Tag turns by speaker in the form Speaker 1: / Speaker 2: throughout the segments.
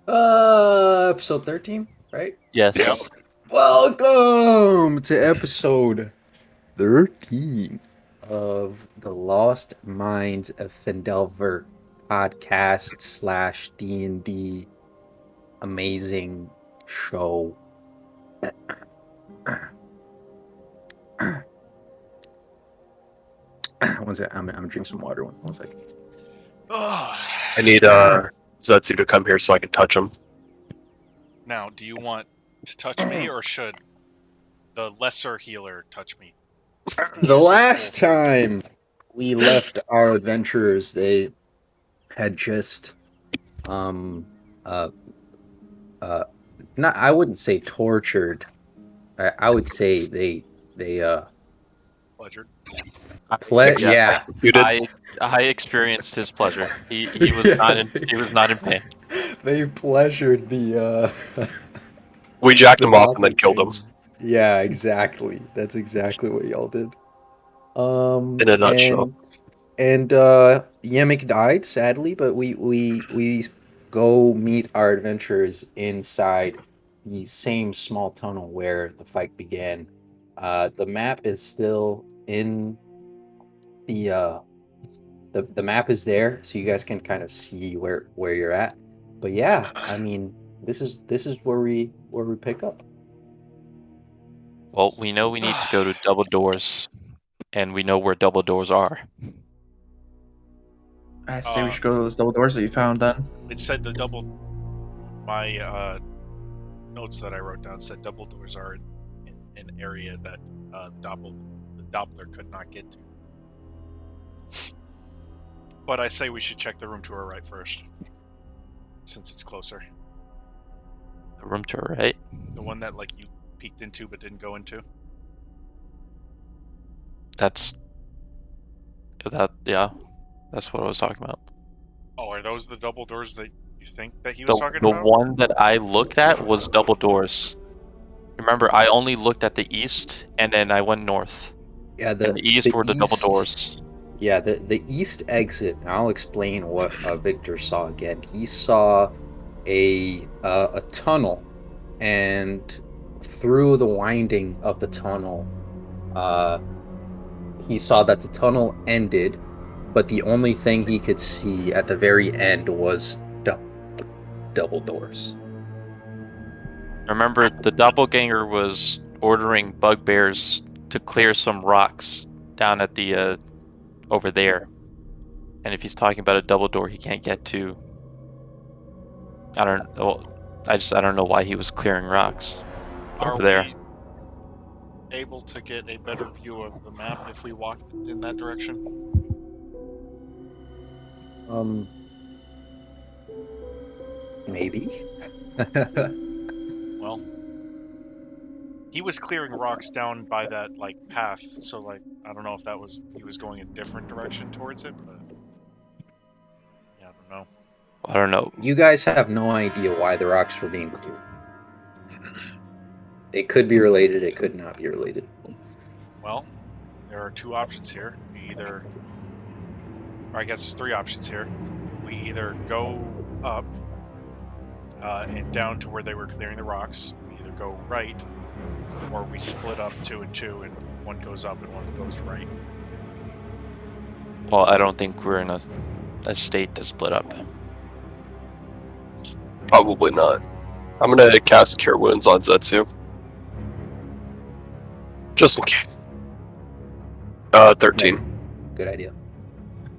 Speaker 1: Episode 13, right?
Speaker 2: Yep.
Speaker 3: Yes.
Speaker 1: Welcome to episode 13 of the Lost Minds of Phandelver podcast slash D&D amazing show. One sec, I'm drinking some water. One second.
Speaker 3: Ugh.
Speaker 2: I need Zetsu to come here so I can touch him.
Speaker 3: Now, do you want to touch me, or should the lesser healer touch me?
Speaker 1: The last time we left our adventurers, they had just um uh uh not I wouldn't say tortured. I would say they
Speaker 3: Pleasured.
Speaker 2: Yeah,
Speaker 1: yeah.
Speaker 2: executed.
Speaker 4: I experienced his pleasure. He was
Speaker 1: Yeah,
Speaker 4: not in pain.
Speaker 1: they pleasured
Speaker 2: We jacked
Speaker 1: the
Speaker 2: him off and then killed him.
Speaker 1: doppelgangers. Yeah, exactly. That's exactly what y'all did.
Speaker 2: In a nutshell.
Speaker 1: And Yemek died sadly, but we go meet our adventurers inside the same small tunnel where the fight began. The map is still in the the map is there, so you guys can kind of see where you're at. But yeah, I mean, this is where we pick up.
Speaker 4: Well, we know we need to go to double doors, and we know where double doors are.
Speaker 5: I say we should go to those double doors that you found then.
Speaker 3: It said the double. My notes that I wrote down said double doors are in an area that the Doppler could not get to. But I say we should check the room to our right first, since it's closer.
Speaker 4: The room to our right.
Speaker 3: The one that you peeked into but didn't go into.
Speaker 4: Yeah, that's what I was talking about.
Speaker 3: Oh, are those the double doors that you think that he was talking
Speaker 4: The
Speaker 3: about?
Speaker 4: one that I looked at was double doors. Remember, I only looked at the east, and then I went north.
Speaker 1: Yeah,
Speaker 4: And the east were the double doors.
Speaker 1: Yeah, the east exit. I'll explain what Victor saw again. He saw a tunnel, and through the winding of the tunnel, uh, he saw that the tunnel ended, but the only thing he could see at the very end was double doors.
Speaker 4: Remember, the doppelganger was ordering bugbears to clear some rocks down at the over there. And if he's talking about a double door he can't get to, I don't know why he was clearing rocks over there.
Speaker 3: Are we able to get a better view of the map if we walked in that direction?
Speaker 1: Maybe.
Speaker 3: Well, he was clearing rocks down by that path, so I don't know if he was going a different direction towards it, but yeah, I don't know.
Speaker 4: I don't know.
Speaker 1: You guys have no idea why the rocks were being cleared. It could be related, it could not be related.
Speaker 3: Well, there are two options here. Or I guess there's three options here. We either go up and down to where they were clearing the rocks. We either go right, or we split up 2 and 2, and one goes up and one goes right.
Speaker 4: Well, I don't think we're in a state to split up.
Speaker 2: Probably not. I'm gonna cast Cure Wounds on Zetsu. Just in case. 13.
Speaker 1: Good idea.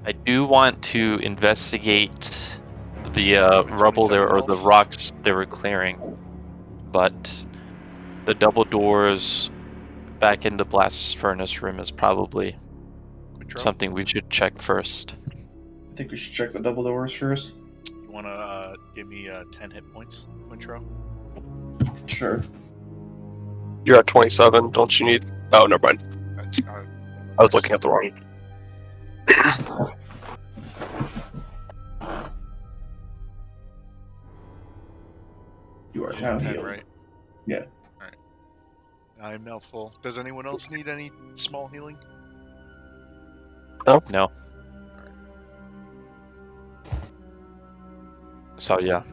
Speaker 4: I do want to investigate the rubble there, or the
Speaker 3: 27
Speaker 4: rocks they were clearing, but the double doors back in the blast furnace room is probably
Speaker 3: Quintro,
Speaker 4: something we should check first.
Speaker 5: I think we should check the double doors first.
Speaker 3: you want to give me 10 hit points, Quintro?
Speaker 5: Sure.
Speaker 2: You're at 27. Don't you need... Oh, never mind. I was looking at the wrong...
Speaker 5: You are
Speaker 3: You
Speaker 5: now
Speaker 3: have 10,
Speaker 5: healed.
Speaker 3: right?
Speaker 5: Yeah.
Speaker 3: Alright. I am now full. Does anyone else need any small healing?
Speaker 4: No. So yeah,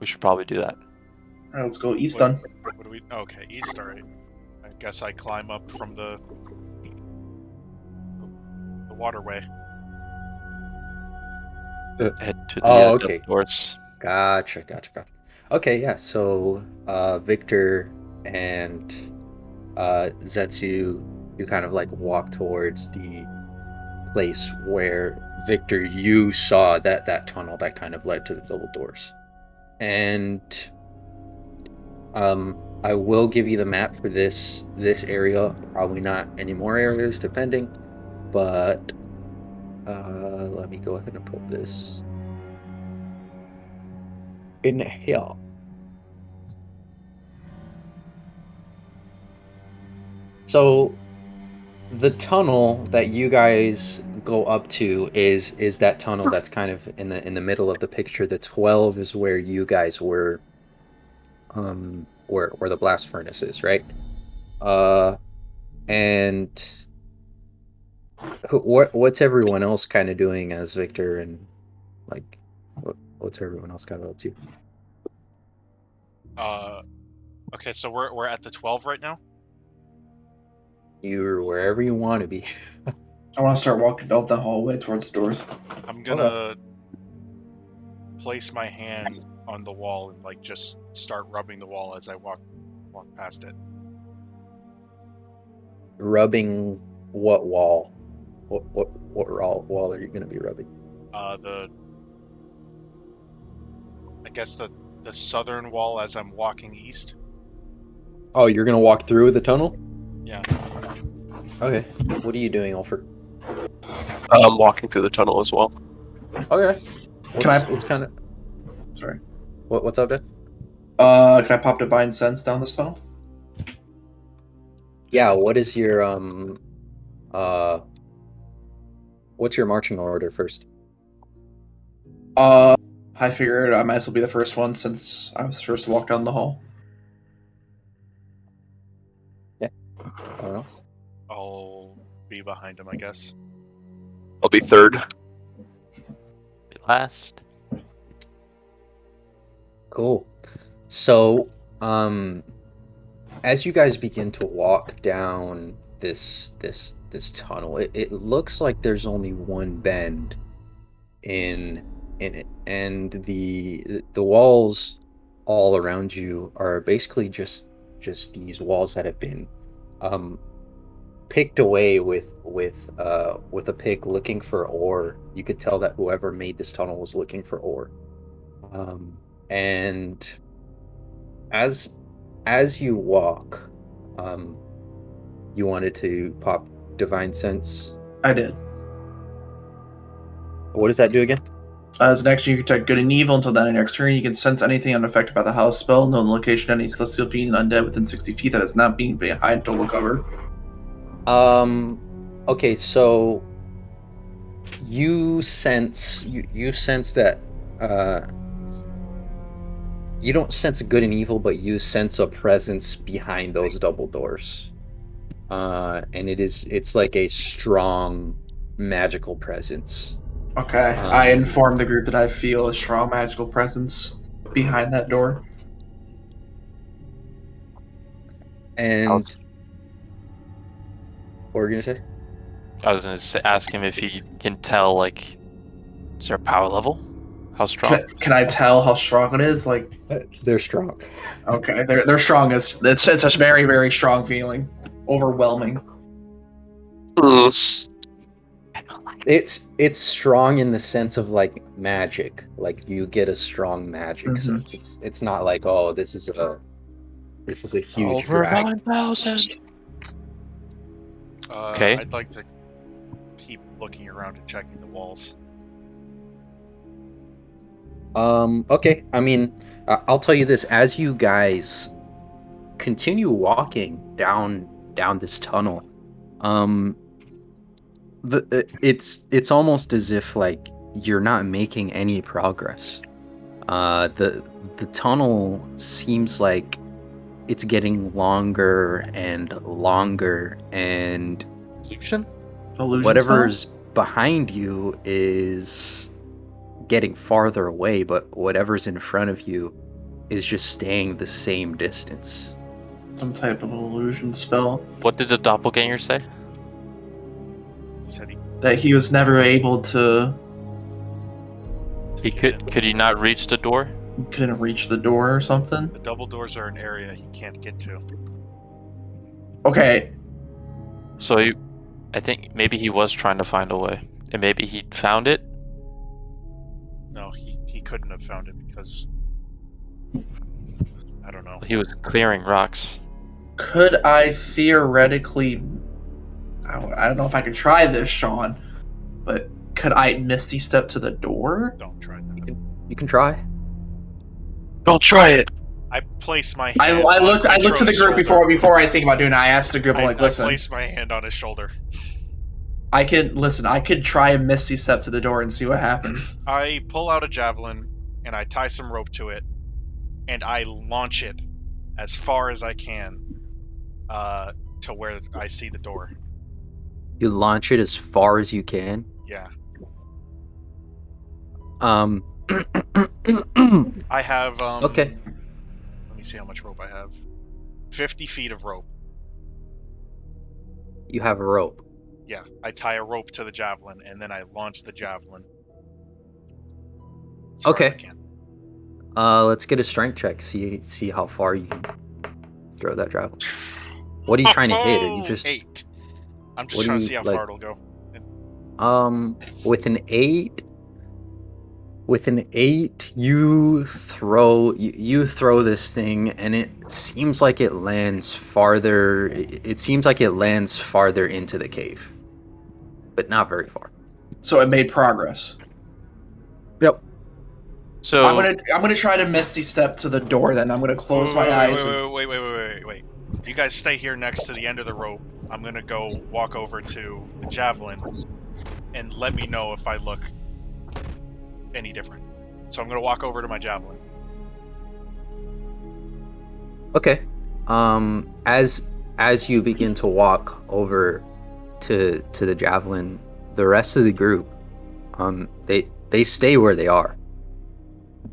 Speaker 4: We should probably do that.
Speaker 5: All right, let's go east
Speaker 3: What-
Speaker 5: then.
Speaker 3: What do we? Okay, east. All right. I guess I climb up from the waterway.
Speaker 4: Head to the
Speaker 1: Oh,
Speaker 4: double
Speaker 1: okay.
Speaker 4: doors.
Speaker 1: Gotcha. Okay, yeah. So, Victor and Zetsu, you kind of like walk towards the place where Victor, you saw that tunnel that kind of led to the double doors, and I will give you the map for this area. Probably not any more areas, depending, but let me go ahead and put this in here. So the tunnel that you guys go up to is that tunnel that's kind of in the middle of the picture. The 12 is where you guys were, where the blast furnace is, right? And what's everyone else kind of doing as Victor, and like what's everyone else kind of up to?
Speaker 3: Okay, so we're at the 12 right now.
Speaker 1: You're wherever you want to be.
Speaker 5: I want to start walking down the hallway towards the doors.
Speaker 3: I'm gonna place my hand on the wall and like just start rubbing the wall as I walk past it.
Speaker 1: Rubbing what wall? What wall are you gonna be rubbing?
Speaker 3: I guess the southern wall as I'm walking east.
Speaker 1: Oh, you're gonna walk through the tunnel?
Speaker 3: Yeah.
Speaker 1: Okay. What are you doing, Alfred?
Speaker 2: I'm walking through the tunnel as well.
Speaker 1: Okay.
Speaker 5: I-
Speaker 1: What's kind of
Speaker 5: Sorry.
Speaker 1: what's up, Dan?
Speaker 5: Can I pop divine sense down this tunnel?
Speaker 1: Yeah. What is your uh what's your marching order first?
Speaker 5: I figured I might as well be the first one since I was first to walk down the hall.
Speaker 1: Anyone else?
Speaker 3: I'll be behind him, I guess.
Speaker 2: I'll be third.
Speaker 4: Last.
Speaker 1: Cool. So, as you guys begin to walk down this tunnel, it looks like there's only one bend in it, and the walls all around you are basically just these walls that have been picked away with a pick looking for ore. You could tell that whoever made this tunnel was looking for ore. And as you walk, you wanted to pop divine sense.
Speaker 5: I did.
Speaker 1: What does that do again?
Speaker 5: As an action, you can detect good and evil until then. In your next turn, you can sense anything unaffected by the house spell. Know the location of any celestial fiend and undead within 60 feet that is not being behind total cover.
Speaker 1: Okay, so you sense that you don't sense good and evil, but you sense a presence behind those double doors. And it's like a strong magical presence.
Speaker 5: Okay. I inform the group that I feel a strong magical presence behind that door.
Speaker 1: And what were you gonna say?
Speaker 4: I was gonna ask him if he can tell, like, is there a power level? How strong?
Speaker 5: Can I tell how strong it is? Like,
Speaker 1: They're strong.
Speaker 5: okay, they're strongest. It's a very, very strong feeling, overwhelming.
Speaker 1: It's strong in the sense of like magic. Like you get a strong magic sense. It's not like, oh, this is a huge
Speaker 4: Over
Speaker 1: dragon.
Speaker 4: 9,000. Okay.
Speaker 3: I'd like to keep looking around and checking the walls.
Speaker 1: Okay. I mean, I'll tell you this: as you guys continue walking down this tunnel, it's almost as if like you're not making any progress. The tunnel seems like it's getting longer and longer, and
Speaker 4: Illusion?
Speaker 1: whatever's behind you is getting farther away, but whatever's in front of you is just staying the same distance.
Speaker 5: Some type of illusion spell.
Speaker 4: What did the doppelganger say?
Speaker 3: He said he
Speaker 5: That he was never able to.
Speaker 4: He could he not reach the door?
Speaker 5: Couldn't reach the door or something.
Speaker 3: The double doors are an area he can't get to.
Speaker 5: Okay.
Speaker 4: So I think maybe he was trying to find a way, and maybe he found it.
Speaker 3: No, he couldn't have found it because I don't know.
Speaker 4: He was clearing rocks.
Speaker 5: Could I theoretically? I don't know if I could try this, Sean, but could I Misty Step to the door?
Speaker 3: Don't try that.
Speaker 1: You can try.
Speaker 2: Don't try it.
Speaker 3: I placed my hand.
Speaker 5: I looked to the
Speaker 3: Vitro's
Speaker 5: group
Speaker 3: shoulder.
Speaker 5: before I think about doing it. I asked the group, I'm like,
Speaker 3: I
Speaker 5: listen,
Speaker 3: placed my hand on his shoulder.
Speaker 5: I could try a Misty Step to the door and see what happens.
Speaker 3: I pull out a javelin and I tie some rope to it, and I launch it as far as I can to where I see the door.
Speaker 1: You launch it as far as you can.
Speaker 3: Yeah.
Speaker 1: I
Speaker 3: have
Speaker 1: Okay.
Speaker 3: Let me see how much rope I have. 50 feet of rope.
Speaker 1: You have a rope.
Speaker 3: Yeah, I tie a rope to the javelin and then I launch the javelin. As far as I
Speaker 1: Okay.
Speaker 3: can.
Speaker 1: Let's get a strength check. See how far you can throw that javelin. What are you trying to hit? Are you just
Speaker 3: 8. I'm just
Speaker 1: what do
Speaker 3: trying to
Speaker 1: you,
Speaker 3: see how
Speaker 1: like-
Speaker 3: far it'll go.
Speaker 1: with an 8? With an 8, you throw this thing, and it seems like it lands farther. It seems like it lands farther into the cave, but not very far.
Speaker 5: So it made progress.
Speaker 1: Yep.
Speaker 4: So
Speaker 5: I'm gonna try to Misty Step to the door. Then I'm gonna close my eyes.
Speaker 3: Wait. You guys stay here next to the end of the rope. I'm gonna go walk over to the javelin and let me know if I look any different. So I'm gonna walk over to my javelin.
Speaker 1: Okay. As you begin to walk over to the javelin, the rest of the group, they stay where they are.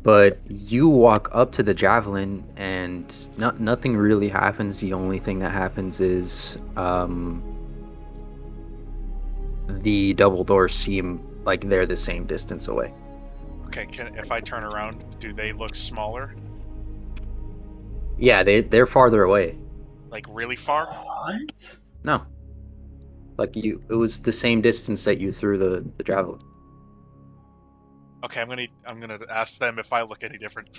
Speaker 1: But you walk up to the javelin, and nothing really happens. The only thing that happens is the double doors seem like they're the same distance away.
Speaker 3: Okay, if I turn around, do they look smaller?
Speaker 1: Yeah, they're farther away.
Speaker 3: Like really far?
Speaker 5: What?
Speaker 1: No, like it was the same distance that you threw the javelin.
Speaker 3: Okay, I'm gonna ask them if I look any different.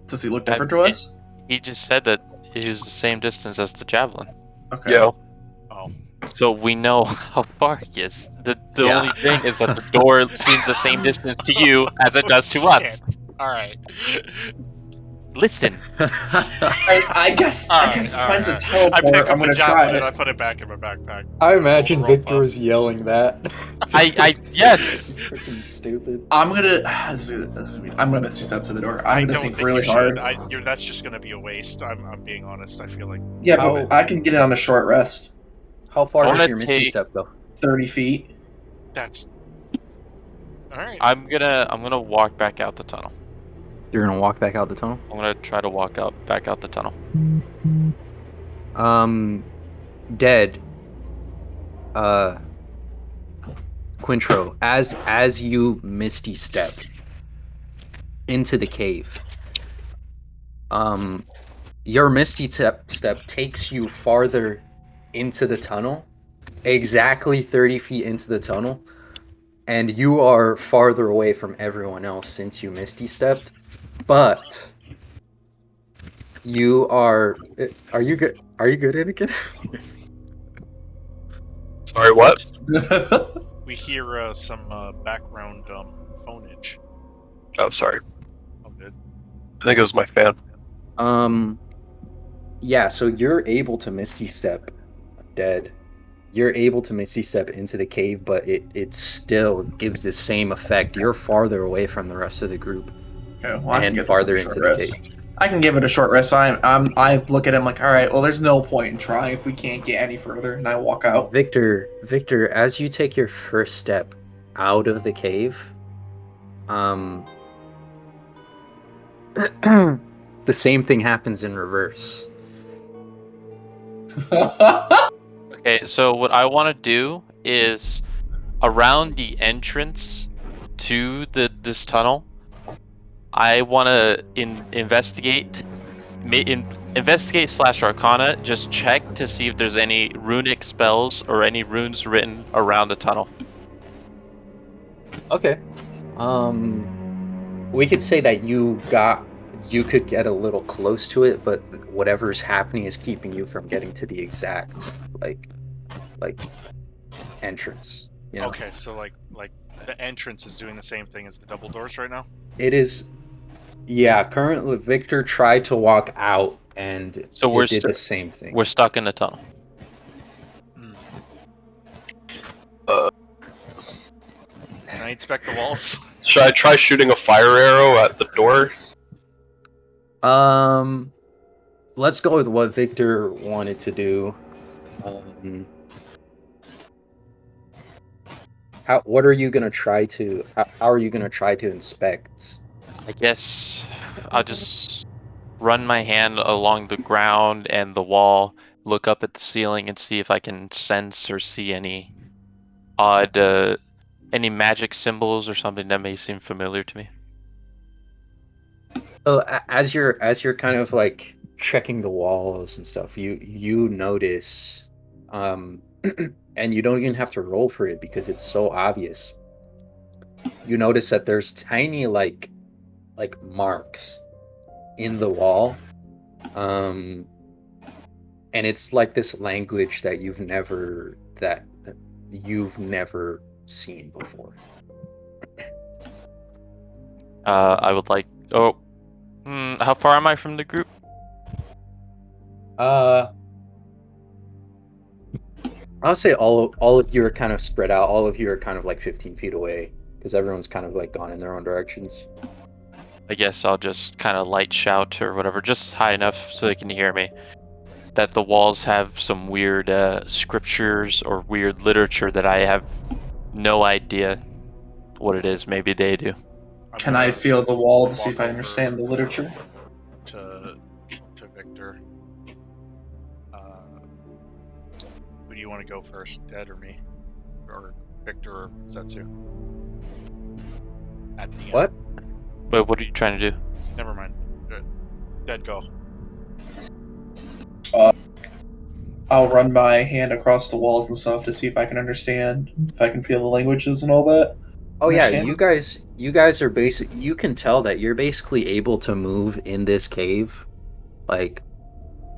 Speaker 5: Does he look different to us?
Speaker 4: he just said that he was the same distance as the javelin.
Speaker 5: Okay.
Speaker 2: Yeah.
Speaker 3: Oh.
Speaker 4: So we know how far he is. The
Speaker 1: Yeah.
Speaker 4: only thing is that the door seems the same distance to you as it does to us.
Speaker 3: Shit. All right.
Speaker 4: Listen,
Speaker 5: I guess it's meant to
Speaker 3: I
Speaker 5: teleport.
Speaker 3: pick up
Speaker 5: I'm
Speaker 3: the
Speaker 5: gonna
Speaker 3: javelin
Speaker 5: try
Speaker 3: and I
Speaker 5: it.
Speaker 3: put it back in my backpack.
Speaker 1: I
Speaker 3: imagine Victor was
Speaker 1: yelling that.
Speaker 4: yes.
Speaker 1: Freaking stupid.
Speaker 5: I'm gonna Misty Step to the door.
Speaker 3: I
Speaker 5: I'm gonna
Speaker 3: don't
Speaker 5: think
Speaker 3: think
Speaker 5: really
Speaker 3: you
Speaker 5: hard.
Speaker 3: should. That's just gonna be a waste. I'm being honest. I feel like
Speaker 5: Yeah, but I can get it on a short rest.
Speaker 1: How far
Speaker 4: I
Speaker 1: does
Speaker 4: wanna
Speaker 1: your Misty
Speaker 4: take-
Speaker 1: Step go?
Speaker 5: 30 feet.
Speaker 3: that's all right.
Speaker 4: I'm gonna walk back out the tunnel.
Speaker 1: You're gonna walk back out the tunnel?
Speaker 4: I'm gonna try to walk back out the tunnel.
Speaker 1: Dead. Quintro, as you Misty Step into the cave, your Misty step takes you farther into the tunnel, exactly 30 feet into the tunnel, and you are farther away from everyone else since you Misty stepped. But you are you good? Are you good, Anakin?
Speaker 2: Sorry, what?
Speaker 3: We hear some background phonage.
Speaker 2: Oh, sorry.
Speaker 3: Oh, good.
Speaker 2: I think it was my fan.
Speaker 1: Yeah, so you're able to Misty Step, Dead. You're able to Misty Step into the cave, but it still gives the same effect. You're farther away from the rest of the group.
Speaker 5: Okay, well, I can
Speaker 1: And
Speaker 5: get
Speaker 1: farther
Speaker 5: this on a
Speaker 1: into
Speaker 5: short
Speaker 1: the
Speaker 5: rest. I can give it a short rest. So I look at him like, all right, well, there's no point in trying if we can't get any further, and I walk out.
Speaker 1: Victor, as you take your first step out of the cave, the same thing happens in reverse.
Speaker 4: Okay, so what I want to do is around the entrance to this tunnel, I want to investigate / Arcana. Just check to see if there's any runic spells or any runes written around the tunnel.
Speaker 1: Okay. We could say that you could get a little close to it, but whatever's happening is keeping you from getting to the exact like entrance. You know?
Speaker 3: Okay, so like the entrance is doing the same thing as the double doors right now.
Speaker 1: It is. Yeah. Currently, Victor tried to walk out, and
Speaker 4: So
Speaker 1: it did the same thing.
Speaker 4: We're stuck in the tunnel.
Speaker 3: Can I inspect the walls?
Speaker 2: Should I try shooting a fire arrow at the door?
Speaker 1: Let's go with what Victor wanted to do. What are you gonna try to? How are you gonna try to inspect?
Speaker 4: I guess I'll just run my hand along the ground and the wall, look up at the ceiling, and see if I can sense or see any odd, any magic symbols or something that may seem familiar to me.
Speaker 1: So as you're kind of like checking the walls and stuff, you notice, and you don't even have to roll for it because it's so obvious. You notice that there's tiny like marks in the wall, and it's like this language that you've never seen before.
Speaker 4: I would like. Oh, how far am I from the group?
Speaker 1: I'll say all of you are kind of spread out. All of you are kind of like 15 feet away because everyone's kind of like gone in their own directions.
Speaker 4: I guess I'll just kind of light shout or whatever, just high enough so they can hear me, that the walls have some weird scriptures or weird literature that I have no idea what it is. Maybe they do.
Speaker 5: Can I feel the wall to see
Speaker 3: walk
Speaker 5: if I
Speaker 3: over
Speaker 5: understand the literature?
Speaker 3: to Victor. Who do you want to go first, Dad or me, or Victor or Zetsu? At the end.
Speaker 1: What?
Speaker 4: But what are you trying to do?
Speaker 3: Never mind. Dead, go.
Speaker 5: I'll run my hand across the walls and stuff to see if I can understand, if I can feel the languages and all that.
Speaker 1: Oh yeah,
Speaker 5: Understand?
Speaker 1: you guys are basic. You can tell that you're basically able to move in this cave, like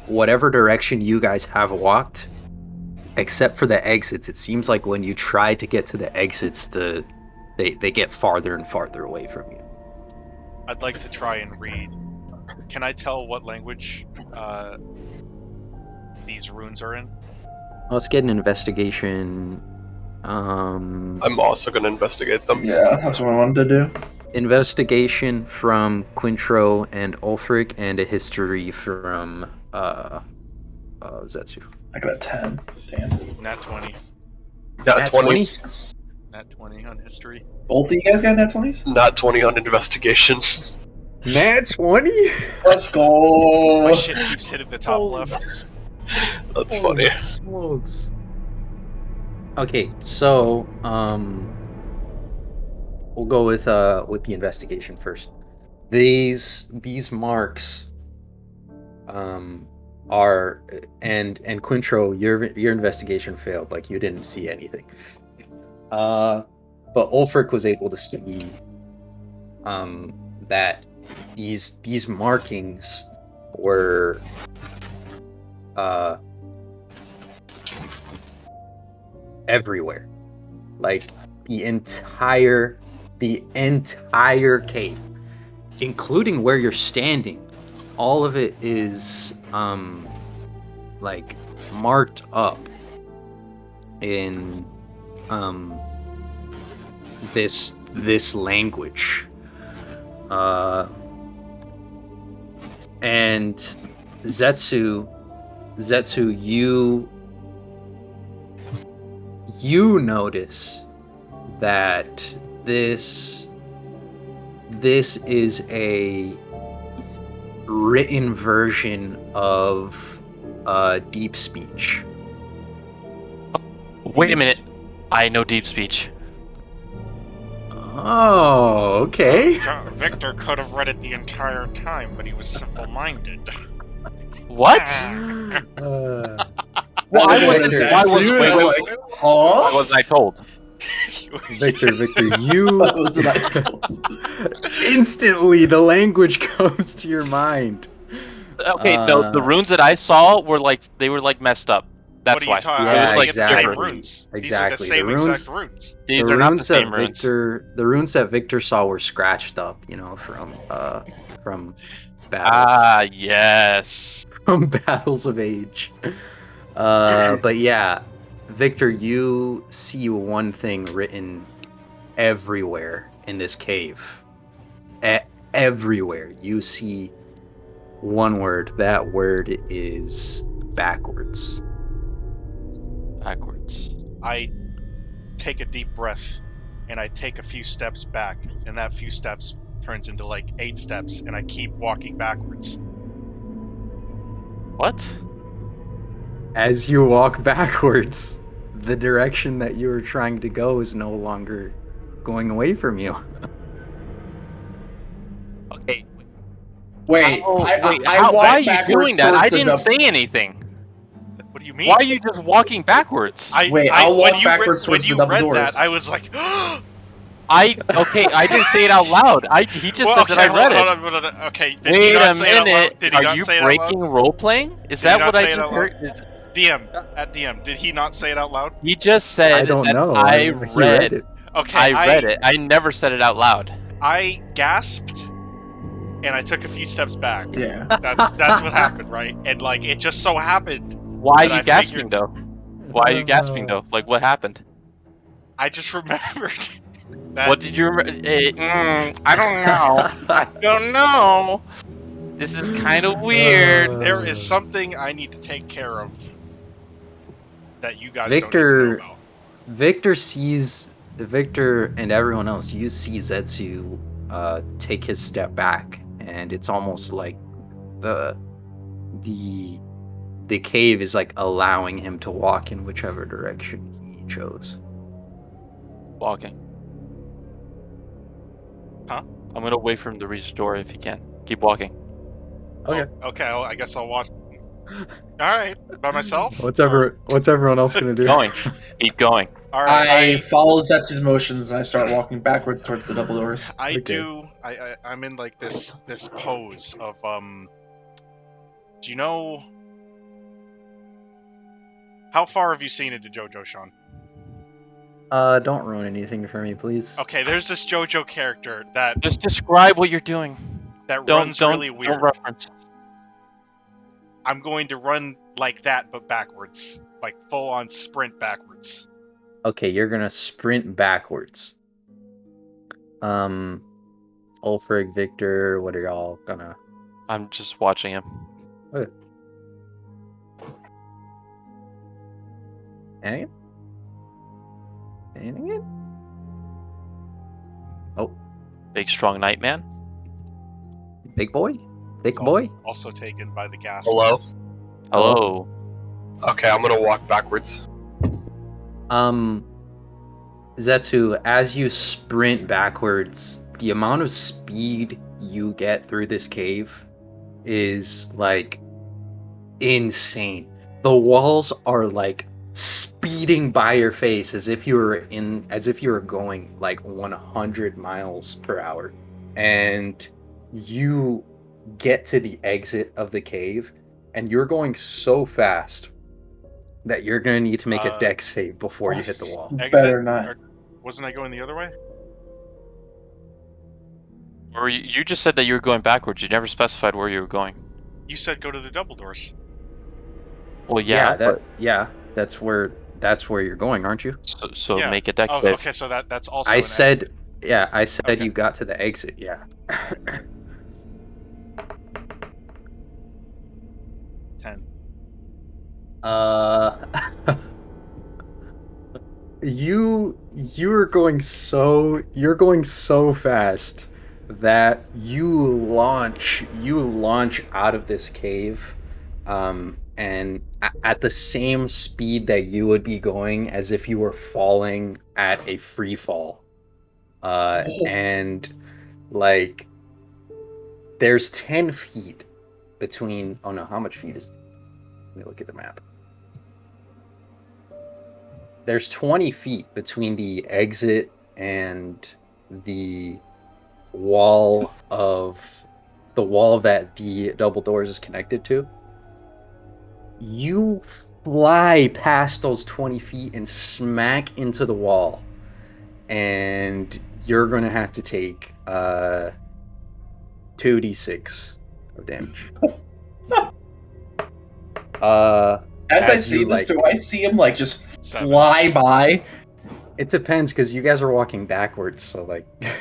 Speaker 1: whatever direction you guys have walked, except for the exits. It seems like when you try to get to the exits, they get farther and farther away from you.
Speaker 3: I'd like to try and read. Can I tell what language these runes are in?
Speaker 1: Let's get an investigation.
Speaker 2: I'm also going to investigate them.
Speaker 5: Yeah, that's what I wanted to do.
Speaker 1: Investigation from Quintro and Ulfric, and a history from Zetsu.
Speaker 5: I got a 10. Damn.
Speaker 3: Nat 20.
Speaker 2: Not 20.
Speaker 3: Nat 20 on history.
Speaker 5: Both of you guys got nat 20s?
Speaker 2: Not 20 on investigation.
Speaker 1: Nat 20?
Speaker 5: Let's go!
Speaker 3: My shit keeps hitting the top left.
Speaker 2: That's funny.
Speaker 1: Smokes. Okay, so we'll go with the investigation first. These marks are and Quintro, your investigation failed. Like you didn't see anything. But Ulfric was able to see that these markings were everywhere, like the entire cave, including where you're standing. All of it is like marked up in this language, and Zetsu, you notice that this is a written version of deep speech.
Speaker 4: Wait a minute. I know deep speech.
Speaker 1: Oh, okay.
Speaker 3: So Victor could have read it the entire time, but he was simple-minded.
Speaker 4: What?
Speaker 1: Uh,
Speaker 4: Well, I
Speaker 5: Look at
Speaker 4: wasn't.
Speaker 5: this
Speaker 4: Why
Speaker 5: attitude,
Speaker 4: wasn't? Wait,
Speaker 5: I'm
Speaker 4: wait,
Speaker 5: like,
Speaker 4: wait. Why
Speaker 5: huh?
Speaker 4: wasn't I told?
Speaker 1: Victor, you
Speaker 5: What was it I told?
Speaker 1: instantly the language comes to your mind.
Speaker 4: Okay, the runes that I saw were like messed up.
Speaker 3: What
Speaker 4: That's
Speaker 3: are you
Speaker 4: why.
Speaker 3: talking?
Speaker 4: It
Speaker 3: I'm
Speaker 4: was
Speaker 1: Yeah,
Speaker 3: looking
Speaker 4: like
Speaker 3: at the same
Speaker 4: different.
Speaker 1: exactly.
Speaker 3: runes. These are the
Speaker 1: Exactly.
Speaker 3: same exact runes.
Speaker 4: These
Speaker 1: The
Speaker 4: are not the
Speaker 1: runes that
Speaker 4: same runes.
Speaker 1: the runes that Victor saw were scratched up, from battles.
Speaker 4: Ah, yes.
Speaker 1: From battles of age. But yeah, Victor, you see one thing written everywhere in this cave. Everywhere. You see one word. That word is backwards.
Speaker 4: Backwards.
Speaker 3: I take a deep breath, and I take a few steps back, and that few steps turns into like 8 steps, and I keep walking backwards.
Speaker 4: What?
Speaker 1: As you walk backwards, the direction that you were trying to go is no longer going away from you.
Speaker 4: Okay.
Speaker 5: Wait, I
Speaker 4: Why are
Speaker 5: walk
Speaker 4: you doing
Speaker 5: backwards
Speaker 4: that?
Speaker 5: towards
Speaker 4: I
Speaker 5: the
Speaker 4: didn't
Speaker 5: double.
Speaker 4: say anything.
Speaker 3: What do you mean?
Speaker 4: Why are you just walking backwards?
Speaker 5: I'll walk backwards
Speaker 3: when
Speaker 5: towards
Speaker 3: you
Speaker 5: the double
Speaker 3: read
Speaker 5: doors.
Speaker 3: that, I was like,
Speaker 4: I didn't say it out loud. He just
Speaker 3: well,
Speaker 4: said
Speaker 3: okay,
Speaker 4: that I read it.
Speaker 3: hold on. Okay, did he
Speaker 4: Wait
Speaker 3: not
Speaker 4: a
Speaker 3: say it out loud?
Speaker 4: minute.
Speaker 3: Did he
Speaker 4: Are
Speaker 3: not
Speaker 4: you
Speaker 3: say it out loud?
Speaker 4: breaking role playing? Is
Speaker 3: Did he
Speaker 4: that
Speaker 3: not
Speaker 4: what I
Speaker 3: say it
Speaker 4: just
Speaker 3: out loud?
Speaker 4: heard?
Speaker 3: DM, did he not say it out loud?
Speaker 4: He just
Speaker 1: I
Speaker 4: said
Speaker 1: don't
Speaker 4: that
Speaker 1: know.
Speaker 4: I
Speaker 1: He read
Speaker 4: read.
Speaker 1: it.
Speaker 3: Okay,
Speaker 4: I read it. I never said it out loud.
Speaker 3: I gasped, and I took a few steps back.
Speaker 5: Yeah.
Speaker 3: That's what happened, right? And like, it just so happened.
Speaker 4: Why are
Speaker 3: that
Speaker 4: you
Speaker 3: I
Speaker 4: gasping
Speaker 3: figured-
Speaker 4: though? Why are you gasping though? Like what happened?
Speaker 3: I just remembered that.
Speaker 4: What did you remember? I don't know. I don't know. This is kind of weird.
Speaker 3: There is something I need to take care of that you guys don't
Speaker 1: Victor
Speaker 3: need to know about.
Speaker 1: Victor and everyone else, you see Zetsu take his step back, and it's almost like the the cave is like allowing him to walk in whichever direction he chose.
Speaker 4: Walking.
Speaker 3: Huh?
Speaker 4: I'm gonna wait for him to reach the door if he can. Keep walking.
Speaker 1: Okay.
Speaker 3: Oh, okay, well, I guess I'll watch. All right, by myself.
Speaker 1: What's everyone else gonna do?
Speaker 4: Going. Keep going.
Speaker 3: All right,
Speaker 5: I follow Zetsu's motions and I start walking backwards towards the double doors.
Speaker 3: I
Speaker 1: Okay.
Speaker 3: do. I'm in like this pose of Do you know how far have you seen into JoJo, Sean?
Speaker 1: Don't ruin anything for me, please.
Speaker 3: Okay, there's this JoJo character that
Speaker 4: Just describe what you're doing.
Speaker 3: runs really weird.
Speaker 4: Don't reference.
Speaker 3: I'm going to run like that, but backwards, like full on sprint backwards.
Speaker 1: Okay, you're gonna sprint backwards. Ulfric, Victor, what are y'all gonna?
Speaker 4: I'm just watching him.
Speaker 1: Okay. Anything? Anything? Yet? Oh,
Speaker 4: Big strong knight man.
Speaker 1: big boy, thick
Speaker 3: It's
Speaker 1: boy.
Speaker 3: Also taken by the gas.
Speaker 2: Hello?
Speaker 4: Hello.
Speaker 2: Okay, I'm gonna walk backwards.
Speaker 1: Zetsu, as you sprint backwards, the amount of speed you get through this cave is like insane. The walls are like speeding by your face as if you were going like 100 miles per hour. And you get to the exit of the cave and you're going so fast that you're gonna need to make a dex save before you hit the wall.
Speaker 3: Exit?
Speaker 5: Better not.
Speaker 3: Or wasn't I going the other way?
Speaker 4: Or you just said that you were going backwards. You never specified where you were going.
Speaker 3: You said go to the double doors.
Speaker 4: Well, yeah.
Speaker 1: That's where you're going, aren't you?
Speaker 4: So
Speaker 3: Yeah.
Speaker 4: make a deck
Speaker 3: Oh,
Speaker 4: save.
Speaker 3: okay, so that's also.
Speaker 1: I
Speaker 3: an
Speaker 1: said,
Speaker 3: exit.
Speaker 1: yeah, I said
Speaker 3: Okay.
Speaker 1: you got to the exit. Yeah.
Speaker 3: 10.
Speaker 1: You're going so fast that you launch out of this cave, and at the same speed that you would be going as if you were falling at a free fall. And like there's 10 feet between. Oh no, how much feet is? Let me look at the map. There's 20 feet between the exit and the wall that the double doors is connected to. You fly past those 20 feet and smack into the wall, and you're gonna have to take 2d6 of damage.
Speaker 5: As I
Speaker 1: as
Speaker 5: see
Speaker 1: you,
Speaker 5: this,
Speaker 1: like-
Speaker 5: do I see him like just
Speaker 3: 7.
Speaker 5: fly by?
Speaker 1: It depends, because you guys are walking backwards, so like and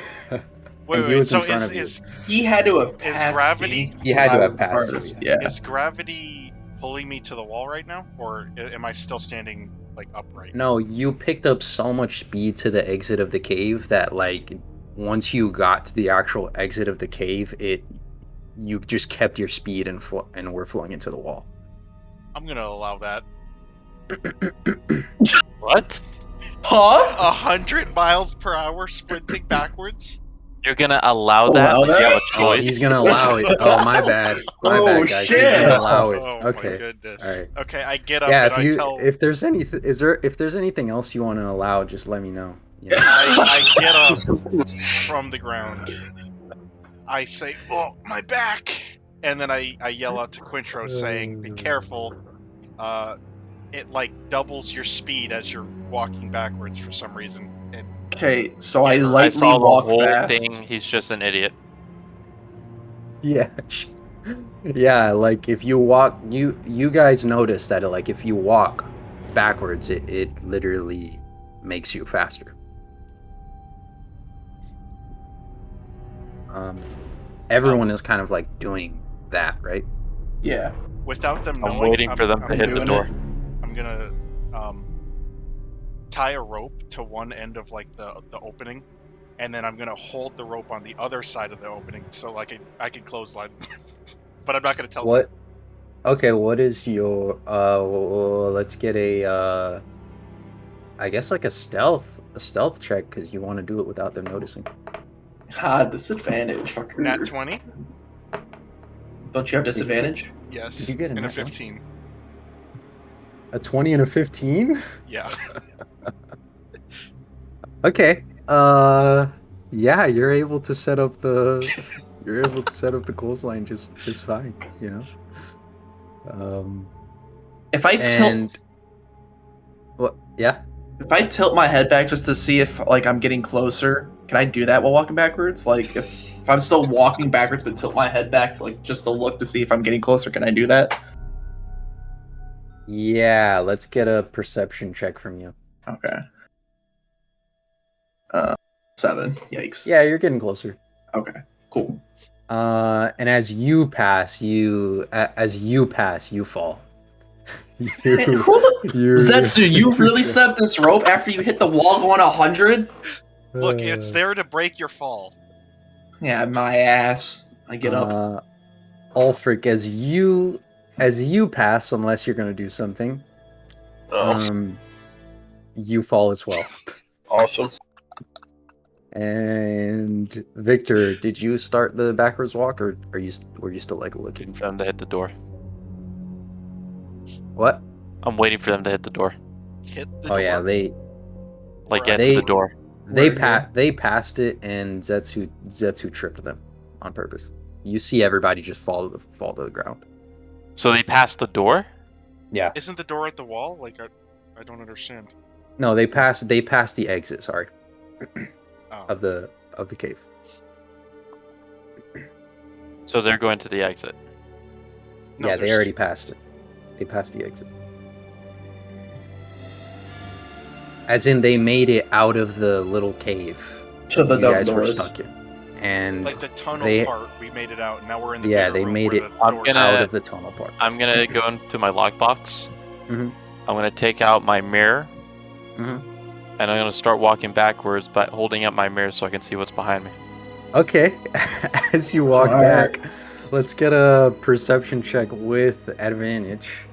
Speaker 1: he
Speaker 3: Wait.
Speaker 1: was
Speaker 3: So
Speaker 1: in front of you.
Speaker 5: He had to have
Speaker 3: Is
Speaker 5: passed
Speaker 3: gravity-
Speaker 5: me.
Speaker 1: He had to
Speaker 5: I
Speaker 1: have
Speaker 5: was the
Speaker 1: passed you,
Speaker 5: farthest,
Speaker 1: yeah.
Speaker 5: yeah.
Speaker 3: Is gravity pulling me to the wall right now, or am I still standing like upright?
Speaker 1: No, you picked up so much speed to the exit of the cave that like once you got to the actual exit of the cave, you just kept your speed and were flung into the wall.
Speaker 3: I'm gonna allow that.
Speaker 4: What?
Speaker 5: Huh?
Speaker 3: 100 miles per hour sprinting backwards.
Speaker 4: You're gonna allow that?
Speaker 5: Allow
Speaker 4: Like you have a
Speaker 5: that?
Speaker 1: Oh,
Speaker 4: choice?
Speaker 1: he's gonna allow it. Oh, my bad. My
Speaker 5: Oh,
Speaker 1: bad, guys. He's
Speaker 5: shit.
Speaker 1: gonna allow it.
Speaker 3: Oh my
Speaker 1: Okay.
Speaker 3: goodness.
Speaker 1: All right.
Speaker 3: Okay, I get up
Speaker 1: Yeah,
Speaker 3: and I tell.
Speaker 1: if there's anything else you want to allow, just let me know. You know?
Speaker 3: I get up from the ground. I say, "Oh, my back!" And then I yell out to Quintro saying, "Be careful. It like doubles your speed as you're walking backwards for some reason." And
Speaker 5: Okay, so I
Speaker 3: I
Speaker 4: I
Speaker 5: lightly
Speaker 4: saw the
Speaker 5: walk
Speaker 4: whole
Speaker 5: fast.
Speaker 4: thing. He's just an idiot.
Speaker 1: Yeah. Yeah, like if you walk, you guys notice that like if you walk backwards, it literally makes you faster. Everyone is kind of like doing that, right?
Speaker 5: Yeah.
Speaker 3: without them
Speaker 4: I'm
Speaker 3: knowing,
Speaker 4: waiting for them to
Speaker 3: I'm
Speaker 4: hit the
Speaker 5: doing
Speaker 4: door.
Speaker 5: it.
Speaker 3: I'm gonna tie a rope to one end of like the opening, and then I'm gonna hold the rope on the other side of the opening so like I can clothesline. But I'm not gonna tell
Speaker 1: What?
Speaker 3: them.
Speaker 1: Okay, what is your let's get a I guess like a stealth check because you want to do it without them noticing.
Speaker 5: Disadvantage, fucker.
Speaker 3: Nat 20.
Speaker 5: Don't you have disadvantage?
Speaker 3: Yes.
Speaker 1: Did you get a
Speaker 3: and a
Speaker 1: nat one?
Speaker 3: 15.
Speaker 1: A 20 and a 15?
Speaker 3: Yeah.
Speaker 1: Okay. Yeah, you're able to set up the clothesline just fine, you know.
Speaker 5: If I
Speaker 1: And what? Yeah.
Speaker 5: if I tilt my head back just to see if like I'm getting closer, can I do that while walking backwards? Like if I'm still walking backwards but tilt my head back to like just to look to see if I'm getting closer, can I do that?
Speaker 1: Yeah, let's get a perception check from you.
Speaker 5: Okay. 7. Yikes.
Speaker 1: Yeah, you're getting closer.
Speaker 5: Okay. Cool.
Speaker 1: And as you pass, you fall.
Speaker 5: Hey, who Zetsu, you really set up this rope after you hit the wall going 100?
Speaker 3: Look, it's there to break your fall.
Speaker 5: Yeah, my ass. I get up.
Speaker 1: Ulfric, as you pass, unless you're gonna do something, you fall as well.
Speaker 2: Awesome.
Speaker 1: And Victor, did you start the backwards walk, or were you still like looking?
Speaker 4: For them to hit the door.
Speaker 1: What?
Speaker 4: I'm waiting for them to hit the door.
Speaker 3: Hit the
Speaker 1: Oh
Speaker 3: door.
Speaker 1: yeah, they
Speaker 4: Get
Speaker 1: They-
Speaker 4: to the door.
Speaker 1: they passed it, and Zetsu tripped them on purpose. You see everybody just fall to the ground.
Speaker 4: So they passed the door?
Speaker 1: Yeah.
Speaker 3: Isn't the door at the wall? Like I don't understand.
Speaker 1: No, they passed the exit. Sorry,
Speaker 3: Oh.
Speaker 1: of the cave.
Speaker 4: So they're going to the exit.
Speaker 3: No,
Speaker 1: Yeah, they
Speaker 3: there's-
Speaker 1: already passed it. They passed the exit. As in, they made it out of the little cave
Speaker 5: To the
Speaker 1: you guys
Speaker 5: double
Speaker 1: were
Speaker 5: doors.
Speaker 1: stuck in, and
Speaker 3: like the tunnel
Speaker 1: they-
Speaker 3: part. We made it out. Now we're in the
Speaker 1: Yeah,
Speaker 3: bigger
Speaker 1: they
Speaker 3: room
Speaker 1: made
Speaker 3: where
Speaker 1: it
Speaker 3: the
Speaker 4: I'm
Speaker 3: doors
Speaker 4: gonna-
Speaker 3: are.
Speaker 1: out of the tunnel part.
Speaker 4: I'm gonna go into my lockbox.
Speaker 1: Mhm.
Speaker 4: I'm gonna take out my mirror.
Speaker 1: Mhm.
Speaker 4: And I'm gonna start walking backwards, but holding up my mirror so I can see what's behind me.
Speaker 1: Okay. As you walk
Speaker 5: Smart.
Speaker 1: back, let's get a perception check with advantage.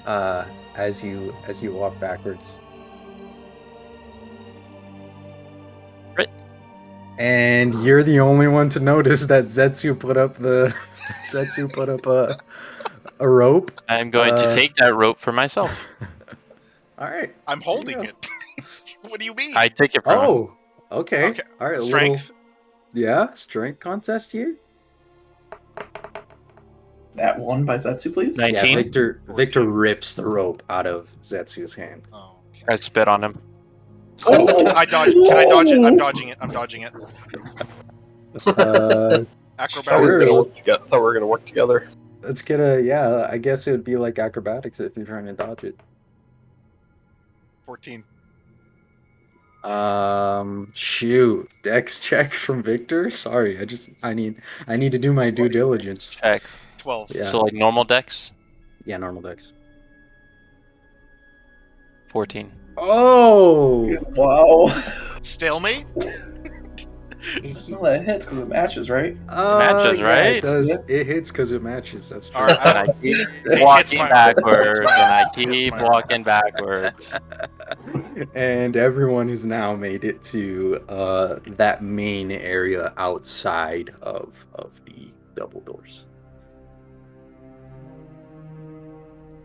Speaker 1: As you walk backwards.
Speaker 4: Right.
Speaker 1: And you're the only one to notice that Zetsu put up a rope.
Speaker 4: I'm going to take that rope for myself.
Speaker 1: All right.
Speaker 3: I'm
Speaker 1: there you
Speaker 3: holding
Speaker 1: go.
Speaker 3: it. What do you mean?
Speaker 4: I take it from him.
Speaker 1: Oh, okay.
Speaker 3: Okay.
Speaker 1: All right.
Speaker 3: Strength.
Speaker 1: Strength contest here.
Speaker 5: That one by Zetsu, please.
Speaker 4: 19.
Speaker 1: Yeah, Victor
Speaker 3: 14.
Speaker 1: rips the rope out of Zetsu's hand.
Speaker 3: Oh,
Speaker 4: I spit on him.
Speaker 3: I dodge. Can I dodge it? I'm dodging it. I'm dodging it.
Speaker 1: Uh,
Speaker 2: Thought we were
Speaker 3: Acrobatics.
Speaker 2: gonna work together. Thought we were gonna work together.
Speaker 1: let's get a I guess it would be like acrobatics if you're trying to dodge it.
Speaker 3: 14.
Speaker 1: Shoot, Dex check from Victor. Sorry, I need to do my due diligence.
Speaker 4: Check.
Speaker 3: 12.
Speaker 1: Yeah,
Speaker 4: So like normal dex,
Speaker 1: yeah, normal Dex.
Speaker 4: 14.
Speaker 1: Oh,
Speaker 5: Wow.
Speaker 3: Stalemate.
Speaker 5: Well, that hits because it matches, right?
Speaker 4: matches,
Speaker 1: yeah,
Speaker 4: right?
Speaker 1: it does.
Speaker 5: Yeah.
Speaker 1: It hits because it matches. That's true.
Speaker 3: All right.
Speaker 4: And I keep
Speaker 3: It
Speaker 4: walking
Speaker 3: hits my arm.
Speaker 4: backwards,
Speaker 3: Hits my
Speaker 4: and I
Speaker 3: arm. Hits
Speaker 4: keep
Speaker 3: my arm.
Speaker 4: walking backwards.
Speaker 1: And everyone has now made it to that main area outside of the double doors.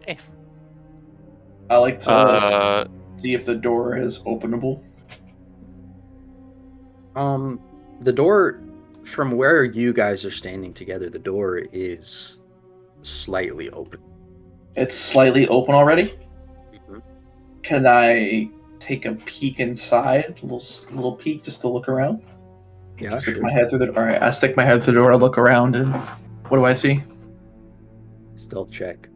Speaker 4: Hey.
Speaker 5: I like to
Speaker 4: Uh,
Speaker 5: see if the door is openable.
Speaker 1: The door from where you guys are standing together, the door is slightly open.
Speaker 5: It's slightly open already.
Speaker 1: Mhm.
Speaker 5: Can I take a peek inside? Little peek just to look around.
Speaker 1: Yeah,
Speaker 5: Stick
Speaker 1: sure.
Speaker 5: my head through the. All right, I stick my head through the door. I look around, and what do I see?
Speaker 1: Stealth check.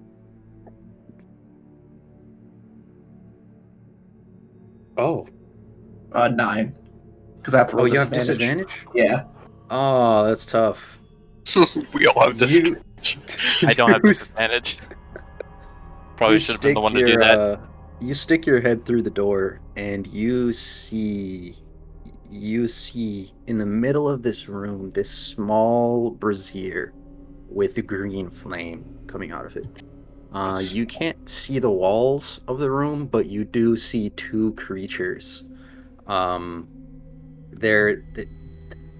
Speaker 1: Oh,
Speaker 5: 9. Because I have to roll
Speaker 1: you have
Speaker 5: disadvantage.
Speaker 1: disadvantage?
Speaker 5: Yeah.
Speaker 1: Oh, that's tough.
Speaker 2: We all have this.
Speaker 1: You-
Speaker 4: I don't have
Speaker 1: you
Speaker 4: disadvantage. Probably
Speaker 1: you
Speaker 4: should have been the
Speaker 1: stick
Speaker 4: one to do
Speaker 1: your,
Speaker 4: that.
Speaker 1: You stick your head through the door, and you see in the middle of this room this small brazier with a green flame coming out of it. You can't see the walls of the room, but you do see two creatures. They're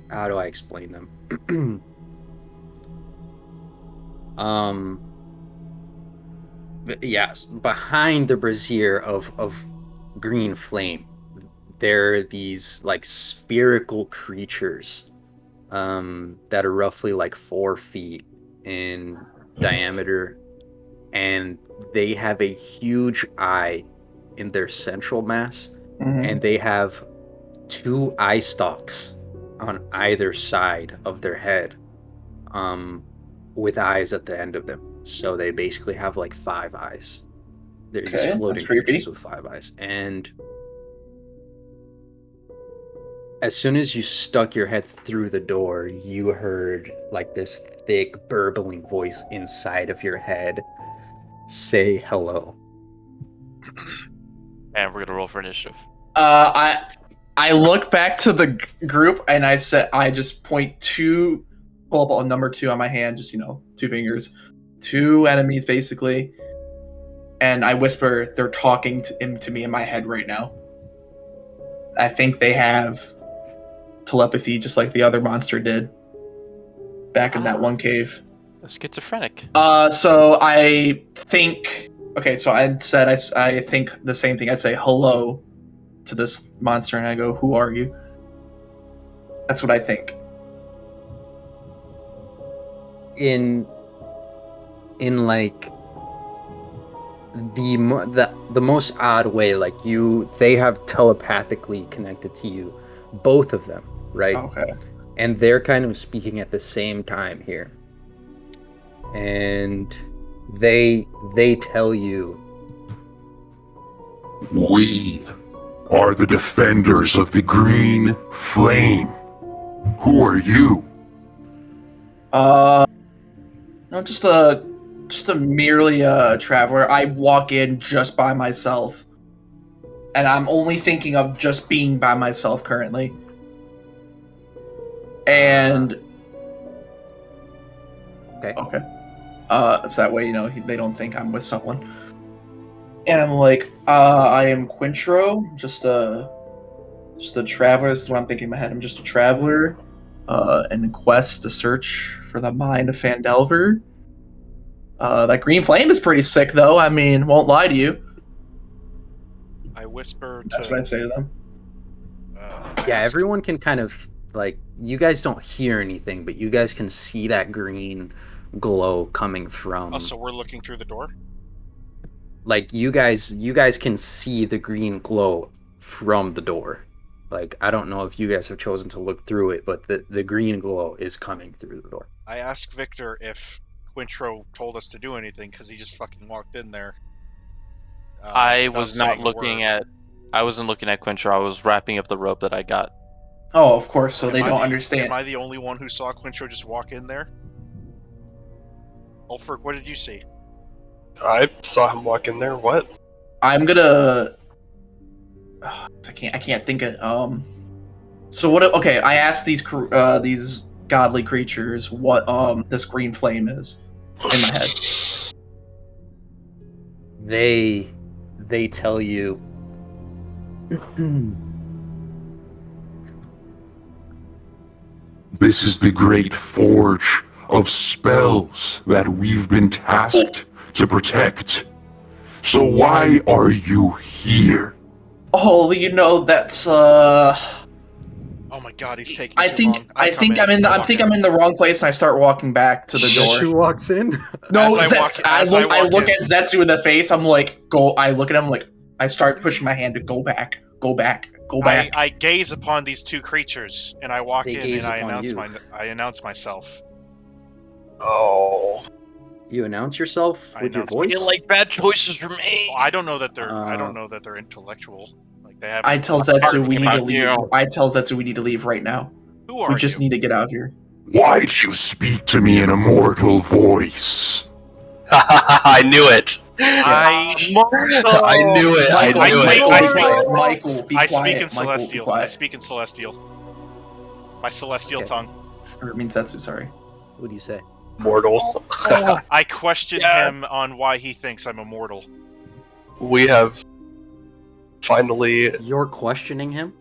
Speaker 1: how do I explain them? Yes, behind the brazier of green flame, there are these like spherical creatures that are roughly like 4 feet in diameter, and they have a huge eye in their central mass,
Speaker 5: Mhm.
Speaker 1: and they have 2 eye stalks on either side of their head, with eyes at the end of them. So they basically have like 5 eyes. They're these
Speaker 5: Okay,
Speaker 1: floating
Speaker 5: that's creepy.
Speaker 1: creatures with 5 eyes. And as soon as you stuck your head through the door, you heard like this thick, burbling voice inside of your head say hello.
Speaker 4: And we're gonna roll for initiative.
Speaker 5: I look back to the group and I just pull up a number 2 on my hand, just 2 fingers, 2 enemies basically, and I whisper, they're talking to me in my head right now. I think they have telepathy just like the other monster did back in that one cave.
Speaker 4: A schizophrenic.
Speaker 5: So I think. Okay, so I said I think the same thing. I say hello to this monster, and I go, "Who are you?" That's what I think.
Speaker 1: In like the most odd way, like they have telepathically connected to you, both of them, right?
Speaker 5: Okay.
Speaker 1: And they're kind of speaking at the same time here, and they tell you,
Speaker 6: We are the defenders of the green flame. Who are you?
Speaker 5: No, just a merely a traveler. I walk in just by myself, and I'm only thinking of just being by myself currently. And
Speaker 1: Okay.
Speaker 5: so that way, you know, they don't think I'm with someone. And I'm like, I am Quintro, just a traveler. This is what I'm thinking in my head. I'm just a traveler, in a quest to search for the mind of Phandelver. That green flame is pretty sick, though. I mean, won't lie to you.
Speaker 3: I whisper
Speaker 5: That's
Speaker 3: to.
Speaker 5: what I say to them.
Speaker 3: I
Speaker 1: Yeah,
Speaker 3: ask-
Speaker 1: everyone can kind of like, you guys don't hear anything, but you guys can see that green glow coming from
Speaker 3: Oh, so we're looking through the door.
Speaker 1: like you guys can see the green glow from the door. Like, I don't know if you guys have chosen to look through it, but the green glow is coming through the door.
Speaker 3: I ask Victor if Quintro told us to do anything because he just fucking walked in there.
Speaker 4: I
Speaker 3: without
Speaker 4: was not
Speaker 3: saying a
Speaker 4: looking
Speaker 3: word.
Speaker 4: at. I wasn't looking at Quincher. I was wrapping up the rope that I got.
Speaker 5: Oh, of course. So
Speaker 3: Am
Speaker 5: they
Speaker 3: I
Speaker 5: don't
Speaker 3: the-
Speaker 5: understand.
Speaker 3: Am I the only one who saw Quintro just walk in there? Ulfric, what did you see?
Speaker 2: I saw him walk in there. What?
Speaker 5: I'm gonna. I can't think of. So what? Okay, I asked these godly creatures what this green flame is in my head.
Speaker 1: They tell you
Speaker 6: This is the great forge of spells that we've been tasked to protect. So why are you here?
Speaker 5: Oh, you know that's
Speaker 3: Oh my god, he's taking
Speaker 5: I
Speaker 3: too
Speaker 5: think
Speaker 3: long.
Speaker 5: I think I'm in the I'm in the wrong place, and I start walking back to the door.
Speaker 1: Zetsu walks in.
Speaker 5: No,
Speaker 3: As I
Speaker 5: I
Speaker 3: walk
Speaker 5: look
Speaker 3: in.
Speaker 5: at Zetsu in the face. I'm like, go. I look at him like I start pushing my hand to go back, go back, go back.
Speaker 3: I gaze upon these two creatures, and I walk
Speaker 1: They
Speaker 3: in
Speaker 1: gaze
Speaker 3: and I
Speaker 1: upon you.
Speaker 3: announce myself.
Speaker 2: Oh.
Speaker 1: You announce yourself
Speaker 3: I
Speaker 1: with your
Speaker 3: announce
Speaker 1: voice.
Speaker 3: myself.
Speaker 4: bad choices for me.
Speaker 3: Well, I don't know that they're. I
Speaker 1: Uh,
Speaker 3: don't know that they're intellectual. Like they have.
Speaker 5: I tell
Speaker 4: Hard
Speaker 5: Zetsu we need to
Speaker 4: about
Speaker 5: leave.
Speaker 4: you.
Speaker 5: I tell Zetsu we need to leave right now.
Speaker 3: Who are
Speaker 5: We just
Speaker 3: you?
Speaker 5: need to get out of here.
Speaker 6: Why'd you speak to me in a mortal voice?
Speaker 2: I knew it.
Speaker 3: I
Speaker 2: I knew it.
Speaker 5: Michael,
Speaker 2: I knew
Speaker 5: Michael,
Speaker 2: it.
Speaker 5: be quiet. Michael, be
Speaker 3: I
Speaker 5: quiet.
Speaker 3: speak in
Speaker 5: Michael, be
Speaker 3: celestial. I
Speaker 5: quiet.
Speaker 3: speak in celestial. My celestial
Speaker 1: Okay.
Speaker 3: tongue.
Speaker 5: Or it means Zetsu. Sorry.
Speaker 1: What do you say?
Speaker 2: Mortal.
Speaker 3: I question
Speaker 4: Yes.
Speaker 3: him on why he thinks I'm immortal.
Speaker 2: We have finally.
Speaker 1: You're questioning him?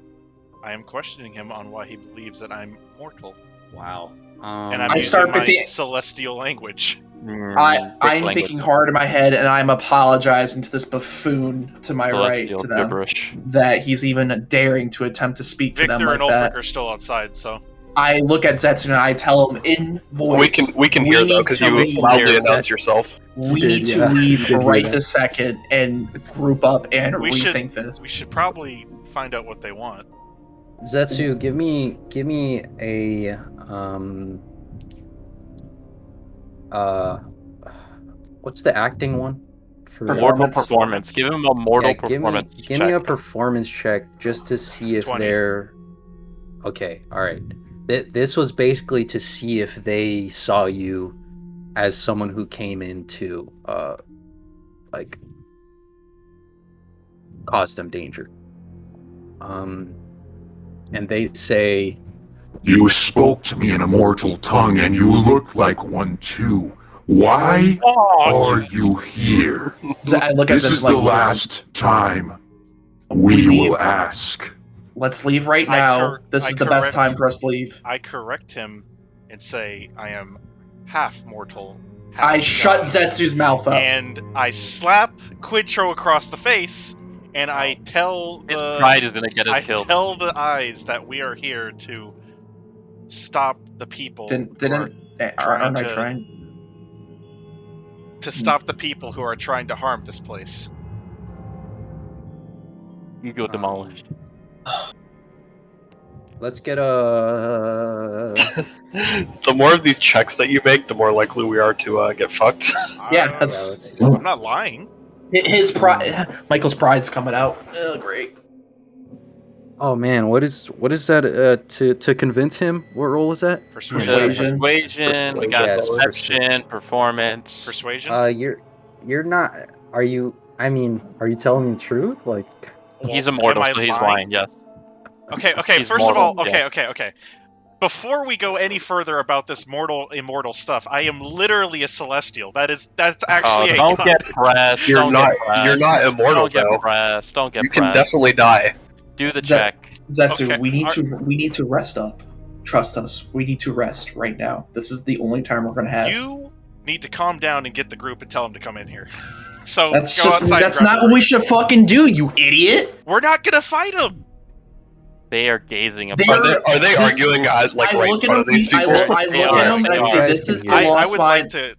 Speaker 3: I am questioning him on why he believes that I'm mortal,
Speaker 1: Wow.
Speaker 3: and I'm
Speaker 5: I
Speaker 3: using
Speaker 5: start
Speaker 3: my
Speaker 5: with the-
Speaker 3: celestial language.
Speaker 5: I'm thinking hard in my head, and I'm apologizing to this buffoon to my right, to them,
Speaker 4: gibberish.
Speaker 5: that he's even daring to attempt to speak to them
Speaker 3: Victor
Speaker 5: like
Speaker 3: and
Speaker 5: that.
Speaker 3: Ulfric are still outside, so
Speaker 5: I look at Zetsu and I tell him in voice.
Speaker 2: We can hear though
Speaker 5: need
Speaker 2: because
Speaker 5: to
Speaker 2: you
Speaker 5: leave.
Speaker 2: loudly
Speaker 4: Hear
Speaker 2: announced
Speaker 1: that.
Speaker 2: yourself.
Speaker 5: We
Speaker 1: did,
Speaker 5: need to
Speaker 1: yeah. You
Speaker 5: leave
Speaker 1: did hear
Speaker 5: right
Speaker 1: that.
Speaker 5: this second and group up and
Speaker 3: We should-
Speaker 5: rethink this.
Speaker 3: we should probably find out what they want.
Speaker 1: Zetsu, give me a what's the acting one? For
Speaker 4: Mortal
Speaker 5: Performance.
Speaker 4: performance. Give him a mortal
Speaker 1: Yeah,
Speaker 4: performance
Speaker 1: give
Speaker 4: check.
Speaker 1: me a performance check just to see if
Speaker 3: 20.
Speaker 1: they're okay. All right. This was basically to see if they saw you as someone who came in to like cause them danger. And they say,
Speaker 6: You spoke to me in a mortal tongue and you look like one too. Why are you here?
Speaker 5: I look at
Speaker 6: This
Speaker 5: Zetsu
Speaker 6: is the
Speaker 5: like,
Speaker 6: last time
Speaker 5: We
Speaker 6: we
Speaker 5: leave.
Speaker 6: will ask.
Speaker 5: let's leave right
Speaker 3: I
Speaker 5: now.
Speaker 3: cor-
Speaker 5: This
Speaker 3: I
Speaker 5: is the best
Speaker 3: correct-
Speaker 5: time for us to leave.
Speaker 3: I correct him and say I am half mortal. Half
Speaker 5: I shut
Speaker 3: god.
Speaker 5: Zetsu's mouth up.
Speaker 3: And I slap Quintro across the face, and I tell
Speaker 4: His
Speaker 3: the
Speaker 4: pride is gonna get us
Speaker 3: I
Speaker 4: killed.
Speaker 3: tell the eyes that we are here to stop the people.
Speaker 5: Didn't
Speaker 3: trying
Speaker 5: aren't I
Speaker 3: to-
Speaker 5: trying?
Speaker 3: to stop the people who are trying to harm this place.
Speaker 4: You go demolished.
Speaker 1: let's get a
Speaker 2: The more of these checks that you make, the more likely we are to get fucked.
Speaker 5: Yeah,
Speaker 3: I-
Speaker 5: that's
Speaker 3: I'm not lying.
Speaker 5: his pride. Michael's pride's coming out. Great.
Speaker 1: Oh man, what is that to convince him? What role is that?
Speaker 5: Persuasion.
Speaker 4: Persuasion. We got
Speaker 1: Yeah, it's
Speaker 4: perception, performance.
Speaker 3: Persuasion.
Speaker 1: You're not. Are you? I mean, are you telling me the truth? Like,
Speaker 4: He's
Speaker 3: Well,
Speaker 4: immortal,
Speaker 3: am I
Speaker 4: so he's
Speaker 3: lying?
Speaker 4: lying. Yes.
Speaker 3: Okay.
Speaker 4: He's
Speaker 3: First of all,
Speaker 4: mortal, yeah.
Speaker 3: okay. before we go any further about this immortal stuff, I am literally a celestial. That's actually a
Speaker 4: don't
Speaker 3: god.
Speaker 4: get pressed.
Speaker 2: You're
Speaker 4: don't
Speaker 2: not.
Speaker 4: Get pressed.
Speaker 2: You're not immortal,
Speaker 4: Don't get
Speaker 2: though.
Speaker 4: pressed. Don't get
Speaker 2: You
Speaker 4: pressed.
Speaker 2: can definitely die.
Speaker 4: Do the
Speaker 5: That-
Speaker 4: check.
Speaker 5: Zetsu,
Speaker 3: Okay,
Speaker 5: we need to rest up. Trust us. We need to rest right now. This is the only time we're gonna have.
Speaker 3: You need to calm down and get the group and tell them to come in here. So
Speaker 5: That's
Speaker 3: go
Speaker 5: just
Speaker 3: outside.
Speaker 5: that's
Speaker 3: and grab
Speaker 5: not
Speaker 3: the
Speaker 5: what we
Speaker 3: ring.
Speaker 5: should fucking do, you idiot.
Speaker 3: We're not gonna fight them.
Speaker 4: They are gazing
Speaker 5: They
Speaker 4: upon.
Speaker 2: Are they
Speaker 5: This-
Speaker 2: arguing like
Speaker 5: I
Speaker 2: right
Speaker 5: look
Speaker 2: in
Speaker 5: at
Speaker 2: front
Speaker 5: him.
Speaker 2: of these
Speaker 5: I
Speaker 2: people?
Speaker 5: look, I
Speaker 4: They
Speaker 5: look
Speaker 4: are,
Speaker 5: at him and
Speaker 4: they
Speaker 5: I say,
Speaker 4: are.
Speaker 5: "This is the
Speaker 3: I
Speaker 5: lost
Speaker 3: would
Speaker 5: mine.
Speaker 3: like to.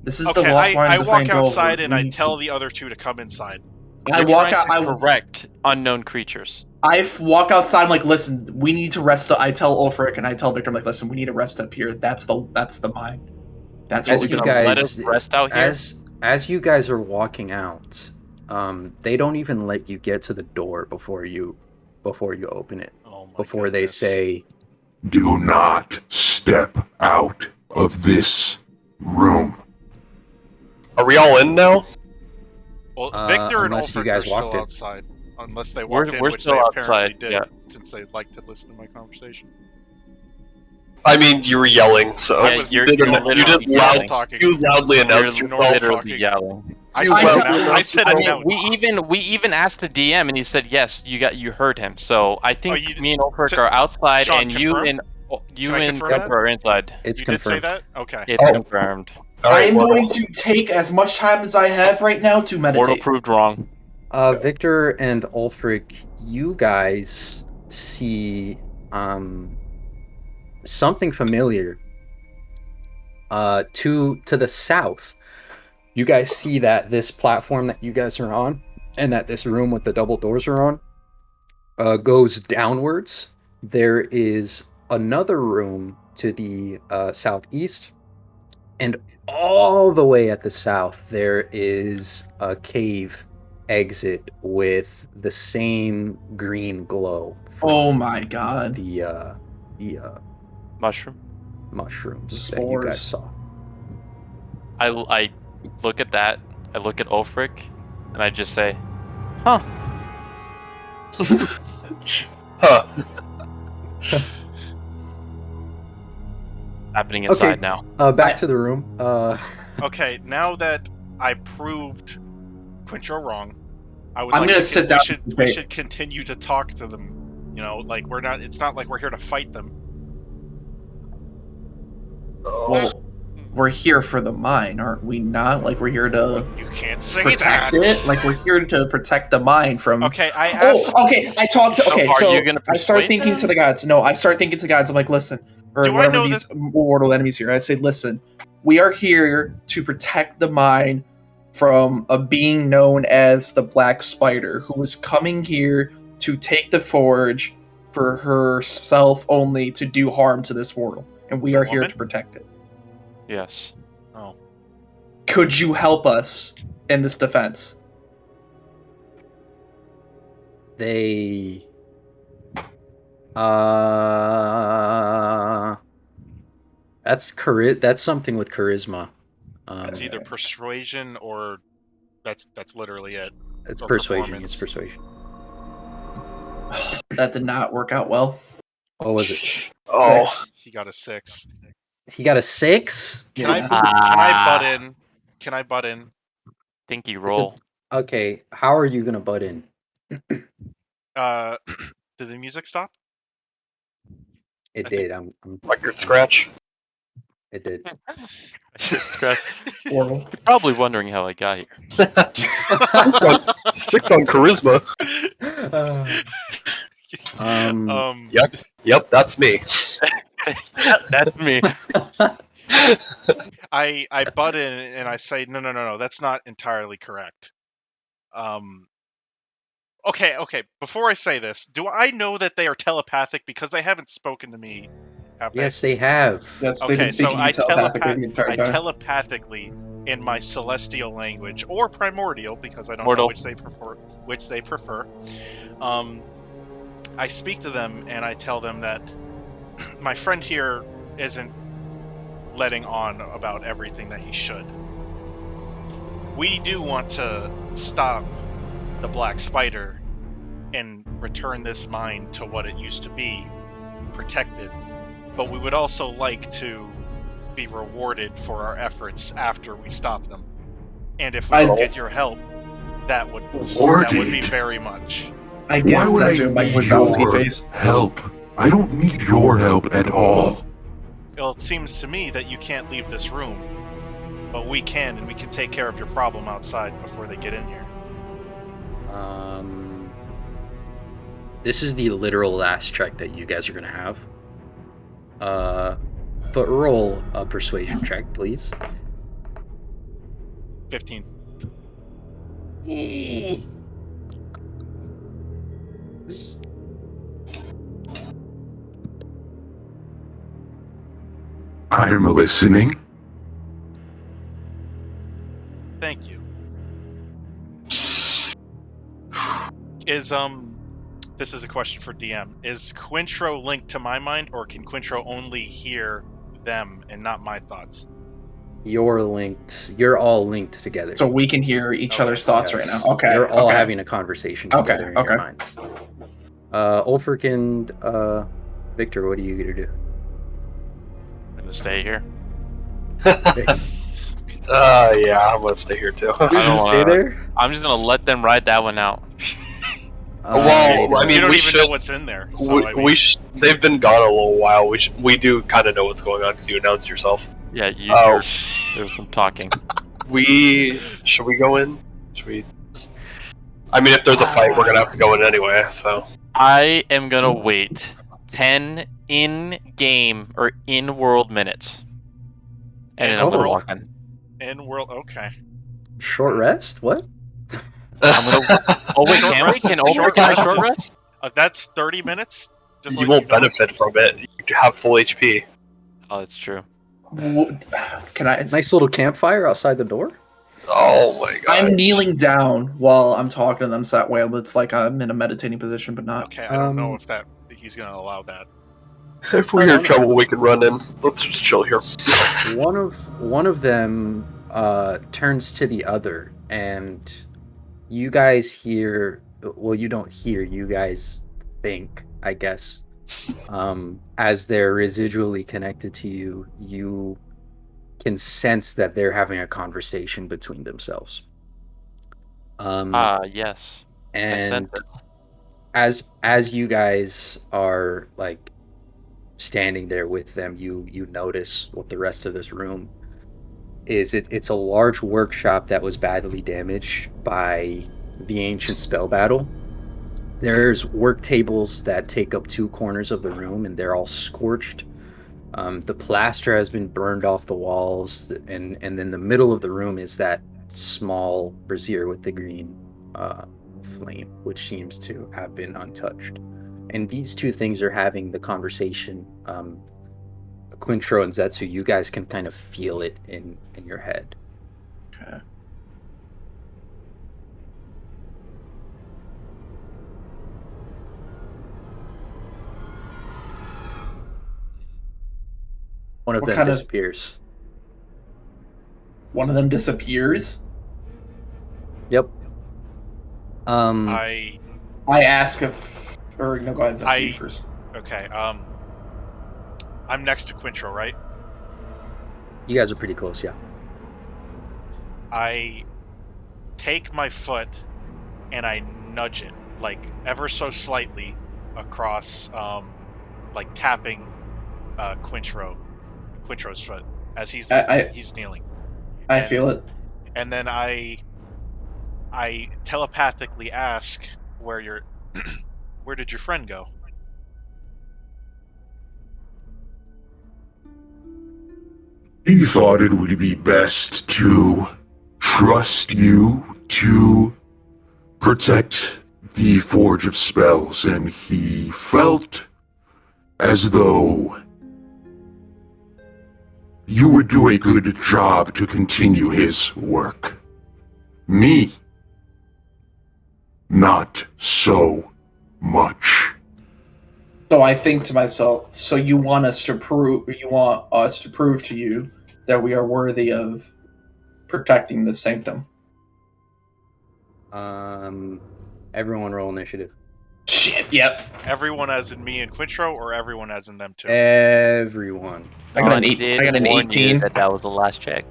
Speaker 5: This is the
Speaker 3: Okay,
Speaker 5: lost mine."
Speaker 3: I
Speaker 5: of the
Speaker 3: walk
Speaker 5: Phandelver.
Speaker 3: outside and
Speaker 5: We
Speaker 3: I
Speaker 5: need
Speaker 3: tell
Speaker 5: to-
Speaker 3: the other two to come inside.
Speaker 5: I
Speaker 4: You're
Speaker 5: walk
Speaker 4: trying
Speaker 5: out.
Speaker 4: to correct unknown creatures.
Speaker 5: Walk outside. I'm like, listen, we need to rest. I tell Ulfric and I tell Victor, I'm like, listen, we need to rest up here. That's the mine. That's what
Speaker 1: As
Speaker 5: we
Speaker 1: you
Speaker 5: can
Speaker 4: gonna let
Speaker 1: guys
Speaker 4: us rest out here?
Speaker 1: as you guys are walking out, they don't even let you get to the door before you open it.
Speaker 3: Oh my
Speaker 1: Before they
Speaker 3: goodness.
Speaker 1: say,
Speaker 6: Do not step out of this room.
Speaker 2: Are we all in now?
Speaker 3: Well, Victor and
Speaker 1: unless you
Speaker 3: Ulfric
Speaker 1: guys
Speaker 3: are still
Speaker 1: walked in.
Speaker 3: outside. Unless they
Speaker 4: We're-
Speaker 3: walked in,
Speaker 4: we're
Speaker 3: which
Speaker 4: still
Speaker 3: they apparently
Speaker 4: outside,
Speaker 3: did,
Speaker 4: yeah.
Speaker 3: since they like to listen to my conversation.
Speaker 2: I mean, you were yelling, so
Speaker 3: I
Speaker 4: Yeah,
Speaker 3: was-
Speaker 2: you
Speaker 4: you're
Speaker 2: did
Speaker 4: literally
Speaker 2: loud.
Speaker 3: talking.
Speaker 2: You loudly announced
Speaker 4: You're
Speaker 2: yourself.
Speaker 4: literally
Speaker 3: fucking-
Speaker 4: yelling.
Speaker 3: I
Speaker 2: You
Speaker 3: said,
Speaker 5: loudly
Speaker 3: I
Speaker 2: announced
Speaker 3: said
Speaker 4: I
Speaker 2: yourself.
Speaker 3: announce.
Speaker 4: we even asked the DM and he said yes. You heard him. So I think
Speaker 3: you-
Speaker 4: me and Ulfric
Speaker 3: to-
Speaker 4: are outside,
Speaker 3: Sean,
Speaker 4: and
Speaker 3: confirm?
Speaker 4: you
Speaker 3: Can I
Speaker 4: and
Speaker 3: confirm
Speaker 4: Pepper
Speaker 3: that?
Speaker 4: are inside.
Speaker 1: it's
Speaker 3: You did say
Speaker 1: confirmed.
Speaker 3: that? Okay.
Speaker 4: It's
Speaker 2: Oh.
Speaker 4: confirmed.
Speaker 2: All right,
Speaker 5: I'm
Speaker 2: well,
Speaker 5: going to take as much time as I have right now to
Speaker 4: Mortal
Speaker 5: meditate.
Speaker 4: proved wrong.
Speaker 1: Victor and Ulfric, you guys see something familiar. To the south, you guys see that this platform that you guys are on, and that this room with the double doors are on, goes downwards. There is another room to the southeast, and all the way at the south, there is a cave exit with the same green glow from
Speaker 5: Oh my god.
Speaker 1: the
Speaker 4: Mushroom.
Speaker 1: mushrooms that you guys
Speaker 5: Spores.
Speaker 1: saw.
Speaker 4: I look at that. I look at Ulfric, and I just say, "Huh."
Speaker 2: huh.
Speaker 4: Happening inside
Speaker 1: Okay.
Speaker 4: now.
Speaker 1: Back to the room.
Speaker 3: Okay, now that I proved Quincho wrong, I would
Speaker 5: I'm
Speaker 3: like
Speaker 5: gonna
Speaker 3: to
Speaker 5: sit down
Speaker 3: we
Speaker 5: and debate.
Speaker 3: should continue to talk to them. You know, like we're not. It's not like we're here to fight them.
Speaker 5: Well, we're here for the mine, aren't we not? Like, we're here to
Speaker 3: You can't say
Speaker 5: protect
Speaker 3: that.
Speaker 5: it. Like, we're here to protect the mine from.
Speaker 3: Okay, I asked.
Speaker 5: Oh, okay. I talked to.
Speaker 4: So
Speaker 5: Okay,
Speaker 4: are
Speaker 5: so
Speaker 4: you gonna
Speaker 5: I start
Speaker 4: persuade
Speaker 5: thinking
Speaker 4: them?
Speaker 5: to the gods. No, I start thinking to the gods. I'm like, listen, or
Speaker 3: Do I
Speaker 5: whatever
Speaker 3: know
Speaker 5: these mortal enemies here. I say, listen, we are here to protect the mine from a being known as the Black Spider, who was coming here to take the forge for herself only to do harm to this world, and we
Speaker 3: It's a
Speaker 5: are here
Speaker 3: woman?
Speaker 5: to protect it.
Speaker 4: Yes.
Speaker 3: Oh,
Speaker 5: Could you help us in this defense?
Speaker 1: They that's something with charisma.
Speaker 3: that's either persuasion or that's literally it.
Speaker 1: It's
Speaker 3: or
Speaker 1: persuasion. It's
Speaker 3: performance.
Speaker 1: persuasion.
Speaker 5: That did not work out well.
Speaker 1: What was it?
Speaker 2: Oh,
Speaker 3: He got a 6.
Speaker 1: He got a 6?
Speaker 3: Can
Speaker 5: Yeah.
Speaker 3: I butt in? Can I butt in?
Speaker 4: Stinky roll.
Speaker 1: Okay, how are you gonna butt in?
Speaker 3: Did the music stop?
Speaker 1: It
Speaker 3: I think-
Speaker 1: did. I'm
Speaker 2: record scratch.
Speaker 1: it did.
Speaker 5: Horrible.
Speaker 4: You're probably wondering how I got here.
Speaker 2: 6 on charisma. Yep, that's me.
Speaker 4: That's me.
Speaker 3: I butt in and I say no. That's not entirely correct. Okay. Before I say this, do I know that they are telepathic because they haven't spoken to me? Have they?
Speaker 1: Yes, they have.
Speaker 5: Yes, they've
Speaker 3: Okay,
Speaker 5: been
Speaker 3: so
Speaker 5: speaking
Speaker 3: I
Speaker 5: telepathically the entire
Speaker 3: I
Speaker 5: time.
Speaker 3: telepathically in my celestial language or primordial because I don't
Speaker 4: Mortal.
Speaker 3: know which they prefer. I speak to them and I tell them that my friend here isn't letting on about everything that he should. We do want to stop the Black Spider and return this mine to what it used to be protected, but we would also like to be rewarded for our efforts after we stop them. And if we could get your help, that would be
Speaker 6: Rewarded?
Speaker 3: very much.
Speaker 5: I
Speaker 6: Why
Speaker 5: guess
Speaker 6: would I
Speaker 5: that's your Mike
Speaker 6: need
Speaker 5: Wazowski
Speaker 6: your
Speaker 5: face.
Speaker 6: help? I don't need your help at all.
Speaker 3: Well, it seems to me that you can't leave this room, but we can, and we can take care of your problem outside before they get in here.
Speaker 1: This is the literal last check that you guys are gonna have. But roll a persuasion check, please.
Speaker 3: 15.
Speaker 6: I'm listening.
Speaker 3: Thank you. This is a question for DM. Is Quintro linked to my mind, or can Quintro only hear them and not my thoughts?
Speaker 1: You're linked. You're all linked together.
Speaker 5: So we can hear each other's thoughts right now. Okay.
Speaker 1: You're all
Speaker 5: okay.
Speaker 1: having a conversation together in your minds. Ulfric and Victor, what are you gonna do?
Speaker 4: I'm gonna stay here.
Speaker 2: Yeah, I'm gonna stay here too.
Speaker 4: I don't
Speaker 1: Stay
Speaker 4: wanna,
Speaker 1: there.
Speaker 4: I'm just gonna let them ride that one out.
Speaker 2: Well, I mean,
Speaker 3: you don't
Speaker 2: we
Speaker 3: even
Speaker 2: should.
Speaker 3: know what's in there. So,
Speaker 2: They've been gone a little while. We do kind of know what's going on because you announced yourself.
Speaker 4: Yeah,
Speaker 2: Oh.
Speaker 4: you're from talking.
Speaker 2: Should we go in? Should we? I mean, if there's a fight, we're gonna have to go in anyway. So
Speaker 4: I am gonna wait 10 in-game or in-world minutes, and then I'm gonna walk in.
Speaker 3: In world, okay.
Speaker 1: Short rest? What?
Speaker 4: I'm gonna. Oh wait,
Speaker 3: Short
Speaker 4: can we?
Speaker 3: rest-
Speaker 4: Can Ulfric
Speaker 3: short
Speaker 4: can I
Speaker 3: rest
Speaker 4: short
Speaker 3: is-
Speaker 4: rest?
Speaker 3: That's 30 minutes. Just
Speaker 2: you
Speaker 3: like
Speaker 2: won't
Speaker 3: know.
Speaker 2: benefit from it. You have full HP.
Speaker 4: Oh, that's true.
Speaker 5: Can I?
Speaker 1: Nice little campfire outside the door.
Speaker 2: Oh my god!
Speaker 5: I'm kneeling down while I'm talking to them, so that way it's like I'm in a meditating position, but not.
Speaker 3: Okay, I don't know if he's gonna allow that.
Speaker 2: If we hear trouble, we can run in. Let's just chill here.
Speaker 1: One of them turns to the other, and you guys hear. Well, you don't hear. You guys think, I guess. As they're residually connected to you, you can sense that they're having a conversation between themselves.
Speaker 4: Yes. I
Speaker 1: And
Speaker 4: sense it.
Speaker 1: as you guys are like standing there with them, you notice what the rest of this room is. It's a large workshop that was badly damaged by the ancient spell battle. There's work tables that take up 2 corners of the room, and they're all scorched. The plaster has been burned off the walls, and then the middle of the room is that small brazier with the green flame, which seems to have been untouched. And these two things are having the conversation. Quintro and Zetsu, you guys can kind of feel it in your head.
Speaker 5: Okay.
Speaker 1: One of
Speaker 5: What
Speaker 1: them
Speaker 5: kind of-
Speaker 1: disappears.
Speaker 5: One of them disappears.
Speaker 1: Yep.
Speaker 3: I
Speaker 5: ask if, or no, go ahead, Zetsu, you first.
Speaker 3: okay. I'm next to Quintro, right?
Speaker 1: You guys are pretty close, yeah.
Speaker 3: I take my foot and I nudge it, like ever so slightly, across, like tapping Quintro's foot as he's kneeling.
Speaker 5: I feel it.
Speaker 3: And then I telepathically ask where did your friend go?
Speaker 6: He thought it would be best to trust you to protect the Forge of Spells, and he felt as though you would do a good job to continue his work. Me, not so much.
Speaker 5: So I think to myself, so you want us to prove to you that we are worthy of protecting the sanctum.
Speaker 1: Everyone roll initiative.
Speaker 5: Shit. Yep.
Speaker 3: Everyone as in me and Quintro, or everyone as in them too?
Speaker 1: Everyone.
Speaker 5: I got an
Speaker 4: Dawn
Speaker 5: 8.
Speaker 4: did
Speaker 5: I got an
Speaker 4: warn you
Speaker 5: 18.
Speaker 4: that was the last check.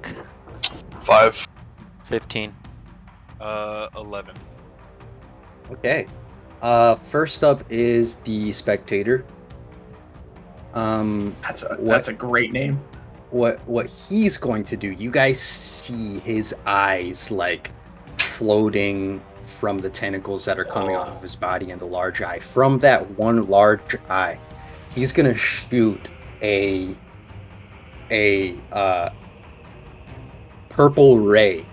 Speaker 2: 5.
Speaker 4: 15.
Speaker 3: 11.
Speaker 1: Okay. First up is the spectator.
Speaker 5: That's a great name.
Speaker 1: What he's going to do? You guys see his eyes like floating from the tentacles that are coming off of his body and the large eye. From that one large eye, he's gonna shoot a purple ray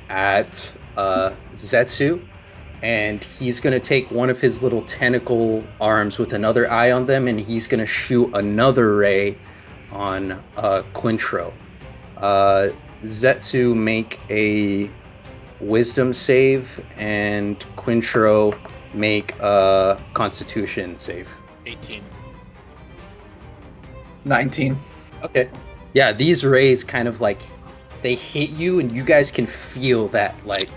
Speaker 1: at Zetsu, and he's gonna take one of his little tentacle arms with another eye on them, and he's gonna shoot another ray on Quintro. Zetsu make a wisdom save, and Quintro make a constitution save.
Speaker 3: 18.
Speaker 5: 19.
Speaker 1: Okay. Yeah, these rays kind of like they hit you, and you guys can feel that like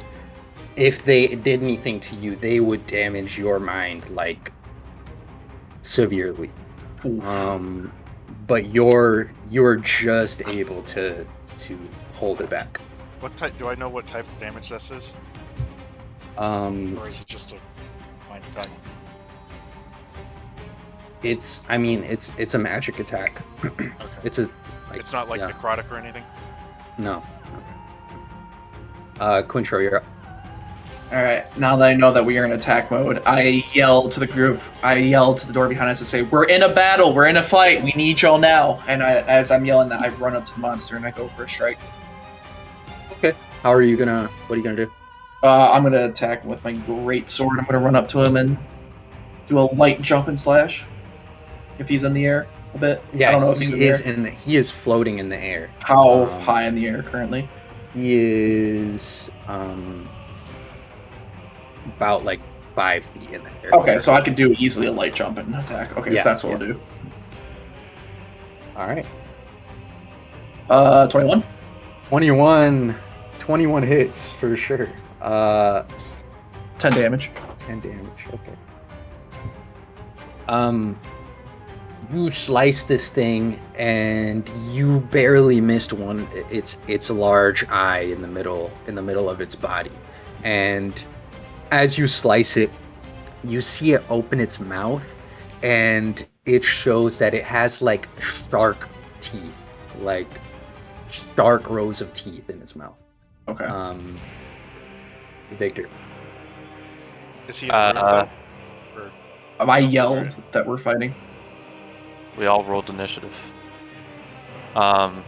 Speaker 1: if they did anything to you, they would damage your mind like severely.
Speaker 5: Oof.
Speaker 1: But you're just able to hold it back.
Speaker 3: What type? Do I know what type of damage this is, or is it just a mind attack?
Speaker 1: It's a magic attack.
Speaker 3: Okay.
Speaker 1: It's a like,
Speaker 3: It's not like
Speaker 1: yeah.
Speaker 3: necrotic or anything.
Speaker 1: No. Quintro, you're up.
Speaker 5: All right. Now that I know that we are in attack mode, I yell to the group. I yell to the door behind us to say, "We're in a battle. We're in a fight. We need y'all now." And as I'm yelling that, I run up to the monster and I go for a strike.
Speaker 1: Okay. What are you gonna do?
Speaker 5: I'm gonna attack him with my great sword. I'm gonna run up to him and do a light jump and slash. If he's in the air a bit.
Speaker 1: Yeah,
Speaker 5: I don't know if he's in the air.
Speaker 1: he is floating in the air.
Speaker 5: How high in the air currently?
Speaker 1: He is about like 5 feet in the air.
Speaker 5: Okay, so I could do easily a light jump and attack. Okay,
Speaker 1: Yeah,
Speaker 5: so that's what I'll do.
Speaker 1: All right.
Speaker 5: 21.
Speaker 1: 21 hits for sure.
Speaker 5: 10 damage.
Speaker 1: 10 damage. Okay. You slice this thing and you barely missed one. It's a large eye in the middle of its body, and as you slice it, you see it open its mouth, and it shows that it has like shark teeth, like stark rows of teeth in its mouth.
Speaker 5: Okay.
Speaker 1: Victor.
Speaker 3: Is he in the room though? Or
Speaker 5: I yelled that we're fighting.
Speaker 4: We all rolled initiative.
Speaker 1: You can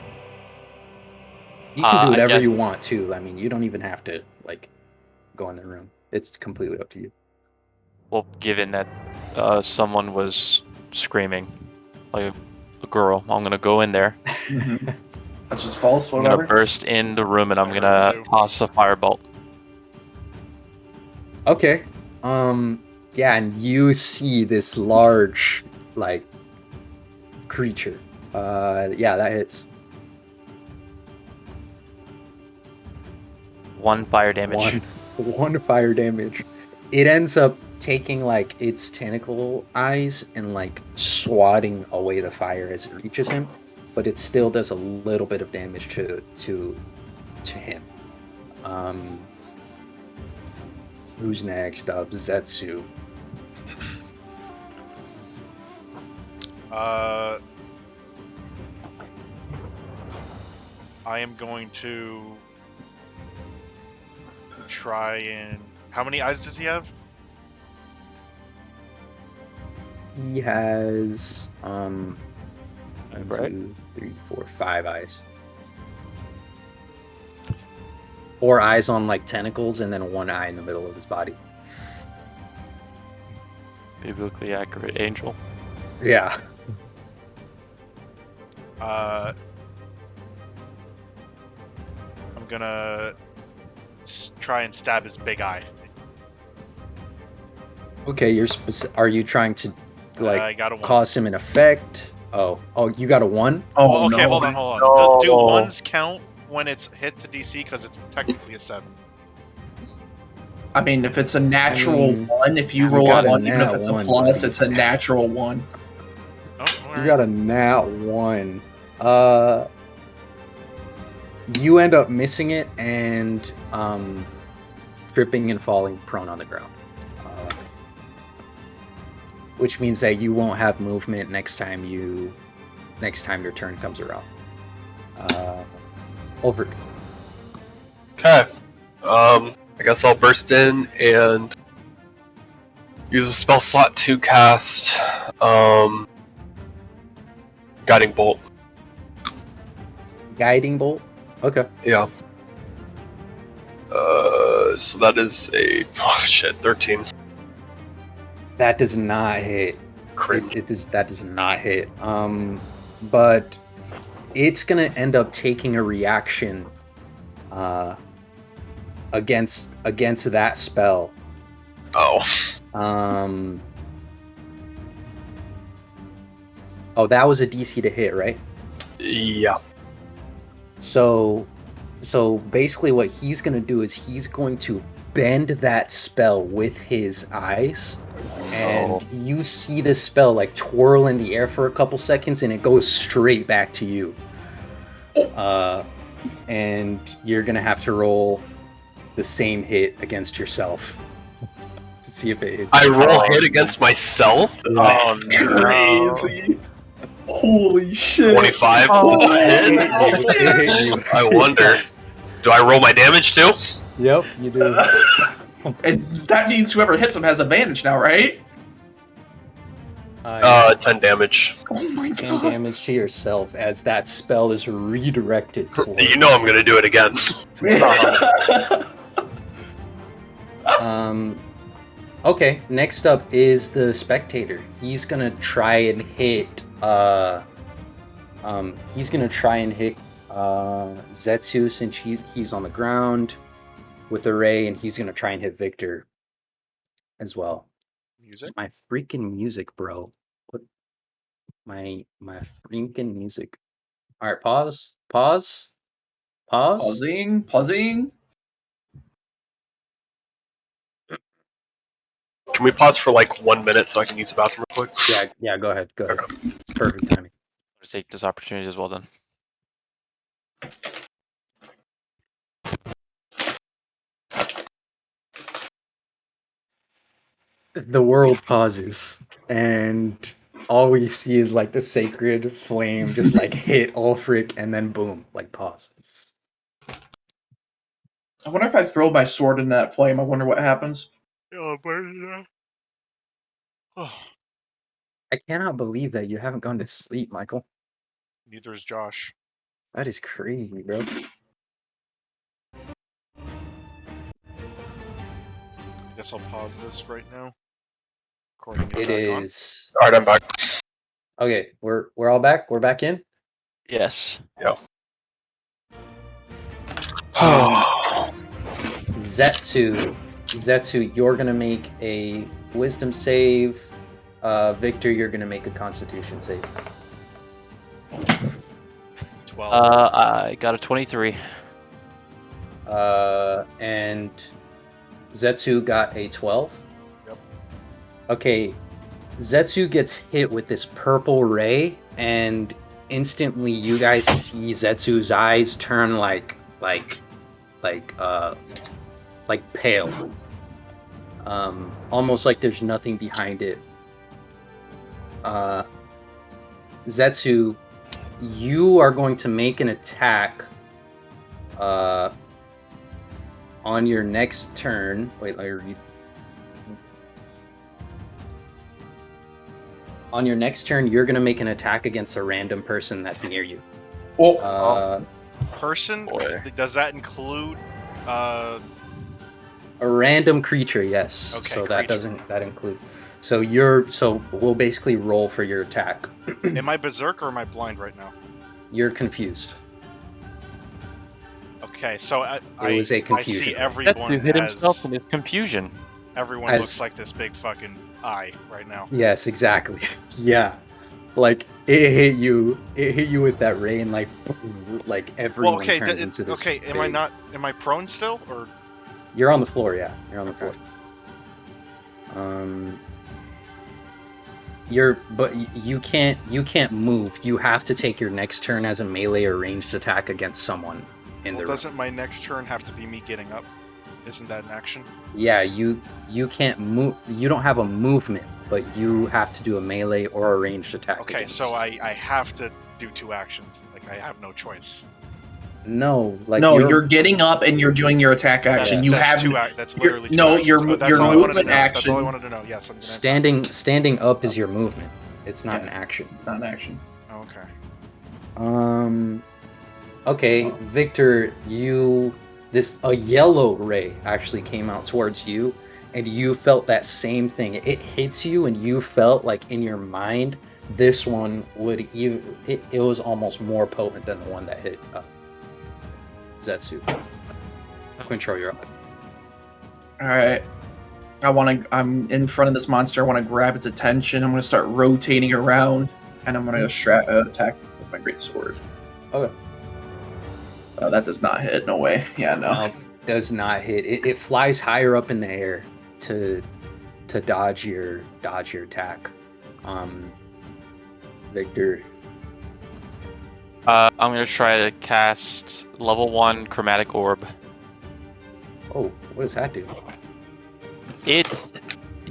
Speaker 1: do
Speaker 4: I
Speaker 1: whatever
Speaker 4: guess-
Speaker 1: you want too. I mean, you don't even have to like go in the room. It's completely up to you.
Speaker 4: Well, given that someone was screaming like a girl, I'm gonna go in there.
Speaker 5: That's just false,
Speaker 4: I'm
Speaker 5: whatever.
Speaker 4: gonna burst in the room and I'm
Speaker 3: I heard
Speaker 4: gonna
Speaker 3: too.
Speaker 4: toss a firebolt.
Speaker 1: Okay. Yeah, and you see this large like creature. Yeah, that hits.
Speaker 4: 1 fire damage.
Speaker 1: One fire damage. It ends up taking like its tentacle eyes and like swatting away the fire as it reaches him, but it still does a little bit of damage to him. Who's next up? Zetsu.
Speaker 3: I am going to try and. How many eyes does he have?
Speaker 1: He has 1,
Speaker 4: Right.
Speaker 1: 2, 3, 4, 5 eyes. 4 eyes on like tentacles, and then 1 eye in the middle of his body.
Speaker 4: Biblically accurate angel.
Speaker 1: Yeah.
Speaker 3: I'm gonna try and stab his big eye.
Speaker 1: Okay, are you trying to
Speaker 3: I
Speaker 1: like
Speaker 3: got a 1.
Speaker 1: cause him an effect? Oh, you got a 1?
Speaker 5: Oh,
Speaker 3: Okay,
Speaker 5: no.
Speaker 3: hold on.
Speaker 4: No.
Speaker 3: Do ones count when it's hit the DC? Because it's technically a 7.
Speaker 5: I mean, if it's a natural
Speaker 1: mean,
Speaker 5: 1, if you
Speaker 1: you
Speaker 5: roll
Speaker 1: got
Speaker 5: a
Speaker 1: a
Speaker 5: 1, even if
Speaker 1: nat
Speaker 5: it's a
Speaker 1: 1,
Speaker 5: plus,
Speaker 1: buddy.
Speaker 5: it's a natural 1.
Speaker 3: Oh, all
Speaker 1: You
Speaker 3: right.
Speaker 1: got a nat 1. You end up missing it and tripping and falling prone on the ground. Which means that you won't have movement next time your turn comes around. Over.
Speaker 2: Okay. I guess I'll burst in and use a spell slot to cast Guiding Bolt.
Speaker 1: Guiding bolt. Okay.
Speaker 2: Yeah. So that is a 13.
Speaker 1: That does not hit.
Speaker 2: Crit.
Speaker 1: That does not hit. But it's gonna end up taking a reaction against that spell.
Speaker 2: Oh.
Speaker 1: Oh, that was a DC to hit, right?
Speaker 2: Yeah.
Speaker 1: So basically what he's going to do is he's going to bend that spell with his eyes, and you see the spell like twirl in the air for a couple seconds, and it goes straight back to you. And you're going to have to roll the same hit against yourself to see if it hits.
Speaker 2: I roll hit against myself?
Speaker 4: Oh,
Speaker 5: Crazy. Holy shit.
Speaker 2: 25?
Speaker 1: It hit you.
Speaker 2: I wonder. Do I roll my damage too?
Speaker 1: Yep, you do.
Speaker 5: And that means whoever hits him has advantage now, right?
Speaker 2: 10 damage.
Speaker 5: Oh my
Speaker 1: 10
Speaker 5: god.
Speaker 1: damage to yourself as that spell is redirected towards
Speaker 2: You know I'm gonna do it again.
Speaker 1: Okay, next up is the spectator. He's gonna try and hit Zetsu since he's on the ground with the ray, and he's gonna try and hit Victor as well.
Speaker 3: Music.
Speaker 1: My freaking music, bro. What my freaking music. Alright, pause.
Speaker 5: Pausing.
Speaker 2: Can we pause for like 1 minute so I can use the bathroom real quick?
Speaker 1: Yeah, go ahead. It's perfect timing.
Speaker 4: I'm gonna take this opportunity as well then.
Speaker 1: The world pauses, and all we see is like the sacred flame just like hit Ulfric, and then boom, like pause.
Speaker 5: I wonder if I throw my sword in that flame. I wonder what happens.
Speaker 3: Oh, buddy. Oh,
Speaker 1: I cannot believe that you haven't gone to sleep, Michael.
Speaker 3: neither is Josh.
Speaker 1: That is crazy, bro.
Speaker 3: I guess I'll pause this right now. Recording
Speaker 1: It
Speaker 3: back on.
Speaker 1: is
Speaker 2: Alright, I'm back.
Speaker 1: okay. We're all back. We're back in.
Speaker 4: Yes.
Speaker 1: Zetsu, you're gonna make a wisdom save. Victor, you're gonna make a Constitution save.
Speaker 3: 12.
Speaker 4: I got a 23.
Speaker 1: And Zetsu got a 12.
Speaker 3: Yep.
Speaker 1: Okay, Zetsu gets hit with this purple ray, and instantly you guys see Zetsu's eyes turn like pale. Almost like there's nothing behind it. Zetsu, you are going to make an attack on your next turn. Wait, let me read. On your next turn, you're going to make an attack against a random person that's near you.
Speaker 3: Person?
Speaker 4: boy.
Speaker 3: Does that include
Speaker 1: A random creature, yes.
Speaker 3: Okay,
Speaker 1: so that
Speaker 3: creature.
Speaker 1: that includes. So we'll basically roll for your attack.
Speaker 3: am I berserk or am I blind right now?
Speaker 1: You're confused.
Speaker 3: Okay, so
Speaker 1: It was a
Speaker 3: I
Speaker 1: confusion.
Speaker 3: see
Speaker 4: Zetsu
Speaker 3: everyone
Speaker 4: hit
Speaker 3: as
Speaker 4: himself in his confusion.
Speaker 3: everyone
Speaker 1: as-
Speaker 3: looks like this big fucking eye right now.
Speaker 1: Yes, exactly. Yeah. Like it hit you with that ray, and like everyone
Speaker 3: Well, okay,
Speaker 1: turns into this.
Speaker 3: am I prone still or
Speaker 1: You're on the floor, yeah. You're on the
Speaker 3: Okay.
Speaker 1: floor. You can't move. You have to take your next turn as a melee or ranged attack against someone in
Speaker 3: Well,
Speaker 1: the room.
Speaker 3: doesn't my next turn have to be me getting up? Isn't that an action?
Speaker 1: Yeah, you can't move. You don't have a movement, but you have to do a melee or a ranged attack.
Speaker 3: Okay,
Speaker 1: against.
Speaker 3: so I have to do 2 actions. Like I have no choice.
Speaker 1: No, like
Speaker 5: No, you're getting up and you're doing your attack action. You have
Speaker 3: That's literally 2
Speaker 5: no,
Speaker 3: actions.
Speaker 5: your
Speaker 3: That's
Speaker 5: your
Speaker 3: all I wanted to
Speaker 5: movement
Speaker 3: know. That's all I
Speaker 5: action.
Speaker 3: wanted to know. Yes, I'm gonna
Speaker 1: standing up is your movement. It's not
Speaker 5: Yeah.
Speaker 1: an action.
Speaker 5: It's not an action.
Speaker 3: Oh, okay.
Speaker 1: Okay, Victor, a yellow ray actually came out towards you, and you felt that same thing. It hits you, and you felt like in your mind, this one would even. It was almost more potent than the one that hit Zetsu. Control, you're up.
Speaker 5: All right. I'm in front of this monster. I want to grab its attention. I'm going to start rotating around, and I'm going to attack with my great sword.
Speaker 1: Okay.
Speaker 5: That does not hit. No way. Yeah, no.
Speaker 1: Does not hit. It flies higher up in the air to dodge your attack. Victor.
Speaker 4: I'm gonna try to cast level 1 chromatic orb.
Speaker 1: Oh, what does that do?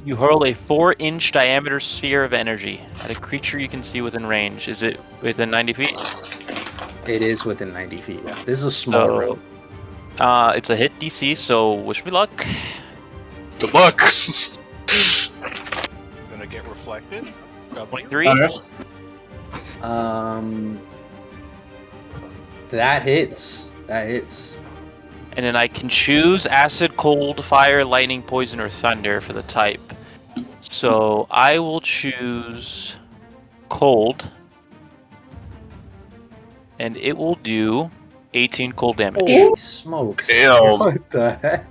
Speaker 4: You hurl a 4-inch diameter sphere of energy at a creature you can see within range. Is it within 90 feet?
Speaker 1: It is within 90 feet. Yeah. This is a small room.
Speaker 4: It's a hit DC, so wish me luck.
Speaker 2: Good luck.
Speaker 3: Gonna get reflected.
Speaker 4: 23.
Speaker 1: That hits. That hits.
Speaker 4: And then I can choose acid, cold, fire, lightning, poison, or thunder for the type. So I will choose cold. And it will do 18 cold damage.
Speaker 1: Holy smokes.
Speaker 2: Damn.
Speaker 1: What the heck?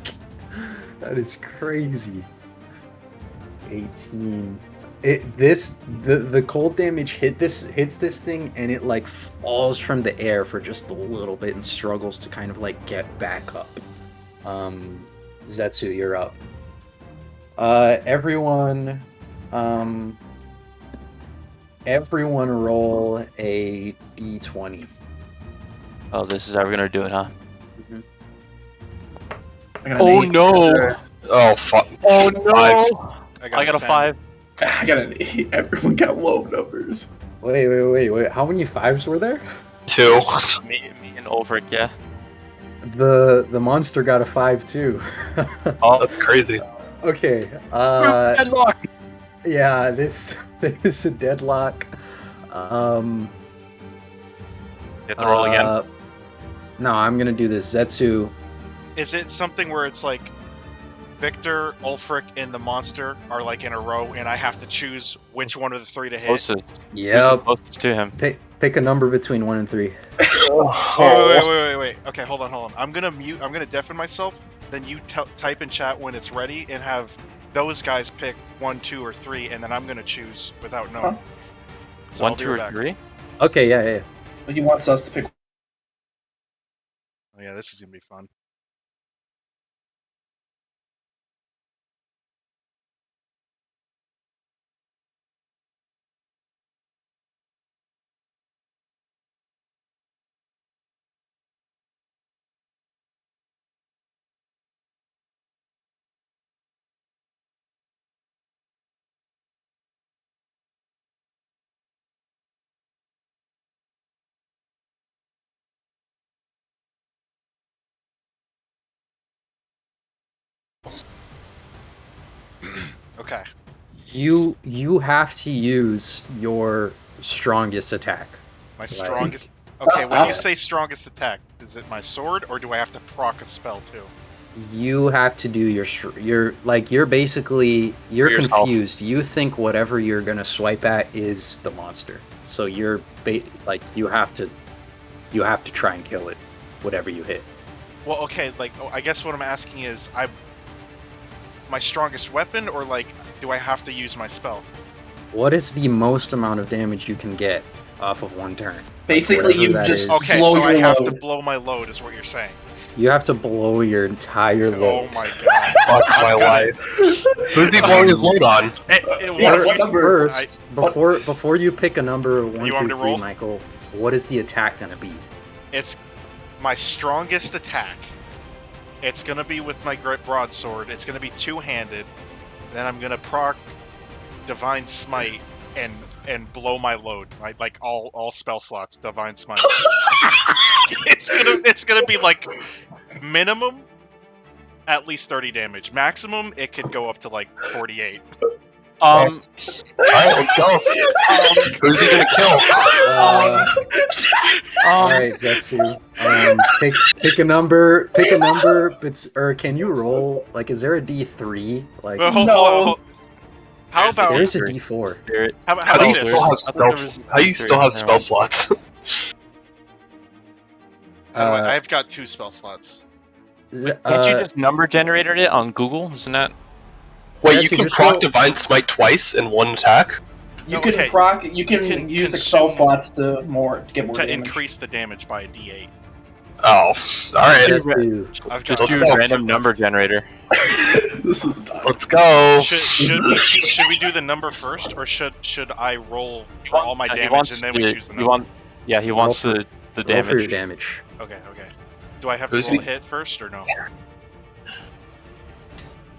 Speaker 1: That is crazy. 18. The cold damage hits this thing, and it like falls from the air for just a little bit and struggles to kind of like get back up. Zetsu, you're up. Everyone roll a d20.
Speaker 4: Oh, this is how we're gonna do it, huh?
Speaker 1: Mhm.
Speaker 4: Oh no!
Speaker 2: Oh fuck.
Speaker 4: Oh no! I got a
Speaker 3: 10.
Speaker 4: 5.
Speaker 5: I got an 8. Everyone got low numbers.
Speaker 1: Wait. How many 5s were there?
Speaker 2: 2.
Speaker 4: Me and Ulfric, yeah.
Speaker 1: The monster got a 5 too.
Speaker 4: Oh,
Speaker 2: That's crazy.
Speaker 1: Okay.
Speaker 4: deadlock.
Speaker 1: Yeah, this is a deadlock.
Speaker 4: You have to roll again.
Speaker 1: No, I'm gonna do this. Zetsu.
Speaker 3: Is it something where it's like Victor, Ulfric, and the monster are like in a row, and I have to choose which one of the 3 to hit?
Speaker 4: Closest.
Speaker 1: Yep.
Speaker 4: Closest to him.
Speaker 1: Pick a number between 1 and 3.
Speaker 3: Wait. Okay, hold on. I'm gonna deafen myself. Then you type in chat when it's ready, and have those guys pick 1, 2, or 3, and then I'm gonna choose without knowing.
Speaker 5: Huh?
Speaker 3: So
Speaker 4: 1,
Speaker 3: I'll be
Speaker 4: 2,
Speaker 3: right
Speaker 4: or
Speaker 3: back.
Speaker 4: 3?
Speaker 1: Okay, yeah.
Speaker 5: He wants us to pick.
Speaker 3: Oh, yeah, this is gonna be fun. Okay.
Speaker 1: You have to use your strongest attack.
Speaker 3: My strongest. Okay, when you say strongest attack, is it my sword, or do I have to proc a spell too?
Speaker 1: You have to do you're basically
Speaker 4: For yourself.
Speaker 1: confused. You think whatever you're gonna swipe at is the monster. So you have to try and kill it, whatever you hit.
Speaker 3: Well, okay, I guess what I'm asking is, my strongest weapon, or do I have to use my spell?
Speaker 1: What is the most amount of damage you can get off of one turn?
Speaker 5: Basically, you
Speaker 1: whatever that
Speaker 5: just
Speaker 1: is.
Speaker 3: Okay,
Speaker 5: blow
Speaker 3: so I
Speaker 5: your
Speaker 3: have to
Speaker 5: load.
Speaker 3: blow my load, is what you're saying.
Speaker 1: You have to blow your entire
Speaker 3: Oh
Speaker 1: load.
Speaker 3: my god.
Speaker 2: Fuck my life. Who's he blowing his load on?
Speaker 5: Yeah, what number?
Speaker 1: First, before you pick a number of 1
Speaker 3: You want me
Speaker 1: through
Speaker 3: to
Speaker 1: 3,
Speaker 3: roll?
Speaker 1: Michael, what is the attack gonna be?
Speaker 3: It's my strongest attack. It's gonna be with my broadsword. It's gonna be two-handed. Then I'm gonna proc Divine Smite and blow my load. Like all spell slots, Divine Smite. it's gonna be like minimum at least 30 damage. Maximum it could go up to like 48.
Speaker 2: Alright, let's go. Who's he gonna kill?
Speaker 1: Alright, Zetsu. Pick a number. Pick a number. Or can you roll? Like, is there a D3? Like,
Speaker 3: Well, hold
Speaker 5: No.
Speaker 3: on. How about
Speaker 1: there's a D4.
Speaker 3: how
Speaker 2: How do you
Speaker 3: about
Speaker 2: still have
Speaker 3: this?
Speaker 2: spell? How do you still have spell slots?
Speaker 3: I've got 2 spell slots.
Speaker 4: Can't you just number generated it on Google? Isn't that?
Speaker 2: Wait,
Speaker 1: Actually,
Speaker 2: you can
Speaker 1: just
Speaker 2: proc
Speaker 1: roll-
Speaker 2: Divine Smite twice in one attack?
Speaker 5: You
Speaker 3: Okay.
Speaker 5: can proc. You can
Speaker 3: can
Speaker 5: use the spell
Speaker 3: consume-
Speaker 5: slots to get more
Speaker 3: To
Speaker 5: damage.
Speaker 3: increase the damage by a D8.
Speaker 2: Oh, alright.
Speaker 1: Zetsu.
Speaker 3: I've
Speaker 4: Just
Speaker 3: got
Speaker 4: do
Speaker 2: go.
Speaker 4: random number generator.
Speaker 5: This is bad.
Speaker 2: Let's go.
Speaker 3: Should we do the number first, or should I roll for all my
Speaker 4: He
Speaker 3: damage
Speaker 4: wants
Speaker 3: and then we
Speaker 4: the-
Speaker 3: choose the
Speaker 4: he
Speaker 3: number?
Speaker 4: he wants the
Speaker 1: Roll for your
Speaker 4: damage.
Speaker 1: damage.
Speaker 3: Okay. Do I have to
Speaker 2: Who's
Speaker 3: roll
Speaker 2: he?
Speaker 3: a hit first or no?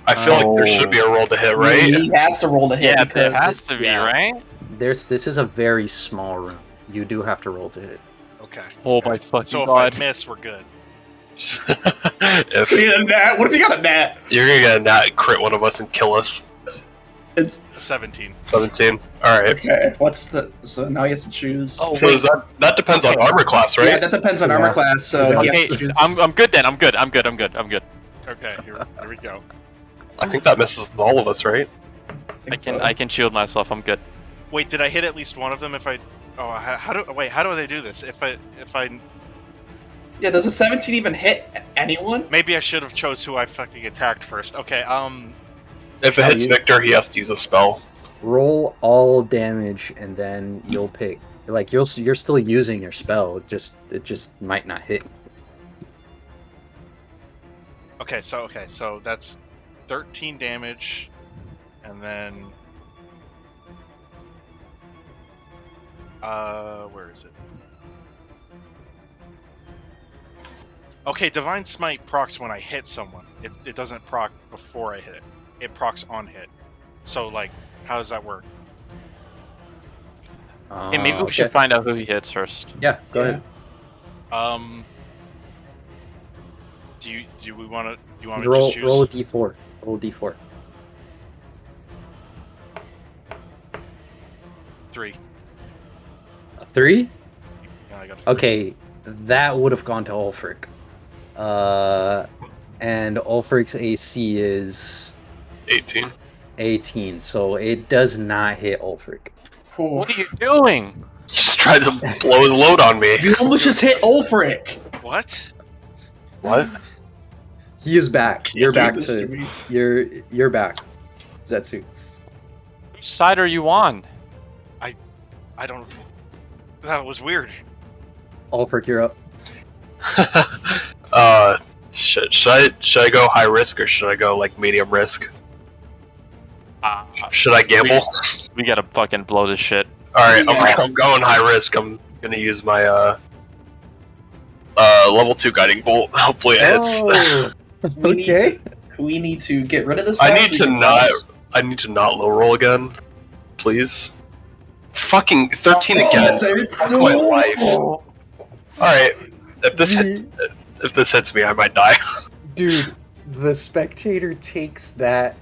Speaker 2: I feel like there should be a roll to hit, right?
Speaker 5: He has to roll the hit
Speaker 4: Yeah,
Speaker 5: because
Speaker 4: there has to be,
Speaker 1: yeah.
Speaker 4: right?
Speaker 1: This is a very small room. You do have to roll to hit.
Speaker 3: Okay.
Speaker 4: Oh my fucking
Speaker 3: So if
Speaker 4: god!
Speaker 3: I miss, we're good.
Speaker 2: If
Speaker 5: You get a nat. What if you got a nat?
Speaker 2: you're gonna get a nat crit one of us and kill us.
Speaker 5: It's
Speaker 3: 17.
Speaker 2: 17. Alright.
Speaker 5: okay. What's the? So now he has to choose.
Speaker 4: Oh,
Speaker 2: So is that depends on armor class,
Speaker 5: Yeah,
Speaker 2: right?
Speaker 5: that depends on
Speaker 1: Yeah.
Speaker 5: armor class. So
Speaker 1: Yeah.
Speaker 5: he
Speaker 4: Okay,
Speaker 5: has to choose.
Speaker 4: I'm good then. I'm good.
Speaker 3: Okay, here we go.
Speaker 2: I think that misses all of us, right?
Speaker 4: I can shield myself. I'm good.
Speaker 3: Wait, did I hit at least one of them? If I, oh, how do they do this? If I,
Speaker 5: Yeah, does a 17 even hit anyone?
Speaker 3: maybe I should have chose who I fucking attacked first. Okay,
Speaker 2: If it hits Victor, he has to use a spell.
Speaker 1: Roll all damage, and then you'll pick. Like you're still using your spell. It just might not hit.
Speaker 3: okay, so that's 13 damage, and then, where is it? Okay, Divine Smite procs when I hit someone. It doesn't proc before I hit. It procs on hit. So, like, how does that work?
Speaker 4: Hey, maybe we should find out who he hits first.
Speaker 1: Yeah, go ahead.
Speaker 3: Do we want to? Do you want me to
Speaker 1: Roll
Speaker 3: just choose?
Speaker 1: roll a d4. Roll a d4.
Speaker 3: 3.
Speaker 1: A 3?
Speaker 3: Yeah, I got a 3.
Speaker 1: Okay, that would have gone to Ulfric. And Ulfric's AC is
Speaker 2: 18.
Speaker 1: 18, so it does not hit Ulfric.
Speaker 4: What are you doing?
Speaker 2: Just tried to blow his load on me.
Speaker 5: You almost just hit Ulfric.
Speaker 3: What?
Speaker 2: What?
Speaker 1: He is back. You're
Speaker 5: Do
Speaker 1: back
Speaker 5: this
Speaker 1: to
Speaker 5: me.
Speaker 1: you're back. Zetsu.
Speaker 4: Which side are you on?
Speaker 3: I don't. That was weird.
Speaker 1: Ulfric, you're up.
Speaker 2: Should I go high risk or should I go like medium risk? Should I gamble?
Speaker 4: We gotta fucking blow this shit.
Speaker 2: Alright,
Speaker 5: Yeah.
Speaker 2: I'm going high risk. I'm gonna use my level 2 guiding bolt. Hopefully it hits.
Speaker 1: Oh, okay.
Speaker 5: We need to get rid of this.
Speaker 2: I
Speaker 5: guy
Speaker 2: need
Speaker 5: so
Speaker 2: to
Speaker 5: we can
Speaker 2: not
Speaker 5: bonus.
Speaker 2: I need to not low roll again. Please. Fucking 13 again. Fuck my life. Alright. If this hits me, I might die.
Speaker 1: Dude, the spectator takes that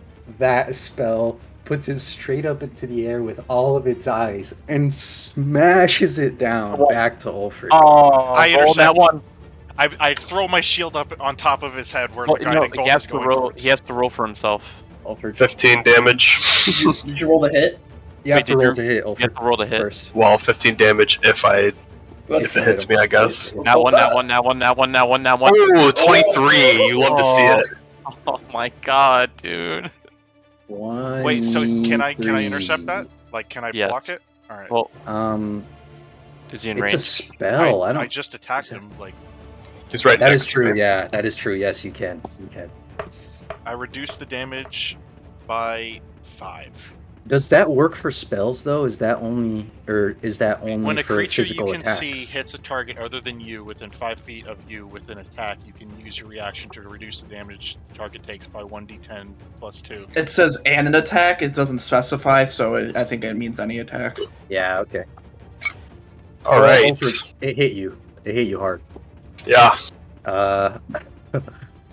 Speaker 1: spell, puts it straight up into the air with all of its eyes, and smashes it down back to Ulfric.
Speaker 4: Oh,
Speaker 3: I
Speaker 4: roll that
Speaker 3: intercept.
Speaker 4: one.
Speaker 3: I throw my shield up on top of his head where
Speaker 4: Well,
Speaker 3: the
Speaker 4: no,
Speaker 3: guiding
Speaker 4: he
Speaker 3: bolt
Speaker 4: has
Speaker 3: is
Speaker 4: to
Speaker 3: going
Speaker 4: roll.
Speaker 3: towards.
Speaker 4: He has to roll for himself.
Speaker 1: Ulfric.
Speaker 2: 15 damage.
Speaker 5: Did you roll the hit?
Speaker 1: You have
Speaker 4: Wait,
Speaker 1: to
Speaker 4: did
Speaker 1: roll
Speaker 4: you-
Speaker 1: to hit
Speaker 4: You have
Speaker 1: Ulfric
Speaker 4: to roll the hit.
Speaker 1: first.
Speaker 2: Well, 15 damage if
Speaker 5: Let's
Speaker 2: it hits me, I guess.
Speaker 5: let's
Speaker 4: That
Speaker 5: hold
Speaker 4: one, that one, that one, that one, that one, that one.
Speaker 2: Ooh, 23. You love to see it.
Speaker 4: Oh my god, dude.
Speaker 3: Wait, so can I intercept that? Like, can I
Speaker 4: Yes.
Speaker 3: block it? All right.
Speaker 4: Well,
Speaker 1: Um,
Speaker 4: is he in
Speaker 1: it's a
Speaker 4: range?
Speaker 1: spell. I
Speaker 3: I
Speaker 1: don't.
Speaker 3: just attacked him. Like,
Speaker 2: He's right
Speaker 1: That
Speaker 2: next
Speaker 1: is true.
Speaker 2: to me.
Speaker 1: Yeah, that is true. Yes, you can. You can.
Speaker 3: I reduce the damage by 5.
Speaker 1: Does that work for spells though? Is that only
Speaker 3: When a
Speaker 1: for
Speaker 3: creature you
Speaker 1: physical
Speaker 3: can see
Speaker 1: attacks?
Speaker 3: hits a target other than you within 5 feet of you with an attack, you can use your reaction to reduce the damage the target takes by 1d10 plus 2.
Speaker 5: It says and an attack. It doesn't specify, so I think it means any attack.
Speaker 1: Yeah. Okay.
Speaker 2: All right.
Speaker 1: Ulfric, it hit you. It hit you hard.
Speaker 2: Yeah.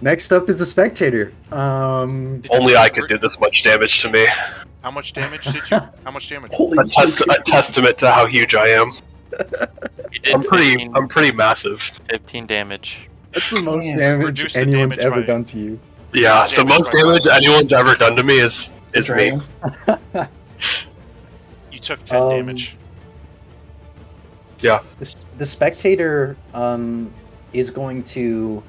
Speaker 1: Next up is the spectator.
Speaker 2: Only I could do this much damage to me.
Speaker 3: How much damage did you? How much damage?
Speaker 5: Holy
Speaker 2: A testament to how huge I am.
Speaker 4: He did
Speaker 2: I'm pretty massive.
Speaker 4: 15 damage.
Speaker 1: That's the most
Speaker 5: Damn.
Speaker 1: damage
Speaker 3: Reduce the
Speaker 1: anyone's
Speaker 3: damage
Speaker 1: ever
Speaker 3: by-
Speaker 1: done to you.
Speaker 2: Yeah, the most
Speaker 3: by
Speaker 2: damage
Speaker 3: 5.
Speaker 2: anyone's ever done to me is me.
Speaker 3: You took 10 damage.
Speaker 1: The spectator is going to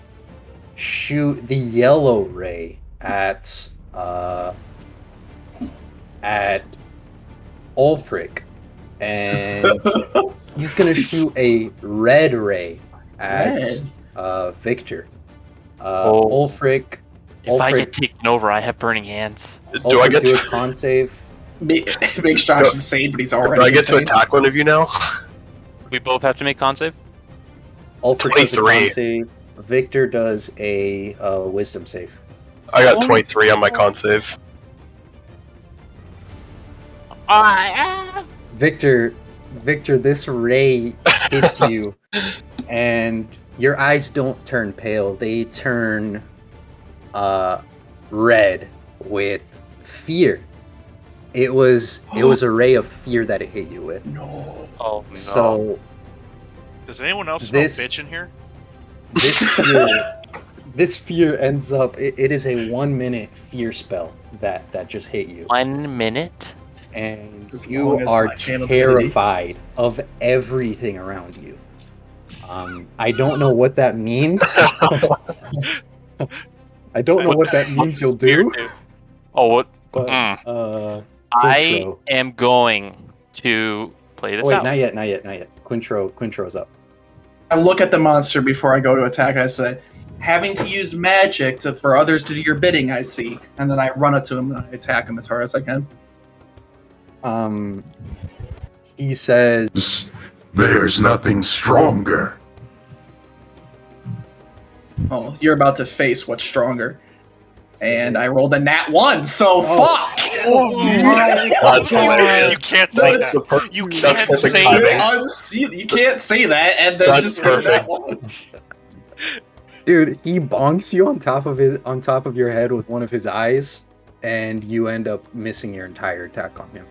Speaker 1: shoot the yellow ray at Ulfric, and he's going to shoot a red ray at Victor. Ulfric.
Speaker 4: If I
Speaker 1: Ulfric-
Speaker 4: get taken over, I have burning hands.
Speaker 2: Do I
Speaker 1: Ulfric,
Speaker 2: get
Speaker 1: do a
Speaker 2: to,
Speaker 1: con save?
Speaker 5: Makes Josh insane, but he's already
Speaker 2: do I get to
Speaker 5: insane.
Speaker 2: attack one of you now?
Speaker 4: We both have to make con save?
Speaker 1: Ulfric does a
Speaker 2: 23.
Speaker 1: con save. Victor does a wisdom save.
Speaker 2: I got 23 on my con save.
Speaker 1: Victor, this ray hits you, and your eyes don't turn pale. They turn red with fear. It was a ray of fear that it hit you with.
Speaker 5: No.
Speaker 4: Oh, no.
Speaker 1: So
Speaker 3: Does anyone else smell
Speaker 1: this-
Speaker 3: bitch in here?
Speaker 1: this fear ends up. It is a 1 minute fear spell that just hit you,
Speaker 4: 1 minute?
Speaker 1: and
Speaker 5: As
Speaker 1: you
Speaker 5: long as
Speaker 1: are
Speaker 5: my channel
Speaker 1: terrified of everything around you. I don't know what that means. I don't know what that means you'll do.
Speaker 4: Oh, what?
Speaker 1: But
Speaker 4: I
Speaker 1: Quintro.
Speaker 4: am going to play this
Speaker 1: Oh, wait,
Speaker 4: out.
Speaker 1: not yet. Quintro's up.
Speaker 5: I look at the monster before I go to attack, and I say, having to use magic for others to do your bidding, I see. And then I run up to him and I attack him as hard as I can.
Speaker 1: He says,
Speaker 6: There's nothing stronger.
Speaker 5: Oh, you're about to face what's stronger. And I rolled a nat 1, so fuck!
Speaker 2: That's hilarious.
Speaker 3: You can't say that. You can't
Speaker 2: perfect
Speaker 3: say
Speaker 2: timing.
Speaker 3: that.
Speaker 5: You can't say that and then
Speaker 2: That's
Speaker 5: just get a nat
Speaker 2: perfect.
Speaker 5: 1.
Speaker 1: dude, he bonks you on top of your head with one of his eyes, and you end up missing your entire attack on him.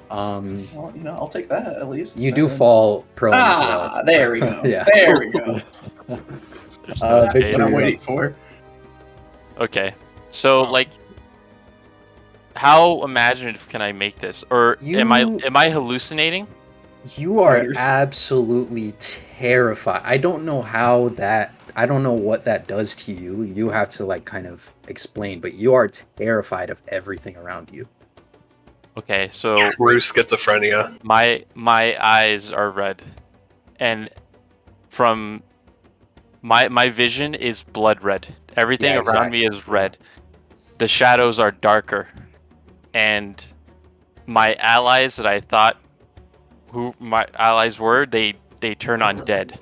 Speaker 5: Well, I'll take that at least.
Speaker 1: You do fall prone as well.
Speaker 5: Ah, there we go.
Speaker 1: Yeah.
Speaker 5: There we go.
Speaker 4: There's no
Speaker 5: That's
Speaker 1: Victor,
Speaker 5: what I'm
Speaker 1: you're
Speaker 5: waiting
Speaker 1: up.
Speaker 5: for.
Speaker 4: Okay. So, like, how imaginative can I make this? Or am I hallucinating?
Speaker 1: You are
Speaker 5: Writers.
Speaker 1: absolutely terrified. I don't know what that does to you. You have to like kind of explain, but you are terrified of everything around you.
Speaker 4: Okay, so
Speaker 2: True schizophrenia.
Speaker 4: my eyes are red, and from my vision is blood red. Everything
Speaker 1: Yeah,
Speaker 4: around me is red. The shadows are darker, and my allies that I thought who my allies were, they turn undead,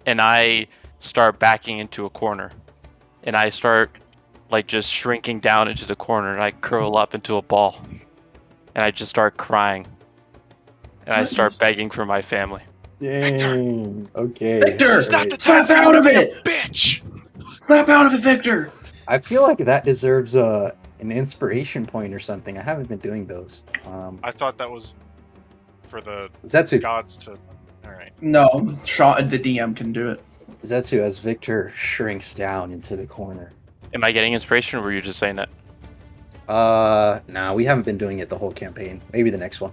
Speaker 4: and I start backing into a corner, and I start like just shrinking down into the corner, and I curl up into a ball, and I just start crying, and I start begging for my family.
Speaker 1: Dang. Okay.
Speaker 5: Victor!
Speaker 3: This is not the time
Speaker 5: Snap
Speaker 3: for you
Speaker 5: out
Speaker 3: to
Speaker 5: of
Speaker 3: be a
Speaker 5: it!
Speaker 3: bitch.
Speaker 5: Snap out of it, Victor!
Speaker 1: I feel like that deserves an inspiration point or something. I haven't been doing those.
Speaker 3: I thought that was for the
Speaker 1: Zetsu,
Speaker 3: gods to. All right.
Speaker 5: No, Sean, the DM can do it.
Speaker 1: Zetsu, as Victor shrinks down into the corner.
Speaker 4: Am I getting inspiration, or were you just saying that?
Speaker 1: Nah, we haven't been doing it the whole campaign. Maybe the next one.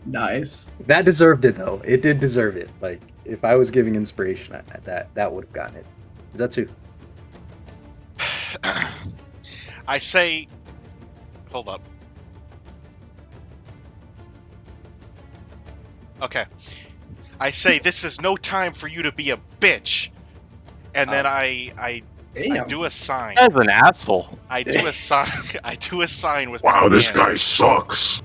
Speaker 5: Nice.
Speaker 1: That deserved it though. It did deserve it. Like if I was giving inspiration, that would have gotten it. Zetsu.
Speaker 3: I say, hold up. Okay. I say, "This is no time for you to be a bitch," and then I
Speaker 5: Damn.
Speaker 3: do a sign.
Speaker 4: That's an asshole.
Speaker 3: I do a sign. I do a sign with
Speaker 6: Wow,
Speaker 3: my
Speaker 6: this
Speaker 3: hand.
Speaker 6: guy sucks.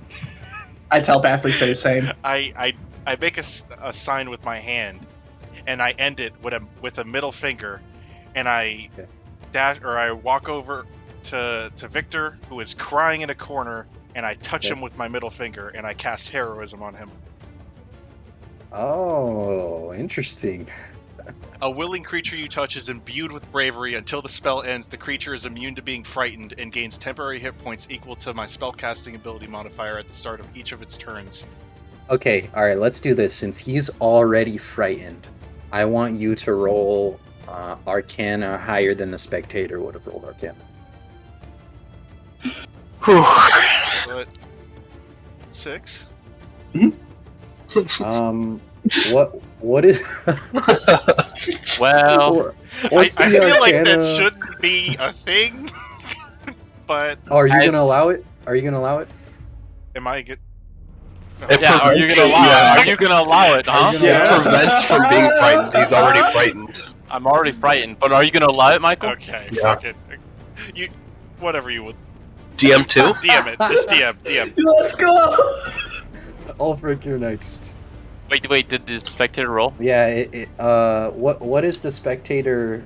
Speaker 5: I telepathically say the same.
Speaker 3: I make a sign with my hand, and I end it with a middle finger, and I I walk over to Victor, who is crying in a corner, and I touch him with my middle finger, and I cast heroism on him.
Speaker 1: Oh, interesting.
Speaker 3: A willing creature you touch is imbued with bravery. Until the spell ends, the creature is immune to being frightened and gains temporary hit points equal to my spellcasting ability modifier at the start of each of its turns.
Speaker 1: Okay, all right, let's do this. Since he's already frightened, I want you to roll Arcana higher than the spectator would have rolled Arcana.
Speaker 3: But 6.
Speaker 1: What is?
Speaker 4: Well,
Speaker 1: what's
Speaker 3: I
Speaker 1: the
Speaker 3: feel like that
Speaker 1: Arcana?
Speaker 3: shouldn't be a thing, but
Speaker 1: Are you gonna allow it? Are you gonna allow it?
Speaker 3: am I good?
Speaker 4: yeah. Are you gonna allow it? Are you gonna allow it? Huh?
Speaker 2: It prevents from being frightened. He's already frightened.
Speaker 4: I'm already frightened, but are you gonna allow it, Michael?
Speaker 3: Okay,
Speaker 2: Yeah.
Speaker 3: fuck it. You, whatever you would.
Speaker 2: DM 2?
Speaker 3: DM it. Just DM.
Speaker 5: Let's go.
Speaker 1: Ulfric, you're next.
Speaker 4: Wait. Did the spectator roll?
Speaker 1: Yeah. What is the spectator?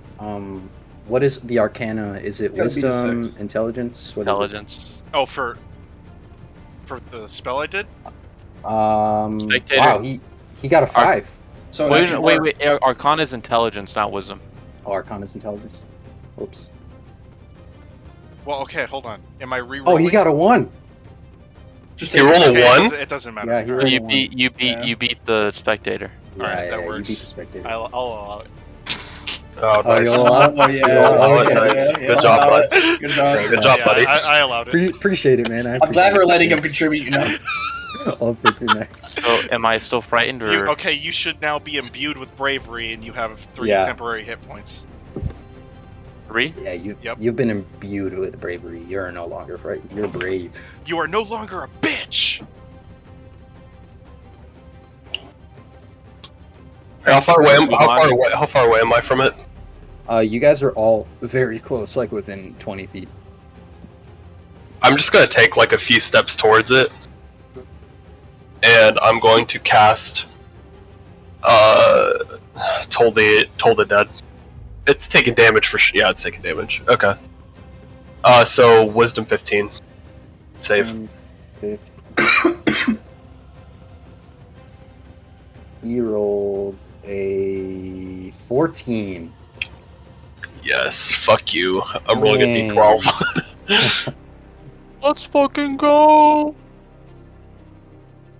Speaker 1: What is the Arcana? Is it
Speaker 5: Gotta be the
Speaker 1: wisdom,
Speaker 5: 6.
Speaker 1: intelligence? What is it?
Speaker 4: Intelligence.
Speaker 3: Oh, for the spell I did?
Speaker 4: Spectator.
Speaker 1: Wow, he got a 5.
Speaker 5: So
Speaker 4: Wait. Arcana is intelligence, not wisdom.
Speaker 1: Oh, Arcana's intelligence. Oops.
Speaker 3: Well, okay, hold on. Am I re-rolling?
Speaker 1: Oh, he got a 1.
Speaker 5: Just
Speaker 2: You roll a
Speaker 3: Okay,
Speaker 2: 1?
Speaker 3: It doesn't matter.
Speaker 1: Yeah, he
Speaker 3: All
Speaker 1: rolled
Speaker 3: right,
Speaker 1: a
Speaker 4: You
Speaker 1: 1.
Speaker 4: beat you beat the spectator.
Speaker 3: Alright, that
Speaker 1: You
Speaker 3: works.
Speaker 1: beat the spectator.
Speaker 3: I'll allow it.
Speaker 2: Oh,
Speaker 1: Oh,
Speaker 2: nice.
Speaker 1: you'll allow it?
Speaker 5: Oh yeah.
Speaker 1: You'll allow it?
Speaker 2: Nice.
Speaker 5: Yeah,
Speaker 2: Good job, bud.
Speaker 5: Good job.
Speaker 2: Good job,
Speaker 3: Yeah,
Speaker 2: buddy.
Speaker 3: I allowed it.
Speaker 1: Appreciate it, man.
Speaker 5: I'm glad we're letting him contribute. You know.
Speaker 1: I'll pick you next.
Speaker 4: So, am I still frightened or?
Speaker 3: Okay, you should now be imbued with bravery, and you have 3
Speaker 1: Yeah.
Speaker 3: temporary hit points.
Speaker 4: 3?
Speaker 1: Yeah,
Speaker 3: Yep.
Speaker 1: you've been imbued with bravery. You're no longer frightened. You're brave.
Speaker 3: You are no longer a bitch.
Speaker 2: How far away am I from it?
Speaker 1: You guys are all very close, like within 20 feet.
Speaker 2: I'm just gonna take like a few steps towards it, and I'm going to cast Toll the Dead. It's taking damage for yeah, it's taking damage. Okay. So Wisdom 15. Save.
Speaker 1: 10, 15. He rolled a 14.
Speaker 2: Yes. Fuck you. I'm rolling a
Speaker 1: Dang.
Speaker 2: D12.
Speaker 4: Let's fucking go!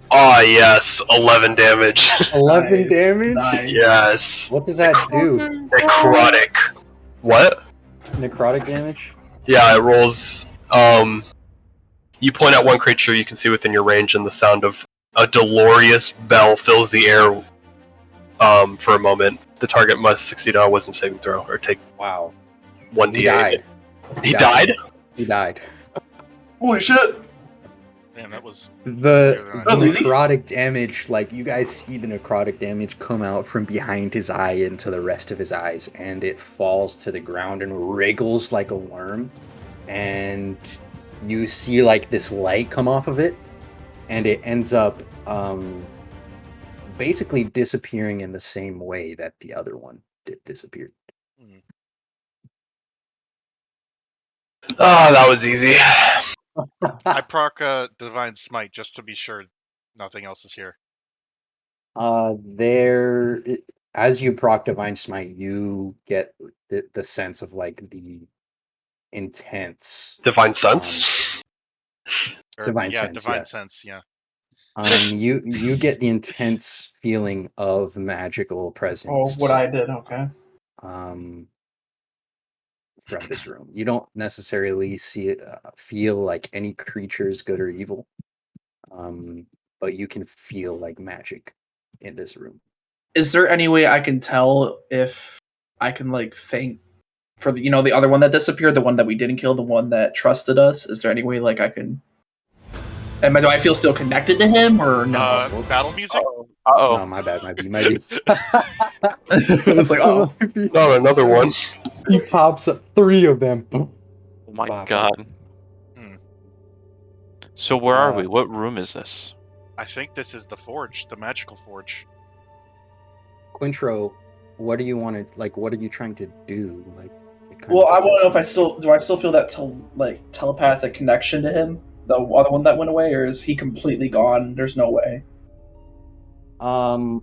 Speaker 2: Ah, yes. 11 damage.
Speaker 1: 11
Speaker 5: Nice,
Speaker 1: damage?
Speaker 5: Nice.
Speaker 2: Yes.
Speaker 1: What does that do?
Speaker 2: Necrotic. What?
Speaker 1: Necrotic damage?
Speaker 2: Yeah, it rolls. You point at one creature you can see within your range, and the sound of a dolorous bell fills the air. For a moment, the target must succeed on a Wisdom saving throw or take
Speaker 1: Wow.
Speaker 2: 1d8.
Speaker 1: He died.
Speaker 2: He died?
Speaker 1: He died.
Speaker 5: Holy shit.
Speaker 3: Man, that was
Speaker 1: The
Speaker 5: That was easy.
Speaker 1: necrotic damage, like you guys see the necrotic damage come out from behind his eye into the rest of his eyes, and it falls to the ground and wriggles like a worm. And you see like this light come off of it, and it ends up basically disappearing in the same way that the other one disappeared.
Speaker 2: Ah, that was easy.
Speaker 3: I proc Divine Smite just to be sure nothing else is here.
Speaker 1: As you proc Divine Smite, you get the sense of like the intense
Speaker 2: Divine Sense?
Speaker 1: Divine
Speaker 3: yeah,
Speaker 1: Sense,
Speaker 3: Divine
Speaker 1: yeah.
Speaker 3: Sense, yeah.
Speaker 1: You get the intense feeling of magical presence.
Speaker 5: Oh, what I did. Okay.
Speaker 1: From this room. You don't necessarily see it, feel like any creatures, good or evil, but you can feel like magic in this room.
Speaker 5: Is there any way I can tell if I can like thank for the the other one that disappeared, the one that we didn't kill, the one that trusted us? Is there any way like I can? Do I feel still connected to him or no?
Speaker 3: Battle music?
Speaker 4: Uh-oh.
Speaker 1: No, my bad. Might be.
Speaker 5: It's like, oh,
Speaker 2: Not another one.
Speaker 1: He pops up 3 of them.
Speaker 4: Oh my
Speaker 1: Bop.
Speaker 4: god.
Speaker 3: Hmm.
Speaker 4: So where are
Speaker 1: Uh,
Speaker 4: we? What room is this?
Speaker 3: I think this is the forge, the magical forge.
Speaker 1: Quintro, what do you want to like? What are you trying to do? Like, it kind
Speaker 5: well,
Speaker 1: of
Speaker 5: I want to know if I
Speaker 1: depends
Speaker 5: still feel that telepathic connection to him, the other one that went away, or is he completely gone? There's no way.
Speaker 1: on-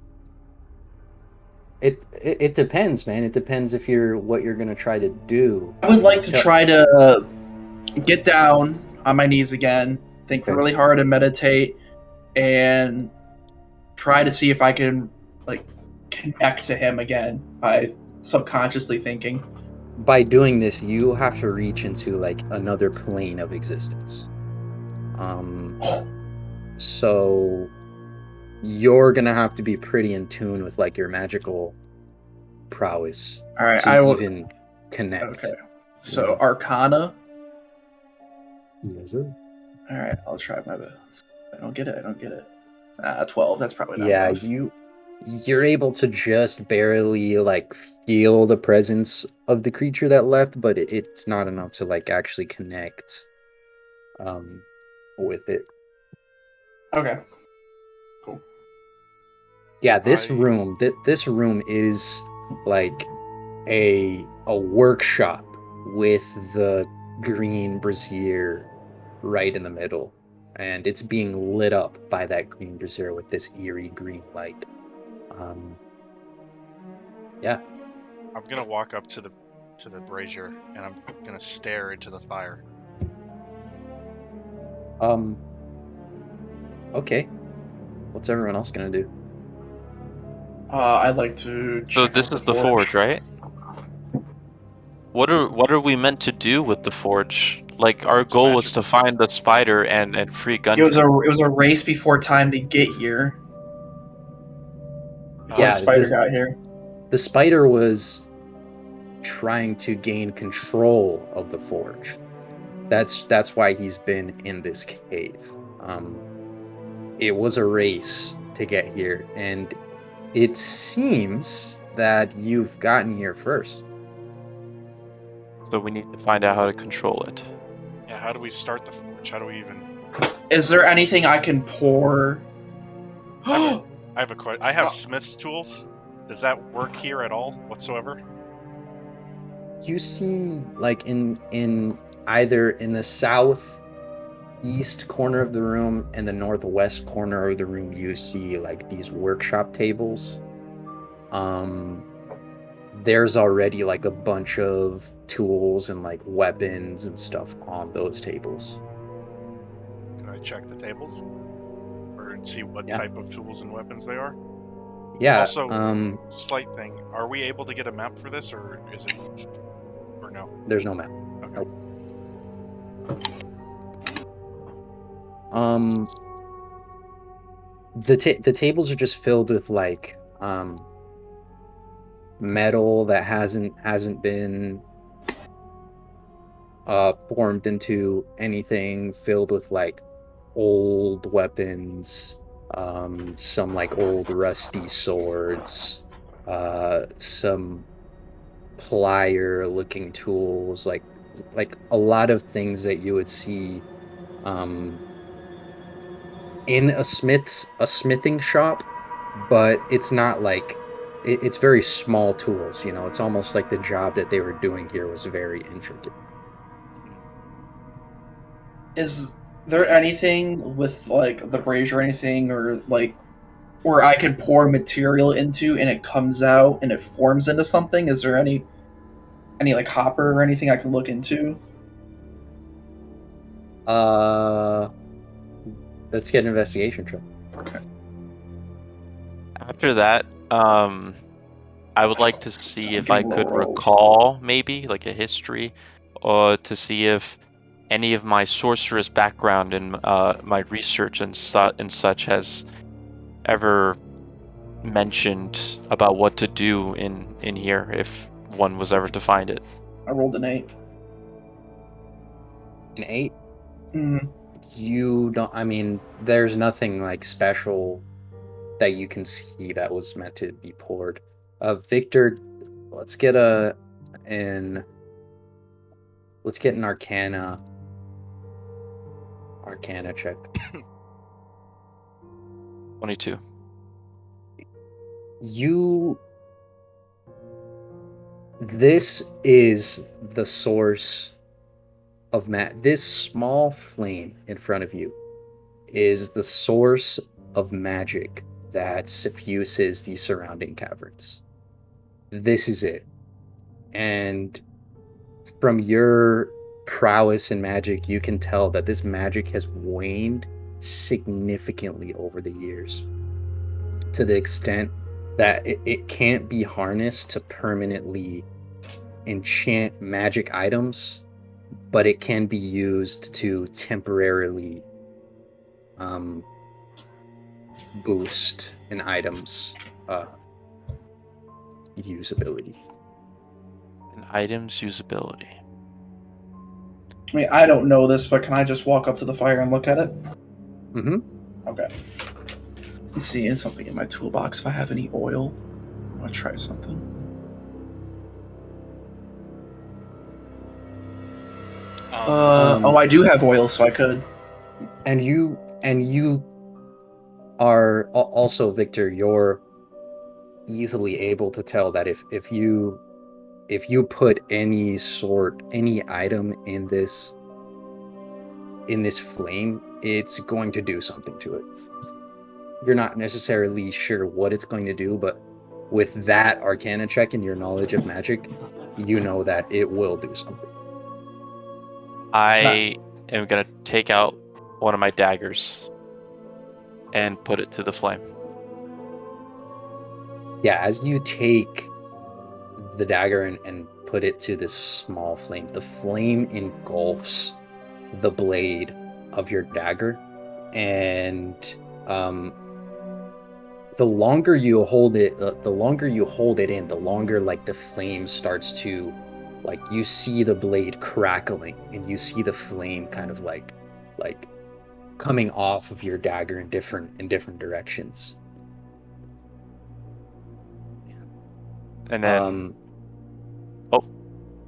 Speaker 1: it depends, man. It depends if you're what you're gonna try to do.
Speaker 5: I would like to
Speaker 1: Tell-
Speaker 5: try to get down on my knees again, think
Speaker 1: Okay.
Speaker 5: really hard and meditate, and try to see if I can like connect to him again by subconsciously thinking.
Speaker 1: By doing this, you have to reach into like another plane of existence. So you're gonna have to be pretty in tune with like your magical prowess
Speaker 5: All right,
Speaker 1: to
Speaker 5: I will.
Speaker 1: even connect.
Speaker 5: Okay, so Arcana.
Speaker 1: Yes, sir.
Speaker 5: All right, I'll try my best. I don't get it. 12. That's probably not
Speaker 1: Yeah,
Speaker 5: enough.
Speaker 1: you're able to just barely like feel the presence of the creature that left, but it's not enough to like actually connect with it.
Speaker 5: Okay.
Speaker 1: Yeah, this
Speaker 3: I-
Speaker 1: room, this room is like a workshop with the green brazier right in the middle, and it's being lit up by that green brazier with this eerie green light. Yeah.
Speaker 3: I'm gonna walk up to the brazier and I'm gonna stare into the fire.
Speaker 1: Okay. What's everyone else gonna do?
Speaker 5: I'd like to
Speaker 4: So
Speaker 5: check
Speaker 4: this
Speaker 5: out
Speaker 4: is the forge, right? What are we meant to do with the forge? Like our
Speaker 3: It's
Speaker 4: goal was
Speaker 3: magical.
Speaker 4: to find the spider and free
Speaker 5: It was
Speaker 4: Gunfi.
Speaker 5: a race before time to get here. Before
Speaker 1: Yeah,
Speaker 5: the spider got here.
Speaker 1: the spider was trying to gain control of the forge. That's why he's been in this cave. It was a race to get here, and it seems that you've gotten here first.
Speaker 4: So we need to find out how to control it.
Speaker 3: Yeah, how do we start the forge? How do we even?
Speaker 5: Is there anything I can pour?
Speaker 3: I have a question. I have Smith's tools. Does that work here at all whatsoever?
Speaker 1: You see, like in either in the south east corner of the room and the northwest corner of the room, you see like these workshop tables. There's already like a bunch of tools and like weapons and stuff on those tables.
Speaker 3: Can I check the tables or see what
Speaker 1: Yeah.
Speaker 3: type of tools and weapons they are?
Speaker 1: Yeah.
Speaker 3: Also, slight thing: are we able to get a map for this, or is it, or no?
Speaker 1: There's no map.
Speaker 3: Okay.
Speaker 1: Nope. Um, the tables are just filled with like metal that hasn't been formed into anything, filled with like old weapons, some like old rusty swords, some plier looking tools, like a lot of things that you would see in a smithing shop, but it's not like it's very small tools, you know. It's almost like the job that they were doing here was very intricate.
Speaker 5: Is there anything with like the brazier or anything, or like where I can pour material into and it comes out and it forms into something? Is there any like hopper or anything I can look into?
Speaker 1: Let's get an investigation check.
Speaker 5: Okay.
Speaker 4: After that, I would like to see
Speaker 5: So I'm
Speaker 4: if I
Speaker 5: getting
Speaker 4: could
Speaker 5: low rolls.
Speaker 4: recall maybe like a history, or to see if any of my sorceress background and my research and such has ever mentioned about what to do in here if one was ever to find it.
Speaker 5: I rolled an 8.
Speaker 1: An 8.
Speaker 5: Mm.
Speaker 1: You don't. I mean, there's nothing like special that you can see that was meant to be poured. Victor, let's get an Arcana check.
Speaker 4: 22.
Speaker 1: This is the source of this small flame in front of you is the source of magic that suffuses the surrounding caverns. This is it. And from your prowess in magic, you can tell that this magic has waned significantly over the years, to the extent that it can't be harnessed to permanently enchant magic items, but it can be used to temporarily boost an item's usability.
Speaker 4: An item's usability.
Speaker 5: I mean, I don't know this, but can I just walk up to the fire and look at it?
Speaker 1: Mm-hmm.
Speaker 5: Okay. Let's see, is something in my toolbox if I have any oil. I want to try something. I do have oil, so I could.
Speaker 1: And you are also, Victor, you're easily able to tell that if you put any item in this flame, it's going to do something to it. You're not necessarily sure what it's going to do, but with that Arcana check and your knowledge of magic, you know that it will do something.
Speaker 4: I am going to take out one of my daggers and put it to the flame.
Speaker 1: Yeah, as you take the dagger and put it to this small flame, the flame engulfs the blade of your dagger, and the longer you hold it, the longer like the flame starts to, like, you see the blade crackling and you see the flame kind of like coming off of your dagger in different directions.
Speaker 4: And then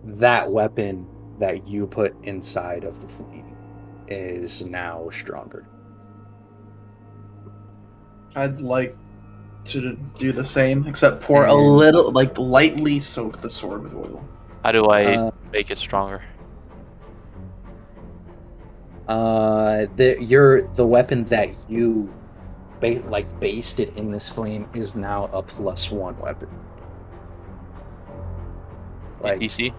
Speaker 1: that weapon that you put inside of the flame is now stronger.
Speaker 5: I'd like to do the same, except pour a little, like, lightly soak the sword with oil.
Speaker 4: How do I make it stronger?
Speaker 1: The weapon that you basted in this flame is now a +1 weapon. Like,
Speaker 4: DC?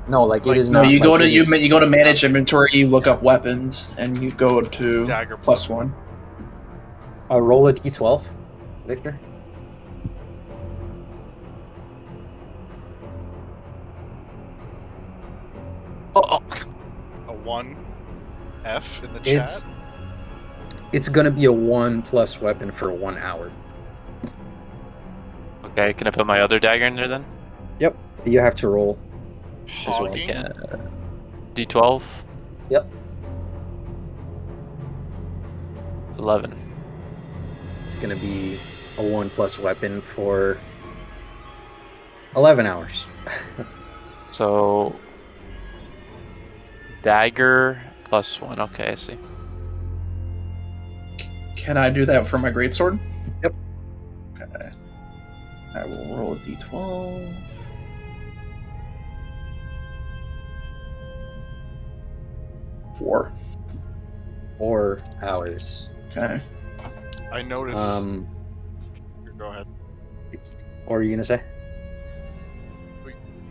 Speaker 1: No, like it is
Speaker 5: no.
Speaker 1: not.
Speaker 5: You go
Speaker 1: like
Speaker 5: to
Speaker 1: it is-
Speaker 5: you go to manage inventory. You look up weapons, and you go to
Speaker 3: Dagger
Speaker 5: +1.
Speaker 1: roll a d12, Victor.
Speaker 4: Oh.
Speaker 3: A 1 F in the chat.
Speaker 1: It's gonna be a 1+ weapon for 1 hour.
Speaker 4: Okay, can I put my other dagger in there then?
Speaker 1: Yep, you have to roll.
Speaker 3: Hogging.
Speaker 4: Yeah. D12?
Speaker 1: Yep.
Speaker 4: 11.
Speaker 1: It's gonna be a 1+ weapon for 11 hours.
Speaker 4: So dagger +1. Okay, I see.
Speaker 5: Can I do that for my greatsword?
Speaker 1: Yep.
Speaker 5: Okay. I will roll a d12. Four.
Speaker 1: 4 hours.
Speaker 5: Okay.
Speaker 3: I noticed. Go ahead.
Speaker 1: What were you gonna say?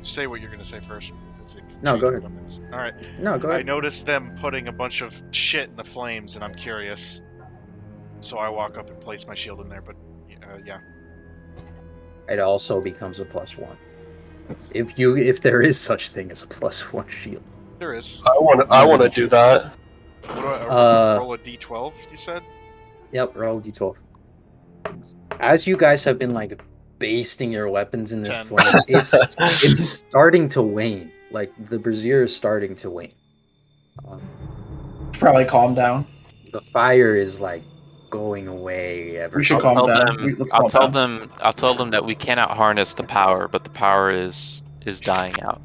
Speaker 3: Say what you're gonna say first.
Speaker 1: No, go ahead.
Speaker 3: All right.
Speaker 1: No, go ahead.
Speaker 3: I noticed them putting a bunch of shit in the flames, and I'm curious. So I walk up and place my shield in there. But yeah.
Speaker 1: It also becomes a +1. If there is such thing as a +1 shield.
Speaker 3: There is.
Speaker 2: I want to do that.
Speaker 3: What do I roll a d12? You said.
Speaker 1: Yep, roll a d12. As you guys have been like basting your weapons in this
Speaker 3: 10.
Speaker 1: flame, it's starting to wane. Like the brazier is starting to wane.
Speaker 5: Probably calm down.
Speaker 1: The fire is like going away ever.
Speaker 5: We should
Speaker 4: I'll
Speaker 5: calm
Speaker 4: tell
Speaker 5: down.
Speaker 4: them.
Speaker 5: Let's
Speaker 4: I'll
Speaker 5: calm
Speaker 4: tell
Speaker 5: down.
Speaker 4: them. I'll tell them that we cannot harness the power, but the power is dying out.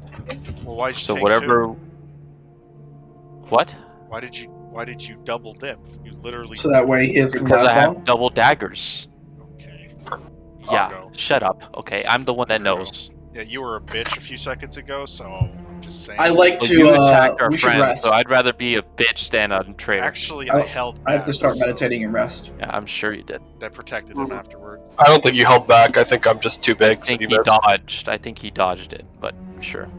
Speaker 3: Well, why'd you
Speaker 4: So
Speaker 3: take
Speaker 4: whatever.
Speaker 3: two?
Speaker 4: What?
Speaker 3: Why did you double dip? You literally.
Speaker 5: So that way his can
Speaker 4: Because I
Speaker 5: last
Speaker 4: have
Speaker 5: long.
Speaker 4: double daggers.
Speaker 3: Okay.
Speaker 4: Yeah.
Speaker 3: Go.
Speaker 4: Shut up. Okay, I'm the one that
Speaker 3: True.
Speaker 4: knows.
Speaker 3: Yeah, you were a bitch a few seconds ago, so I'm just saying.
Speaker 5: I like
Speaker 4: Well,
Speaker 5: to.
Speaker 4: you attacked our
Speaker 5: We should
Speaker 4: friend,
Speaker 5: rest.
Speaker 4: so I'd rather be a bitch than a traitor.
Speaker 3: Actually, I held back.
Speaker 5: I have to start
Speaker 3: so
Speaker 5: meditating and rest.
Speaker 4: Yeah, I'm sure you did.
Speaker 3: that protected him afterward.
Speaker 2: I don't think you held back. I think I'm just too
Speaker 4: I
Speaker 2: big, so
Speaker 4: think
Speaker 2: you
Speaker 4: he
Speaker 2: missed.
Speaker 4: dodged. I think he dodged it, but sure.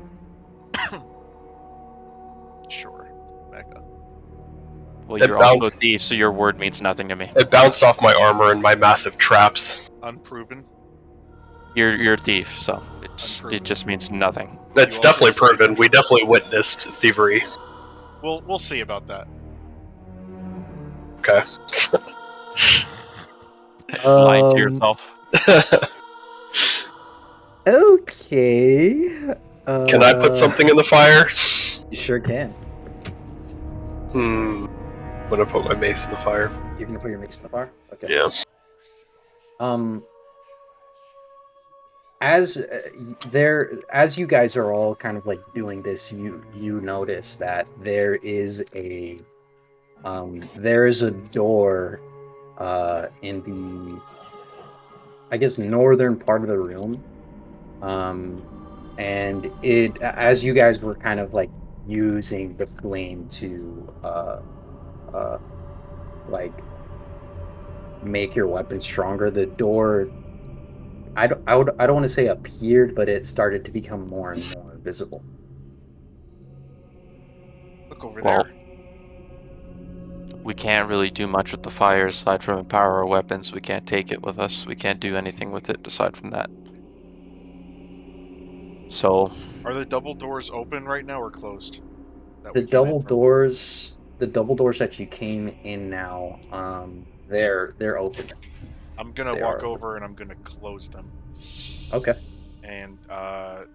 Speaker 3: Sure. Mecca.
Speaker 4: Well,
Speaker 2: It
Speaker 4: you're also a
Speaker 2: bounced.
Speaker 4: thief, so your word means nothing to me.
Speaker 2: It bounced off my armor and my massive traps.
Speaker 3: Unproven.
Speaker 4: You're a thief, so it
Speaker 3: Unproven.
Speaker 4: just means nothing.
Speaker 2: It's
Speaker 3: You also
Speaker 2: definitely
Speaker 3: say you're
Speaker 2: proven. We
Speaker 3: true.
Speaker 2: definitely witnessed thievery.
Speaker 3: We'll see about that.
Speaker 2: Okay.
Speaker 4: Lying to yourself.
Speaker 1: Okay.
Speaker 2: Can I put something in the fire?
Speaker 1: You sure can.
Speaker 2: I'm gonna put my mace in the fire.
Speaker 1: You're gonna put your mace in the fire. Okay.
Speaker 2: Yeah.
Speaker 1: As as you guys are all kind of like doing this, you notice that there is a door in the, I guess, northern part of the room. And it, as you guys were kind of like using the flame to like make your weapon stronger, the door, I don't want to say appeared, but it started to become more and more visible.
Speaker 3: Look over
Speaker 4: Well,
Speaker 3: there.
Speaker 4: we can't really do much with the fire aside from empower our weapons. We can't take it with us. We can't do anything with it aside from that. So,
Speaker 3: Are the double doors open right now or closed? That
Speaker 1: The
Speaker 3: we came in
Speaker 1: double
Speaker 3: from?
Speaker 1: doors, the double doors that you came in now, they're open.
Speaker 3: I'm gonna
Speaker 1: They
Speaker 3: walk
Speaker 1: are
Speaker 3: over and I'm gonna close them.
Speaker 1: Okay.
Speaker 3: And are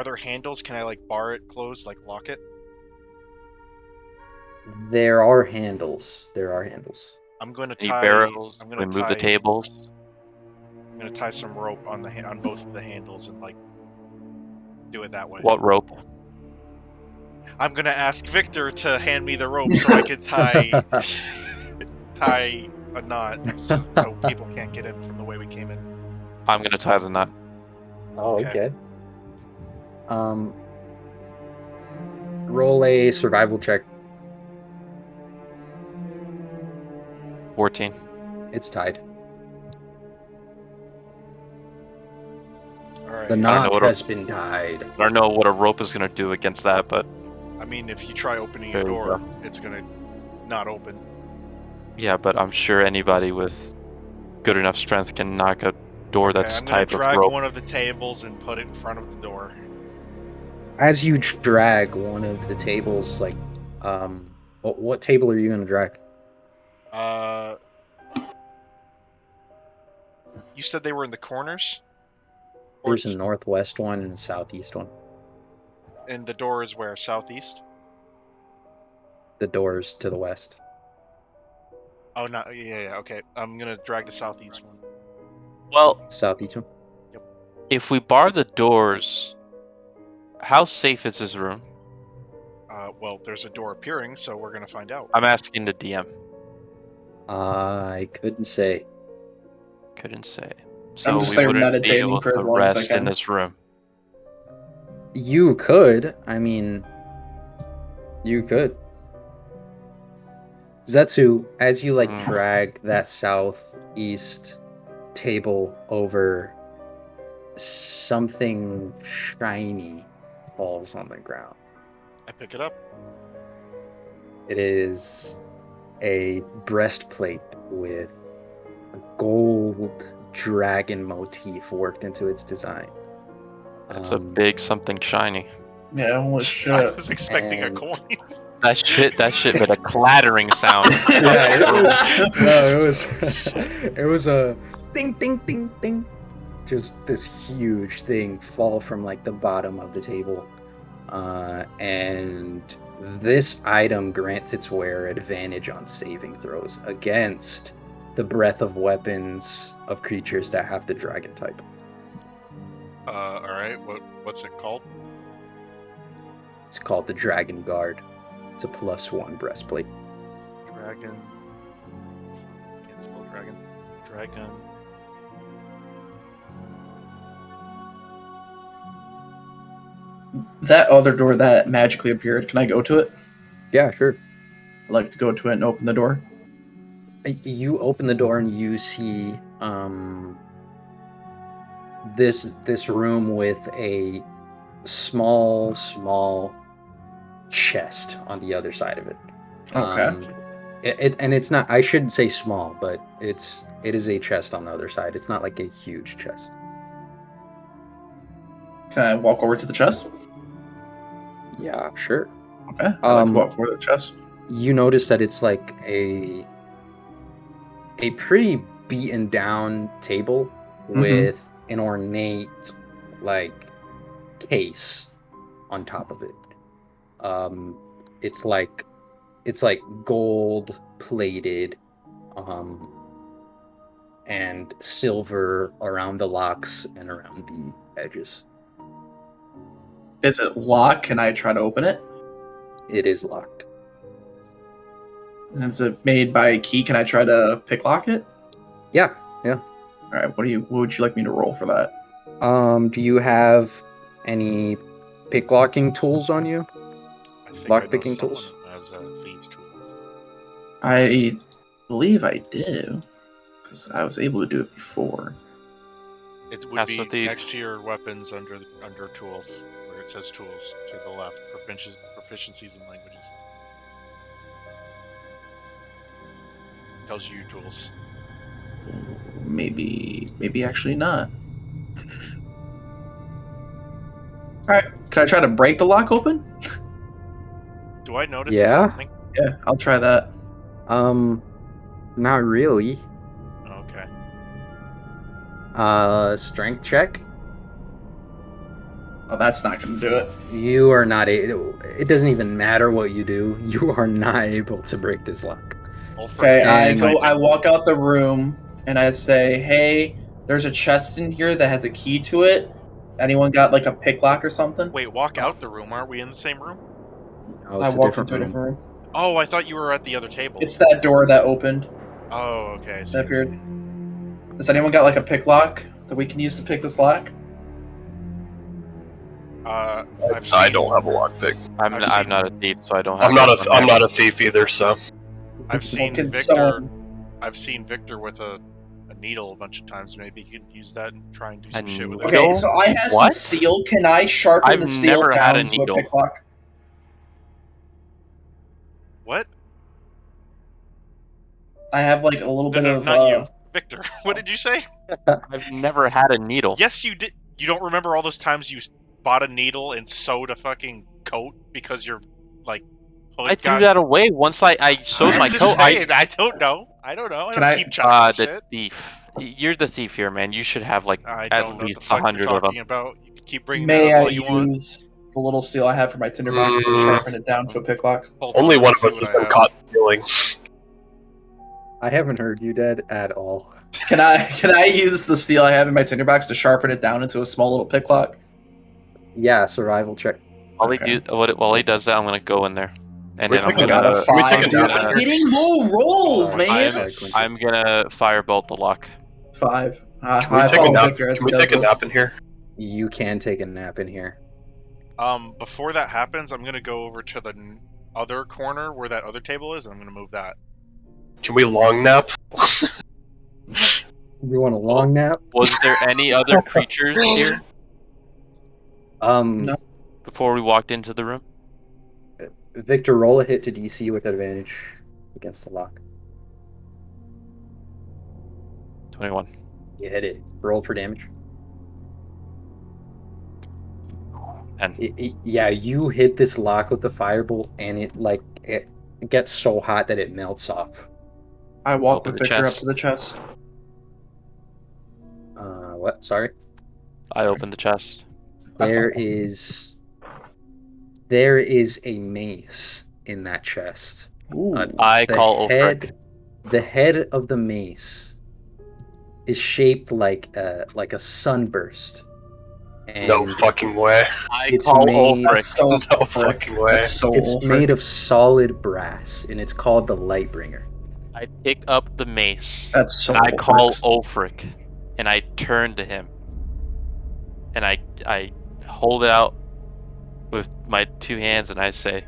Speaker 3: there handles? Can I like bar it closed, like lock it?
Speaker 1: There are handles. There are handles.
Speaker 3: I'm gonna
Speaker 4: any
Speaker 3: tie.
Speaker 4: barrels?
Speaker 3: I'm gonna
Speaker 4: Remove
Speaker 3: tie.
Speaker 4: the tables.
Speaker 3: I'm gonna tie some rope on on both of the handles and like do it that way.
Speaker 4: What rope?
Speaker 3: I'm gonna ask Victor to hand me the rope so I could tie a knot so people can't get in from the way we came in.
Speaker 4: I'm gonna tie the knot.
Speaker 1: Oh,
Speaker 3: Okay.
Speaker 1: okay. Roll a survival check.
Speaker 4: 14.
Speaker 1: It's tied.
Speaker 3: All right.
Speaker 1: The
Speaker 4: I don't know
Speaker 1: knot
Speaker 4: what
Speaker 1: has been tied.
Speaker 4: I don't know what a rope is gonna do against that, but
Speaker 3: I mean, if you try opening a
Speaker 4: There you
Speaker 3: door, it's gonna not open.
Speaker 4: yeah, but I'm sure anybody with good enough strength can knock a door
Speaker 3: Okay,
Speaker 4: that's
Speaker 3: I'm gonna
Speaker 4: tied with
Speaker 3: drag
Speaker 4: rope.
Speaker 3: one of the tables and put it in front of the door.
Speaker 1: As you drag one of the tables, like, what table are you gonna drag?
Speaker 3: You said they were in the corners? Or
Speaker 1: There's a northwest one and a southeast one.
Speaker 3: and the door is where? Southeast?
Speaker 1: The doors to the west.
Speaker 3: Oh, no, yeah, okay. I'm gonna drag the southeast one.
Speaker 4: Well,
Speaker 1: Southeast one.
Speaker 4: if we bar the doors, how safe is this room?
Speaker 3: Well, there's a door appearing, so we're gonna find out.
Speaker 4: I'm asking the DM.
Speaker 1: I couldn't say.
Speaker 4: Couldn't say. So
Speaker 5: just
Speaker 4: we
Speaker 5: there
Speaker 4: wouldn't be
Speaker 5: meditating
Speaker 4: able
Speaker 5: for as
Speaker 4: to
Speaker 5: long as I
Speaker 4: rest in
Speaker 5: can.
Speaker 4: this room.
Speaker 1: You could. I mean, you could. Zetsu, as you like drag that southeast table over, something shiny falls on the ground.
Speaker 3: I pick it up.
Speaker 1: It is a breastplate with a gold dragon motif worked into its design.
Speaker 4: That's a big something shiny.
Speaker 5: Yeah, holy
Speaker 3: I
Speaker 5: shit.
Speaker 3: was expecting a
Speaker 1: And-
Speaker 3: coin.
Speaker 4: That shit made a clattering sound.
Speaker 1: Yeah, it was a ding ding ding ding. Just this huge thing fall from like the bottom of the table. And This item grants its wearer advantage on saving throws against the breath of weapons of creatures that have the dragon type.
Speaker 3: All right. What's it called?
Speaker 1: It's called the Dragon Guard. It's a +1 breastplate.
Speaker 3: Dragon. Can't spell dragon. Dragon.
Speaker 5: That other door that magically appeared, can I go to it?
Speaker 1: Yeah, sure.
Speaker 5: I'd like to go to it and open the door.
Speaker 1: You open the door and you see this room with a small chest on the other side of it.
Speaker 5: Okay.
Speaker 1: And it's not. I shouldn't say small, but it is a chest on the other side. It's not like a huge chest.
Speaker 5: Can I walk over to the chest?
Speaker 1: Yeah, sure.
Speaker 5: Okay. I'd like to walk over to the chest.
Speaker 1: You notice that it's like a pretty beaten down table with an ornate like case on top of it. It's like gold plated and silver around the locks and around the edges.
Speaker 5: Is it locked? Can I try to open it?
Speaker 1: It is locked.
Speaker 5: And is it made by a key? Can I try to pick lock it?
Speaker 1: Yeah.
Speaker 5: All right. What would you like me to roll for that?
Speaker 1: Do you have any pick locking tools on you?
Speaker 3: I think
Speaker 1: Lock
Speaker 3: I know
Speaker 1: picking
Speaker 3: someone
Speaker 1: tools?
Speaker 3: who has thieves' tools.
Speaker 5: I believe I do, because I was able to do it before.
Speaker 3: It would
Speaker 4: Pass
Speaker 3: be
Speaker 4: the thief.
Speaker 3: next to your weapons under tools, where it says tools to the left. Proficiencies in languages. Tells you tools.
Speaker 5: Maybe actually not. All right. Can I try to break the lock open?
Speaker 3: Do I notice
Speaker 1: Yeah.
Speaker 3: something?
Speaker 5: Yeah, I'll try that.
Speaker 1: Not really.
Speaker 3: Okay.
Speaker 1: Strength check.
Speaker 5: Oh, that's not going to do it.
Speaker 1: You are not it doesn't even matter what you do. You are not able to break this lock.
Speaker 3: Well, for
Speaker 5: Okay,
Speaker 1: And-
Speaker 5: I walk out the room and I say, "Hey, there's a chest in here that has a key to it. Anyone got like a pick lock or something?"
Speaker 3: Wait, walk out the room. Aren't we in the same room?
Speaker 1: Oh,
Speaker 5: I
Speaker 1: it's a
Speaker 5: walked
Speaker 1: different
Speaker 5: into a
Speaker 1: room.
Speaker 5: different room.
Speaker 3: Oh, I thought you were at the other table.
Speaker 5: It's that door that opened.
Speaker 3: Oh, okay. I see,
Speaker 5: That
Speaker 3: I see.
Speaker 5: appeared. Has anyone got like a pick lock that we can use to pick this lock?
Speaker 3: I've seen,
Speaker 2: I don't have a lockpick.
Speaker 3: I've
Speaker 4: I'm
Speaker 3: seen-
Speaker 4: not a thief, so I don't have.
Speaker 2: I'm not
Speaker 4: one.
Speaker 2: I'm not a thief either. So
Speaker 3: I've seen
Speaker 5: can
Speaker 3: Victor.
Speaker 5: someone-
Speaker 3: I've seen Victor with a needle a bunch of times. Maybe he could use that and try and do some
Speaker 4: A
Speaker 3: shit with it.
Speaker 5: Okay,
Speaker 4: Needle?
Speaker 5: so I have
Speaker 4: What?
Speaker 5: some steel. Can I sharpen
Speaker 4: I've
Speaker 5: the steel
Speaker 4: never had
Speaker 5: down
Speaker 4: a
Speaker 5: to a
Speaker 4: needle.
Speaker 5: pick lock?
Speaker 3: What?
Speaker 5: I have like a little bit
Speaker 3: No,
Speaker 5: of.
Speaker 3: not you, Victor. What did you say?
Speaker 4: I've never had a needle.
Speaker 3: Yes, you did. You don't remember all those times you bought a needle and sewed a fucking coat because your like hood
Speaker 4: I threw
Speaker 3: got...
Speaker 4: that away once I sewed my
Speaker 3: I'm
Speaker 4: coat.
Speaker 3: just saying, I don't know. I don't
Speaker 5: Can I-
Speaker 3: keep track of
Speaker 4: The
Speaker 3: shit.
Speaker 4: thief. You're the thief here, man. You should have like
Speaker 3: I
Speaker 4: at
Speaker 3: don't know what the
Speaker 4: least
Speaker 3: fuck you're
Speaker 4: 100 of them.
Speaker 3: talking about. You can keep bringing
Speaker 5: May
Speaker 3: that up
Speaker 5: I
Speaker 3: all you want.
Speaker 5: use the little steel I have for my tinderbox to
Speaker 2: Mm.
Speaker 5: sharpen it down to a pick lock?
Speaker 3: Hold on,
Speaker 2: only
Speaker 3: let
Speaker 2: one
Speaker 3: me
Speaker 2: of us
Speaker 3: see
Speaker 2: has
Speaker 3: what I
Speaker 2: been
Speaker 3: have.
Speaker 2: caught stealing.
Speaker 1: I haven't heard you dead at all.
Speaker 5: Can I use the steel I have in my tinderbox to sharpen it down into a small little pick lock?
Speaker 1: Yeah, survival check.
Speaker 4: While
Speaker 5: Okay.
Speaker 4: while he does that, I'm gonna go in there, and
Speaker 2: We
Speaker 4: then I'm
Speaker 2: took a
Speaker 5: got
Speaker 4: gonna
Speaker 5: a
Speaker 2: Can we take
Speaker 5: five,
Speaker 2: a
Speaker 5: dude.
Speaker 2: nap
Speaker 5: I'm
Speaker 2: in here?
Speaker 5: getting low rolls,
Speaker 3: Oh,
Speaker 5: man.
Speaker 4: I'm gonna firebolt the lock.
Speaker 5: 5.
Speaker 2: Can we
Speaker 5: I
Speaker 2: take a
Speaker 5: follow
Speaker 2: nap?
Speaker 5: Victor as
Speaker 2: Can
Speaker 5: he
Speaker 2: we
Speaker 5: does
Speaker 2: take a
Speaker 5: this.
Speaker 2: nap in here?
Speaker 1: You can take a nap in here.
Speaker 3: Before that happens, I'm gonna go over to the other corner where that other table is, and I'm gonna move that.
Speaker 2: Can we long nap?
Speaker 1: You want a long nap?
Speaker 4: Was there any other creatures here
Speaker 5: No.
Speaker 4: before we walked into the room?
Speaker 1: Victor, roll a hit to DC with advantage against the lock.
Speaker 4: 21.
Speaker 1: You hit it. Roll for damage.
Speaker 4: 10.
Speaker 1: Yeah, you hit this lock with the firebolt, and it gets so hot that it melts off.
Speaker 5: I walk
Speaker 4: Open
Speaker 5: with
Speaker 4: the
Speaker 5: Victor up
Speaker 4: chest.
Speaker 5: to the chest.
Speaker 1: What? Sorry.
Speaker 4: I opened the chest.
Speaker 1: There is There is a mace in that chest.
Speaker 5: Ooh.
Speaker 4: I call Ulfric.
Speaker 1: The head of the mace is shaped like a sunburst. And
Speaker 2: No fucking way.
Speaker 4: I
Speaker 1: it's
Speaker 4: call
Speaker 1: made-
Speaker 4: Ulfric.
Speaker 5: That's so
Speaker 2: No
Speaker 5: Ulfric.
Speaker 2: fucking way.
Speaker 5: That's so
Speaker 1: it's
Speaker 5: Ulfric.
Speaker 1: made of solid brass, and it's called the Lightbringer.
Speaker 4: I pick up the mace.
Speaker 5: That's so
Speaker 4: and I call
Speaker 5: Ulfric's.
Speaker 4: Ulfric, and I turn to him, and I hold it out with my two hands, and I say,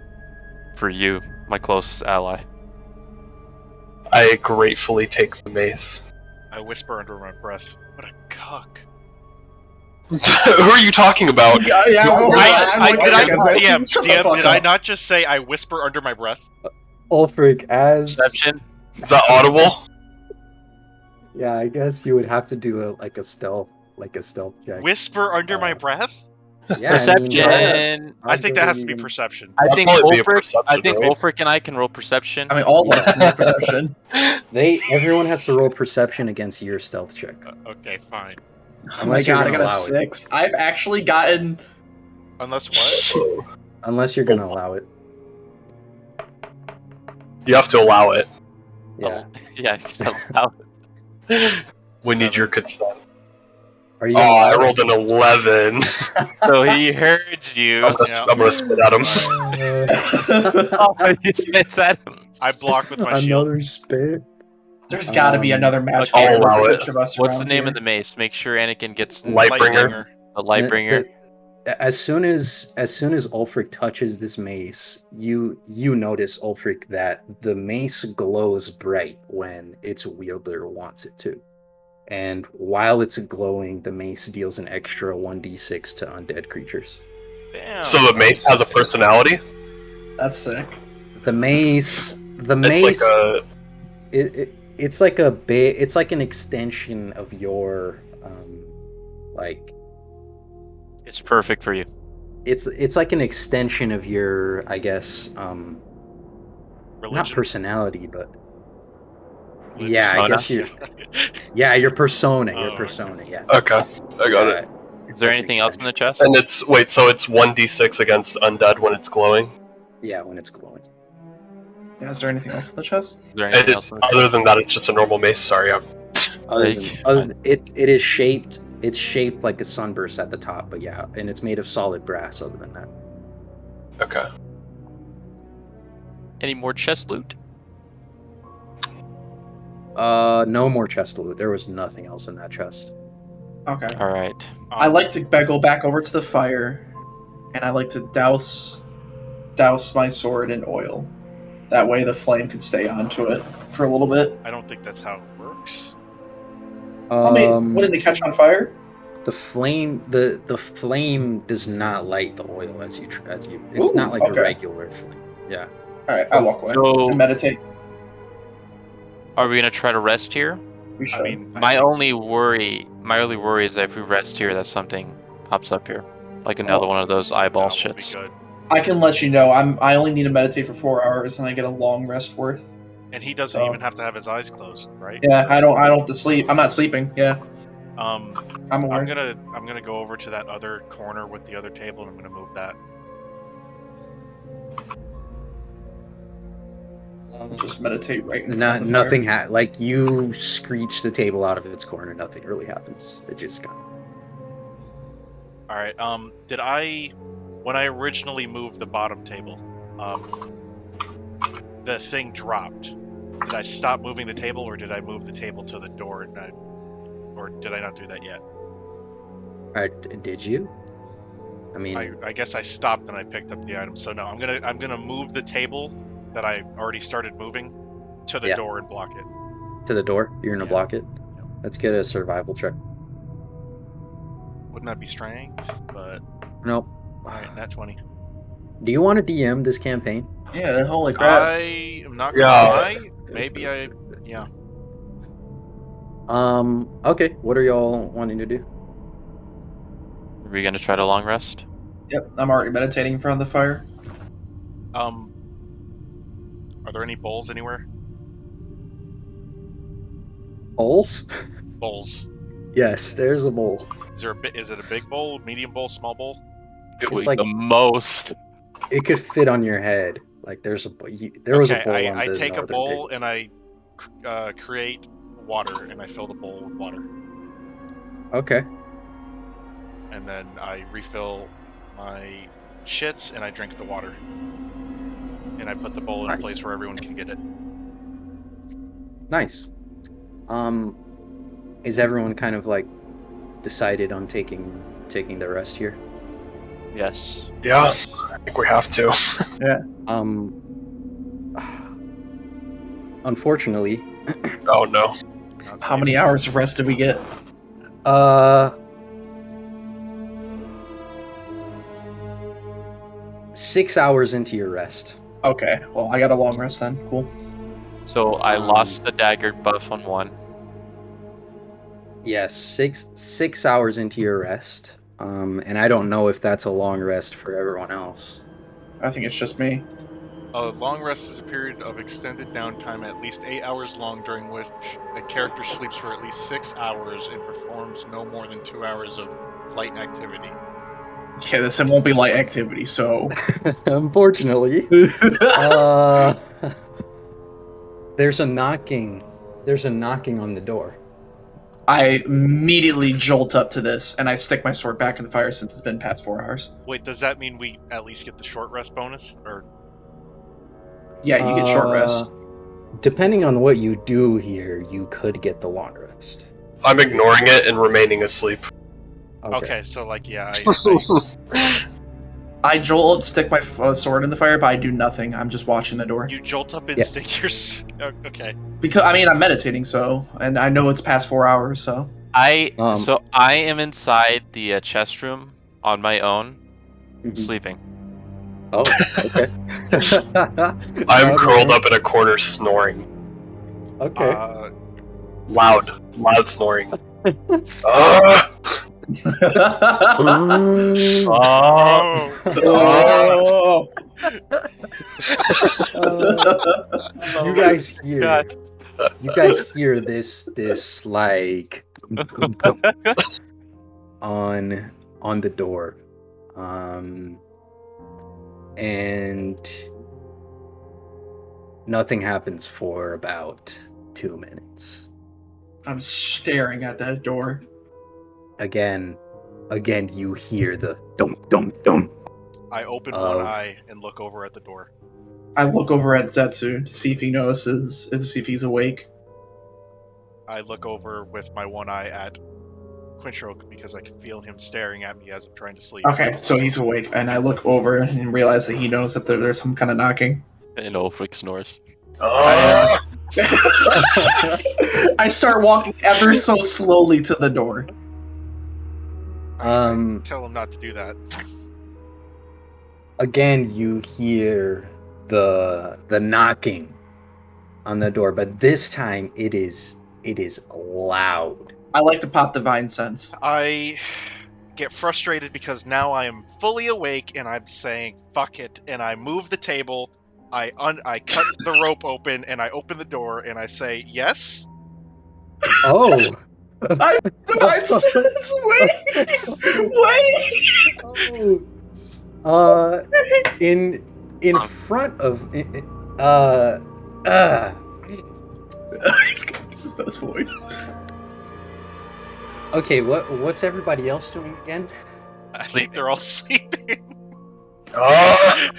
Speaker 4: "For you, my closest ally."
Speaker 2: I gratefully take the mace.
Speaker 3: I whisper under my breath, "What a cuck!"
Speaker 2: Who are you talking about?
Speaker 5: Yeah, well, I'm looking at you guys.
Speaker 3: DM,
Speaker 5: Shut the
Speaker 3: DM,
Speaker 5: fuck
Speaker 3: did I
Speaker 5: up.
Speaker 3: not just say I whisper under my breath?
Speaker 1: Ulfric, as
Speaker 4: Perception.
Speaker 2: Is that audible?
Speaker 1: yeah, I guess you would have to do a stealth check.
Speaker 3: Whisper under my breath?
Speaker 1: Yeah,
Speaker 4: Perception.
Speaker 3: I think that has to be
Speaker 1: perception.
Speaker 3: perception.
Speaker 4: I
Speaker 2: That'd
Speaker 4: think
Speaker 2: probably be a
Speaker 4: Ulfric.
Speaker 2: perception,
Speaker 4: I think
Speaker 2: right?
Speaker 4: Ulfric and I can roll perception.
Speaker 5: I mean, all of us can roll perception.
Speaker 1: Everyone has to roll perception against your stealth check.
Speaker 3: Okay, fine.
Speaker 5: Oh my
Speaker 1: Unless you're
Speaker 5: god, I
Speaker 1: gonna
Speaker 5: got a
Speaker 1: allow it.
Speaker 5: 6. I've actually gotten.
Speaker 3: Unless what?
Speaker 1: Unless you're gonna allow it.
Speaker 2: You have to allow it.
Speaker 1: Yeah.
Speaker 4: Yeah. Allow it.
Speaker 2: We need
Speaker 3: 7.
Speaker 2: your consent.
Speaker 1: Are you
Speaker 2: Oh,
Speaker 1: gonna
Speaker 2: I
Speaker 1: allow
Speaker 2: rolled an 11.
Speaker 4: So he heard you.
Speaker 2: I'm gonna spit at him.
Speaker 1: it?
Speaker 4: Oh, he spits at him.
Speaker 3: I block with my shield.
Speaker 1: Another spit.
Speaker 5: There's got to be another match.
Speaker 4: okay,
Speaker 2: I'll allow it.
Speaker 4: What's the name of the mace? Make sure Anakin gets
Speaker 2: Lightbringer.
Speaker 4: the Lightbringer.
Speaker 1: As soon as Ulfric touches this mace, you notice, Ulfric, that the mace glows bright when its wielder wants it to. And while it's glowing, the mace deals an extra 1d6 to undead creatures.
Speaker 3: Damn.
Speaker 2: So the mace has a personality?
Speaker 5: That's sick.
Speaker 1: The mace
Speaker 2: It's like a...
Speaker 1: it's like an extension of your like
Speaker 4: It's perfect for you.
Speaker 1: it's like an extension of your, I guess, not
Speaker 3: Religion?
Speaker 1: personality, but
Speaker 3: Religion.
Speaker 1: yeah, I guess your persona,
Speaker 3: Oh,
Speaker 1: your
Speaker 3: okay.
Speaker 1: persona, yeah.
Speaker 2: Okay, I got it.
Speaker 4: Is there anything else in the chest?
Speaker 2: And it's... Wait, so it's 1d6 against undead when it's glowing?
Speaker 1: Yeah, when it's glowing.
Speaker 5: Yeah, is there anything else in the chest?
Speaker 4: Is there anything else in the
Speaker 2: Other than that, it's just a normal mace. Sorry,
Speaker 1: It is shaped. It's shaped like a sunburst at the top, but yeah, and it's made of solid brass. Other than that,
Speaker 2: Okay.
Speaker 4: Any more chest loot?
Speaker 1: no more chest loot. There was nothing else in that chest.
Speaker 5: Okay.
Speaker 4: All right.
Speaker 5: I like to go back over to the fire, and I like to douse my sword in oil. That way, the flame could stay onto it for a little bit.
Speaker 3: I don't think that's how it works.
Speaker 5: I mean, wouldn't it catch on fire?
Speaker 1: The flame does not light the oil as you. It's
Speaker 5: Ooh,
Speaker 1: not like
Speaker 5: okay.
Speaker 1: a regular flame. Yeah.
Speaker 5: All right, I'll walk away
Speaker 4: So-
Speaker 5: and meditate.
Speaker 4: Are we gonna try to rest here?
Speaker 5: We should.
Speaker 3: I mean,
Speaker 4: My only worry is that if we rest here, that something pops up here, like another one of those eyeball
Speaker 3: that would be
Speaker 4: shits.
Speaker 3: good.
Speaker 5: I can let you know. I only need to meditate for 4 hours, and I get a long rest worth.
Speaker 3: And he doesn't
Speaker 5: So-
Speaker 3: even have to have his eyes closed, right?
Speaker 5: Yeah, I don't have to sleep. I'm not sleeping. Yeah,
Speaker 3: I'm
Speaker 5: I'm aware.
Speaker 3: gonna go over to that other corner with the other table, and I'm gonna move that.
Speaker 5: Just meditate right in front of the
Speaker 1: Nothing. Like you screech the table out of its corner. Nothing really happens. It just got.
Speaker 3: All right. Did I, when I originally moved the bottom table, the thing dropped? Did I stop moving the table, or did I move the table to the door, or did I not do that yet?
Speaker 1: Did you? I mean,
Speaker 3: I guess I stopped and I picked up the item. So no, I'm gonna move the table that I already started moving to the
Speaker 1: Yeah.
Speaker 3: door and block it.
Speaker 1: to the door. You're gonna
Speaker 3: Yeah.
Speaker 1: block it. Let's get a survival check.
Speaker 3: Wouldn't that be strength? But
Speaker 1: Nope.
Speaker 3: all right, nat 20.
Speaker 1: Do you want to DM this campaign?
Speaker 5: Yeah, holy crap.
Speaker 3: I am not gonna
Speaker 2: Yeah.
Speaker 3: lie. Maybe yeah.
Speaker 1: Okay. What are y'all wanting to do?
Speaker 4: Are we gonna try to long rest?
Speaker 5: Yep, I'm already meditating in front of the fire.
Speaker 3: Are there any bowls anywhere?
Speaker 1: Bowls?
Speaker 3: Bowls.
Speaker 1: Yes, there's a bowl.
Speaker 3: Is it a big bowl, medium bowl, small bowl?
Speaker 4: It
Speaker 1: It's
Speaker 4: was
Speaker 1: like-
Speaker 4: the most.
Speaker 1: it could fit on your head. Like there was a
Speaker 3: Okay,
Speaker 1: bowl on
Speaker 3: I
Speaker 1: the
Speaker 3: take a
Speaker 1: northern
Speaker 3: bowl
Speaker 1: table.
Speaker 3: and I create water, and I fill the bowl with water,
Speaker 1: Okay.
Speaker 3: and then I refill my shits and I drink the water, and I put the bowl in a
Speaker 1: Nice.
Speaker 3: place where everyone can get it.
Speaker 1: Nice. Is everyone kind of like decided on taking the rest here?
Speaker 4: Yes.
Speaker 2: Yeah, I think we have to.
Speaker 1: Um, unfortunately,
Speaker 2: Oh no.
Speaker 3: Not
Speaker 5: How
Speaker 3: safe.
Speaker 5: many hours of rest did we get?
Speaker 1: 6 hours into your rest.
Speaker 5: Okay, well, I got a long rest then. Cool.
Speaker 4: So I lost the dagger buff on one.
Speaker 1: Yes, six hours into your rest. And I don't know if that's a long rest for everyone else.
Speaker 5: I think it's just me.
Speaker 3: A long rest is a period of extended downtime at least 8 hours long, during which a character sleeps for at least 6 hours and performs no more than 2 hours of light activity.
Speaker 5: Yeah, this won't be light activity, so.
Speaker 1: Unfortunately, there's a knocking. There's a knocking on the door.
Speaker 5: I immediately jolt up to this, and I stick my sword back in the fire since it's been past 4 hours.
Speaker 3: Wait, does that mean we at least get the short rest bonus? Or
Speaker 5: Yeah, you get short rest.
Speaker 1: Depending on what you do here, you could get the long rest.
Speaker 2: I'm ignoring it and remaining asleep.
Speaker 3: okay, so like yeah,
Speaker 5: I jolt, stick my sword in the fire, but I do nothing. I'm just watching the door.
Speaker 3: you jolt up and
Speaker 1: Yeah.
Speaker 3: stick your. Okay.
Speaker 5: Because I mean, I'm meditating, so, and I know it's past 4 hours, so.
Speaker 4: So I am inside the chest room on my own,
Speaker 1: Mhm.
Speaker 4: sleeping.
Speaker 1: Oh, okay.
Speaker 2: I'm curled up in a corner snoring.
Speaker 1: Okay.
Speaker 2: Loud snoring. Ah!
Speaker 3: Oh.
Speaker 1: You guys hear?
Speaker 4: God.
Speaker 1: You guys hear this like on the door, and nothing happens for about 2 minutes.
Speaker 5: I'm staring at that door.
Speaker 1: Again, you hear the dum.
Speaker 3: I open one eye and look over at the door.
Speaker 5: I look over at Zetsu to see if he notices, and to see if he's awake.
Speaker 3: I look over with my one eye at Quinchroke because I can feel him staring at me as I'm trying to sleep.
Speaker 5: Okay, so he's awake, and I look over and realize that he knows that there's some kind of knocking.
Speaker 4: And Ulfric snores.
Speaker 2: Ah!
Speaker 5: I start walking ever so slowly to the door.
Speaker 3: I tell him not to do that.
Speaker 1: Again, you hear the knocking on the door, but this time it is loud.
Speaker 5: I like to pop divine sense.
Speaker 3: I get frustrated because now I am fully awake and I'm saying fuck it, and I move the table. I cut the rope open and I open the door and I say yes.
Speaker 1: Oh.
Speaker 5: I divine sense. Wait.
Speaker 1: In front of
Speaker 5: He's got his best voice.
Speaker 1: Okay, what's everybody else doing again?
Speaker 3: I think they're all sleeping.
Speaker 2: Ah!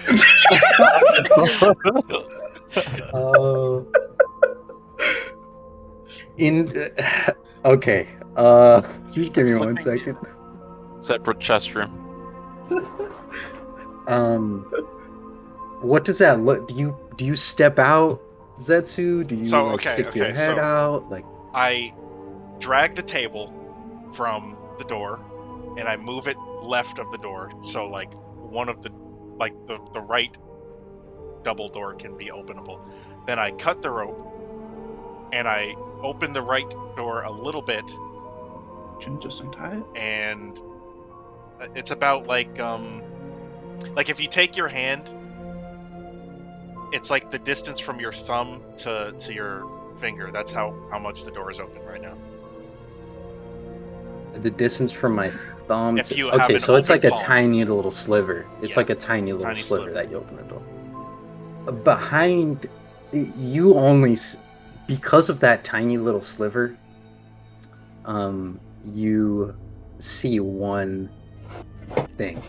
Speaker 1: Okay. Just give me 1 second.
Speaker 4: Separate chest room.
Speaker 1: What does that look? Do you step out, Zetsu? Do you stick your head out? Like,
Speaker 3: I drag the table from the door and I move it left of the door, so like one of the the right double door can be openable. Then I cut the rope and I open the right door a little bit.
Speaker 5: Can just untie it.
Speaker 3: And it's about like if you take your hand, it's like the distance from your thumb to your finger. That's how much the door is open right now.
Speaker 1: The distance from my thumb
Speaker 3: If
Speaker 1: to...
Speaker 3: you have
Speaker 1: Okay,
Speaker 3: an
Speaker 1: so it's
Speaker 3: open
Speaker 1: like a
Speaker 3: palm.
Speaker 1: tiny little sliver. It's
Speaker 3: Yeah,
Speaker 1: like a tiny little
Speaker 3: tiny
Speaker 1: sliver
Speaker 3: sliver.
Speaker 1: that you open the door. Behind you only... Because of that tiny little sliver, you see one thing.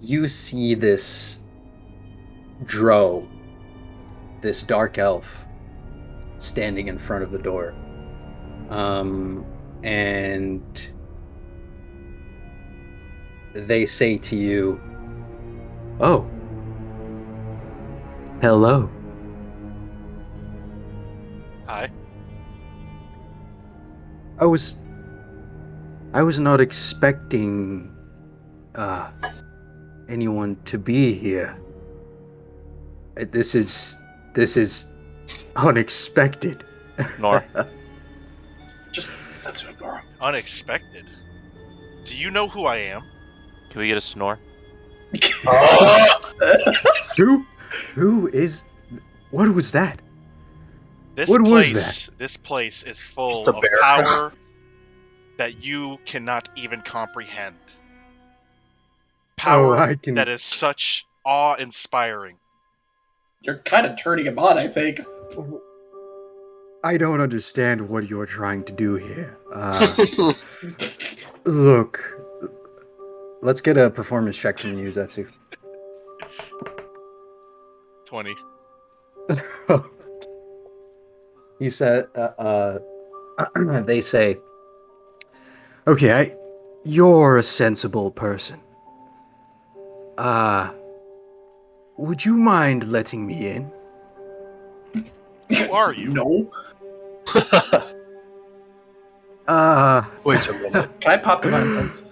Speaker 1: You see this Dro, this dark elf, standing in front of the door. And they say to you, "Oh, hello.
Speaker 3: Hi.
Speaker 1: I was not expecting anyone to be here. This is unexpected."
Speaker 4: Nor.
Speaker 5: Just that's what ignore him.
Speaker 3: Unexpected. Do you know who I am?
Speaker 4: Can we get a snore?
Speaker 1: Who is... What was that?
Speaker 3: This
Speaker 1: What was
Speaker 3: place is full
Speaker 2: The
Speaker 3: of
Speaker 2: bear.
Speaker 3: power that you cannot even comprehend. Power
Speaker 1: I can...
Speaker 3: that is such awe-inspiring.
Speaker 5: You're kind of turning him on, I think.
Speaker 1: I don't understand what you're trying to do here. Look, let's get a performance check from you, Zetsu.
Speaker 3: 20.
Speaker 1: He said, they say, "Okay, you're a sensible person. Would you mind letting me in?"
Speaker 3: Who are you?
Speaker 5: No.
Speaker 2: Wait a minute.
Speaker 5: Can I pop divine sense?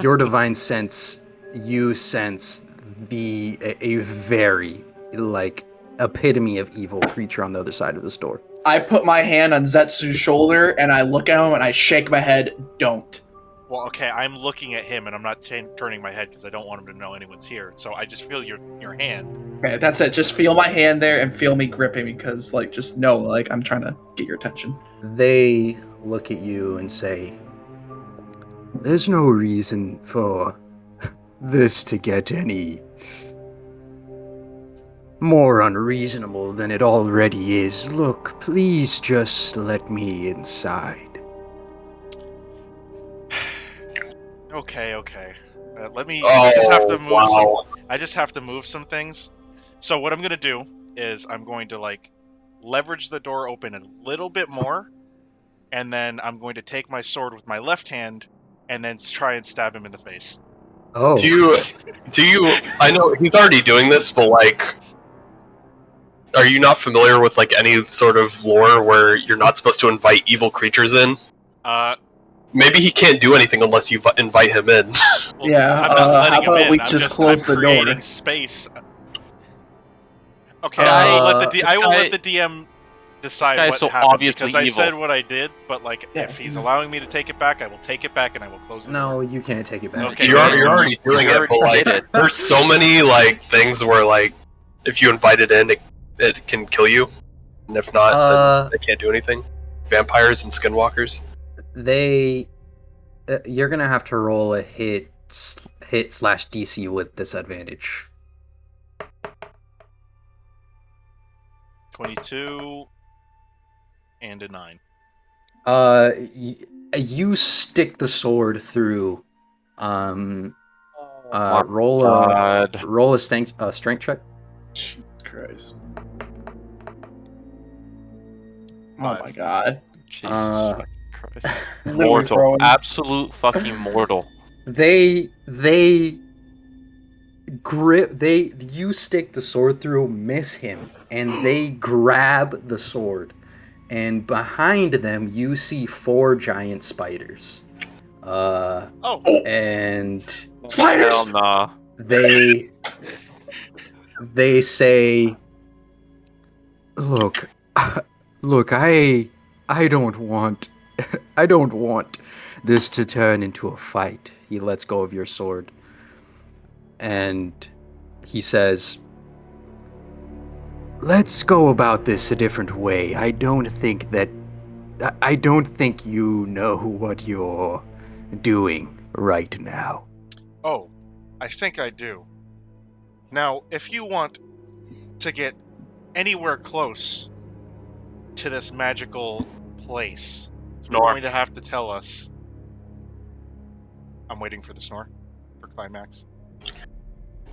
Speaker 1: Your divine sense, you sense a very, like, epitome of evil creature on the other side of this door.
Speaker 5: I put my hand on Zetsu's shoulder and I look at him and I shake my head. Don't.
Speaker 3: Well, okay, I'm looking at him and I'm not turning my head because I don't want him to know anyone's here. So I just feel your hand.
Speaker 5: Okay, that's it. Just feel my hand there and feel me gripping because, like, just know, like, I'm trying to get your attention.
Speaker 1: They look at you and say, "There's no reason for this to get any more unreasonable than it already is. Look, please just let me inside."
Speaker 3: Okay. Let me.
Speaker 2: Oh,
Speaker 3: I just have to move
Speaker 2: wow.
Speaker 3: I just have to move some things. So what I'm gonna do is I'm going to like leverage the door open a little bit more, and then I'm going to take my sword with my left hand and then try and stab him in the face.
Speaker 1: Oh.
Speaker 2: Do you? I know he's already doing this, but like, are you not familiar with like any sort of lore where you're not supposed to invite evil creatures in? Maybe he can't do anything unless you invite him in.
Speaker 3: Well,
Speaker 5: Yeah,
Speaker 3: I'm not letting
Speaker 5: how
Speaker 3: him
Speaker 5: about
Speaker 3: in.
Speaker 5: we
Speaker 3: I'm
Speaker 5: just close
Speaker 3: I'm
Speaker 5: the door?
Speaker 3: creating space. Okay,
Speaker 4: Guy-
Speaker 3: I will let
Speaker 4: this
Speaker 3: the DM decide
Speaker 4: guy is
Speaker 3: what
Speaker 4: so
Speaker 3: happened
Speaker 4: obviously
Speaker 3: because I said
Speaker 4: evil.
Speaker 3: what I did. But like,
Speaker 5: Yeah,
Speaker 3: if he's
Speaker 5: he's-
Speaker 3: allowing me to take it back, I will take it back and I will close the door.
Speaker 1: No, you can't take it back.
Speaker 3: Okay.
Speaker 2: You're already doing it, but like,
Speaker 4: did it.
Speaker 2: there's so many like things where like, if you invite it in, it can kill you, and if not, then they can't do anything. Vampires and skinwalkers.
Speaker 1: You're gonna have to roll a hit slash DC with disadvantage.
Speaker 3: 22 and a 9.
Speaker 1: You stick the sword through.
Speaker 4: My
Speaker 1: Roll a strength check.
Speaker 5: Jesus Christ. Oh
Speaker 3: Five.
Speaker 5: my god.
Speaker 4: Jesus
Speaker 1: Uh,
Speaker 4: fucking Christ.
Speaker 5: Literally
Speaker 4: Mortal.
Speaker 5: throwing-
Speaker 4: Absolute fucking mortal.
Speaker 1: They you stick the sword through, miss him, and they grab the sword. And behind them, you see 4 giant spiders. And
Speaker 5: Spiders!
Speaker 4: Hell nah.
Speaker 1: they say, look, I don't want this to turn into a fight. He lets go of your sword and he says, "Let's go about this a different way. I don't think that I don't think you know what you're doing right now.
Speaker 3: Oh, I think I do. Now, if you want to get anywhere close to this magical place, you're
Speaker 2: Snore.
Speaker 3: going to have to tell us. I'm waiting for the snore for climax.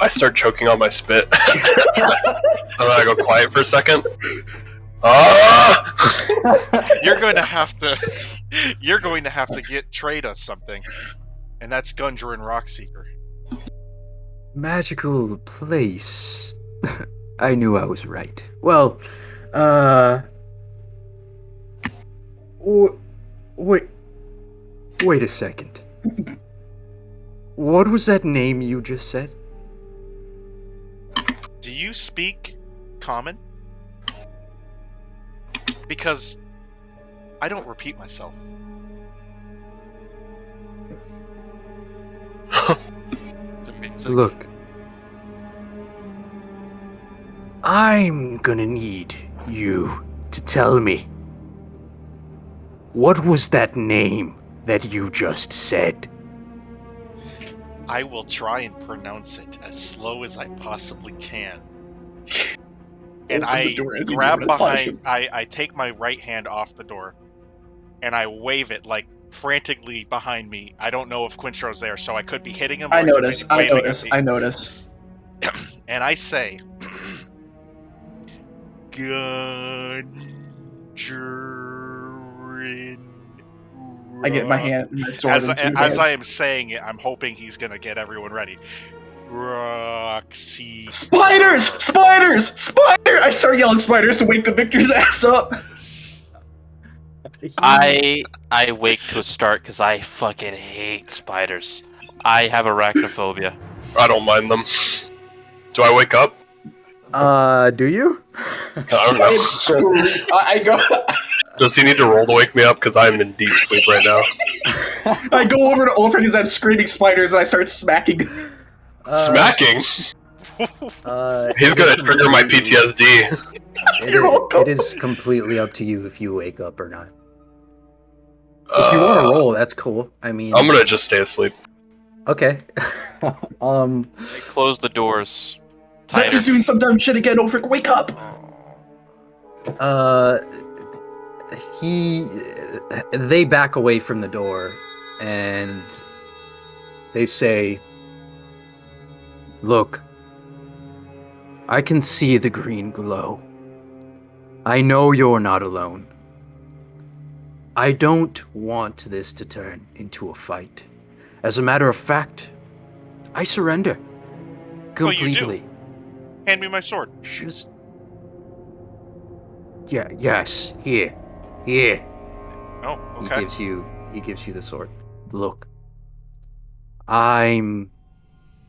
Speaker 2: I start choking on my spit. And then I go quiet for a second. Ah!
Speaker 3: You're going to have to. You're going to have to trade us something, and that's Gundren Rockseeker.
Speaker 1: Magical place. I knew I was right. Well, wait, wait a second. What was that name you just said?
Speaker 3: Do you speak common? Because I don't repeat myself.
Speaker 4: The music.
Speaker 1: Look, I'm gonna need you to tell me. What was that name that you just said?
Speaker 3: I will try and pronounce it as slow as I possibly can. And
Speaker 5: Open the
Speaker 3: I
Speaker 5: door as you
Speaker 3: grab
Speaker 5: do it, slash
Speaker 3: behind. I take my right hand off the door, and I wave it like frantically behind me. I don't know if Quintro's there, so I could be hitting him. Or
Speaker 5: I
Speaker 3: could be
Speaker 5: notice.
Speaker 3: waving at the-
Speaker 5: I notice.
Speaker 3: And I say, Gundren.
Speaker 5: I get my hand, my sword
Speaker 3: As,
Speaker 5: in two
Speaker 3: as I
Speaker 5: hands.
Speaker 3: am saying it, I'm hoping he's gonna get everyone ready. Roxy.
Speaker 5: Spiders! Spiders! Spider! I start yelling spiders to wake the Victor's ass up.
Speaker 4: I wake to a start because I fucking hate spiders. I have arachnophobia.
Speaker 2: I don't mind them. Do I wake up?
Speaker 1: Do you?
Speaker 2: I don't know.
Speaker 5: I go.
Speaker 2: Does he need to roll to wake me up? Because I'm in deep sleep right now.
Speaker 5: I go over to Ulfric as I'm screaming spiders, and I start smacking.
Speaker 2: Smacking? He's gonna trigger my PTSD.
Speaker 5: You're welcome.
Speaker 1: It is completely up to you if you wake up or not. If you want to roll, that's cool. I mean,
Speaker 2: I'm gonna just stay asleep.
Speaker 1: okay.
Speaker 4: I close the doors.
Speaker 5: Zetsu's doing some dumb shit again. Ulfric, wake up!
Speaker 1: They back away from the door, and they say, "Look, I can see the green glow. I know you're not alone. I don't want this to turn into a fight. As a matter of fact, I surrender.
Speaker 3: Oh, you do?
Speaker 1: Completely.
Speaker 3: Hand me my sword.
Speaker 1: Just... Yeah, yes, here. Here."
Speaker 3: Oh, okay.
Speaker 1: He gives you the sword. Look, I'm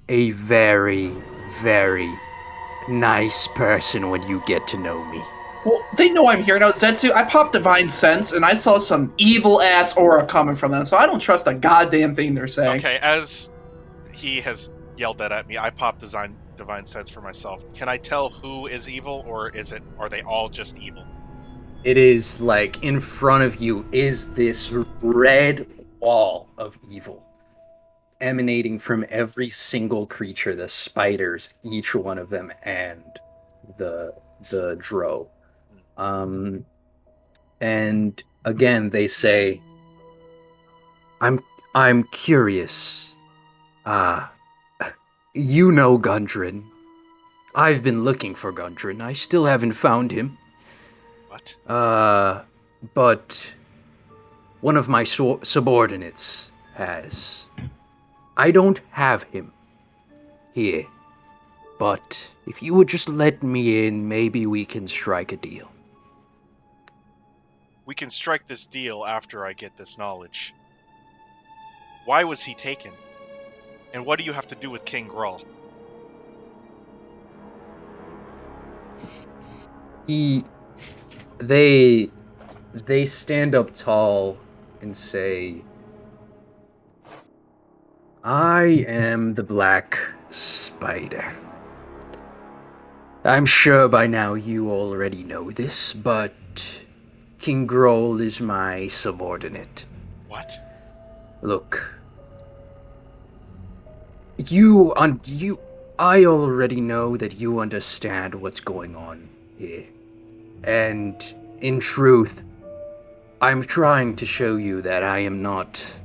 Speaker 1: a very, very nice person when you get to know me.
Speaker 5: Well, they know I'm here now, Zetsu. I popped Divine Sense, and I saw some evil-ass aura coming from them, so I don't trust a goddamn thing they're saying.
Speaker 3: Okay, as he has yelled that at me, I pop divine sense for myself. Can I tell who is evil, or are they all just evil?
Speaker 1: It is like in front of you is this red wall of evil emanating from every single creature, the spiders, each one of them, and the drow. And again they say, I'm curious. You know Gundren. I've been looking for Gundren. I still haven't found him.
Speaker 3: What?
Speaker 1: But one of my subordinates has. I don't have him here. But if you would just let me in, maybe we can strike a deal.
Speaker 3: We can strike this deal after I get this knowledge. Why was he taken? And what do you have to do with King Grull?
Speaker 1: They stand up tall and say, I am the Black Spider. I'm sure by now you already know this, but King Grohl is my subordinate.
Speaker 3: What?
Speaker 1: Look, I already know that you understand what's going on here. And in truth, I'm trying to show you that I'm not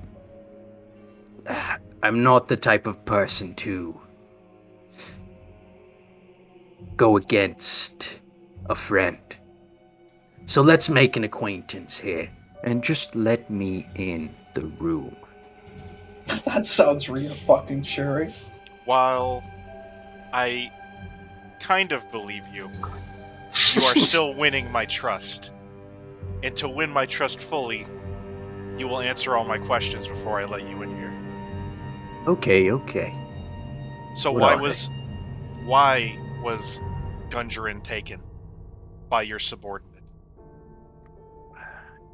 Speaker 1: the type of person to go against a friend. So let's make an acquaintance here, and just let me in the room.
Speaker 5: That sounds real fucking cheery.
Speaker 3: While I kind of believe you, you are still winning my trust. And to win my trust fully, you will answer all my questions before I let you in here.
Speaker 1: Okay.
Speaker 3: So
Speaker 1: What
Speaker 3: why
Speaker 1: are
Speaker 3: was Gungerin taken by your subordinate?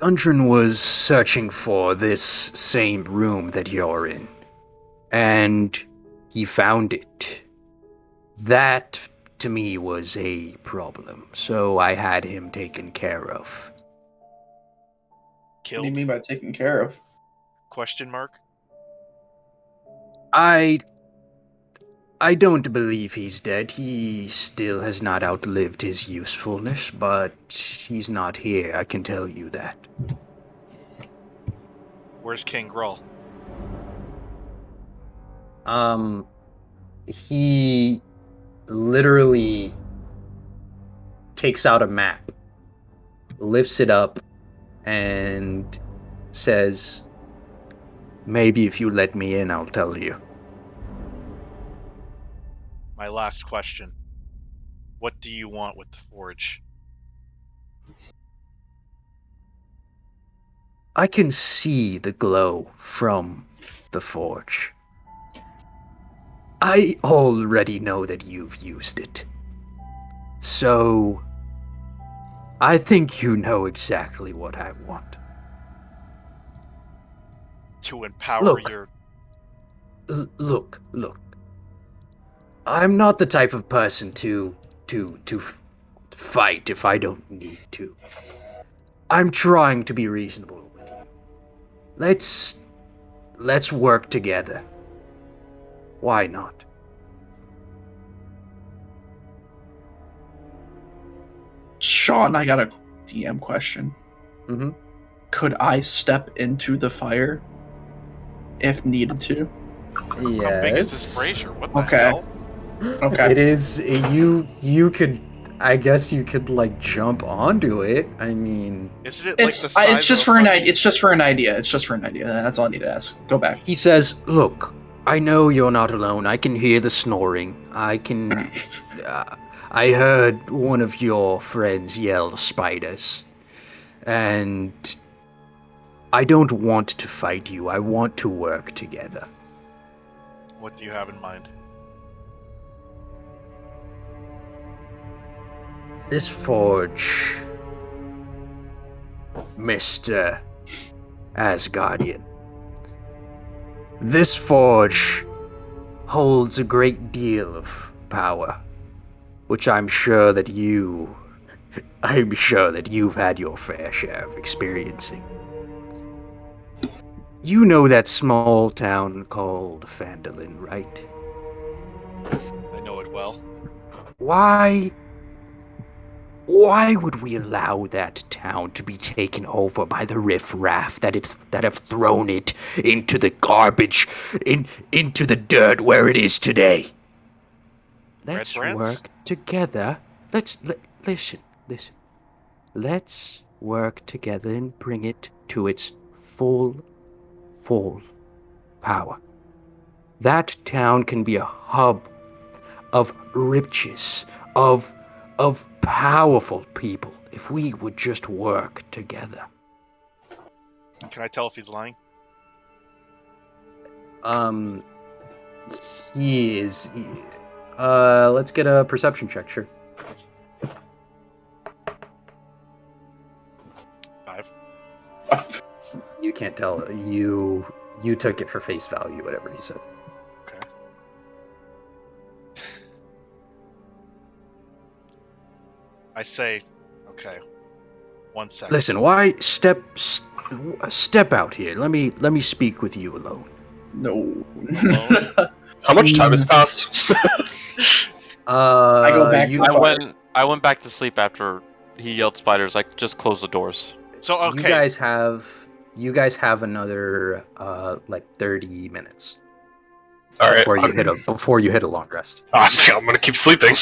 Speaker 1: Gundren was searching for this same room that you're in, and he found it. That, to me, was a problem, so I had him taken care of.
Speaker 5: What do you
Speaker 3: Killed?
Speaker 5: mean by taken care of?
Speaker 3: Question mark?
Speaker 1: I don't believe he's dead. He still has not outlived his usefulness, but he's not here, I can tell you that.
Speaker 3: Where's King Grull?
Speaker 1: He literally takes out a map, lifts it up, and says, "Maybe if you let me in, I'll tell you."
Speaker 3: My last question. What do you want with the forge?
Speaker 1: I can see the glow from the forge. I already know that you've used it. So, I think you know exactly what I want.
Speaker 3: To empower
Speaker 1: Look.
Speaker 3: your...
Speaker 1: Look. I'm not the type of person to fight if I don't need to. I'm trying to be reasonable with you. Let's work together. Why not?
Speaker 5: Sean, I got a DM question.
Speaker 1: Mm-hmm.
Speaker 5: Could I step into the fire if needed to?
Speaker 3: How big is this brazier? What the
Speaker 5: Okay.
Speaker 3: hell?
Speaker 5: Okay.
Speaker 1: It is you could, I guess you could like jump onto it. I mean,
Speaker 3: Isn't it like the size
Speaker 5: It's just
Speaker 3: of
Speaker 5: for
Speaker 3: a
Speaker 5: an
Speaker 3: fucking...
Speaker 5: idea. It's just for an idea. It's just for an idea. That's all I need to ask. Go back.
Speaker 1: he says, "Look, I know you're not alone. I can hear the snoring. I heard one of your friends yell spiders. And I don't want to fight you. I want to work together."
Speaker 3: What do you have in mind?
Speaker 1: This forge, Mr. Asgardian. This forge holds a great deal of power, which I'm sure that you've had your fair share of experiencing. You know that small town called Phandelver, right?
Speaker 3: I know it well.
Speaker 1: Why would we allow that town to be taken over by the riffraff that have thrown it into the garbage, into the dirt where it is today? Let's
Speaker 3: Brands?
Speaker 1: work together. Listen. Let's work together and bring it to its full power. That town can be a hub of riches, of powerful people, if we would just work together.
Speaker 3: Can I tell if he's lying?
Speaker 1: He is. Let's get a perception check, sure.
Speaker 3: 5.
Speaker 1: You can't tell. You took it for face value, whatever he said.
Speaker 3: Okay. I say, okay. 1 second.
Speaker 1: Listen, why step out here? Let me speak with you alone.
Speaker 5: No.
Speaker 3: Alone?
Speaker 2: How much time has passed?
Speaker 5: I go back
Speaker 1: you,
Speaker 5: to the fire.
Speaker 4: I went back to sleep after he yelled spiders. Like, just close the doors.
Speaker 3: So okay.
Speaker 1: You guys have another like 30 minutes
Speaker 2: All right.
Speaker 1: before you hit a long rest.
Speaker 2: I'm gonna keep sleeping.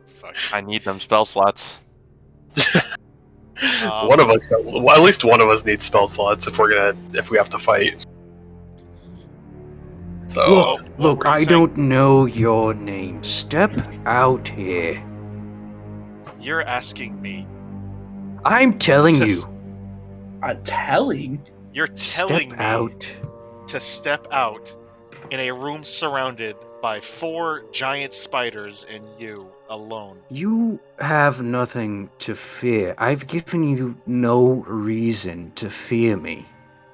Speaker 3: Fuck.
Speaker 4: I need them spell slots.
Speaker 2: One of us, well, at least one of us needs spell slots if we have to fight. So
Speaker 1: Look,
Speaker 3: were you
Speaker 1: I
Speaker 3: saying?
Speaker 1: don't know your name. Step out here.
Speaker 3: You're asking me.
Speaker 1: I'm telling you.
Speaker 5: Telling?
Speaker 3: You're telling
Speaker 1: Step
Speaker 3: me
Speaker 1: out.
Speaker 3: to step out in a room surrounded by 4 giant spiders and you alone.
Speaker 1: You have nothing to fear. I've given you no reason to fear me.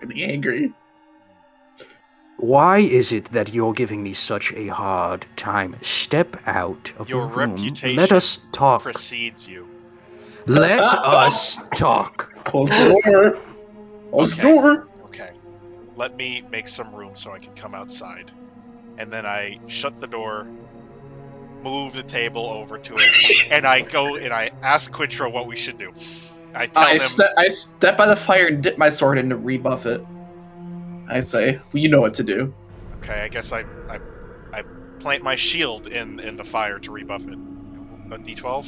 Speaker 5: Getting angry.
Speaker 1: Why is it that you're giving me such a hard time? Step out of
Speaker 3: Your
Speaker 1: your room.
Speaker 3: reputation
Speaker 1: Let us talk.
Speaker 3: precedes you.
Speaker 1: Let us talk.
Speaker 5: Close the door. Close the door.
Speaker 3: Okay. Let me make some room so I can come outside. And then I shut the door, move the table over to it, and I go and I ask Quintro what we should do. I tell him...
Speaker 5: I step by the fire and dip my sword in to rebuff it. I say, well, you know what to do.
Speaker 3: Okay, I guess I plant my shield in the fire to rebuff it. A D12?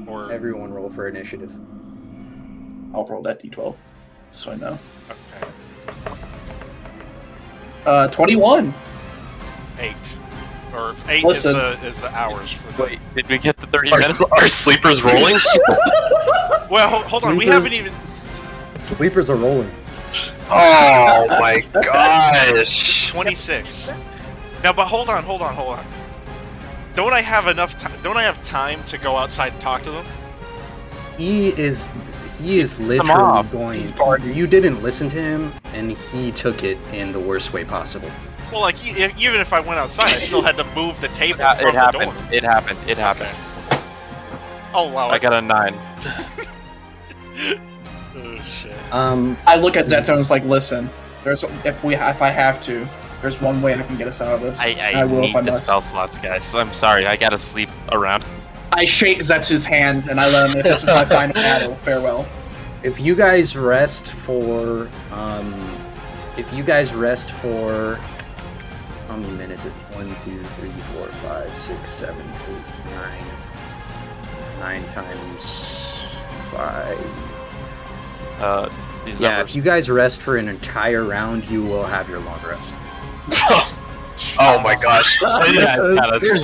Speaker 3: Or...
Speaker 1: Everyone roll for initiative.
Speaker 5: I'll roll that d12, so I know.
Speaker 3: Okay.
Speaker 5: 21.
Speaker 3: 8. Or 8
Speaker 5: Listen.
Speaker 3: is the hours for the...
Speaker 4: Wait, did we get the 30 minutes?
Speaker 2: are sleepers rolling?
Speaker 3: Well, hold on, we haven't even...
Speaker 1: Sleepers are rolling.
Speaker 2: Oh my gosh!
Speaker 3: 26. Now, but hold on. Don't I have enough time? Don't I have time to go outside and talk to them?
Speaker 1: He is literally going. You didn't listen to him, and he took it in the worst way possible.
Speaker 3: Well, like even if I went outside, I still had to move the table from
Speaker 4: It happened.
Speaker 3: the door.
Speaker 4: It happened. It happened.
Speaker 3: Oh wow!
Speaker 4: I got a 9.
Speaker 3: Oh shit.
Speaker 5: I look at Zeto and was like, listen, if I have to, there's one way I can get us out of this.
Speaker 4: I
Speaker 5: will
Speaker 4: need
Speaker 5: if I
Speaker 4: the
Speaker 5: must.
Speaker 4: spell slots, guys. I'm sorry. I gotta sleep around.
Speaker 5: I shake Zetsu's hand and I let him know this is my final battle. Farewell.
Speaker 1: If you guys rest for, how many minutes? 1, 2, 3, 4, 5, 6, 7, 8, 9. 9 times 5.
Speaker 4: These
Speaker 1: Yeah,
Speaker 4: numbers.
Speaker 1: if you guys rest for an entire round, you will have your long rest.
Speaker 2: Oh my gosh!
Speaker 4: There's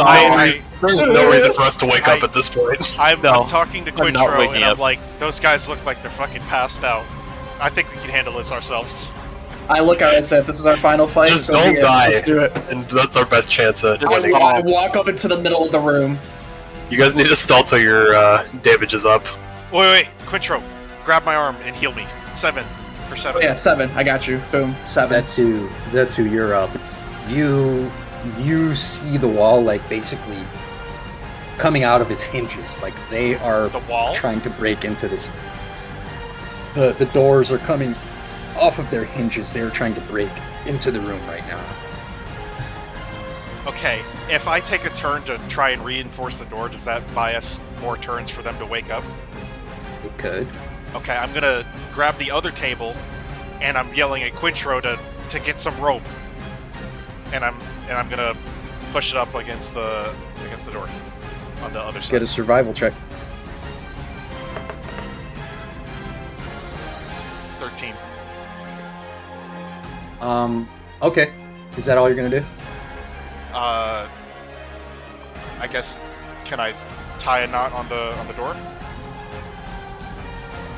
Speaker 2: There's no reason for us to wake up at this point.
Speaker 3: I'm talking to
Speaker 4: I'm not
Speaker 3: Quintro
Speaker 4: waking
Speaker 3: and I'm
Speaker 4: up.
Speaker 3: like, those guys look like they're fucking passed out. I think we can handle this ourselves.
Speaker 5: I look at it and said, this is our final fight.
Speaker 2: Just
Speaker 5: so
Speaker 2: don't
Speaker 5: be it.
Speaker 2: die.
Speaker 5: Let's do it.
Speaker 2: And that's our best chance at winning.
Speaker 5: I walk up into the middle of the room.
Speaker 2: You guys need to stall till your damage is up.
Speaker 3: Wait, Quintro, grab my arm and heal me. 7 for 7.
Speaker 5: Oh, yeah, 7. I got you. Boom. 7.
Speaker 1: Zetsu, you're up. You see the wall like basically coming out of its hinges, like they are
Speaker 3: The wall?
Speaker 1: trying to break into this. The doors are coming off of their hinges. They're trying to break into the room right now.
Speaker 3: Okay, if I take a turn to try and reinforce the door, does that buy us more turns for them to wake up?
Speaker 1: It could.
Speaker 3: Okay, I'm gonna grab the other table, and I'm yelling at Quintro to get some rope, and I'm gonna push it up against the door on the other side.
Speaker 1: Get a survival check.
Speaker 3: 13.
Speaker 1: Okay. Is that all you're gonna do?
Speaker 3: I guess, can I tie a knot on the door?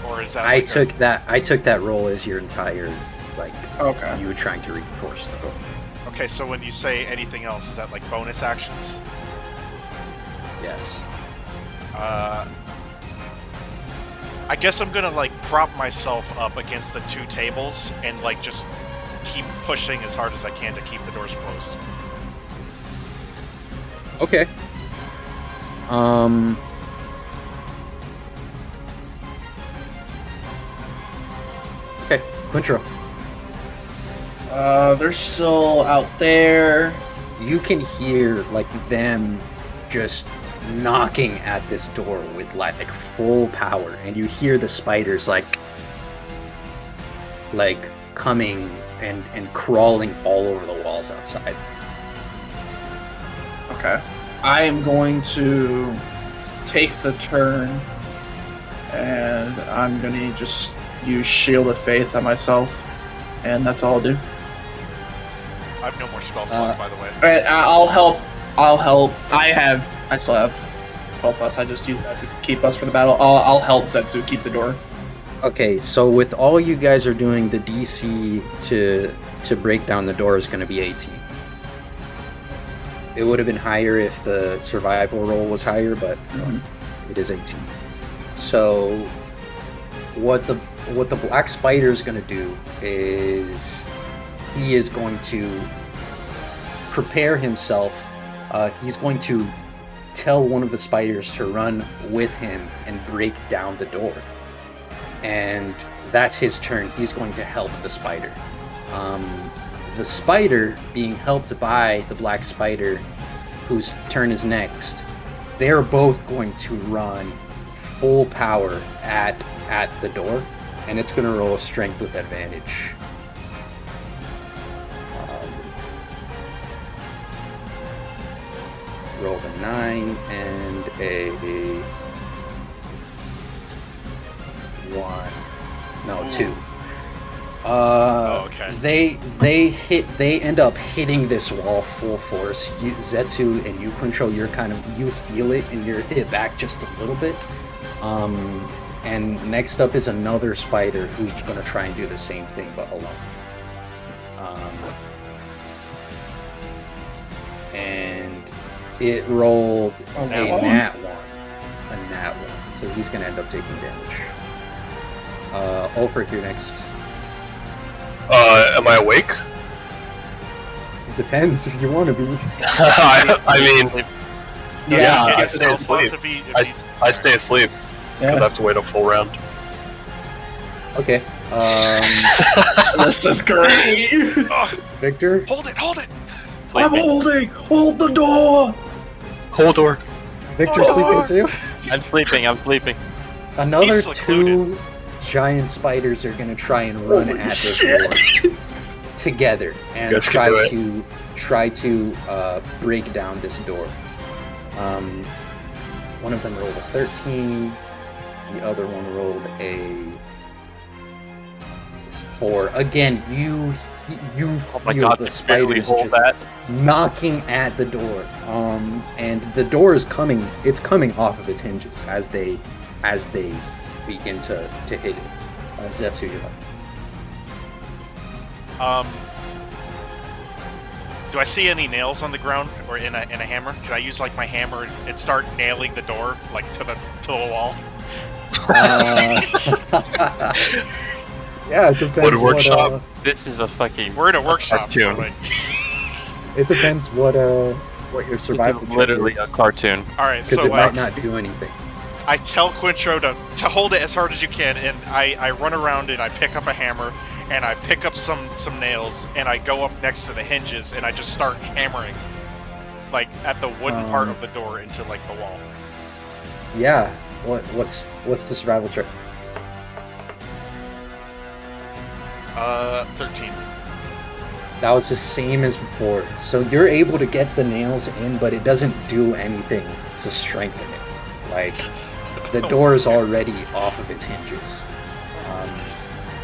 Speaker 3: Or is that
Speaker 1: I took that roll as your entire, like,
Speaker 5: Okay.
Speaker 1: you were trying to reinforce the roll.
Speaker 3: Okay, so when you say anything else, is that like bonus actions?
Speaker 1: Yes.
Speaker 3: I guess I'm gonna like prop myself up against the 2 tables and like just keep pushing as hard as I can to keep the doors closed.
Speaker 1: Okay. Quintro,
Speaker 5: They're still out there.
Speaker 1: you can hear like them just knocking at this door with like full power, and you hear the spiders like coming and crawling all over the walls outside.
Speaker 5: Okay. I am going to take the turn, and I'm gonna just use Shield of Faith on myself, and that's all I'll do.
Speaker 3: I have no more spell slots, by the way.
Speaker 5: Alright, I'll help. I still have spell slots. I just use that to keep us for the battle. I'll help Zetsu keep the door.
Speaker 1: Okay, so with all you guys are doing, the DC to break down the door is going to be 18. It would have been higher if the survival roll was higher, but it is 18. So what the black spider is going to do is he is going to prepare himself. He's going to tell one of the spiders to run with him and break down the door. And that's his turn. He's going to help the spider. The spider being helped by the black spider, whose turn is next, they're both going to run full power at the door, and it's going to roll a strength with advantage. Roll a 9 and a 1. No, 2.
Speaker 3: Okay.
Speaker 1: They end up hitting this wall full force. Zetsu and you, Quintro, you feel it and you're hit back just a little bit. And next up is another spider who's gonna try and do the same thing but alone. And it rolled a nat 1. So he's gonna end up taking damage. Ulfric, you're next.
Speaker 2: Am I awake?
Speaker 1: It depends if you want to be.
Speaker 2: I mean, yeah, I
Speaker 3: It's
Speaker 2: stay
Speaker 3: spell
Speaker 2: asleep.
Speaker 3: slots if he-
Speaker 2: I stay asleep because I have to wait a full round.
Speaker 1: Okay.
Speaker 5: This is great.
Speaker 1: Victor?
Speaker 3: Hold it!
Speaker 5: I'm holding. Hold the door.
Speaker 2: Hold door.
Speaker 1: Victor's sleeping too?
Speaker 4: I'm sleeping.
Speaker 1: Another
Speaker 3: He's
Speaker 1: 2 giant spiders are gonna try and run
Speaker 5: Holy
Speaker 1: at this
Speaker 5: shit.
Speaker 1: door together and
Speaker 2: Guys can do
Speaker 1: try to break down this door. One of them rolled a 13, the other one rolled a 4. Again, you
Speaker 4: Oh my
Speaker 1: feel
Speaker 4: god,
Speaker 1: the
Speaker 4: I barely
Speaker 1: spiders
Speaker 4: hold
Speaker 1: just
Speaker 4: that.
Speaker 1: knocking at the door, and the door is coming. It's coming off of its hinges as they begin to hit it. Zetsu, you're up.
Speaker 3: Do I see any nails on the ground or in a hammer? Can I use like my hammer and start nailing the door like to the wall?
Speaker 1: Yeah, it depends.
Speaker 2: Wood workshop.
Speaker 4: This is a fucking.
Speaker 3: We're in a workshop, so
Speaker 4: cartoon.
Speaker 3: like.
Speaker 1: It depends what your survival
Speaker 4: It's
Speaker 1: check
Speaker 4: literally
Speaker 1: is,
Speaker 4: a cartoon.
Speaker 3: All right,
Speaker 1: because
Speaker 3: so
Speaker 1: it might not do anything.
Speaker 3: I tell Quintro to hold it as hard as you can, and I run around and I pick up a hammer and I pick up some nails and I go up next to the hinges and I just start hammering, like at the wooden part of the door into like the wall.
Speaker 1: Yeah. What's the survival check?
Speaker 3: 13.
Speaker 1: That was the same as before. So you're able to get the nails in, but it doesn't do anything to strengthen it. Like, the door is already off of its hinges.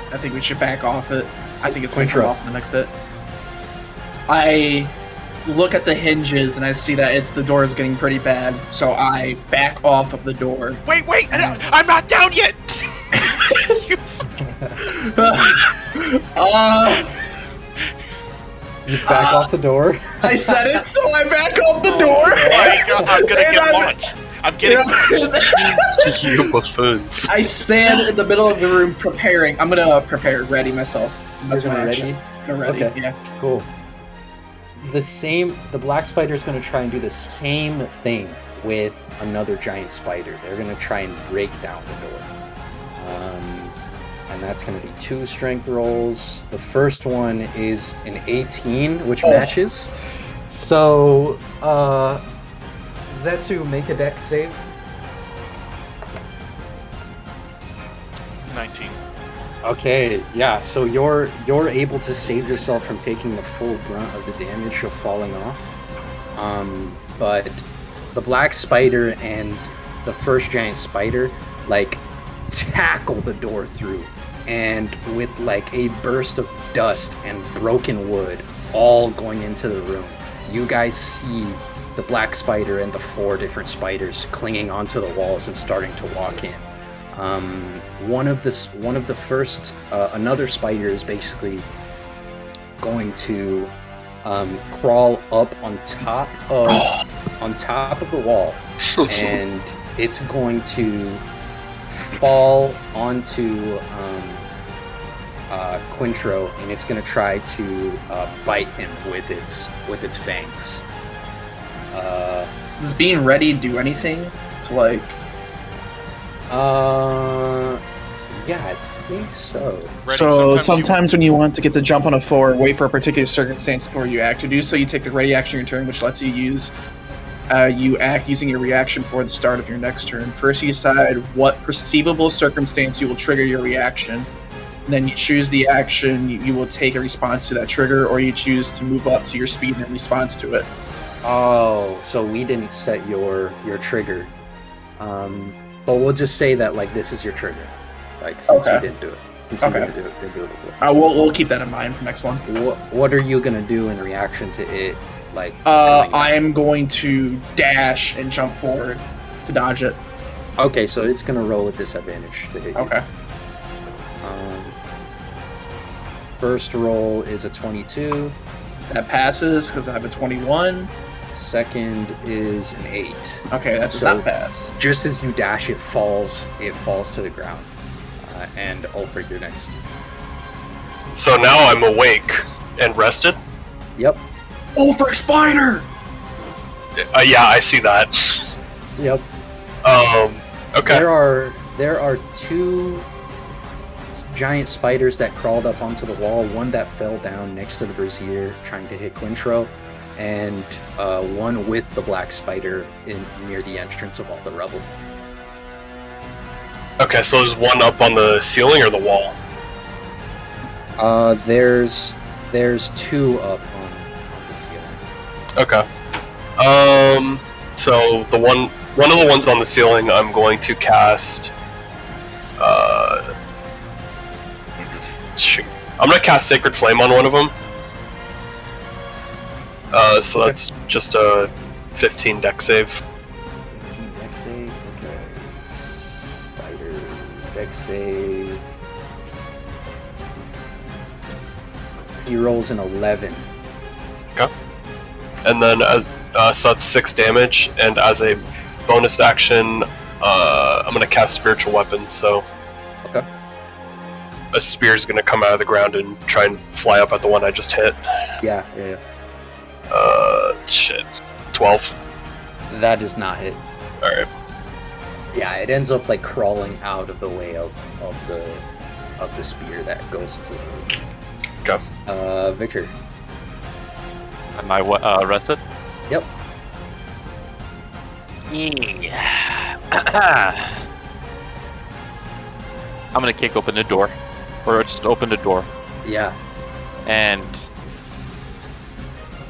Speaker 5: I think we should back off it. I think it's going to
Speaker 1: Quintro.
Speaker 5: come off in the next hit. I look at the hinges and I see that the door is getting pretty bad, so I back off of the door.
Speaker 3: Wait! I'm not down yet.
Speaker 1: You back off the door.
Speaker 5: I said it, so I back off the door.
Speaker 3: I'm gonna
Speaker 5: And
Speaker 3: get launched. I'm getting.
Speaker 2: You buffoons.
Speaker 5: I stand in the middle of the room preparing. I'm gonna prepare, ready myself. That's
Speaker 1: You're
Speaker 5: my
Speaker 1: gonna
Speaker 5: action. I'm ready.
Speaker 1: Okay.
Speaker 5: Yeah.
Speaker 1: Cool. The black spider is going to try and do the same thing with another giant spider. They're going to try and break down the door. and that's going to be 2 strength rolls. The first one is an 18, which matches. So, Zetsu, make a dex save.
Speaker 3: 19.
Speaker 1: Okay, yeah. So you're able to save yourself from taking the full brunt of the damage of falling off. But the black spider and the first giant spider like tackle the door through, and with like a burst of dust and broken wood all going into the room, you guys see the black spider and the 4 different spiders clinging onto the walls and starting to walk in. One of the first, another spider is basically going to crawl up on top of the wall, and it's going to fall onto Quintro, and it's going to try to bite him with its fangs.
Speaker 5: Does being ready do anything to like?
Speaker 1: Yeah, I think so.
Speaker 3: Ready,
Speaker 5: So
Speaker 3: you-
Speaker 5: sometimes when you want to get the jump on a 4, wait for a particular circumstance before you act. To do so, you take the ready action of your turn, which lets you use you act using your reaction for the start of your next turn. First, you decide what perceivable circumstance you will trigger your reaction. And then you choose the action you will take in response to that trigger, or you choose to move up to your speed in response to it.
Speaker 1: Oh, so we didn't set your trigger. But we'll just say that like this is your trigger. Like since you didn't do it. Since you didn't do it before.
Speaker 5: We'll keep that in mind for next one.
Speaker 1: What are you gonna do in reaction to it? Like
Speaker 5: I am going to dash and jump forward to dodge it.
Speaker 1: Okay, so it's gonna roll with disadvantage to hit you.
Speaker 5: Okay.
Speaker 1: First roll is a 22.
Speaker 5: That passes because I have a 21.
Speaker 1: Second is an 8.
Speaker 5: Okay, that does
Speaker 1: So-
Speaker 5: not pass.
Speaker 1: Just as you dash, it falls to the ground. And Ulfric, you're next.
Speaker 2: So now I'm awake and rested.
Speaker 1: Yep.
Speaker 5: Ulfric Spider!
Speaker 2: Yeah, I see that.
Speaker 1: Yep.
Speaker 2: Okay.
Speaker 1: There are 2 giant spiders that crawled up onto the wall. One that fell down next to the brazier, trying to hit Quintro, and one with the black spider near the entrance of all the rubble.
Speaker 2: Okay, so there's one up on the ceiling or the wall?
Speaker 1: There's 2 up on the ceiling.
Speaker 2: Okay. So the one of the ones on the ceiling, I'm going to cast. Shoot. I'm gonna cast Sacred Flame on one of them. So
Speaker 1: Okay.
Speaker 2: that's just a 15 deck save.
Speaker 1: 15 dex save. Okay. Spider dex save. He rolls an 11.
Speaker 2: And then so that's 6 damage, and as a bonus action, I'm gonna cast Spiritual Weapon, so
Speaker 1: Okay.
Speaker 2: a spear is gonna come out of the ground and try and fly up at the one I just hit.
Speaker 1: Yeah.
Speaker 2: Shit. 12.
Speaker 1: That does not hit.
Speaker 2: Alright.
Speaker 1: Yeah, it ends up like crawling out of the way of the spear that goes into the roof.
Speaker 2: Okay.
Speaker 1: Victor.
Speaker 4: Am I rested?
Speaker 1: Yep.
Speaker 4: Yeah. I'm gonna kick open the door, or just open the door,
Speaker 1: Yeah.
Speaker 4: and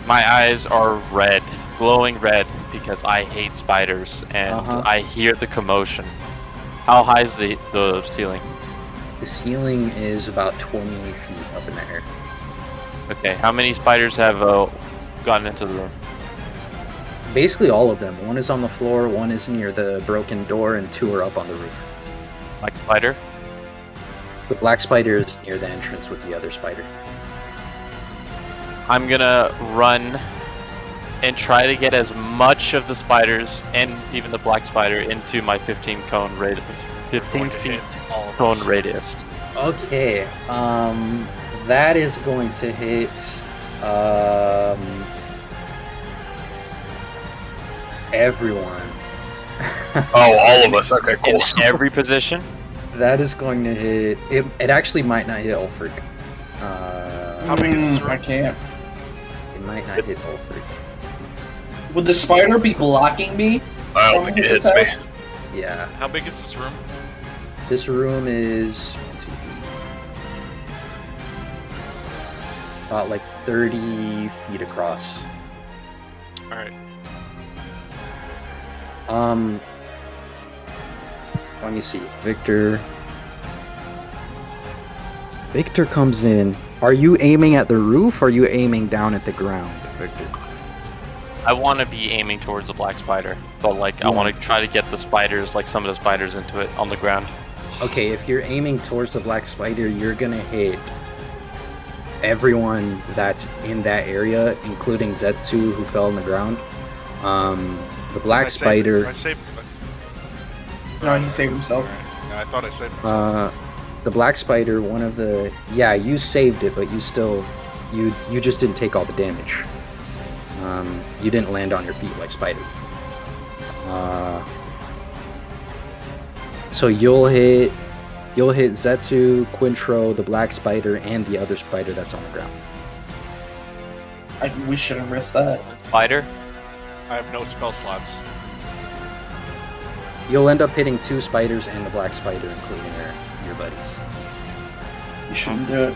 Speaker 4: my eyes are red, glowing red, because I hate spiders, and I hear the commotion. How high is the ceiling?
Speaker 1: The ceiling is about 20 feet up in the air.
Speaker 4: Okay, how many spiders have gotten into the room?
Speaker 1: Basically all of them. One is on the floor, one is near the broken door, and 2 are up on the roof.
Speaker 4: Like spider?
Speaker 1: The black spider is near the entrance with the other spider.
Speaker 4: I'm gonna run and try to get as much of the spiders and even the black spider into my 15 cone radius. 15
Speaker 3: Going to
Speaker 4: feet
Speaker 3: hit all of
Speaker 4: cone
Speaker 3: us.
Speaker 4: radius.
Speaker 1: Okay. That is going to hit everyone.
Speaker 2: Oh, all of us. Okay, cool.
Speaker 4: In every position?
Speaker 1: That is going to hit. It actually might not hit Ulfric.
Speaker 3: How big is this room?
Speaker 5: I can't.
Speaker 1: It might not hit Ulfric.
Speaker 5: Would the spider be blocking me?
Speaker 2: I don't think it hits me.
Speaker 1: Yeah.
Speaker 3: How big is this room?
Speaker 1: This room is 1, 2, 3, about like 30 feet across.
Speaker 3: All right.
Speaker 1: Let me see. Victor comes in. Are you aiming at the roof or are you aiming down at the ground, Victor?
Speaker 4: I want to be aiming towards the black spider, but like I want to try to get the spiders, like some of the spiders, into it on the ground.
Speaker 1: Okay, if you're aiming towards the black spider, you're gonna hit everyone that's in that area, including Zetsu, who fell on the ground. The black spider.
Speaker 3: I saved.
Speaker 5: No, he saved himself.
Speaker 3: Yeah, I thought I saved myself.
Speaker 1: The black spider, one of the you saved it, but you still you just didn't take all the damage. You didn't land on your feet like Spider. So you'll hit Zetsu, Quintro, the black spider, and the other spider that's on the ground.
Speaker 5: We shouldn't risk that.
Speaker 4: Spider?
Speaker 3: I have no spell slots.
Speaker 1: You'll end up hitting 2 spiders and the black spider, including your buddies.
Speaker 5: You shouldn't do it.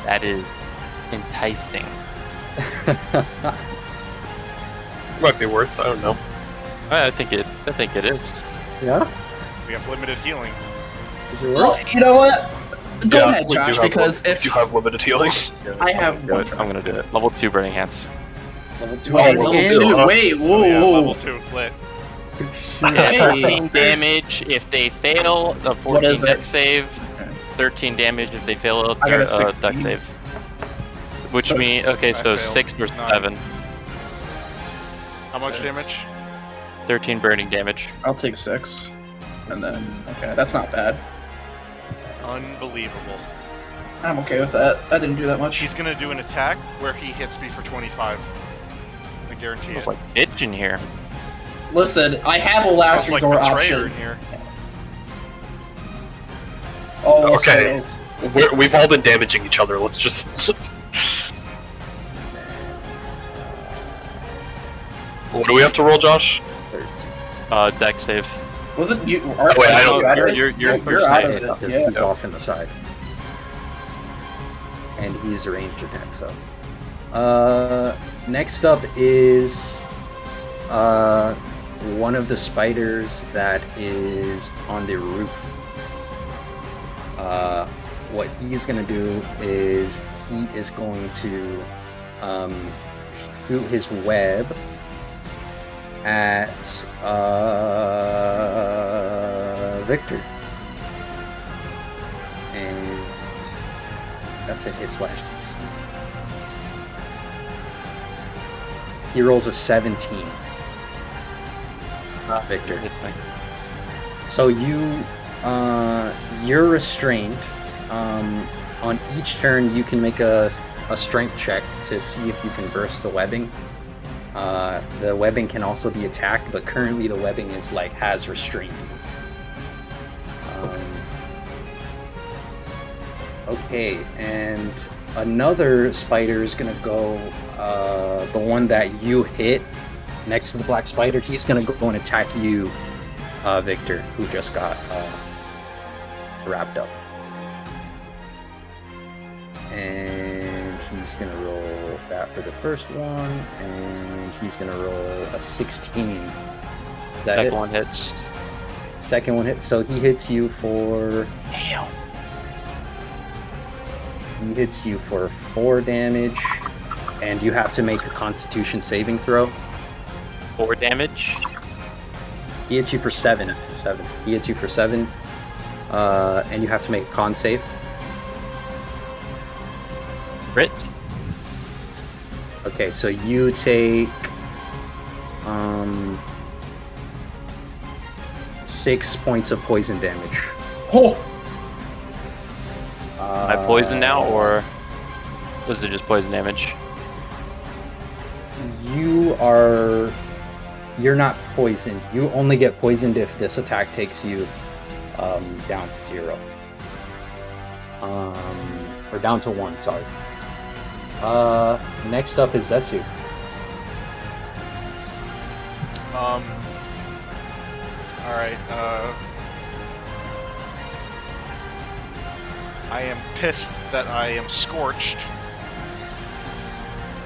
Speaker 4: That is enticing.
Speaker 2: Might be worth. I don't know.
Speaker 4: I think it is.
Speaker 1: Yeah?
Speaker 3: We have limited healing.
Speaker 1: Is it
Speaker 5: Well,
Speaker 1: worth?
Speaker 5: you know what? Go
Speaker 2: Yeah,
Speaker 5: ahead,
Speaker 2: we do
Speaker 5: Josh,
Speaker 2: have
Speaker 5: because
Speaker 2: if
Speaker 5: if
Speaker 2: you have limited healing.
Speaker 5: I have one.
Speaker 4: I'm gonna do it. Level 2 burning hands.
Speaker 1: Level 2.
Speaker 5: Wait,
Speaker 1: level
Speaker 5: level
Speaker 1: 2.
Speaker 5: 2. Wait, whoa,
Speaker 3: So, yeah,
Speaker 5: whoa.
Speaker 3: level 2 lit.
Speaker 5: Hey.
Speaker 4: 15 damage if they fail. A
Speaker 5: What
Speaker 4: 14
Speaker 5: is it?
Speaker 4: dex save.
Speaker 5: Okay.
Speaker 4: 13 damage if they fail.
Speaker 5: I got a
Speaker 4: Dex
Speaker 5: 16.
Speaker 4: save. Which
Speaker 5: So
Speaker 4: means
Speaker 5: it's-
Speaker 4: okay,
Speaker 3: I
Speaker 4: so
Speaker 3: failed.
Speaker 4: 6 versus
Speaker 3: 9.
Speaker 4: 7.
Speaker 3: How much
Speaker 5: Six.
Speaker 3: damage?
Speaker 4: 13 burning damage.
Speaker 5: I'll take 6. And then, okay, that's not bad.
Speaker 3: Unbelievable.
Speaker 5: I'm okay with that. That didn't do that much.
Speaker 3: He's gonna do an attack where he hits me for 25. I guarantee
Speaker 4: It's
Speaker 3: it.
Speaker 4: like itch in here.
Speaker 5: Listen, I have a last
Speaker 3: Smells
Speaker 5: resort
Speaker 3: like betrayer
Speaker 5: option.
Speaker 3: in here.
Speaker 5: Oh,
Speaker 2: Okay.
Speaker 5: so
Speaker 2: We've all been damaging each other. Let's just. What do we have to roll, Josh?
Speaker 1: 13.
Speaker 4: Dex save.
Speaker 5: was it you?
Speaker 2: Wait, I don't-
Speaker 4: You're
Speaker 5: you're out of
Speaker 1: Hit
Speaker 5: it.
Speaker 1: because
Speaker 5: Yeah.
Speaker 1: he's off in the side. And he's a ranged attack, so. Next up is one of the spiders that is on the roof. What he's gonna do is he is going to shoot his web at Victor. And that's a hit slash DC. He rolls a 17. Victor.
Speaker 4: Hits me.
Speaker 1: So you're restrained. On each turn, you can make a strength check to see if you can burst the webbing. The webbing can also be attacked, but currently the webbing is has restrained you. Okay, and another spider is gonna go. The one that you hit next to the black spider, he's gonna go and attack you, Victor, who just got wrapped up. And he's gonna roll that for the first one, and he's gonna roll a 16. Is that
Speaker 4: Second
Speaker 1: it?
Speaker 4: one hits.
Speaker 1: Second one hit. So he hits you for.
Speaker 5: Damn.
Speaker 1: He hits you for 4 damage, and you have to make a Constitution saving throw.
Speaker 4: 4 damage.
Speaker 1: He hits you for 7. He hits you for 7, and you have to make a con save.
Speaker 4: Crit.
Speaker 1: Okay, so you take 6 points of poison damage.
Speaker 5: Oh,
Speaker 4: Am I poisoned now, or was it just poison damage?
Speaker 1: You're not poisoned. You only get poisoned if this attack takes you down to 0. Or down to 1, sorry. Next up is Zetsu.
Speaker 3: Alright, I am pissed that I am scorched.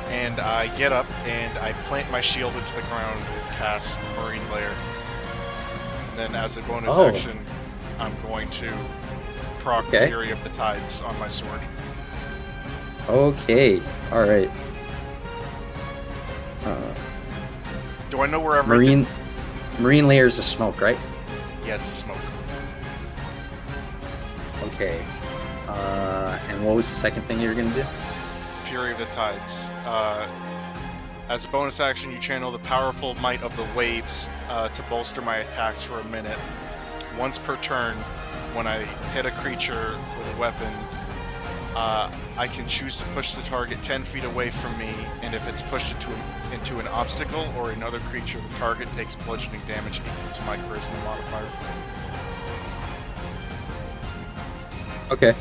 Speaker 3: And I get up and I plant my shield into the ground and cast Marine Layer. And then as a bonus action, I'm going to proc Fury of the Tides on my sword.
Speaker 1: Okay, alright.
Speaker 3: Do I know where everything...
Speaker 1: Marine layers of smoke, right?
Speaker 3: Yeah, it's smoke.
Speaker 1: Okay. And what was the second thing you were gonna do?
Speaker 3: Fury of the Tides. As a bonus action, you channel the powerful might of the waves to bolster my attacks for a minute. Once per turn, when I hit a creature with a weapon, I can choose to push the target 10 feet away from me, and if it's pushed into an obstacle or another creature, the target takes bludgeoning damage equal to my charisma modifier.
Speaker 1: Okay.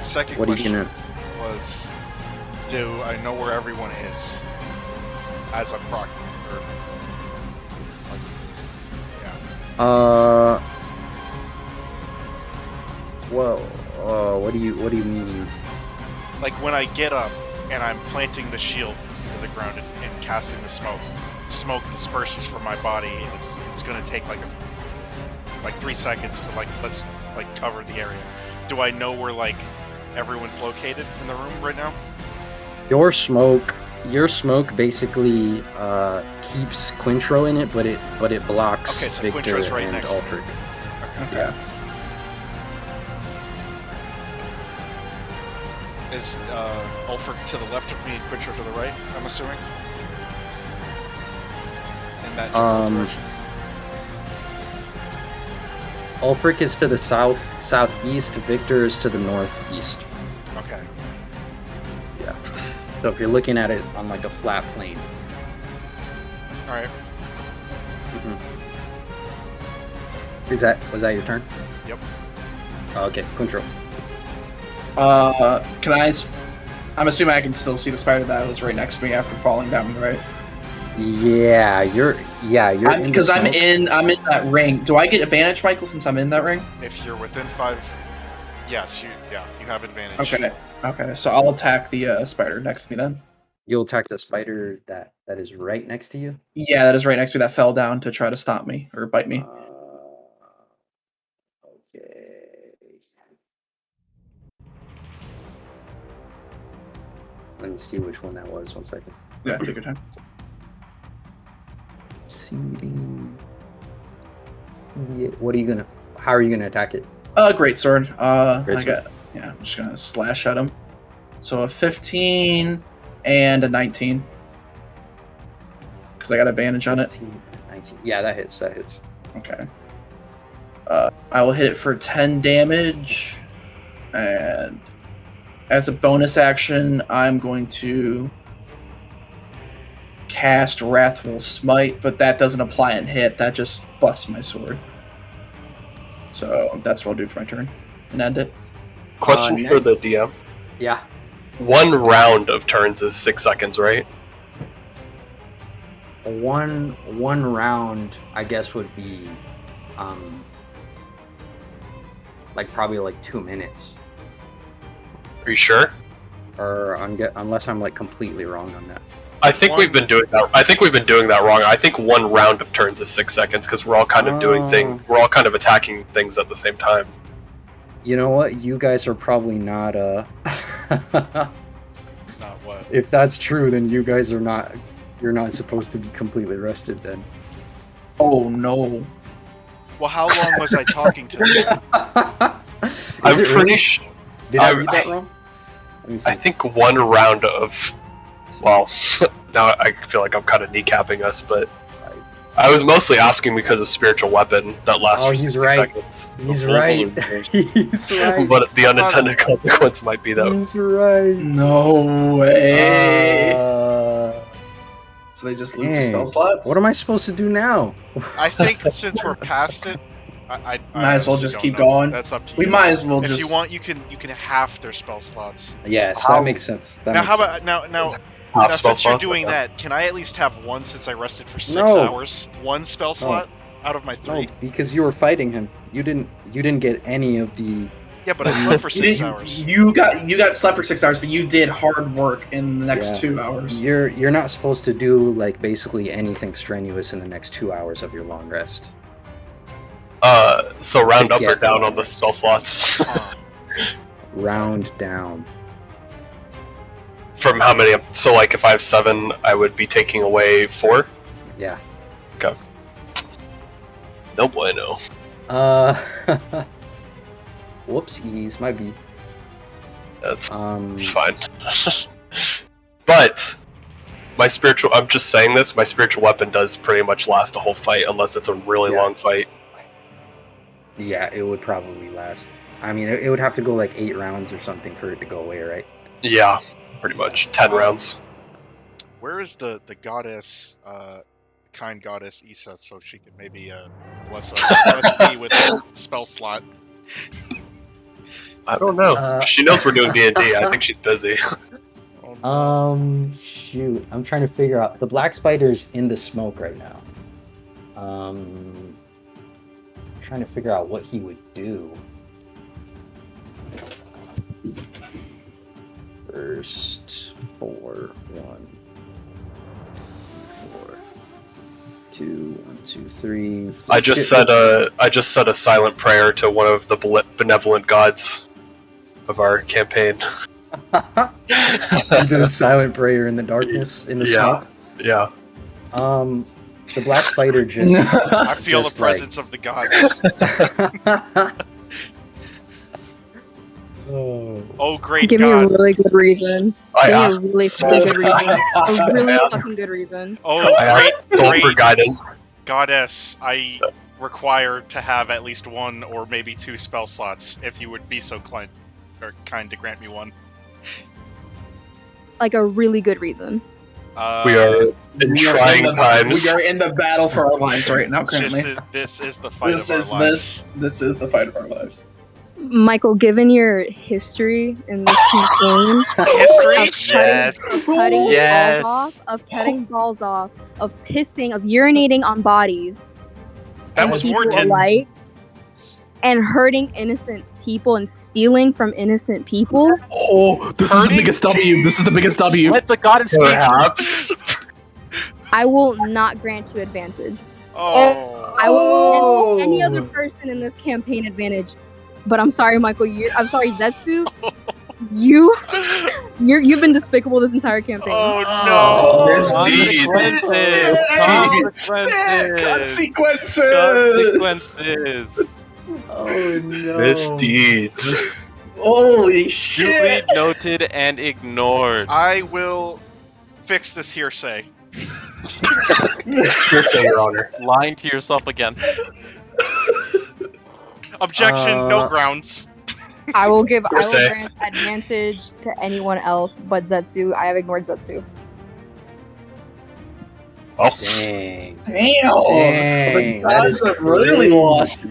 Speaker 3: Second
Speaker 1: what are you
Speaker 3: question
Speaker 1: gonna...
Speaker 3: was, do I know where everyone is as I'm proc? Yeah.
Speaker 1: Well, what do you mean?
Speaker 3: Like when I get up and I'm planting the shield into the ground and casting the smoke disperses from my body, and it's gonna take like 3 seconds to let's cover the area. Do I know where everyone's located in the room right now?
Speaker 1: Your smoke basically keeps Quintro in it, but it blocks
Speaker 3: okay, so
Speaker 1: Victor
Speaker 3: Quintro's right
Speaker 1: and
Speaker 3: next to me.
Speaker 1: Ulfric.
Speaker 3: Okay.
Speaker 1: Yeah.
Speaker 3: Is Ulfric to the left of me and Quintro to the right, I'm assuming? In that general direction?
Speaker 1: Ulfric is to the southeast, Victor is to the northeast.
Speaker 3: Okay.
Speaker 1: Yeah. So if you're looking at it on a flat plane.
Speaker 3: Alright.
Speaker 1: Was that your turn?
Speaker 3: Yep.
Speaker 1: Okay, Quintro.
Speaker 5: I'm assuming I can still see the spider that was right next to me after falling down, right?
Speaker 1: Yeah, you're
Speaker 5: because I'm in that ring. Do I get advantage, Michael, since I'm in that ring?
Speaker 3: If you're within 5, yes, you have advantage.
Speaker 5: Okay. So I'll attack the spider next to me then.
Speaker 1: You'll attack the spider that is right next to you?
Speaker 5: Yeah, that is right next to me. That fell down to try to stop me or bite me.
Speaker 1: Okay. Let me see which one that was. 1 second.
Speaker 5: Yeah, take your time.
Speaker 1: CD. How are you gonna attack it?
Speaker 5: Great sword.
Speaker 1: Great sword.
Speaker 5: I'm just gonna slash at him. So a 15 and a 19. Because I got advantage on it.
Speaker 1: 15, 19. Yeah, that hits.
Speaker 5: Okay. I will hit it for 10 damage. And as a bonus action, I'm going to cast Wrathful Smite, but that doesn't apply and hit. That just busts my sword. So that's what I'll do for my turn and end it.
Speaker 2: Question for the DM.
Speaker 1: Yeah.
Speaker 2: 1 round of turns is 6 seconds, right?
Speaker 1: One round, I guess, would be probably 2 minutes.
Speaker 2: Are you sure?
Speaker 1: Or unless I'm completely wrong on that.
Speaker 2: I think we've been doing that. I think we've been doing that wrong. I think 1 round of turns is 6 seconds because we're all kind of doing things. We're all kind of attacking things at the same time.
Speaker 1: You know what? You guys are probably not.
Speaker 3: Not what?
Speaker 1: If that's true, then you guys are not. You're not supposed to be completely rested then.
Speaker 5: Oh no.
Speaker 3: Well, how long was I talking to them?
Speaker 2: I'm pretty sure.
Speaker 1: Did I read that wrong? Let me see.
Speaker 2: I think 1 round of. Well, now I feel like I'm kind of kneecapping us, but I was mostly asking because of spiritual weapon that lasts for 60 seconds.
Speaker 1: He's right. He's right.
Speaker 2: But the unintended consequence might be that.
Speaker 1: He's right.
Speaker 5: No way. So they just lose their spell slots?
Speaker 1: What am I supposed to do now?
Speaker 3: I think since we're past it, I
Speaker 5: Might as well
Speaker 3: honestly
Speaker 5: just
Speaker 3: don't
Speaker 5: keep
Speaker 3: know.
Speaker 5: going.
Speaker 3: That's up to
Speaker 5: We
Speaker 3: you.
Speaker 5: might as well
Speaker 3: If
Speaker 5: just.
Speaker 3: you want, you can half their spell slots.
Speaker 1: Yes,
Speaker 2: How-
Speaker 1: that makes sense. That
Speaker 3: Now,
Speaker 1: makes
Speaker 3: how about
Speaker 1: sense.
Speaker 3: now?
Speaker 2: Half
Speaker 3: Now,
Speaker 2: spell
Speaker 3: since you're
Speaker 2: slots?
Speaker 3: doing
Speaker 2: Okay.
Speaker 3: that, can I at least have one since I rested for 6
Speaker 1: No.
Speaker 3: hours? One spell slot out of my 3.
Speaker 1: No, because you were fighting him. You didn't get any of the.
Speaker 3: Yeah, but I slept for
Speaker 5: You
Speaker 3: 6
Speaker 5: didn't-
Speaker 3: hours.
Speaker 5: You got slept for 6 hours, but you did hard work in the next
Speaker 1: Yeah.
Speaker 5: 2 hours.
Speaker 1: You're not supposed to do like basically anything strenuous in the next 2 hours of your long rest.
Speaker 2: So round
Speaker 1: To
Speaker 2: up or
Speaker 1: get
Speaker 2: down
Speaker 1: long
Speaker 2: on the
Speaker 1: rest.
Speaker 2: spell slots?
Speaker 3: Oh,
Speaker 1: Round down.
Speaker 2: From how many? So like if I have 7, I would be taking away 4?
Speaker 1: Yeah.
Speaker 2: No bueno.
Speaker 1: Whoopsies, might be.
Speaker 2: That's
Speaker 1: Um.
Speaker 2: fine. But my spiritual, I'm just saying this, my spiritual weapon does pretty much last a whole fight unless it's a really
Speaker 1: Yeah.
Speaker 2: long fight.
Speaker 1: Yeah, it would probably last. I mean, it would have to go like 8 rounds or something for it to go away, right?
Speaker 2: Yeah, pretty much. 10 rounds.
Speaker 3: where is the goddess, kind goddess Issa, so she could maybe bless me with a spell slot?
Speaker 2: I don't know. She knows we're doing D&D. I think she's busy.
Speaker 3: Oh, no.
Speaker 1: Shoot, I'm trying to figure out. The black spider's in the smoke right now. Trying to figure out what he would do. First, 4, 1, 4, 2, 1, 2, 3.
Speaker 2: I just said a silent prayer to one of the benevolent gods of our campaign.
Speaker 1: You did a silent prayer in the darkness, in the
Speaker 2: Yeah.
Speaker 1: smoke.
Speaker 2: Yeah.
Speaker 1: The black spider just.
Speaker 3: I feel
Speaker 1: just
Speaker 3: the presence of the gods. Oh, great
Speaker 7: Give me a
Speaker 3: god.
Speaker 7: really good reason.
Speaker 2: I
Speaker 7: Give me a
Speaker 2: asked
Speaker 7: really
Speaker 2: Soul,
Speaker 7: fucking good reason. A really
Speaker 2: I asked-
Speaker 7: fucking good reason.
Speaker 3: Oh,
Speaker 2: I asked Soul for
Speaker 3: great
Speaker 2: guidance.
Speaker 3: goddess. I require to have at least 1 or maybe 2 spell slots, if you would be so kind to grant me one.
Speaker 7: Like a really good reason.
Speaker 2: We are in
Speaker 5: We are
Speaker 2: trying times.
Speaker 5: We are in the battle for our lives right now. Currently,
Speaker 3: This is the fight
Speaker 5: this
Speaker 3: of our
Speaker 5: is
Speaker 3: lives.
Speaker 5: this is the fight of our lives.
Speaker 7: Michael, given your history in this campaign,
Speaker 3: History?
Speaker 4: Yes.
Speaker 7: of cutting
Speaker 4: Yes.
Speaker 7: balls off, of cutting balls off, of pissing, of urinating on bodies,
Speaker 3: That
Speaker 7: and
Speaker 3: was
Speaker 7: people
Speaker 3: warranted.
Speaker 7: alike, and hurting innocent people and stealing from innocent people.
Speaker 5: Oh, this is the
Speaker 3: Hurting?
Speaker 5: biggest W. This is the biggest W.
Speaker 4: Let the goddess speak.
Speaker 2: Perhaps.
Speaker 7: I will not grant you advantage.
Speaker 3: Oh.
Speaker 7: I will grant any other person in this campaign advantage. But I'm sorry, Michael. I'm sorry, Zetsu. You've been despicable this entire campaign.
Speaker 3: Oh no.
Speaker 2: This
Speaker 4: Consequences. Consequences.
Speaker 1: Oh no.
Speaker 2: Misdeeds.
Speaker 5: Holy
Speaker 4: Duly
Speaker 5: shit!
Speaker 4: noted and ignored.
Speaker 3: I will fix this hearsay.
Speaker 2: Hearsay, Your Honor.
Speaker 4: Lying to yourself again.
Speaker 3: Objection, no grounds.
Speaker 7: I will
Speaker 2: Hearsay.
Speaker 7: grant advantage to anyone else but Zetsu. I have ignored Zetsu.
Speaker 2: Oh.
Speaker 1: Dang.
Speaker 5: Damn!
Speaker 1: Dang,
Speaker 5: The
Speaker 1: that
Speaker 5: gods
Speaker 1: is
Speaker 5: have really lost.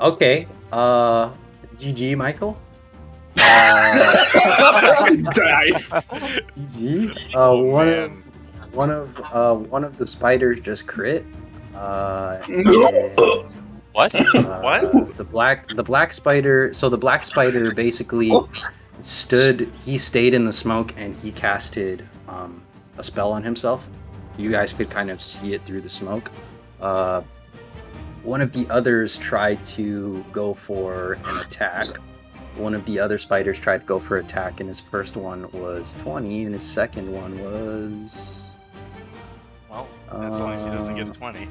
Speaker 1: Okay. GG, Michael.
Speaker 5: Dice.
Speaker 1: GG.
Speaker 3: Oh,
Speaker 1: One
Speaker 3: man.
Speaker 1: one of the spiders just crit. And,
Speaker 4: What?
Speaker 3: What?
Speaker 1: The black spider. So the black spider basically stayed in the smoke and he casted a spell on himself. You guys could kind of see it through the smoke. One of the others tried to go for an attack. One of the other spiders tried to go for attack, and his first one was 20, and his second one was...
Speaker 3: Well, as long as he doesn't get a 20.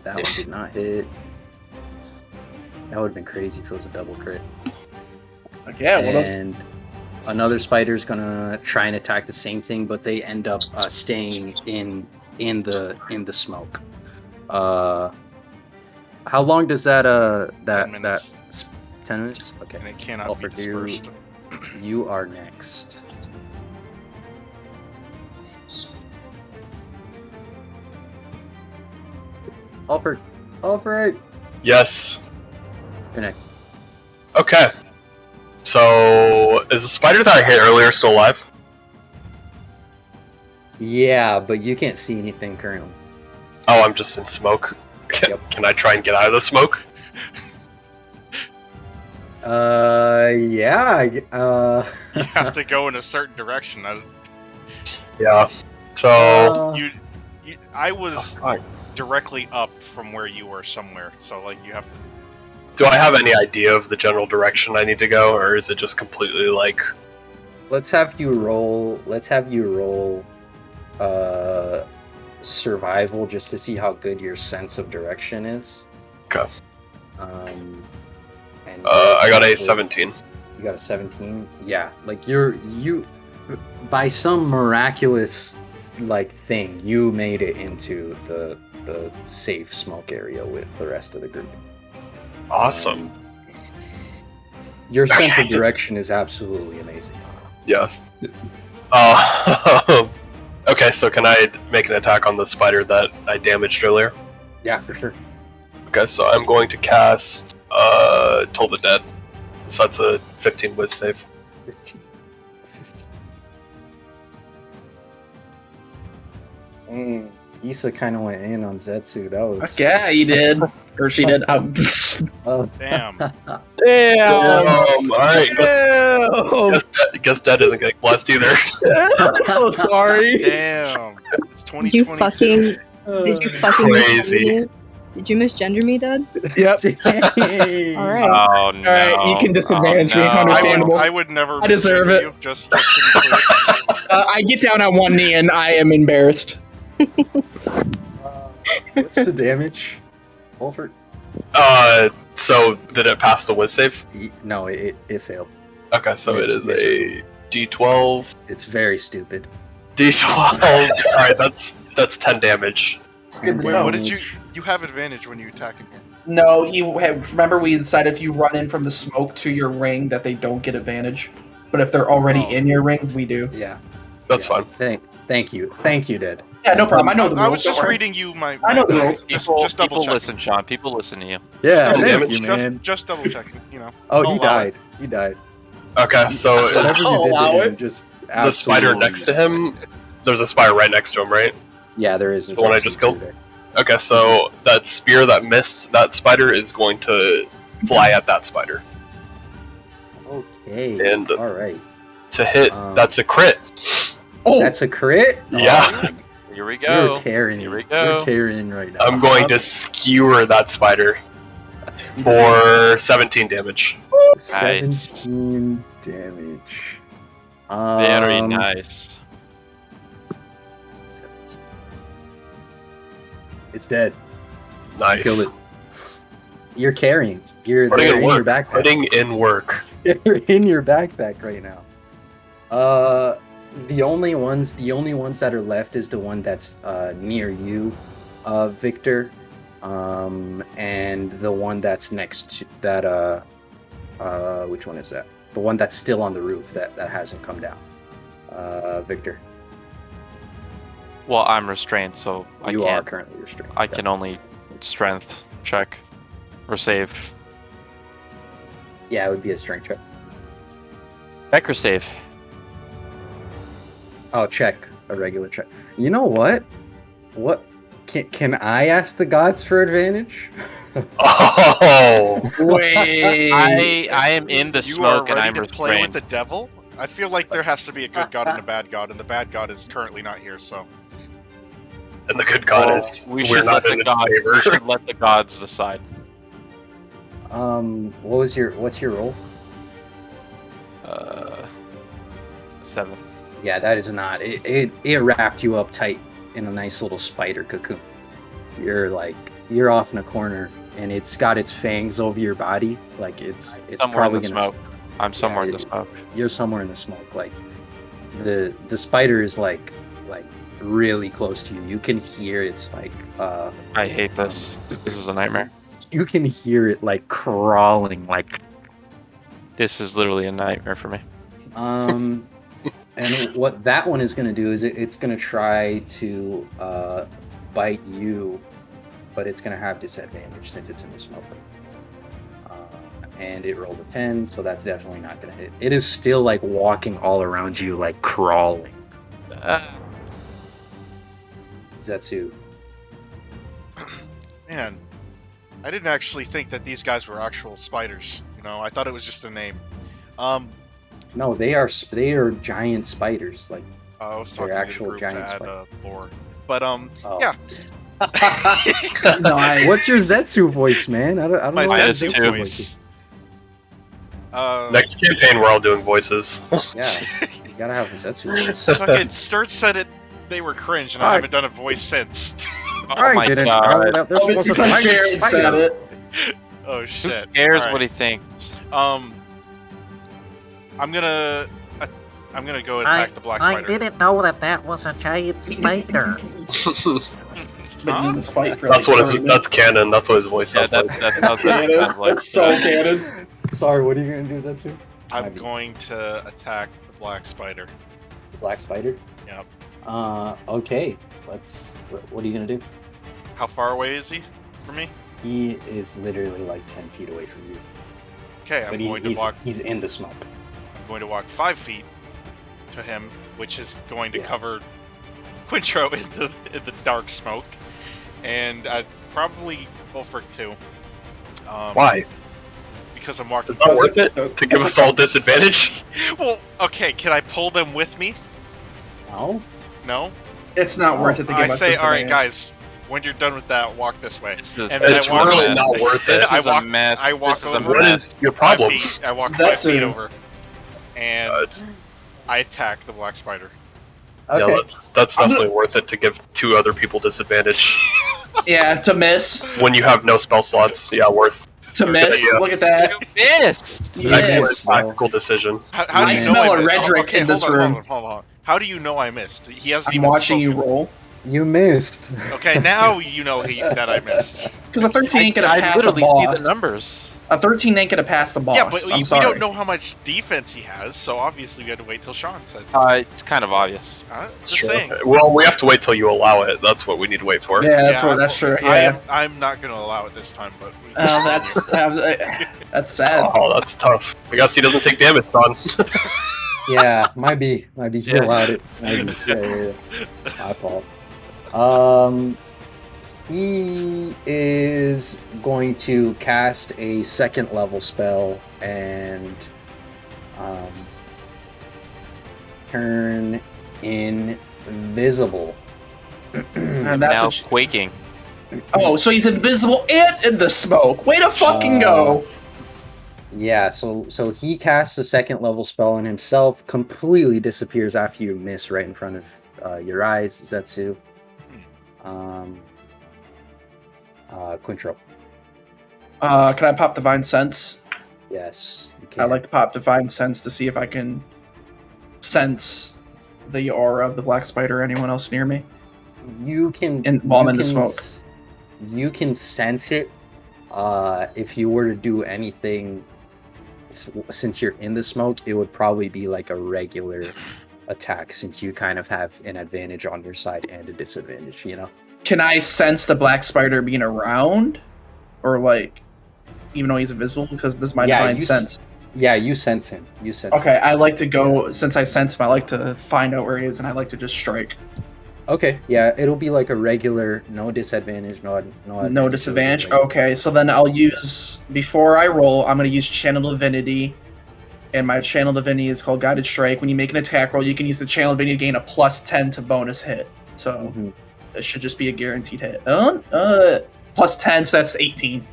Speaker 1: That one did not hit. That would have been crazy if it was a double crit.
Speaker 5: Yeah, what if?
Speaker 1: And another spider's gonna try and attack the same thing, but they end up staying in the smoke. How long does that
Speaker 3: 10 minutes.
Speaker 1: 10 minutes? Okay.
Speaker 3: And it cannot
Speaker 1: I'll
Speaker 3: be
Speaker 1: forgive
Speaker 3: dispersed.
Speaker 1: You are next. Alfred. Alfred.
Speaker 2: Yes.
Speaker 1: You're next.
Speaker 2: Okay. So, is the spider that I hit earlier still alive?
Speaker 1: Yeah, but you can't see anything currently.
Speaker 2: Oh, I'm just in smoke. Can I try and get out of the smoke?
Speaker 1: Yeah.
Speaker 3: You have to go in a certain direction.
Speaker 2: Yeah. So,
Speaker 3: I was
Speaker 2: Oh,
Speaker 3: directly up from where you were somewhere, so like you have to.
Speaker 2: do I have any idea of the general direction I need to go, or is it just completely like?
Speaker 1: Let's have you roll. Survival just to see how good your sense of direction is.
Speaker 2: Okay.
Speaker 1: And
Speaker 2: I got a 17.
Speaker 1: You got a 17. Yeah, like you by some miraculous like thing, you made it into the safe smoke area with the rest of the group.
Speaker 2: Awesome.
Speaker 1: Your sense of direction is absolutely amazing.
Speaker 2: Yes. Okay, so can I make an attack on the spider that I damaged earlier?
Speaker 1: Yeah, for sure.
Speaker 2: Okay, so I'm going to cast Toll the Dead. So that's a 15 whiz save.
Speaker 1: 15. Issa kind of went in on Zetsu. That was.
Speaker 5: Yeah, he did. Or she did.
Speaker 1: Oh.
Speaker 3: Damn.
Speaker 5: Damn.
Speaker 2: Alright, guess Dead isn't getting blessed either.
Speaker 5: I'm so sorry.
Speaker 3: Damn. It's
Speaker 7: Did you
Speaker 3: 2020.
Speaker 7: fucking
Speaker 2: Crazy.
Speaker 7: misgender me? Did you misgender me, Dad?
Speaker 5: Yep.
Speaker 7: All right.
Speaker 4: Oh no!
Speaker 5: All right, you can disadvantage me.
Speaker 4: Oh, no.
Speaker 5: Understandable.
Speaker 3: I would never.
Speaker 5: I deserve
Speaker 3: misgender
Speaker 5: it.
Speaker 3: You, just to be clear.
Speaker 5: I get down on one knee and I am embarrassed.
Speaker 1: What's the damage? Wolfert?
Speaker 2: So did it pass the whiz save?
Speaker 1: No, it failed.
Speaker 2: Okay, so it is
Speaker 1: Yes.
Speaker 2: a D12.
Speaker 1: It's very stupid.
Speaker 2: D12. Alright, that's 10 damage.
Speaker 5: Good
Speaker 3: Wait,
Speaker 5: know.
Speaker 3: what did you have advantage when you attack again?
Speaker 5: No, remember we decided if you run in from the smoke to your ring that they don't get advantage. But if they're already in your ring, we do.
Speaker 1: Yeah.
Speaker 2: That's fine.
Speaker 1: Thank you. Thank you, Dad.
Speaker 5: Yeah, no problem. I know the rules.
Speaker 3: I was just
Speaker 5: don't worry.
Speaker 3: reading you my.
Speaker 5: I know the rules.
Speaker 3: Just
Speaker 4: People
Speaker 3: double check.
Speaker 4: listen, Sean. People listen to you.
Speaker 1: Yeah,
Speaker 2: Still
Speaker 1: thank
Speaker 2: damage.
Speaker 1: you, man.
Speaker 3: Just double checking. You know.
Speaker 1: Oh,
Speaker 3: I'll
Speaker 1: he
Speaker 3: allow
Speaker 1: died. He died.
Speaker 2: Okay, so
Speaker 1: Whatever
Speaker 2: is
Speaker 1: you did
Speaker 5: allow
Speaker 1: to him,
Speaker 5: it.
Speaker 1: just
Speaker 2: the spider
Speaker 1: absolutely-
Speaker 2: next to him? There's a spider right next to him, right?
Speaker 1: Yeah, there is.
Speaker 2: The one I just killed?
Speaker 1: There.
Speaker 2: Okay, so that spear that missed that spider is going to fly at that spider.
Speaker 1: Okay.
Speaker 2: And-
Speaker 1: all right.
Speaker 2: To hit, that's a crit.
Speaker 5: Oh,
Speaker 1: That's a crit.
Speaker 2: Yeah.
Speaker 4: Here we
Speaker 1: You're
Speaker 4: go.
Speaker 1: carrying.
Speaker 4: Here we
Speaker 1: You're
Speaker 4: go.
Speaker 1: carrying right now.
Speaker 2: I'm going to skewer that spider for 17 damage.
Speaker 1: 17 damage.
Speaker 4: Very nice.
Speaker 1: 17. It's dead.
Speaker 2: Nice.
Speaker 1: Kill it. You're carrying. You're
Speaker 2: Putting
Speaker 1: there
Speaker 2: in
Speaker 1: in your
Speaker 2: work.
Speaker 1: backpack.
Speaker 2: Putting in work.
Speaker 1: You're in your backpack right now. The only ones that are left is the one that's near you, Victor, and the one that's next to that. Which one is that? The one that's still on the roof that hasn't come down. Victor,
Speaker 4: Well, I'm restrained, so I
Speaker 1: you are
Speaker 4: can't.
Speaker 1: currently restrained.
Speaker 4: I can only strength check or save.
Speaker 1: Yeah, it would be a strength check.
Speaker 4: Check or save.
Speaker 1: Oh, check. A regular check. You know what? What? Can I ask the gods for advantage?
Speaker 2: Oh!
Speaker 5: wait.
Speaker 4: I am in the
Speaker 3: You
Speaker 4: smoke
Speaker 3: are
Speaker 4: and
Speaker 3: ready
Speaker 4: I'm
Speaker 3: to play with
Speaker 4: restrained.
Speaker 3: the devil. I feel like there has to be a good god and a bad god, and the bad god is currently not here. So
Speaker 2: And the good god is
Speaker 4: we
Speaker 2: we're
Speaker 4: should
Speaker 2: not
Speaker 4: let the
Speaker 2: in his
Speaker 4: gods. We
Speaker 2: favor.
Speaker 4: should let the gods decide.
Speaker 1: What's your roll?
Speaker 4: 7.
Speaker 1: Yeah, that is not. It wrapped you up tight in a nice little spider cocoon. You're off in a corner, and it's got its fangs over your body. Like it's
Speaker 4: Somewhere
Speaker 1: probably
Speaker 4: in the
Speaker 1: gonna.
Speaker 4: smoke. I'm somewhere in the
Speaker 1: it-
Speaker 4: smoke.
Speaker 1: You're somewhere in the smoke. Like the spider is like really close to you. You can hear its like.
Speaker 4: I hate this. This is a nightmare.
Speaker 1: You can hear it like crawling, like
Speaker 4: This is literally a nightmare for me.
Speaker 1: And what that one is going to do is it's going to try to bite you, but it's going to have disadvantage since it's in the smoke. And it rolled a 10, so that's definitely not going to hit. It is still like walking all around you, like crawling. Zetsu.
Speaker 3: Man, I didn't actually think that these guys were actual spiders. I thought it was just a name.
Speaker 1: No, they are giant spiders. Like
Speaker 3: I was
Speaker 1: they're
Speaker 3: talking to the
Speaker 1: actual
Speaker 3: group
Speaker 1: giant
Speaker 3: to add
Speaker 1: spiders.
Speaker 3: lore. But
Speaker 1: Oh.
Speaker 3: yeah.
Speaker 5: Nice.
Speaker 1: What's your Zetsu voice, man? I don't
Speaker 3: My
Speaker 1: know what
Speaker 4: Zetsu
Speaker 1: Zetsu
Speaker 3: voice.
Speaker 1: is.
Speaker 2: Next campaign, we're all doing voices.
Speaker 1: Yeah, you gotta have a Zetsu voice.
Speaker 3: Fucking Sturt said it. They were cringe, and I
Speaker 1: Alright.
Speaker 3: haven't done a voice since.
Speaker 4: Oh my god.
Speaker 1: This
Speaker 5: Oh, it's
Speaker 1: was a
Speaker 5: because
Speaker 1: giant
Speaker 5: Sharon said
Speaker 1: spider.
Speaker 5: it.
Speaker 3: Oh shit.
Speaker 4: Who cares
Speaker 3: Alright.
Speaker 4: what he thinks?
Speaker 3: I'm gonna go attack the black spider.
Speaker 8: didn't know that was a giant spider.
Speaker 5: Minions fight for
Speaker 2: That's
Speaker 5: like
Speaker 2: what
Speaker 5: 30
Speaker 2: that's canon. That's what his voice
Speaker 4: Yeah,
Speaker 2: sounds like.
Speaker 4: that's how that
Speaker 5: Canon.
Speaker 4: sounds like.
Speaker 5: That's so canon.
Speaker 1: Sorry, what are you gonna do, Zetsu?
Speaker 3: I'm
Speaker 1: Maybe.
Speaker 3: going to attack the black spider.
Speaker 1: Black spider?
Speaker 3: Yep.
Speaker 1: Okay. What are you gonna do?
Speaker 3: How far away is he from me?
Speaker 1: He is literally like 10 feet away from you.
Speaker 3: Okay, I'm
Speaker 1: But
Speaker 3: going to walk.
Speaker 1: he's in the smoke.
Speaker 3: I'm going to walk 5 feet to him, which is going to
Speaker 1: Yeah.
Speaker 3: cover Quintro in the dark smoke, and I'd probably go for 2.
Speaker 2: Why?
Speaker 3: Because I'm walking.
Speaker 2: Is that worth it to give us all disadvantage?
Speaker 3: Well, okay. Can I pull them with me?
Speaker 1: No?
Speaker 3: No.
Speaker 5: It's not worth it to give
Speaker 3: I
Speaker 5: us
Speaker 3: say,
Speaker 5: this
Speaker 3: all right,
Speaker 5: advantage.
Speaker 3: guys. When you're done with that, walk this way.
Speaker 4: This is,
Speaker 3: And then
Speaker 2: It's
Speaker 3: I walk
Speaker 2: really
Speaker 3: over.
Speaker 2: not worth it.
Speaker 4: This is
Speaker 3: I walk-
Speaker 4: a mess.
Speaker 3: I walk
Speaker 4: This is a
Speaker 3: over.
Speaker 2: What
Speaker 4: mess.
Speaker 2: is your problem?
Speaker 3: 5 feet. I walk 5 feet
Speaker 5: Zetsu.
Speaker 3: over, and I attack the black spider.
Speaker 1: Okay.
Speaker 2: Yeah, that's definitely worth it to give 2 other people disadvantage.
Speaker 5: Yeah, to miss.
Speaker 2: When you have no spell slots, yeah, worth.
Speaker 5: To miss.
Speaker 2: Yeah.
Speaker 5: Look at that.
Speaker 4: Missed!
Speaker 5: Yes.
Speaker 2: Excellent tactical decision.
Speaker 3: How do
Speaker 5: I
Speaker 3: you know
Speaker 5: smell a
Speaker 3: missed?
Speaker 5: Redrick
Speaker 3: Okay,
Speaker 5: in this
Speaker 3: hold on,
Speaker 5: room.
Speaker 3: Hold on. How do you know I missed? He hasn't
Speaker 5: I'm
Speaker 3: even
Speaker 5: watching you
Speaker 3: spoken.
Speaker 5: roll.
Speaker 1: You missed.
Speaker 3: Okay, now you know that I missed.
Speaker 5: Because a 13 ain't gonna
Speaker 4: I
Speaker 5: pass a
Speaker 4: literally see the
Speaker 5: boss.
Speaker 4: numbers.
Speaker 5: A 13 ain't gonna pass the boss.
Speaker 3: Yeah, but
Speaker 5: I'm
Speaker 3: we
Speaker 5: sorry.
Speaker 3: don't know how much defense he has, so obviously we had to wait till Sean said.
Speaker 4: It's kind of obvious.
Speaker 3: Just saying.
Speaker 2: Well, we have to wait till you allow it. That's what we need to wait for.
Speaker 5: Yeah, that's
Speaker 3: Yeah,
Speaker 5: what. That's true. Yeah.
Speaker 3: I'm not going to allow it this time, but
Speaker 5: That's sad.
Speaker 2: Oh, that's tough. I guess he doesn't take damage, son.
Speaker 1: Yeah, might be he
Speaker 4: Yeah.
Speaker 1: allowed it. Maybe. Yeah. My fault. He is going to cast a 2nd level spell and turn invisible.
Speaker 5: And that's
Speaker 4: Now
Speaker 5: what
Speaker 4: quaking.
Speaker 5: oh, so he's invisible and in the smoke. Way to fucking go!
Speaker 1: Yeah, so he casts a 2nd level spell on himself, completely disappears after you miss right in front of your eyes, Zetsu. Quintro.
Speaker 5: Can I pop Divine Sense?
Speaker 1: Yes, you
Speaker 5: I'd
Speaker 1: can.
Speaker 5: like to pop Divine Sense to see if I can sense the aura of the black spider or anyone else near me.
Speaker 1: You can.
Speaker 5: While I'm
Speaker 1: you
Speaker 5: in the
Speaker 1: can
Speaker 5: smoke.
Speaker 1: You can sense it. If you were to do anything, since you're in the smoke, it would probably be like a regular attack, since you kind of have an advantage on your side and a disadvantage. You know.
Speaker 5: Can I sense the black spider being around? Or like, even though he's invisible? Because this is my Divine Sense.
Speaker 1: Yeah, you sense him. You sense.
Speaker 5: Okay, I like to go, since I sense him, I like to find out where he is and I like to just strike.
Speaker 1: Okay, yeah, it'll be like a regular, no disadvantage, no
Speaker 5: No disadvantage?
Speaker 1: Regular.
Speaker 5: Okay, so then I'll use, before I roll, I'm going to use Channel Divinity. And my Channel Divinity is called Guided Strike. When you make an attack roll, you can use the Channel Divinity to gain a +10 to bonus hit. So
Speaker 1: Mhm.
Speaker 5: it should just be a guaranteed hit. +10, so that's 18.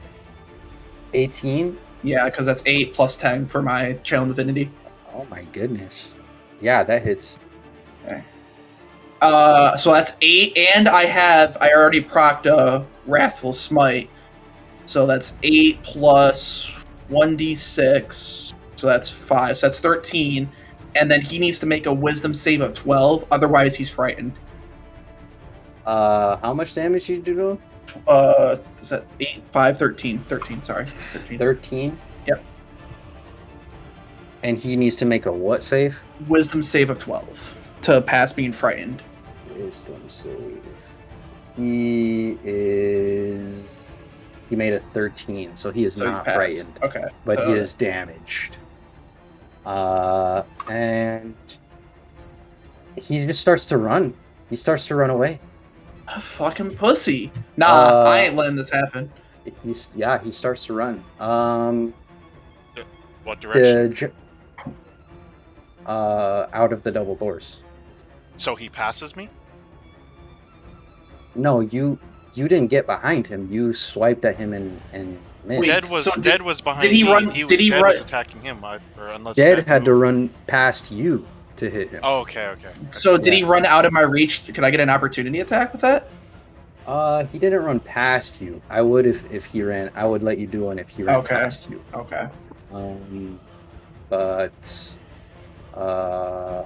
Speaker 1: 18.
Speaker 5: Yeah, because that's 8 plus 10 for my Channel Divinity.
Speaker 1: Oh my goodness. Yeah, that hits.
Speaker 5: So that's 8, and I already procced a Wrathful Smite. So that's 8 plus 1d6. So that's 5. So that's 13. And then he needs to make a Wisdom save of 12, otherwise he's frightened.
Speaker 1: How much damage did you do to him?
Speaker 5: Is that 8, 5, 13? 13, sorry. 13.
Speaker 1: 13?
Speaker 5: Yep.
Speaker 1: And he needs to make a what save?
Speaker 5: Wisdom save of 12 to pass being frightened.
Speaker 1: Wisdom save. He made a 13, so he is
Speaker 5: So he
Speaker 1: not
Speaker 5: passed.
Speaker 1: frightened,
Speaker 5: Okay.
Speaker 1: but
Speaker 5: so
Speaker 1: he is damaged. And he just starts to run. He starts to run away.
Speaker 5: a fucking pussy. Nah, I
Speaker 1: Uh,
Speaker 5: ain't letting this happen.
Speaker 1: He starts to run.
Speaker 3: What direction?
Speaker 1: Out of the double doors.
Speaker 3: So he passes me?
Speaker 1: No, you didn't get behind him. You swiped at him and missed.
Speaker 5: Wait,
Speaker 3: Dead was behind
Speaker 5: did he
Speaker 3: me.
Speaker 5: run-
Speaker 3: and
Speaker 5: did he
Speaker 3: Dead
Speaker 5: run-
Speaker 3: was attacking him. Or unless
Speaker 1: Dead had to
Speaker 3: moved.
Speaker 1: run past you to hit him.
Speaker 3: Oh, okay.
Speaker 5: So did he run out of my reach? Could I get an opportunity attack with that?
Speaker 1: He didn't run past you. I would if he ran. I would let you do one if he ran
Speaker 5: Okay.
Speaker 1: past you.
Speaker 5: Okay.
Speaker 1: But the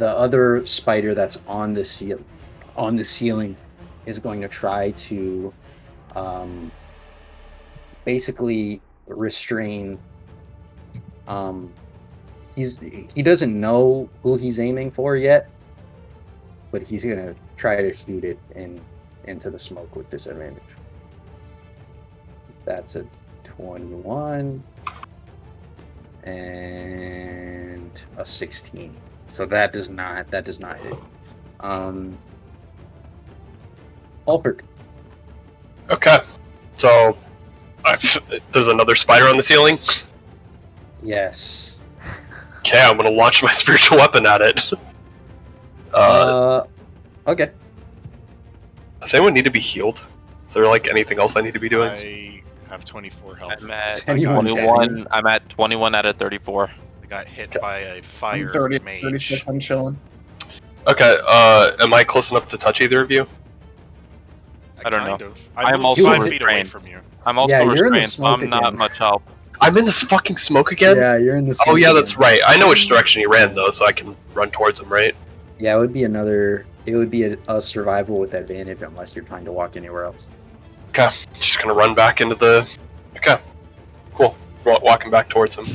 Speaker 1: other spider that's on the ceiling is going to try to basically restrain. He doesn't know who he's aiming for yet, but he's gonna try to shoot it into the smoke with disadvantage. That's a 21 and a 16. So that does not hit. Ulfric.
Speaker 2: Okay. So there's another spider on the ceiling.
Speaker 1: Yes.
Speaker 2: Okay, I'm gonna launch my spiritual weapon at it.
Speaker 1: Okay.
Speaker 2: Does anyone need to be healed? Is there like anything else I need to be doing?
Speaker 3: I have 24 health.
Speaker 4: I'm at
Speaker 1: Anyone
Speaker 4: 21. I'm at 21 out of 34.
Speaker 3: I got hit by a fire
Speaker 5: I'm 30,
Speaker 3: mage.
Speaker 5: 36. I'm chilling.
Speaker 2: Okay. Am I close enough to touch either of you?
Speaker 4: I don't know.
Speaker 3: Kind of.
Speaker 4: I am
Speaker 3: moved
Speaker 4: also
Speaker 3: 5 feet away
Speaker 4: restrained.
Speaker 3: from you.
Speaker 4: I'm also
Speaker 1: Yeah, you're in the
Speaker 4: restrained, so
Speaker 1: smoke
Speaker 4: I'm not
Speaker 1: again.
Speaker 4: much help.
Speaker 2: I'm in this fucking smoke again?
Speaker 1: Yeah, you're in the
Speaker 2: Oh
Speaker 1: smoke
Speaker 2: yeah,
Speaker 1: again.
Speaker 2: that's right. I know which direction he ran though, so I can run towards him, right?
Speaker 1: Yeah, it would be a survival with advantage unless you're trying to walk anywhere else.
Speaker 2: Okay. Just gonna run back into the... Okay. Cool. Walking back towards him.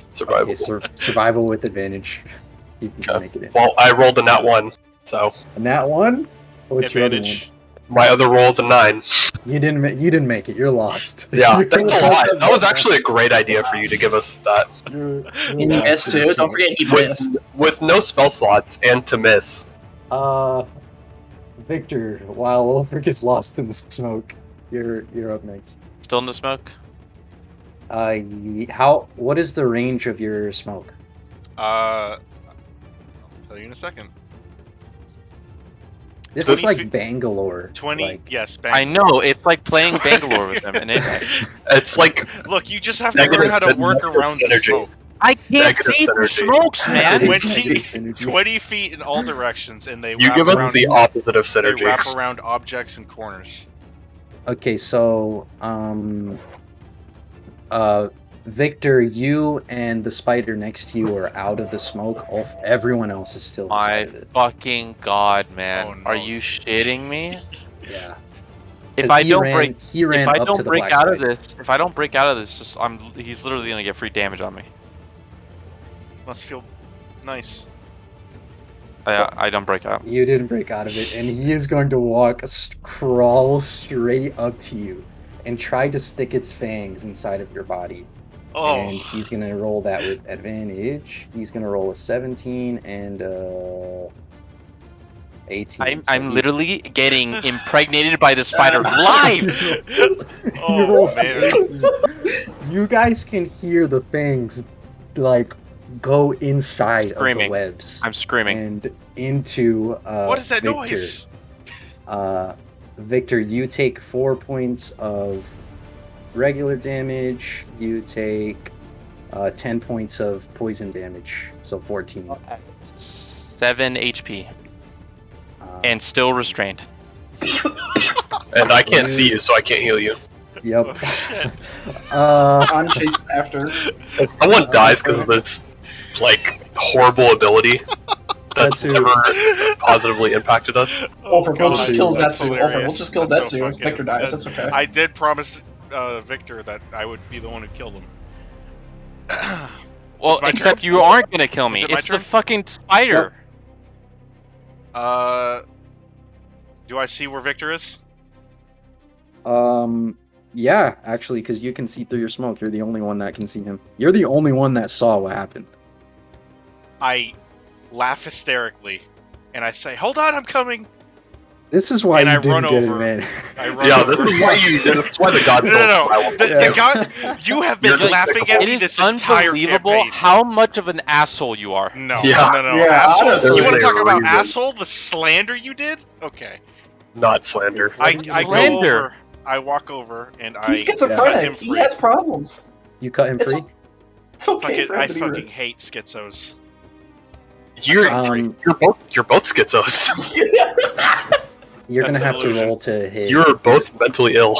Speaker 2: Survival.
Speaker 1: Okay, survival with advantage. See if you can
Speaker 2: Okay.
Speaker 1: make it in.
Speaker 2: Well, I rolled a nat 1, so...
Speaker 1: And that one? What's your other one?
Speaker 3: Advantage.
Speaker 2: My other roll is a 9.
Speaker 1: You didn't make it. You're lost.
Speaker 2: Yeah,
Speaker 1: You're
Speaker 2: that's a
Speaker 1: lost.
Speaker 2: lot. That was actually a great idea for you to give us that.
Speaker 1: You're
Speaker 5: And he
Speaker 1: lost
Speaker 5: missed
Speaker 1: in
Speaker 5: too.
Speaker 1: the
Speaker 5: Don't
Speaker 1: smoke.
Speaker 5: forget he missed.
Speaker 2: With no spell slots and to miss.
Speaker 1: Victor, while Ulfric is lost in the smoke, you're up next.
Speaker 4: Still in the smoke?
Speaker 1: What is the range of your smoke?
Speaker 3: I'll tell you in a second.
Speaker 1: This
Speaker 3: 20
Speaker 1: is like
Speaker 3: feet-
Speaker 1: Bangalore.
Speaker 3: 20.
Speaker 1: Like,
Speaker 3: Yes, bang.
Speaker 4: I know, it's like playing Bangalore with them. And
Speaker 2: It's like...
Speaker 3: Look, you just have to learn how to work around the
Speaker 2: synergy.
Speaker 3: smoke.
Speaker 4: I can't
Speaker 2: Negative
Speaker 4: see through
Speaker 2: synergy.
Speaker 4: smokes, man!
Speaker 1: It is
Speaker 3: 20
Speaker 1: negative synergy.
Speaker 3: 20 feet in all directions, and they
Speaker 2: You
Speaker 3: wrap
Speaker 2: give us
Speaker 3: around.
Speaker 2: the opposite of
Speaker 3: They
Speaker 2: synergy.
Speaker 3: wrap around objects and corners.
Speaker 1: Okay, so Victor, you and the spider next to you are out of the smoke. Everyone else is still
Speaker 4: My
Speaker 1: inside of it.
Speaker 4: fucking god, man.
Speaker 3: Oh, no.
Speaker 4: Are you shitting me?
Speaker 1: Yeah.
Speaker 4: If
Speaker 1: 'Cause
Speaker 4: I
Speaker 1: he
Speaker 4: don't
Speaker 1: ran-
Speaker 4: break
Speaker 1: he ran
Speaker 4: if I
Speaker 1: up to
Speaker 4: don't
Speaker 1: the
Speaker 4: break
Speaker 1: black
Speaker 4: out of
Speaker 1: spider.
Speaker 4: this, if I don't break out of this, he's literally gonna get free damage on me.
Speaker 3: Must feel nice.
Speaker 4: I don't break out.
Speaker 1: You didn't break out of it, and he is going to crawl straight up to you and try to stick its fangs inside of your body.
Speaker 3: Oh,
Speaker 1: And he's going to roll that with advantage. He's going to roll a 17 and 18.
Speaker 4: I'm literally getting impregnated by the spider live!
Speaker 3: Oh, man.
Speaker 1: You guys can hear the fangs like go inside of the
Speaker 4: Screaming.
Speaker 1: webs
Speaker 4: I'm screaming.
Speaker 1: and into
Speaker 3: What is that
Speaker 1: Victor.
Speaker 3: noise?
Speaker 1: Victor, you take 4 points of regular damage. You take 10 points of poison damage, so 14.
Speaker 4: 7 HP.
Speaker 1: Um,
Speaker 4: And still restrained.
Speaker 2: And I can't see you, so I can't heal you.
Speaker 1: Yep.
Speaker 3: Oh, shit.
Speaker 5: I'm chasing after.
Speaker 2: If someone dies because of this, like, horrible ability that's
Speaker 1: Zetsu.
Speaker 2: never positively impacted us.
Speaker 5: Over, we'll just
Speaker 1: God,
Speaker 5: kill
Speaker 3: that's
Speaker 5: Zetsu. Over,
Speaker 3: hilarious.
Speaker 5: we'll just kill
Speaker 3: That's so
Speaker 5: Zetsu if
Speaker 3: fucking-
Speaker 5: Victor dies. That's okay.
Speaker 3: I did promise Victor that I would be the one who killed him.
Speaker 4: Well,
Speaker 3: It's my
Speaker 4: except
Speaker 3: turn?
Speaker 4: you aren't gonna kill me.
Speaker 3: Is it my
Speaker 4: It's the
Speaker 3: turn?
Speaker 4: fucking spider.
Speaker 3: Do I see where Victor is?
Speaker 1: Yeah, actually, because you can see through your smoke. You're the only one that can see him. You're the only one that saw what happened.
Speaker 3: I laugh hysterically, and I say, "Hold on, I'm coming!"
Speaker 1: This is why
Speaker 3: And
Speaker 1: you
Speaker 3: I run
Speaker 1: didn't get
Speaker 3: over.
Speaker 1: it, man.
Speaker 3: I run
Speaker 2: Yeah,
Speaker 3: over.
Speaker 2: this is why you. This is why the gods don't
Speaker 3: No.
Speaker 2: smile.
Speaker 3: The
Speaker 1: Yeah.
Speaker 3: god, you have been
Speaker 2: You're
Speaker 3: laughing at
Speaker 4: It
Speaker 3: me
Speaker 4: is
Speaker 3: this entire
Speaker 4: unbelievable
Speaker 3: campaign.
Speaker 4: how much of an asshole you are.
Speaker 3: No.
Speaker 5: Yeah,
Speaker 3: Asshole.
Speaker 5: honestly.
Speaker 3: You want to
Speaker 2: There's
Speaker 3: talk
Speaker 2: a
Speaker 3: about
Speaker 2: reason.
Speaker 3: asshole? The slander you did? Okay.
Speaker 2: Not slander.
Speaker 1: What
Speaker 3: I
Speaker 1: did you
Speaker 3: go
Speaker 1: do?
Speaker 4: Slander.
Speaker 3: over. I walk over and
Speaker 5: He's
Speaker 3: I cut him
Speaker 5: schizophrenic. He
Speaker 3: free.
Speaker 5: has problems.
Speaker 1: You cut him
Speaker 5: It's,
Speaker 1: free?
Speaker 5: it's okay for him
Speaker 3: I
Speaker 5: to be
Speaker 3: fucking
Speaker 5: rude.
Speaker 3: hate schizos.
Speaker 2: You're
Speaker 1: Um,
Speaker 2: you're both schizos.
Speaker 1: you're gonna
Speaker 3: That's
Speaker 1: have
Speaker 3: an
Speaker 1: to
Speaker 3: illusion.
Speaker 1: roll to hit.
Speaker 2: You're both mentally ill.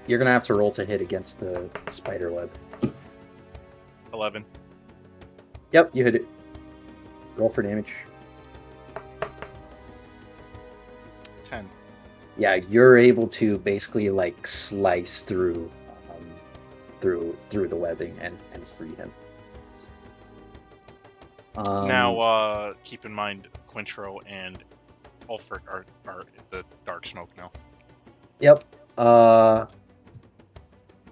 Speaker 1: You're gonna have to roll to hit against the spider web.
Speaker 3: 11.
Speaker 1: Yep, you hit it. Roll for damage.
Speaker 3: 10.
Speaker 1: Yeah, you're able to basically like slice through, through the webbing and free him.
Speaker 3: Now, keep in mind, Quintro and Ulfric are the dark smoke now.
Speaker 1: Yep.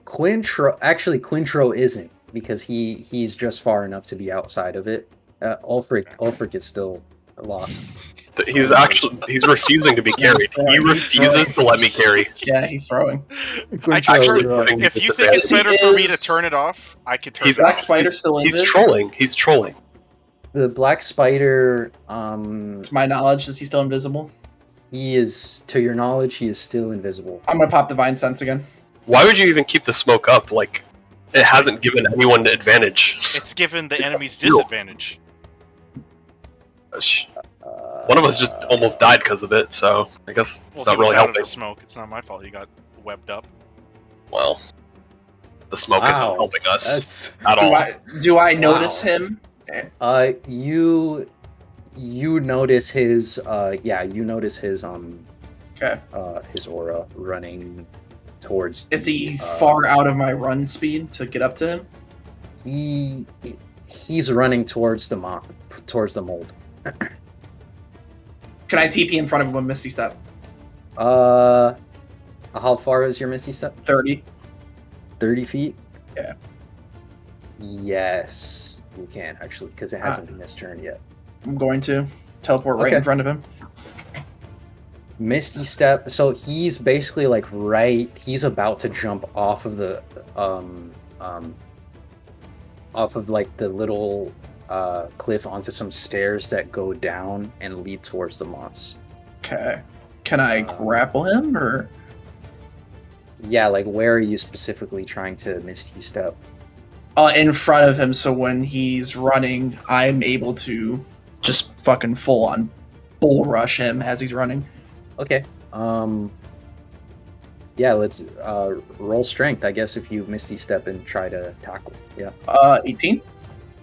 Speaker 1: Quintro isn't, because he's just far enough to be outside of it. Ulfric is still lost.
Speaker 2: He's refusing to be carried. He refuses to let me carry.
Speaker 5: Yeah, he's throwing.
Speaker 3: If you think it's better for me to turn it off, I could turn it
Speaker 5: Black
Speaker 3: off.
Speaker 5: Spider still in
Speaker 2: He's
Speaker 5: this?
Speaker 2: trolling. He's trolling.
Speaker 1: The black spider,
Speaker 5: To my knowledge, is he still invisible?
Speaker 1: he is, to your knowledge, he is still invisible.
Speaker 5: I'm gonna pop Divine Sense again.
Speaker 2: Why would you even keep the smoke up? Like, it hasn't given anyone the advantage.
Speaker 3: It's given the enemy's disadvantage.
Speaker 2: One of us just almost died because of it, so I guess it's
Speaker 3: Well,
Speaker 2: not
Speaker 3: he was
Speaker 2: really
Speaker 3: out of
Speaker 2: helping.
Speaker 3: the smoke. It's not my fault. He got webbed up.
Speaker 2: Well, the smoke isn't helping us
Speaker 1: That's
Speaker 2: at all.
Speaker 5: Do I notice
Speaker 1: Wow.
Speaker 5: him?
Speaker 1: You notice his you notice his
Speaker 5: Okay.
Speaker 1: his aura running towards.
Speaker 5: Is he
Speaker 1: the,
Speaker 5: far out of my run speed to get up to him?
Speaker 1: He's running towards the mold.
Speaker 5: Can I TP in front of him with Misty Step?
Speaker 1: How far is your Misty Step?
Speaker 5: 30.
Speaker 1: 30 feet?
Speaker 5: Yeah.
Speaker 1: Yes, you can actually, because it hasn't been his turn yet.
Speaker 5: I'm going to teleport right
Speaker 1: Okay.
Speaker 5: in front of him.
Speaker 1: Misty Step. So he's basically like he's about to jump off of the off of like the little cliff onto some stairs that go down and lead towards the moss.
Speaker 5: Okay. Can I grapple him or?
Speaker 1: Yeah, like where are you specifically trying to Misty Step?
Speaker 5: In front of him, so when he's running, I'm able to just fucking full on bull rush him as he's running.
Speaker 1: Okay. Yeah, let's roll strength, I guess, if you Misty Step and try to tackle. Yeah.
Speaker 5: 18.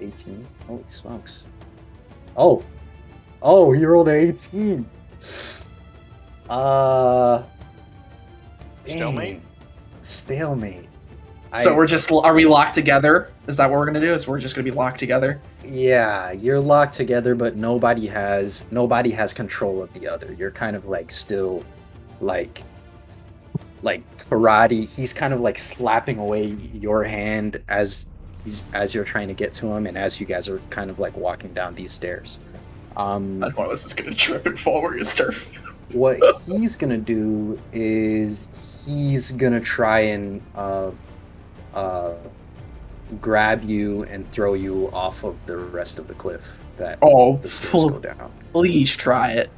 Speaker 1: 18. Holy smokes. Oh, he rolled an 18.
Speaker 3: Stalemate?
Speaker 1: Dang. Stalemate.
Speaker 5: So are we locked together? Is that what we're gonna do? Is we're just gonna be locked together?
Speaker 1: Yeah, you're locked together, but nobody has control of the other. You're kind of like still like karate. He's kind of like slapping away your hand as you're trying to get to him, and as you guys are kind of like walking down these stairs.
Speaker 5: One of us is gonna trip and fall where his turf.
Speaker 1: What he's gonna do is he's gonna try and grab you and throw you off of the rest of the cliff that the stairs go down.
Speaker 5: Please try it.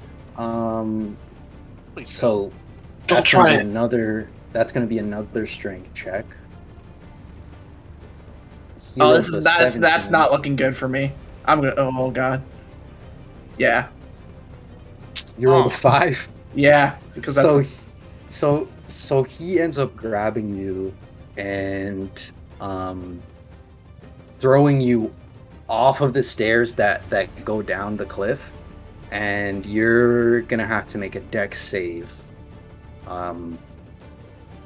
Speaker 3: Please.
Speaker 1: So
Speaker 5: Don't
Speaker 1: that's
Speaker 5: try
Speaker 1: gonna
Speaker 5: it.
Speaker 1: be another. That's gonna be another strength check. He
Speaker 5: Oh,
Speaker 1: rolls a
Speaker 5: that's
Speaker 1: 17.
Speaker 5: not looking good for me. I'm gonna. Oh god. Yeah.
Speaker 1: You rolled a 5.
Speaker 5: Yeah. Because that's
Speaker 1: So he ends up grabbing you and throwing you off of the stairs that go down the cliff, and you're gonna have to make a dex save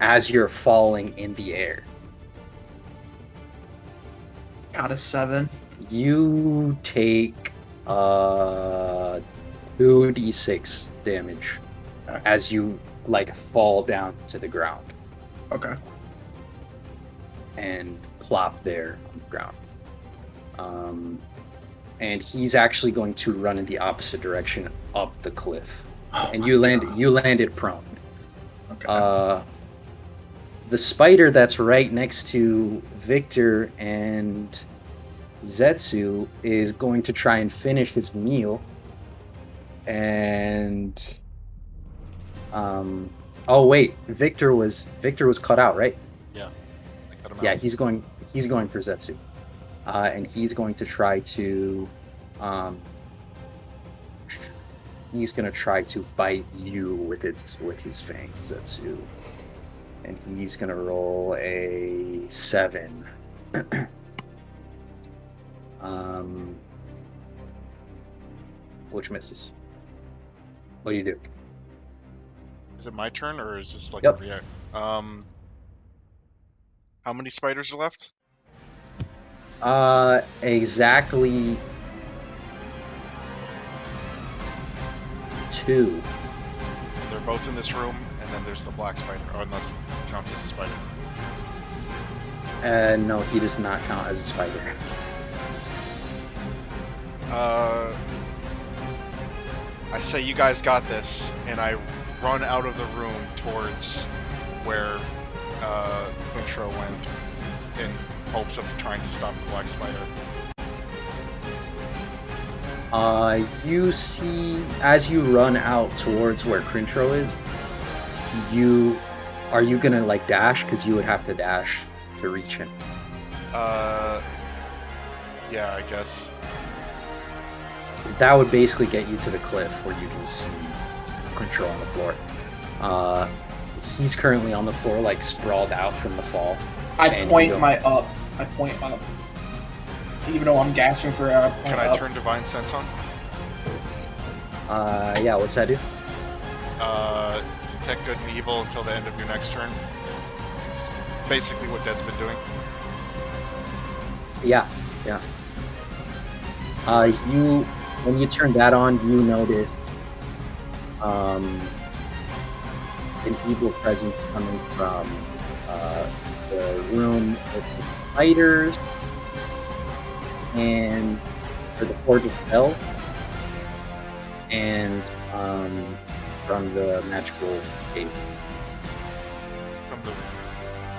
Speaker 1: as you're falling in the air.
Speaker 5: got a 7.
Speaker 1: You take 2d6 damage. as you like fall down to the ground
Speaker 5: Okay.
Speaker 1: and plop there on the ground. And he's actually going to run in the opposite direction up the cliff. And you landed prone.
Speaker 5: Okay.
Speaker 1: The spider that's right next to Victor and Zetsu is going to try and finish his meal. And oh wait, Victor was cut out, right?
Speaker 3: Yeah. I cut him
Speaker 1: Yeah,
Speaker 3: out.
Speaker 1: he's going for Zetsu. And he's going to try to he's going to try to bite you with his fangs, Zetsu. And he's going to roll a 7. Which misses. What do you do?
Speaker 3: Is it my turn or is this like
Speaker 1: Yep.
Speaker 3: a react? How many spiders are left?
Speaker 1: Exactly 2.
Speaker 3: They're both in this room, and then there's the black spider, or unless it counts as a spider.
Speaker 1: No, he does not count as a spider.
Speaker 3: I say you guys got this, and I run out of the room towards where Quintro went in hopes of trying to stop the black spider.
Speaker 1: You see, as you run out towards where Crintro is, are you gonna like dash? Because you would have to dash to reach him.
Speaker 3: Yeah, I guess.
Speaker 1: That would basically get you to the cliff where you can see Crintro on the floor. He's currently on the floor, like sprawled out from the fall.
Speaker 5: I
Speaker 1: and
Speaker 5: point
Speaker 1: you don't-
Speaker 5: my up. I point up. Even though I'm gasping for air, I point
Speaker 3: Can I
Speaker 5: up.
Speaker 3: turn Divine Sense on?
Speaker 1: Yeah, what's that do?
Speaker 3: Detect good and evil until the end of your next turn. It's basically what Dead's been doing.
Speaker 1: Yeah. When you turn that on, you notice an evil presence coming from the room with the spiders and for the Forge of Hell and from the magical cave.
Speaker 3: From the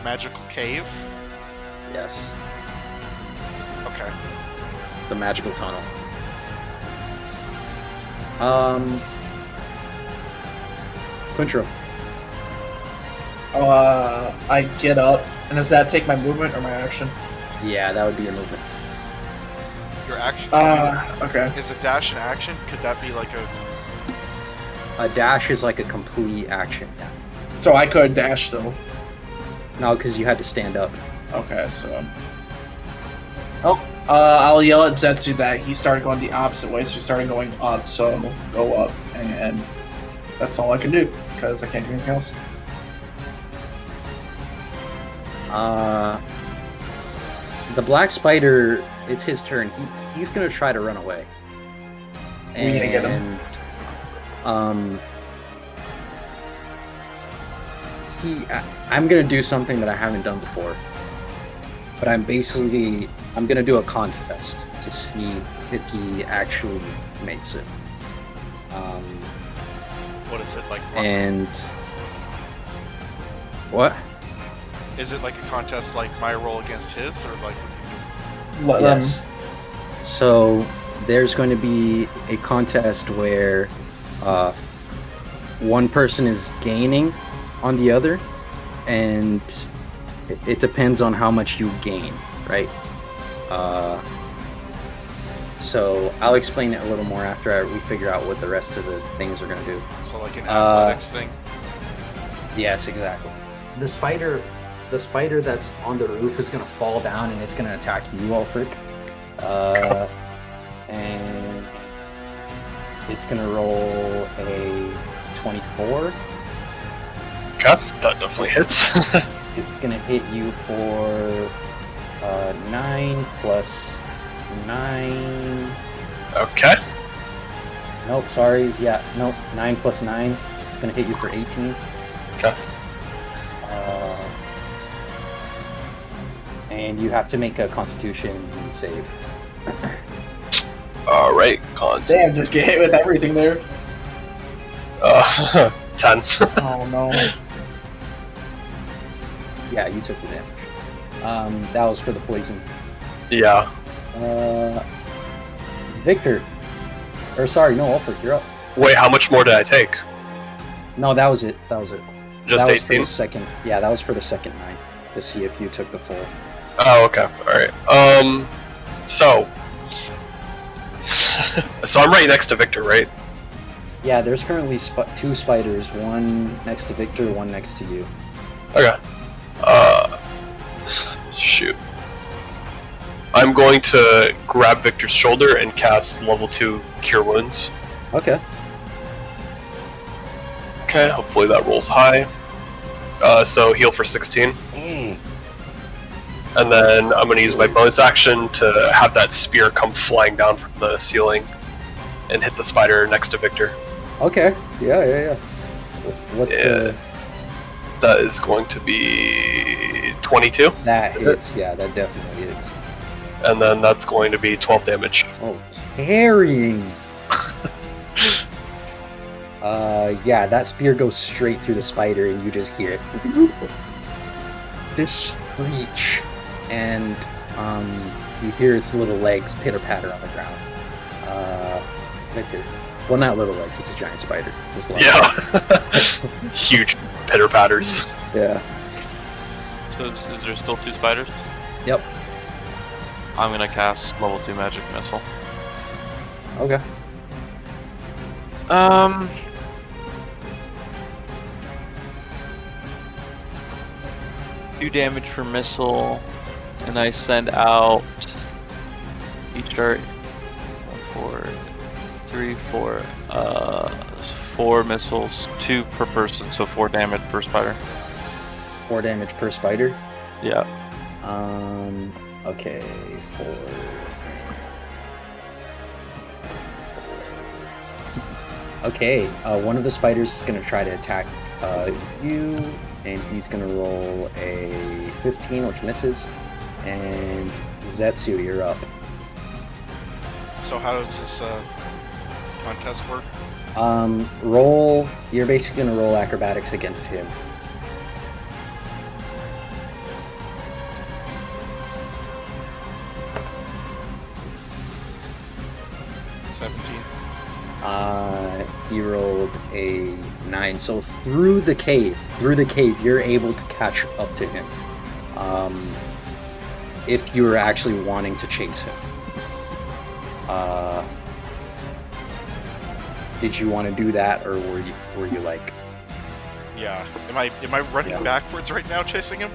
Speaker 3: magical cave?
Speaker 1: Yes,
Speaker 3: Okay.
Speaker 1: the magical tunnel. Quintro.
Speaker 5: I get up, and does that take my movement or my action?
Speaker 1: Yeah, that would be your movement.
Speaker 3: Your action.
Speaker 5: Okay.
Speaker 3: Is a dash an action? Could that be like a?
Speaker 1: A dash is like a complete action. Yeah.
Speaker 5: So I could dash still.
Speaker 1: No, because you had to stand up.
Speaker 5: Okay, so. Oh, I'll yell at Zetsu that he started going the opposite way, so he started going up, so go up, and that's all I can do, because I can't do anything else.
Speaker 1: The black spider, it's his turn. He's gonna try to run away.
Speaker 5: We need to get him.
Speaker 1: I'm gonna do something that I haven't done before. But I'm gonna do a contest to see if he actually makes it.
Speaker 3: What is it like?
Speaker 1: And what?
Speaker 3: Is it like a contest like my roll against his, or like?
Speaker 5: Let
Speaker 1: Yes. So there's going to be a contest where one person is gaining on the other, and it depends on how much you gain, right? So I'll explain it a little more after we figure out what the rest of the things are going to do.
Speaker 3: So like an athletics thing.
Speaker 1: Yes, exactly. The spider that's on the roof is going to fall down and it's going to attack you, Ulfric. And it's going to roll a 24.
Speaker 2: Okay, that definitely hits.
Speaker 1: It's going to hit you for 9 plus 9.
Speaker 2: Okay.
Speaker 1: Nope, sorry. Yeah, nope. 9 plus 9. It's gonna hit you for 18.
Speaker 2: Okay.
Speaker 1: And you have to make a Constitution save.
Speaker 2: All right, cons.
Speaker 5: Damn, just get hit with everything there.
Speaker 2: 10.
Speaker 1: Oh no. Yeah, you took the damage. That was for the poison.
Speaker 2: Yeah.
Speaker 1: Victor. Or sorry, no, Alfred, you're up.
Speaker 2: Wait, how much more did I take?
Speaker 1: No, that was it. That was it.
Speaker 2: Just
Speaker 1: that was for
Speaker 2: 18?
Speaker 1: the second. Yeah, that was for the second 9 to see if you took the full.
Speaker 2: Oh, okay. Alright. So. So I'm right next to Victor, right?
Speaker 1: Yeah, there's currently 2 spiders, one next to Victor, one next to you.
Speaker 2: Okay. Shoot. I'm going to grab Victor's shoulder and cast level 2 Cure Wounds.
Speaker 1: Okay.
Speaker 2: Okay, hopefully that rolls high. So heal for 16. And then I'm going to use my bonus action to have that spear come flying down from the ceiling and hit the spider next to Victor.
Speaker 1: Okay. Yeah. What's the...
Speaker 2: That is going to be 22.
Speaker 1: That hits. Yeah, that definitely hits.
Speaker 2: And then that's going to be 12 damage.
Speaker 1: Oh, carrying. Yeah, that spear goes straight through the spider, and you just hear it. This screech, and you hear its little legs pitter patter on the ground. Victor. Well, not little legs. It's a giant spider.
Speaker 2: Yeah. Huge pitter patters.
Speaker 1: Yeah.
Speaker 4: So is there still 2 spiders?
Speaker 1: Yep.
Speaker 4: I'm gonna cast level 2 magic missile.
Speaker 1: Okay.
Speaker 4: 2 damage for missile, and I send out each dart 4 missiles, 2 per person, so 4 damage per spider.
Speaker 1: 4 damage per spider.
Speaker 4: Yeah.
Speaker 1: Okay, 4. Okay, one of the spiders is gonna try to attack you, and he's gonna roll a 15, which misses. And Zetsu, you're up.
Speaker 3: So how does this contest work?
Speaker 1: Roll. You're basically gonna roll acrobatics against him. He rolled a 9. So through the cave, you're able to catch up to him. If you were actually wanting to chase him. Did you want to do that, or were you like?
Speaker 3: Yeah. Am I running backwards right now, chasing him?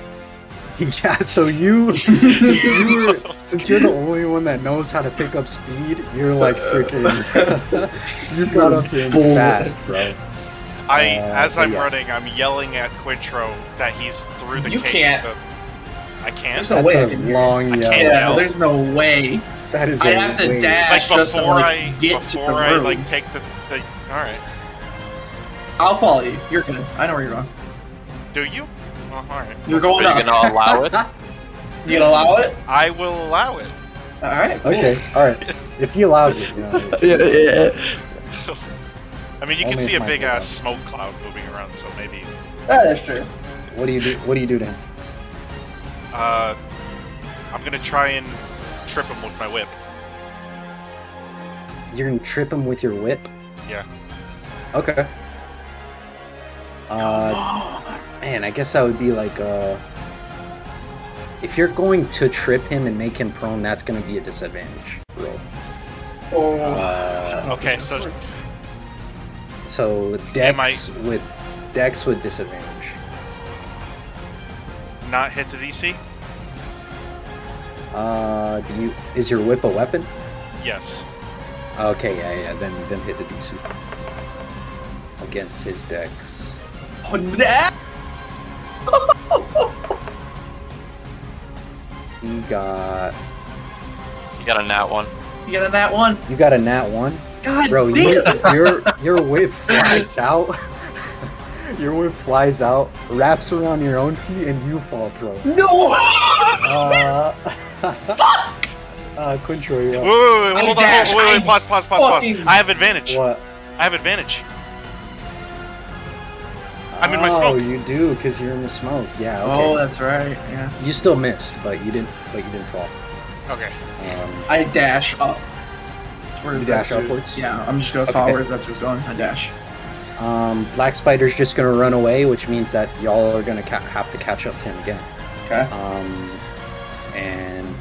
Speaker 1: Yeah. So since you're the only one that knows how to pick up speed, you're like freaking. You got up to him fast, bro.
Speaker 3: As I'm running, I'm yelling at Quintro that he's through the cave.
Speaker 5: You can't.
Speaker 3: I can't.
Speaker 5: There's no way I
Speaker 1: a
Speaker 5: can
Speaker 1: long
Speaker 3: I
Speaker 1: yell.
Speaker 3: can't
Speaker 5: Yeah,
Speaker 3: yell.
Speaker 5: there's no way.
Speaker 1: That is.
Speaker 5: I have to dash
Speaker 3: Like
Speaker 5: just to
Speaker 3: before
Speaker 5: get to the
Speaker 3: before I
Speaker 5: room.
Speaker 3: like take the. All right.
Speaker 5: I'll follow you. You're good. I know where you're going.
Speaker 3: Do you? Oh, all right.
Speaker 5: You're going
Speaker 4: Are you
Speaker 5: up.
Speaker 4: gonna allow it?
Speaker 5: You gonna allow it?
Speaker 3: I will allow it.
Speaker 5: All right. Cool.
Speaker 1: Okay. All right. If he allows it, you know.
Speaker 3: I mean, you
Speaker 1: Only
Speaker 3: can see
Speaker 1: if
Speaker 3: a
Speaker 1: my
Speaker 3: big
Speaker 1: blood.
Speaker 3: ass smoke cloud moving around, so maybe.
Speaker 5: That is true.
Speaker 1: What do you do? What do you do to him?
Speaker 3: I'm gonna try and trip him with my whip.
Speaker 1: You're gonna trip him with your whip.
Speaker 3: Yeah.
Speaker 1: Okay. Man, I guess that would be like if you're going to trip him and make him prone, that's gonna be a disadvantage roll.
Speaker 5: Oh.
Speaker 3: Okay, so
Speaker 1: So Dex with disadvantage.
Speaker 3: not hit the DC?
Speaker 1: Is your whip a weapon?
Speaker 3: Yes.
Speaker 1: Okay, yeah. Then hit the DC against his Dex.
Speaker 5: Oh, nah.
Speaker 1: He got.
Speaker 4: You got a nat 1.
Speaker 5: You got a nat 1.
Speaker 1: You got a nat 1.
Speaker 5: God
Speaker 1: Bro,
Speaker 5: damn.
Speaker 1: your whip flies out. Your whip flies out, wraps around your own feet, and you fall prone.
Speaker 5: No!
Speaker 1: Quintro, you're up.
Speaker 3: Wait, hold on,
Speaker 5: dash,
Speaker 3: wait, pause.
Speaker 5: fucking-
Speaker 3: I have advantage.
Speaker 1: What?
Speaker 3: I have advantage. I'm in my smoke.
Speaker 1: Oh, you do, because you're in the smoke. Yeah, okay.
Speaker 5: Oh, that's right. Yeah.
Speaker 1: You still missed, but you didn't fall.
Speaker 3: Okay.
Speaker 5: I dash up. Where
Speaker 1: You dash
Speaker 5: Zetsu-
Speaker 1: upwards?
Speaker 5: Yeah, I'm just gonna follow where Zetsu's going. I dash.
Speaker 1: Black Spider's just gonna run away, which means that y'all are gonna have to catch up to him again.
Speaker 5: Okay.
Speaker 1: And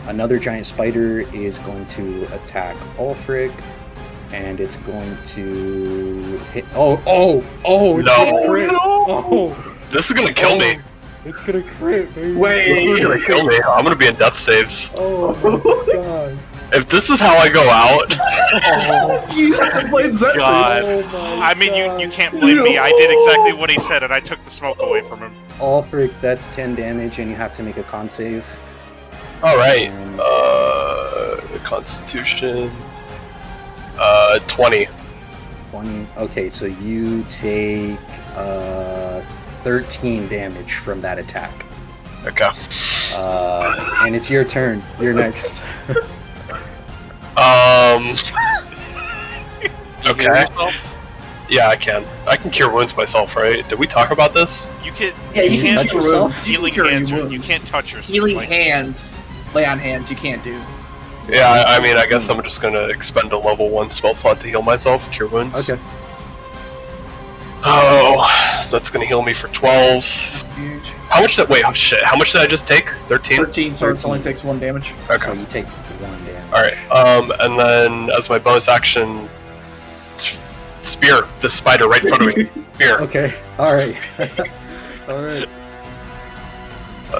Speaker 1: another giant spider is going to attack Ulfric, and it's going to hit. Oh! It's
Speaker 2: No.
Speaker 1: gonna crit. Oh!
Speaker 2: This is gonna kill me.
Speaker 1: It's gonna crit, baby.
Speaker 5: Wait.
Speaker 2: This is gonna kill me. I'm gonna be in death saves.
Speaker 1: Oh my god.
Speaker 2: If this is how I go out,
Speaker 5: You have to blame Zetsu.
Speaker 3: God.
Speaker 1: Oh my
Speaker 3: I mean,
Speaker 1: god.
Speaker 3: you can't blame me. I did exactly what he said, and I took the smoke away from him.
Speaker 1: Ulfric, that's 10 damage, and you have to make a con save.
Speaker 2: all right. Constitution. 20.
Speaker 1: 20. Okay, so you take 13 damage from that attack.
Speaker 2: Okay.
Speaker 1: And it's your turn. You're next.
Speaker 2: Okay. Yeah, I can. I can cure wounds myself, right? Did we talk about this?
Speaker 3: You can.
Speaker 5: Yeah, you
Speaker 1: can
Speaker 5: can
Speaker 1: touch
Speaker 5: cure
Speaker 1: yourself?
Speaker 5: wounds. You
Speaker 3: Healing
Speaker 5: can cure
Speaker 3: hands.
Speaker 5: your
Speaker 3: You
Speaker 5: wounds.
Speaker 3: can't touch yourself.
Speaker 5: Healing
Speaker 3: like-
Speaker 5: hands, lay on hands. You can't do.
Speaker 2: Yeah, I mean, I guess I'm just gonna expend a level 1 spell slot to heal myself, cure wounds.
Speaker 1: Okay.
Speaker 2: Oh, that's gonna heal me for 12.
Speaker 5: Huge.
Speaker 2: How much did? Wait, oh shit! How much did I just take? 13.
Speaker 5: 13, so it only
Speaker 1: 13.
Speaker 5: takes 1 damage.
Speaker 1: So
Speaker 2: Okay.
Speaker 1: you take 1 damage.
Speaker 2: All right. And then as my bonus action, spear the spider right in front of me. Spear.
Speaker 1: Okay. Alright. Alright.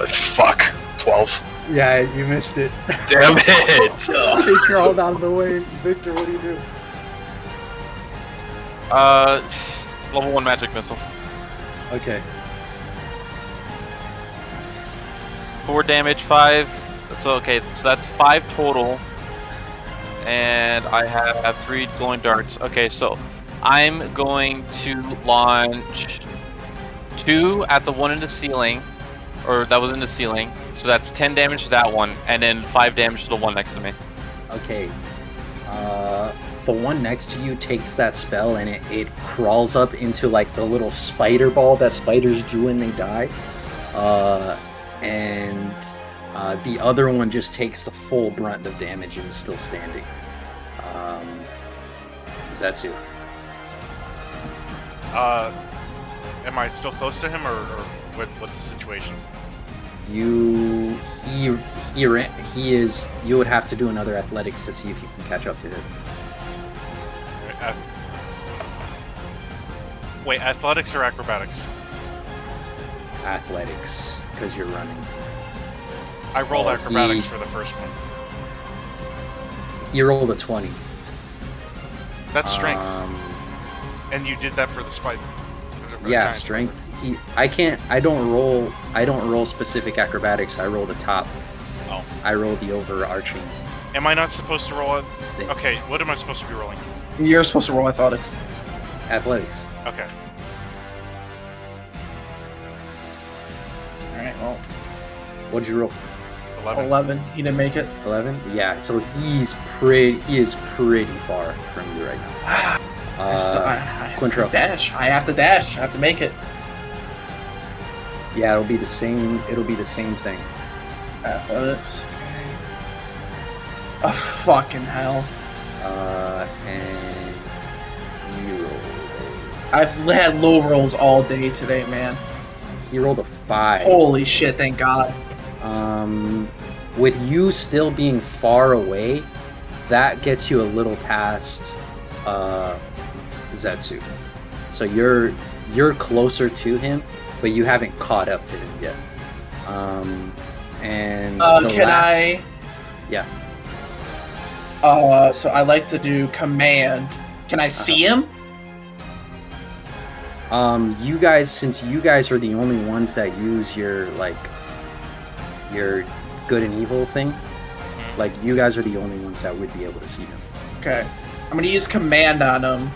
Speaker 2: Fuck. 12.
Speaker 1: Yeah, you missed it.
Speaker 2: Damn it.
Speaker 1: He crawled out of the way. Victor, what do you do?
Speaker 4: Level 1 magic missile.
Speaker 1: Okay.
Speaker 4: 4 damage, 5. So that's 5 total. And I have 3 glowing darts. Okay, so I'm going to launch 2 at the one in the ceiling, or that was in the ceiling. So that's 10 damage to that one, and then 5 damage to the one next to me.
Speaker 1: Okay. The one next to you takes that spell and it crawls up into like the little spider ball that spiders do when they die. And the other one just takes the full brunt of damage and is still standing. Zetsu.
Speaker 3: Am I still close to him, or what's the situation?
Speaker 1: He is. You would have to do another athletics to see if you can catch up to him.
Speaker 3: Wait, athletics or acrobatics?
Speaker 1: Athletics, because you're running.
Speaker 3: I rolled
Speaker 1: Oh,
Speaker 3: acrobatics for the first one.
Speaker 1: He rolled a 20.
Speaker 3: That's strength,
Speaker 1: Um,
Speaker 3: and you did that for the spider.
Speaker 1: yeah,
Speaker 3: giant
Speaker 1: strength. I don't roll specific acrobatics. I roll the top.
Speaker 3: Oh.
Speaker 1: I roll the overarching.
Speaker 3: Am I not supposed to roll it?
Speaker 1: thing.
Speaker 3: Okay, what am I supposed to be rolling?
Speaker 5: You're supposed to roll athletics.
Speaker 1: Athletics.
Speaker 3: Okay.
Speaker 5: Alright, well,
Speaker 1: What'd you roll?
Speaker 3: 11.
Speaker 5: 11. He didn't make it.
Speaker 1: 11. Yeah. So he is pretty far from you right now.
Speaker 5: I
Speaker 1: Quintro.
Speaker 5: dash. I have to dash. I have to make it.
Speaker 1: Yeah, it'll be the same. It'll be the same thing.
Speaker 5: Athletics. Okay. Oh, fucking hell.
Speaker 1: And you rolled.
Speaker 5: I've had low rolls all day today, man.
Speaker 1: He rolled a 5.
Speaker 5: Holy shit, thank God.
Speaker 1: With you still being far away, that gets you a little past Zetsu. So you're closer to him, but you haven't caught up to him yet. And the
Speaker 5: Can
Speaker 1: last-
Speaker 5: I?
Speaker 1: Yeah.
Speaker 5: So I like to do command. Can I see him?
Speaker 1: You guys, since you guys are the only ones that use your your good and evil thing, like you guys are the only ones that would be able to see him.
Speaker 5: Okay. I'm gonna use command on him.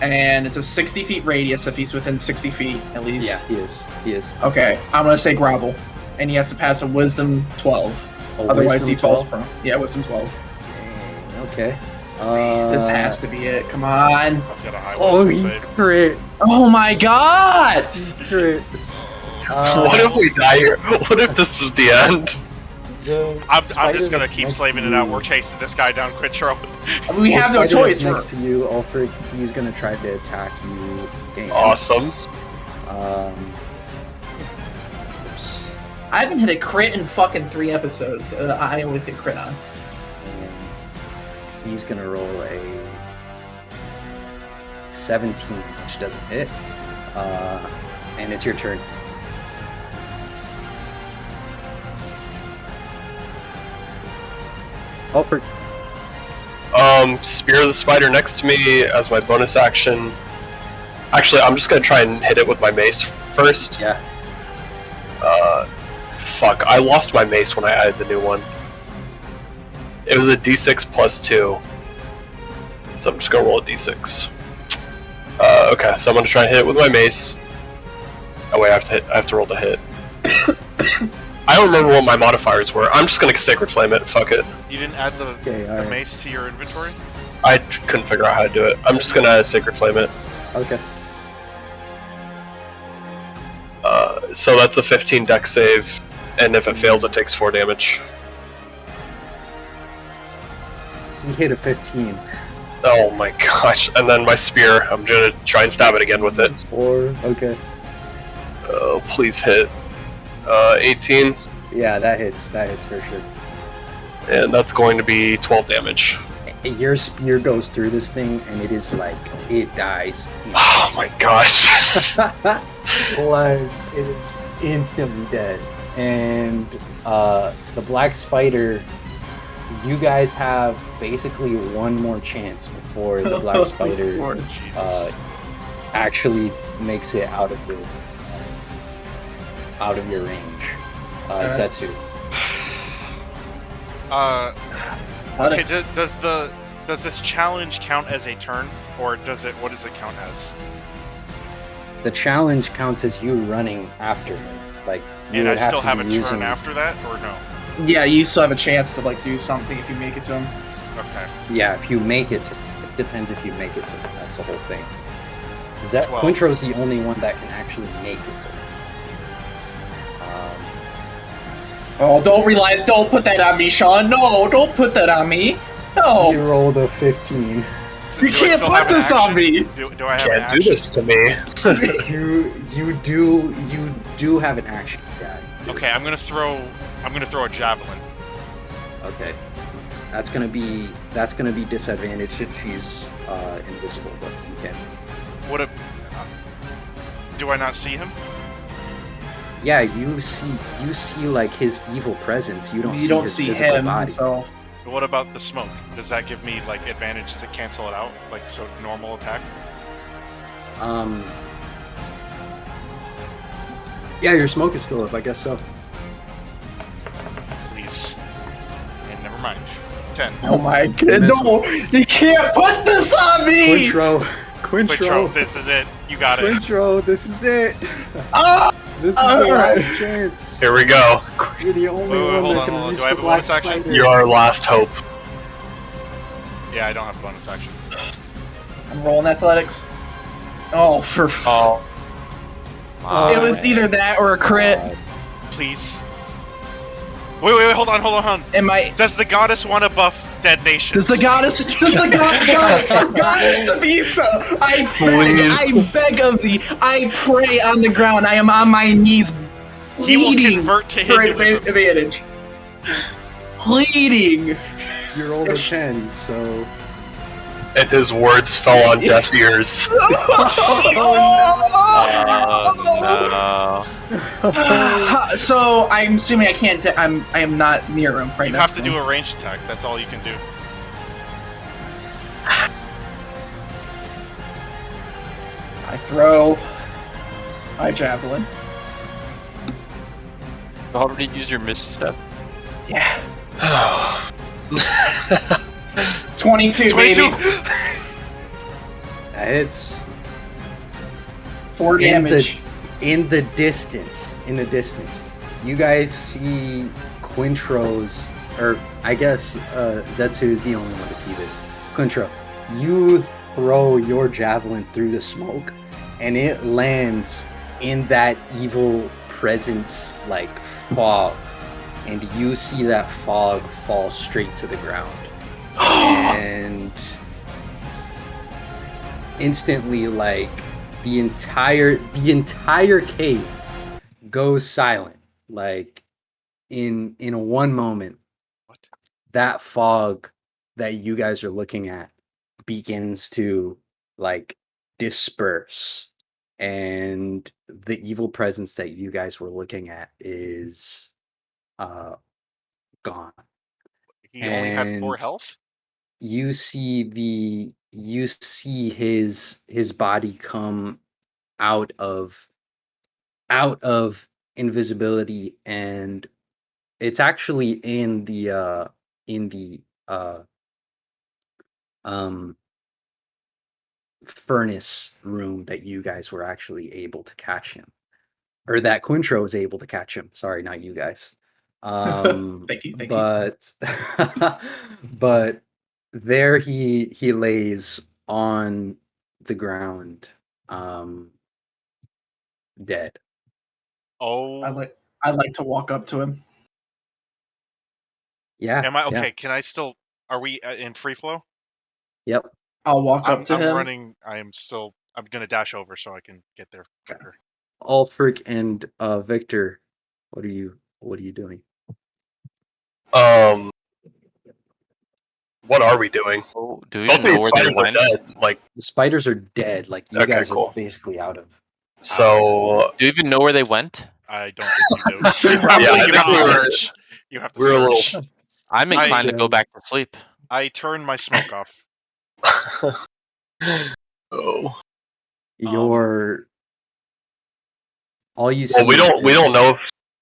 Speaker 5: and it's a 60 feet radius if he's within 60 feet at least.
Speaker 1: Yeah, he is. He is.
Speaker 5: Okay, I'm gonna say grovel, and he has to pass a Wisdom 12. Otherwise, he falls prone. Yeah, Wisdom 12.
Speaker 1: Dang, okay.
Speaker 5: This has to be it. Come on.
Speaker 3: That's got a high
Speaker 1: Oh,
Speaker 3: wisdom
Speaker 1: he
Speaker 3: save.
Speaker 1: crit.
Speaker 5: Oh my god!
Speaker 1: Crit.
Speaker 2: What if we die here? What if this is the end?
Speaker 3: I'm
Speaker 1: spider
Speaker 3: just gonna
Speaker 1: that's
Speaker 3: keep
Speaker 1: next
Speaker 3: slaving
Speaker 1: to
Speaker 3: it out.
Speaker 1: you-
Speaker 3: We're chasing this guy down. Quintro.
Speaker 5: We
Speaker 1: the
Speaker 5: have no
Speaker 1: spider
Speaker 5: choice.
Speaker 1: that's next to you, Ulfric, he's gonna try to attack you. Again.
Speaker 2: Awesome.
Speaker 1: Oops.
Speaker 5: I haven't hit a crit in fucking 3 episodes. I always get crit on.
Speaker 1: And he's gonna roll a 17, which doesn't hit. And it's your turn. Ulfric.
Speaker 2: Spear the spider next to me as my bonus action. Actually, I'm just gonna try and hit it with my mace first.
Speaker 1: Yeah.
Speaker 2: Fuck, I lost my mace when I added the new one. It was a d6 plus 2. So I'm just gonna roll a d6. Okay, so I'm gonna try and hit it with my mace. Oh wait, I have to roll to hit. I don't remember what my modifiers were. I'm just gonna Sacred Flame it, fuck it.
Speaker 3: You didn't add the
Speaker 1: alright.
Speaker 3: mace to your inventory?
Speaker 2: I couldn't figure out how to do it. I'm just gonna Sacred Flame it.
Speaker 1: Okay.
Speaker 2: So that's a 15 dex save, and if it fails, it takes 4 damage.
Speaker 1: He hit a 15.
Speaker 2: Oh my gosh. And then my spear, I'm gonna try and stab it again with it.
Speaker 1: 4. Okay.
Speaker 2: Oh, please hit. 18,
Speaker 1: Yeah, that hits. That hits for sure.
Speaker 2: and that's going to be 12 damage.
Speaker 1: Your spear goes through this thing, and it is like it dies.
Speaker 2: Oh my gosh.
Speaker 1: Like it is instantly dead. And the black spider, you guys have basically one more chance before the black spider actually makes it out of your range. Setsu.
Speaker 3: Okay, does this challenge count as a turn, or what does it count as?
Speaker 1: The challenge counts as you running after him. Like you
Speaker 3: And I
Speaker 1: would
Speaker 3: still
Speaker 1: to
Speaker 3: have
Speaker 1: be
Speaker 3: a
Speaker 1: using...
Speaker 3: turn after that, or no?
Speaker 5: Yeah, you still have a chance to like do something if you make it to him.
Speaker 3: Okay.
Speaker 1: Yeah, if you make it to him. It depends if you make it to him. That's the whole thing. Is that
Speaker 3: 12.
Speaker 1: Quintro's the only one that can actually make it to him.
Speaker 5: Oh, don't put that on me, Sean. No, don't put that on me.
Speaker 1: He
Speaker 5: No,
Speaker 1: rolled a 15.
Speaker 3: So
Speaker 5: you
Speaker 3: do I
Speaker 5: can't
Speaker 3: still have
Speaker 5: put
Speaker 3: an
Speaker 5: this on
Speaker 3: action?
Speaker 5: me.
Speaker 3: Do I have an
Speaker 2: Can't
Speaker 3: action?
Speaker 2: do this to me.
Speaker 1: You do have an action. Yeah.
Speaker 3: Okay, I'm gonna throw a javelin.
Speaker 1: Okay. That's gonna be disadvantaged since he's invisible, but you can.
Speaker 3: What a... Do I not see him?
Speaker 1: Yeah, you see like his evil presence. You don't
Speaker 5: You
Speaker 1: see
Speaker 5: don't
Speaker 1: his
Speaker 5: see
Speaker 1: physical
Speaker 5: him,
Speaker 1: body.
Speaker 5: so
Speaker 3: What about the smoke? Does that give me like advantage? Does it cancel it out? Like so normal attack?
Speaker 1: Yeah, your smoke is still up, I guess so.
Speaker 3: Please. And never mind. 10.
Speaker 5: oh my god, no, you can't put this on me.
Speaker 1: Quintro,
Speaker 3: This is it. You got it.
Speaker 1: Quintro, this is it.
Speaker 5: Ah!
Speaker 1: This is the
Speaker 5: Alright.
Speaker 1: last chance.
Speaker 2: Here we go.
Speaker 1: You're the only
Speaker 3: Wait,
Speaker 1: one
Speaker 3: hold
Speaker 1: that
Speaker 3: on,
Speaker 1: can
Speaker 3: hold on.
Speaker 1: reach
Speaker 3: Do I
Speaker 1: the
Speaker 3: have a
Speaker 1: black
Speaker 3: bonus action?
Speaker 1: spider.
Speaker 2: You're our last hope.
Speaker 3: Yeah, I don't have bonus action.
Speaker 5: I'm rolling athletics. Oh, for
Speaker 2: Oh.
Speaker 5: it was either that or a crit.
Speaker 3: Please. Wait, hold on.
Speaker 5: Am I?
Speaker 3: Does the goddess want to buff dead nations?
Speaker 5: Does the goddess of Issa, I beg of thee, I pray on the ground, I am on my knees,
Speaker 3: He will
Speaker 5: pleading
Speaker 3: convert to
Speaker 5: for
Speaker 3: Hinduism.
Speaker 5: advantage. Pleading.
Speaker 1: You're over 10, so
Speaker 2: And his words fell on deaf ears.
Speaker 5: So I'm assuming I can't. I am not near him right
Speaker 3: You
Speaker 5: now.
Speaker 3: have to do a ranged attack. That's all you can do.
Speaker 5: I throw my javelin.
Speaker 4: You already used your misty step.
Speaker 5: Yeah. 22,
Speaker 3: 22.
Speaker 5: baby.
Speaker 1: It's
Speaker 5: 4 damage.
Speaker 1: in the distance. You guys see Quintro's, or I guess Zetsu is the only one to see this. Quintro, you throw your javelin through the smoke, and it lands in that evil presence like fog, and you see that fog fall straight to the ground, and instantly, like the entire cave goes silent. Like in one moment,
Speaker 3: What?
Speaker 1: that fog that you guys are looking at begins to like disperse, and the evil presence that you guys were looking at is gone.
Speaker 3: He only had 4
Speaker 1: And
Speaker 3: health?
Speaker 1: you see his body come out of invisibility, and it's actually in the um furnace room that you guys were actually able to catch him, or that Quintro was able to catch him. Sorry, not you guys.
Speaker 5: Thank you.
Speaker 1: But but there he lays on the ground, dead.
Speaker 3: Oh,
Speaker 5: I like to walk up to him.
Speaker 1: Yeah.
Speaker 3: am I okay?
Speaker 1: Yeah.
Speaker 3: Can I still? Are we in free flow?
Speaker 1: Yep.
Speaker 5: I'll walk up
Speaker 3: I'm
Speaker 5: to him.
Speaker 3: running. I'm gonna dash over so I can get there quicker.
Speaker 1: Ulfric and Victor, what are you doing?
Speaker 2: What are we doing?
Speaker 4: Oh, do we
Speaker 2: Both
Speaker 4: even
Speaker 2: these
Speaker 4: know where they
Speaker 2: spiders are
Speaker 4: went?
Speaker 2: dead. Like,
Speaker 1: The spiders are dead. Like you
Speaker 2: Okay,
Speaker 1: guys
Speaker 2: cool.
Speaker 1: are basically out of.
Speaker 2: so
Speaker 4: Do we even know where they went?
Speaker 3: I don't think you do.
Speaker 2: Yeah, I
Speaker 3: You
Speaker 2: think
Speaker 3: have to
Speaker 2: we're-
Speaker 3: search. You have to
Speaker 2: we're a little-
Speaker 3: search.
Speaker 4: I'm inclined to go back to sleep.
Speaker 3: I turn my smoke off.
Speaker 2: oh.
Speaker 1: Your all you see.
Speaker 2: Well, we don't
Speaker 1: is-
Speaker 2: know if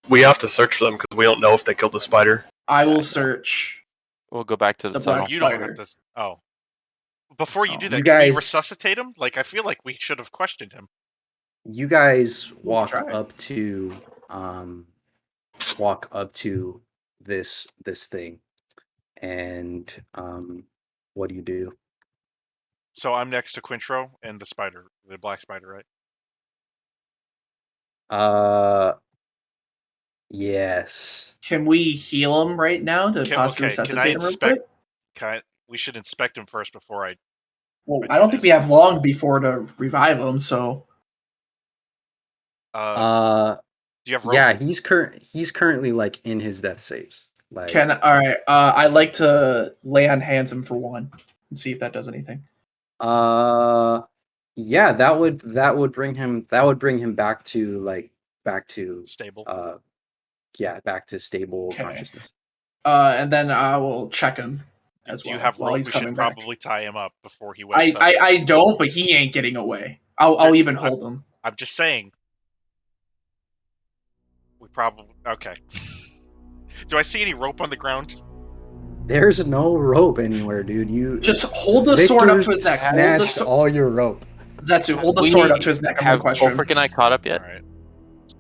Speaker 2: we have to search for them because we don't know if they killed the spider.
Speaker 5: I will search.
Speaker 4: We'll go back to the
Speaker 5: The black
Speaker 4: tunnel.
Speaker 3: You don't
Speaker 5: spider.
Speaker 3: have to. Oh, before you
Speaker 5: Oh.
Speaker 3: do that,
Speaker 1: You
Speaker 3: can we
Speaker 1: guys-
Speaker 3: resuscitate him? Like, I feel like we should have questioned him.
Speaker 1: You guys walk
Speaker 5: try.
Speaker 1: up to this thing, and what do you do?
Speaker 3: So I'm next to Quintro and the spider, the black spider, right?
Speaker 1: Yes.
Speaker 5: Can we heal him right now to possibly
Speaker 3: Can I
Speaker 5: resuscitate him real
Speaker 3: inspect?
Speaker 5: quick?
Speaker 3: We should inspect him first before I.
Speaker 5: Well,
Speaker 3: I
Speaker 5: I
Speaker 3: do
Speaker 5: don't think we
Speaker 3: this.
Speaker 5: have long before to revive him, so
Speaker 3: Do you have rope?
Speaker 1: Yeah, he's currently like in his death saves. Like,
Speaker 5: alright, I like to lay on hands him for 1 and see if that does anything.
Speaker 1: yeah, that would bring him back to
Speaker 3: Stable.
Speaker 1: back to stable
Speaker 5: Okay.
Speaker 1: consciousness.
Speaker 5: And then I will check him as
Speaker 3: Do
Speaker 5: well
Speaker 3: you have
Speaker 5: while
Speaker 3: rope?
Speaker 5: he's
Speaker 3: We
Speaker 5: coming
Speaker 3: should
Speaker 5: back.
Speaker 3: probably tie him up before he wakes up.
Speaker 5: I don't, but he ain't getting away. I'll even hold him.
Speaker 3: I'm just saying. We probably okay. Do I see any rope on the ground?
Speaker 1: There's no rope anywhere, dude. You
Speaker 5: Just hold the sword up to his neck. Hold the
Speaker 1: Snatched all your rope.
Speaker 5: Zetsu, hold the
Speaker 4: We
Speaker 5: sword up to his neck. I'm gonna
Speaker 4: Have
Speaker 5: question him.
Speaker 4: Ulfric and I caught up yet?
Speaker 3: All right.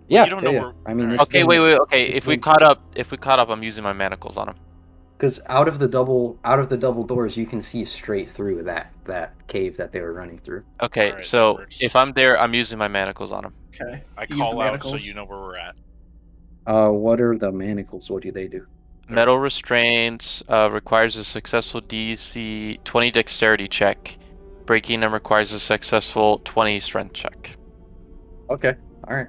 Speaker 1: Yeah,
Speaker 3: You don't know where-
Speaker 1: I mean,
Speaker 3: Alright.
Speaker 1: it's
Speaker 4: Okay,
Speaker 1: been-
Speaker 4: wait. Okay,
Speaker 1: it's
Speaker 4: if we
Speaker 1: been-
Speaker 4: caught up, I'm using my manacles on him.
Speaker 1: Because out of the double doors, you can see straight through that cave that they were running through.
Speaker 4: Okay,
Speaker 3: Alright, that
Speaker 4: so
Speaker 3: works.
Speaker 4: if I'm there, I'm using my manacles on him.
Speaker 5: Okay.
Speaker 3: I
Speaker 5: Use the
Speaker 3: call out
Speaker 5: manacles.
Speaker 3: so you know where we're at.
Speaker 1: What are the manacles? What do they do?
Speaker 4: Metal restraints requires a successful DC 20 dexterity check. Breaking them requires a successful 20 strength check.
Speaker 1: Okay, all right.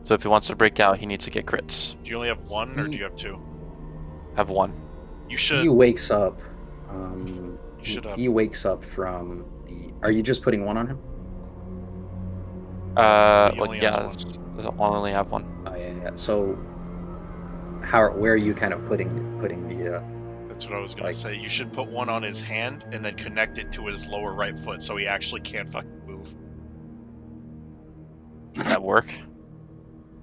Speaker 4: So if he wants to break out, he needs to get crits.
Speaker 3: Do you only have 1 or do you have 2?
Speaker 4: Have 1.
Speaker 3: You should.
Speaker 1: He wakes up.
Speaker 3: You should have.
Speaker 1: He wakes up from the. Are you just putting 1 on him?
Speaker 3: He
Speaker 4: Well,
Speaker 3: only
Speaker 4: yeah,
Speaker 3: has
Speaker 4: I only have 1.
Speaker 1: Oh yeah. So, where are you kind of putting the?
Speaker 3: That's what I was gonna
Speaker 1: like-
Speaker 3: say. You should put 1 on his hand and then connect it to his lower right foot so he actually can't fucking move.
Speaker 4: Does that work?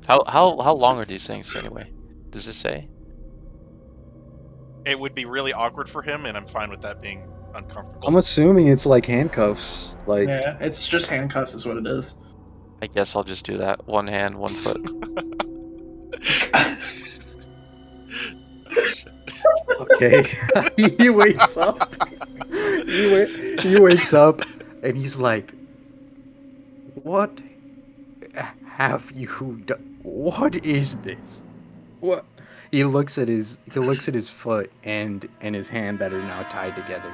Speaker 4: How long are these things anyway? Does it say?
Speaker 3: It would be really awkward for him, and I'm fine with that being uncomfortable.
Speaker 1: I'm assuming it's like handcuffs. Like,
Speaker 5: Yeah, it's just handcuffs is what it is.
Speaker 4: I guess I'll just do that. One hand, one foot.
Speaker 1: okay. He wakes up. He wakes up and he's like, "What have you done? What is this? What?" He looks at his foot and his hand that are now tied together,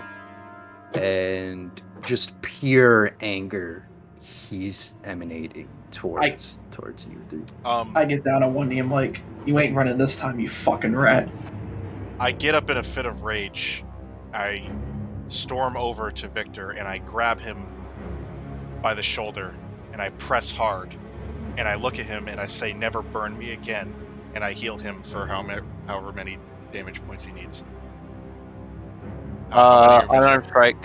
Speaker 1: and just pure anger he's emanating towards you three.
Speaker 5: I get down on one knee. I'm like, "You ain't running this time, you fucking rat."
Speaker 3: I get up in a fit of rage. I storm over to Victor and I grab him by the shoulder and I press hard. And I look at him and I say, "Never burn me again." And I heal him for however many damage points he needs. How many are
Speaker 4: Unarmed strike.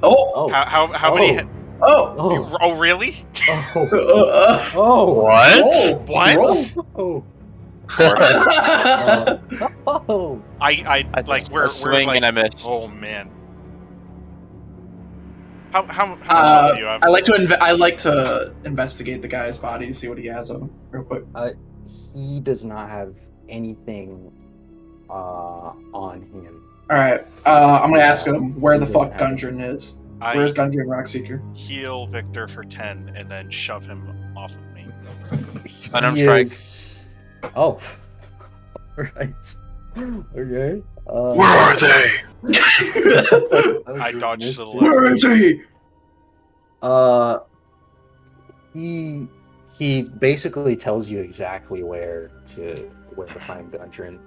Speaker 5: Oh,
Speaker 3: how many?
Speaker 5: oh,
Speaker 3: Really?
Speaker 1: Oh.
Speaker 2: What?
Speaker 3: What?
Speaker 1: Oh. Oh.
Speaker 3: I like
Speaker 4: just
Speaker 3: we're
Speaker 4: swing
Speaker 3: like,
Speaker 4: and I miss.
Speaker 3: oh man. How much health do you have?
Speaker 5: I like to investigate the guy's body to see what he has on him real quick.
Speaker 1: He does not have anything on him.
Speaker 5: All right, I'm gonna ask him where
Speaker 1: He
Speaker 5: the
Speaker 1: doesn't
Speaker 5: fuck
Speaker 1: have
Speaker 5: Gundren is.
Speaker 3: I
Speaker 5: Where's Gundren Rockseeker?
Speaker 3: heal Victor for 10 and then shove him off of me.
Speaker 4: Unarmed
Speaker 1: He
Speaker 4: strike.
Speaker 1: is- Oh. Right. Okay.
Speaker 2: Where are they?
Speaker 3: I dodged to the left.
Speaker 5: Where is he?
Speaker 1: He basically tells you exactly where to find Gundren.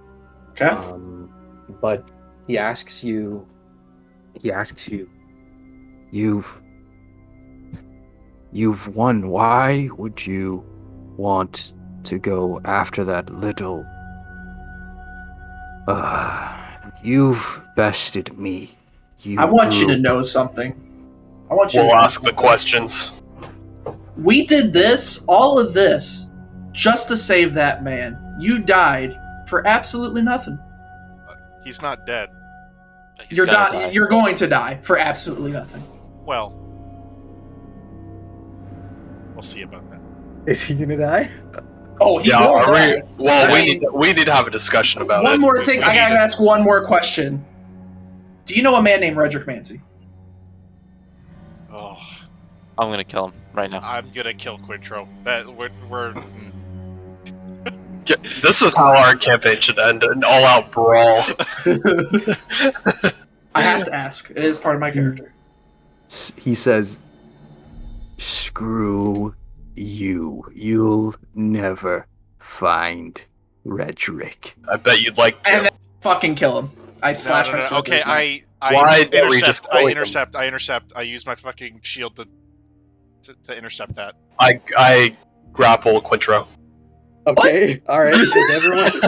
Speaker 5: Okay.
Speaker 1: But he asks you, you've won. Why would you want to go after that little? You've bested me.
Speaker 5: I want you to
Speaker 1: group.
Speaker 5: know something. I want you
Speaker 2: We'll
Speaker 5: to know
Speaker 2: ask the
Speaker 5: something.
Speaker 2: questions.
Speaker 5: We did this, all of this, just to save that man. You died for absolutely nothing.
Speaker 3: He's not dead.
Speaker 4: He's
Speaker 5: You're
Speaker 4: gonna
Speaker 5: not.
Speaker 4: die.
Speaker 5: You're going to die for absolutely nothing.
Speaker 3: Well, we'll see about that.
Speaker 1: Is he gonna die?
Speaker 5: Oh, he
Speaker 2: Yeah,
Speaker 5: will
Speaker 2: are
Speaker 5: die.
Speaker 2: we? Well,
Speaker 5: I
Speaker 2: we
Speaker 5: mean,
Speaker 2: need to have a discussion about it.
Speaker 5: One more thing.
Speaker 2: We
Speaker 5: I gotta
Speaker 2: need to-
Speaker 5: ask one more question. Do you know a man named Redrick Mancy?
Speaker 3: Oh,
Speaker 4: I'm gonna kill him right now.
Speaker 3: I'm gonna kill Quintro. We're
Speaker 2: This is how our campaign should end: an all-out brawl.
Speaker 5: I have to ask. It is part of my character.
Speaker 1: He says, "Screw you. You'll never find Redrick."
Speaker 2: I bet you'd like to.
Speaker 5: And then fucking kill him. I slash my sword.
Speaker 3: Okay,
Speaker 5: through his neck.
Speaker 2: Why don't we just kill him?
Speaker 3: I intercept. I use my fucking shield to intercept that.
Speaker 2: I grapple Quintro.
Speaker 1: Okay, all right. Is everyone?
Speaker 5: What's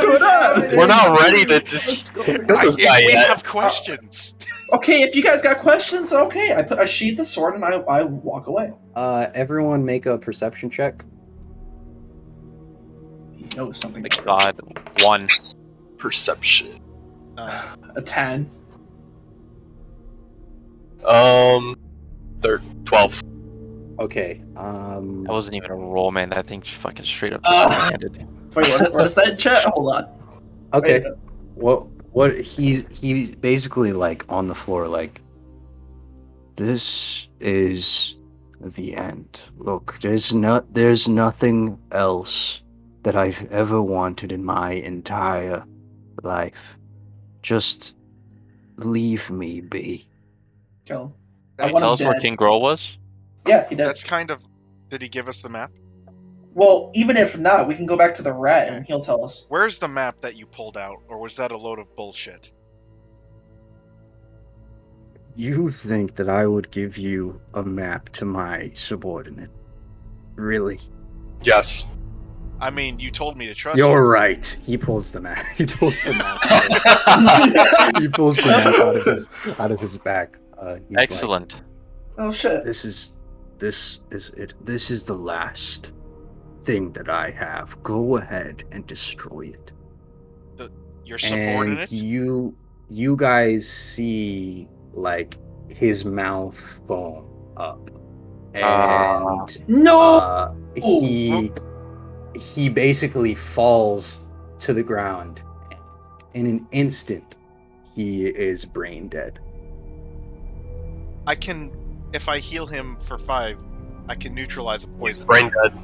Speaker 5: going on?
Speaker 2: We're not ready to just kill this guy
Speaker 3: If we
Speaker 2: yet.
Speaker 3: have questions.
Speaker 5: Okay, if you guys got questions, okay. I sheathe the sword and I walk away.
Speaker 1: Everyone make a perception check.
Speaker 5: He knows something.
Speaker 4: Thank God. 1.
Speaker 2: Perception.
Speaker 5: A 10.
Speaker 2: 12.
Speaker 1: Okay.
Speaker 4: That wasn't even a roll, man. That thing fucking straight up
Speaker 5: Ah.
Speaker 4: landed.
Speaker 5: Wait, what is that in chat? Hold on.
Speaker 1: Okay.
Speaker 5: Wait,
Speaker 1: What he's basically like on the floor like, this is the end. Look, there's nothing else that I've ever wanted in my entire life. Just leave me be.
Speaker 5: kill him.
Speaker 3: That's-
Speaker 5: want
Speaker 4: Tell
Speaker 5: him
Speaker 4: us where
Speaker 5: dead.
Speaker 4: King Grohl was?
Speaker 5: Yeah, he did.
Speaker 3: That's kind of. Did he give us the map?
Speaker 5: Well, even if not, we can go back to the rat and he'll tell us.
Speaker 3: Where's the map that you pulled out, or was that a load of bullshit?
Speaker 1: You think that I would give you a map to my subordinate? Really?
Speaker 2: Yes.
Speaker 3: I mean, you told me to trust you.
Speaker 1: You're right. He pulls the map. He pulls the map. He pulls the map out of his back. He's
Speaker 4: Excellent.
Speaker 5: Oh shit.
Speaker 1: like, this is it. This is the last thing that I have. Go ahead and destroy it.
Speaker 3: Your
Speaker 1: And
Speaker 3: subordinate?
Speaker 1: you guys see like his mouth foam up, and
Speaker 5: No!
Speaker 1: he basically falls to the ground. In an instant, he is brain dead.
Speaker 3: I can, if I heal him for 5, I can neutralize a
Speaker 2: He's
Speaker 3: poison.
Speaker 2: brain dead.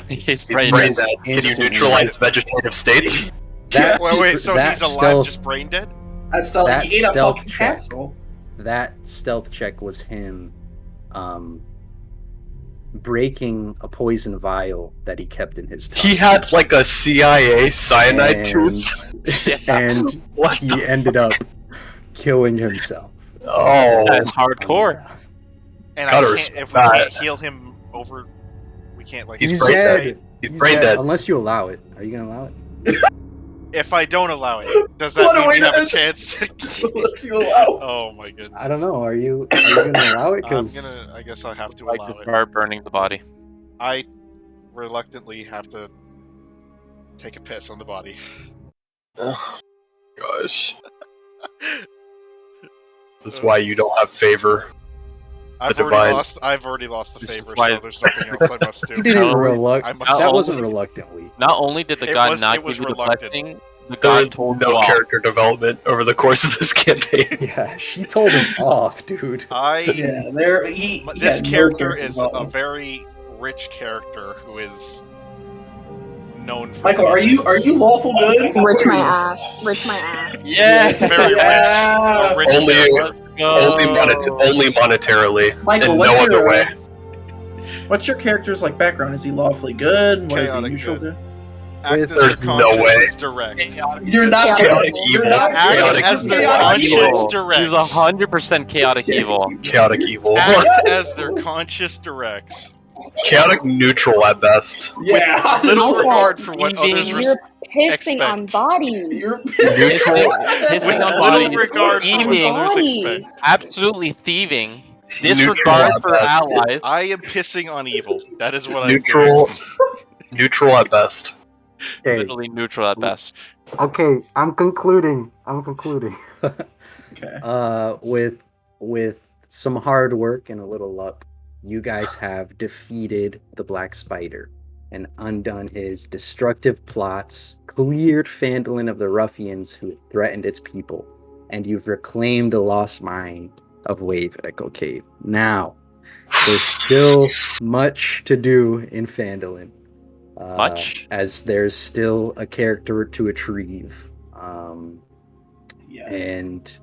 Speaker 4: He's
Speaker 2: Brain
Speaker 4: brain
Speaker 2: dead.
Speaker 4: dead.
Speaker 2: Can you
Speaker 1: Instantly.
Speaker 2: neutralize vegetative states?
Speaker 3: Wait, so
Speaker 1: that
Speaker 3: he's alive,
Speaker 1: stealth,
Speaker 3: just brain dead?
Speaker 5: That's still
Speaker 1: that
Speaker 5: he ate a
Speaker 1: stealth
Speaker 5: fucking
Speaker 1: check.
Speaker 5: castle.
Speaker 1: That stealth check was him breaking a poison vial that he kept in his tongue.
Speaker 2: He had like a CIA cyanide
Speaker 1: and,
Speaker 2: tooth.
Speaker 1: and
Speaker 2: What
Speaker 1: he
Speaker 2: the-
Speaker 1: ended up killing himself.
Speaker 2: Oh,
Speaker 4: That's hardcore.
Speaker 3: And
Speaker 2: Gotta
Speaker 3: I can't,
Speaker 2: respect
Speaker 3: if we
Speaker 2: that.
Speaker 3: can't heal him over, we can't like.
Speaker 2: He's
Speaker 1: He's
Speaker 2: brain
Speaker 1: dead.
Speaker 2: dead. He's brain
Speaker 1: dead.
Speaker 2: dead.
Speaker 1: Unless you allow it. Are you gonna allow it?
Speaker 3: If I don't allow it, does that
Speaker 5: What
Speaker 3: mean
Speaker 5: are
Speaker 3: we
Speaker 5: we
Speaker 3: have a
Speaker 5: gonna-
Speaker 3: chance?
Speaker 5: Let's you allow.
Speaker 3: Oh my goodness.
Speaker 1: I don't know. Are you gonna allow it?
Speaker 3: I guess I'll have to
Speaker 4: Like
Speaker 3: allow
Speaker 4: to
Speaker 3: it.
Speaker 4: start burning the body.
Speaker 3: I reluctantly have to take a piss on the body.
Speaker 2: Oh, gosh. This is why you don't have favor.
Speaker 3: I've
Speaker 2: divine.
Speaker 3: already lost the
Speaker 4: This is
Speaker 3: favor,
Speaker 4: why-
Speaker 3: so there's nothing else I must do.
Speaker 1: You didn't
Speaker 4: How-
Speaker 3: I must
Speaker 1: that
Speaker 4: how-
Speaker 1: wasn't reluctantly.
Speaker 4: Not only did the
Speaker 3: It
Speaker 4: god
Speaker 3: was-
Speaker 4: not
Speaker 3: it was
Speaker 4: give you the
Speaker 3: reluctant.
Speaker 4: blessing, the
Speaker 2: There
Speaker 4: god
Speaker 2: is
Speaker 4: told you
Speaker 2: no
Speaker 4: off.
Speaker 2: character development over the course of this campaign.
Speaker 1: Yeah, she told him off, dude.
Speaker 5: Yeah, there he.
Speaker 3: This
Speaker 5: had no
Speaker 3: character is a
Speaker 5: development.
Speaker 3: very rich character who is known for.
Speaker 5: Michael, are you lawful good?
Speaker 7: Rich my ass. Rich my ass.
Speaker 4: Yeah,
Speaker 3: It's very rich.
Speaker 5: Yeah.
Speaker 3: A rich
Speaker 2: Only-
Speaker 3: character.
Speaker 2: Only monetarily.
Speaker 5: Michael,
Speaker 2: in
Speaker 5: what's
Speaker 2: no
Speaker 5: your
Speaker 2: other way.
Speaker 5: What's your character's like background? Is he lawfully good? What is he
Speaker 3: Chaotic
Speaker 5: neutral
Speaker 3: good.
Speaker 5: good?
Speaker 3: Act as
Speaker 2: There's
Speaker 3: your
Speaker 2: no
Speaker 3: conscience
Speaker 2: way.
Speaker 3: is direct.
Speaker 5: You're not
Speaker 7: Chaotic
Speaker 5: chaotic. You're
Speaker 2: evil.
Speaker 5: not
Speaker 3: Act
Speaker 2: Chaotic
Speaker 3: as their
Speaker 5: chaotic
Speaker 3: conscience
Speaker 5: evil.
Speaker 3: directs.
Speaker 4: He's 100% chaotic evil.
Speaker 2: Chaotic evil.
Speaker 3: Act as their conscience directs.
Speaker 2: Chaotic neutral at best.
Speaker 5: Yeah.
Speaker 3: Little
Speaker 7: Also,
Speaker 3: regard for what
Speaker 4: leaving
Speaker 3: others
Speaker 7: You're pissing on
Speaker 3: expect.
Speaker 7: bodies.
Speaker 5: You're
Speaker 4: Pissing
Speaker 3: With
Speaker 4: on
Speaker 3: little
Speaker 4: bodies,
Speaker 3: regard for what
Speaker 4: thieving,
Speaker 3: others
Speaker 7: Bodies.
Speaker 3: expect.
Speaker 4: absolutely thieving,
Speaker 2: Neutral
Speaker 4: disregard
Speaker 2: at
Speaker 4: for
Speaker 2: best.
Speaker 4: allies.
Speaker 3: I am pissing on evil. That is what
Speaker 2: Neutral. Neutral at best.
Speaker 4: Literally neutral at best.
Speaker 1: Okay, I'm concluding.
Speaker 5: okay.
Speaker 1: With some hard work and a little luck, you guys have defeated the Black Spider and undone his destructive plots, cleared Phandelver of the ruffians who threatened its people, and you've reclaimed the lost mine of Wave Echo Cave. Now, there's still much to do in Phandelver.
Speaker 4: Much?
Speaker 1: As there's still a character to retrieve.
Speaker 5: Yes.
Speaker 1: And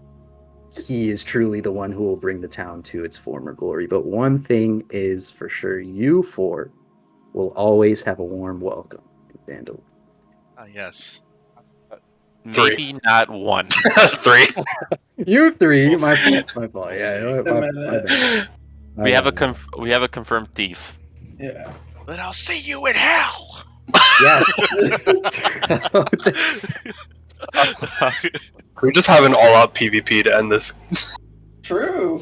Speaker 1: he is truly the one who will bring the town to its former glory. But one thing is for sure, you four will always have a warm welcome in Phandelver.
Speaker 3: Yes.
Speaker 4: Maybe not one.
Speaker 2: 3.
Speaker 1: You three, my fault. Yeah, my bad.
Speaker 4: We have a confirmed thief.
Speaker 5: Yeah.
Speaker 3: Then I'll see you in hell.
Speaker 1: Yes.
Speaker 2: Can we just have an all-out PvP to end this?
Speaker 5: True.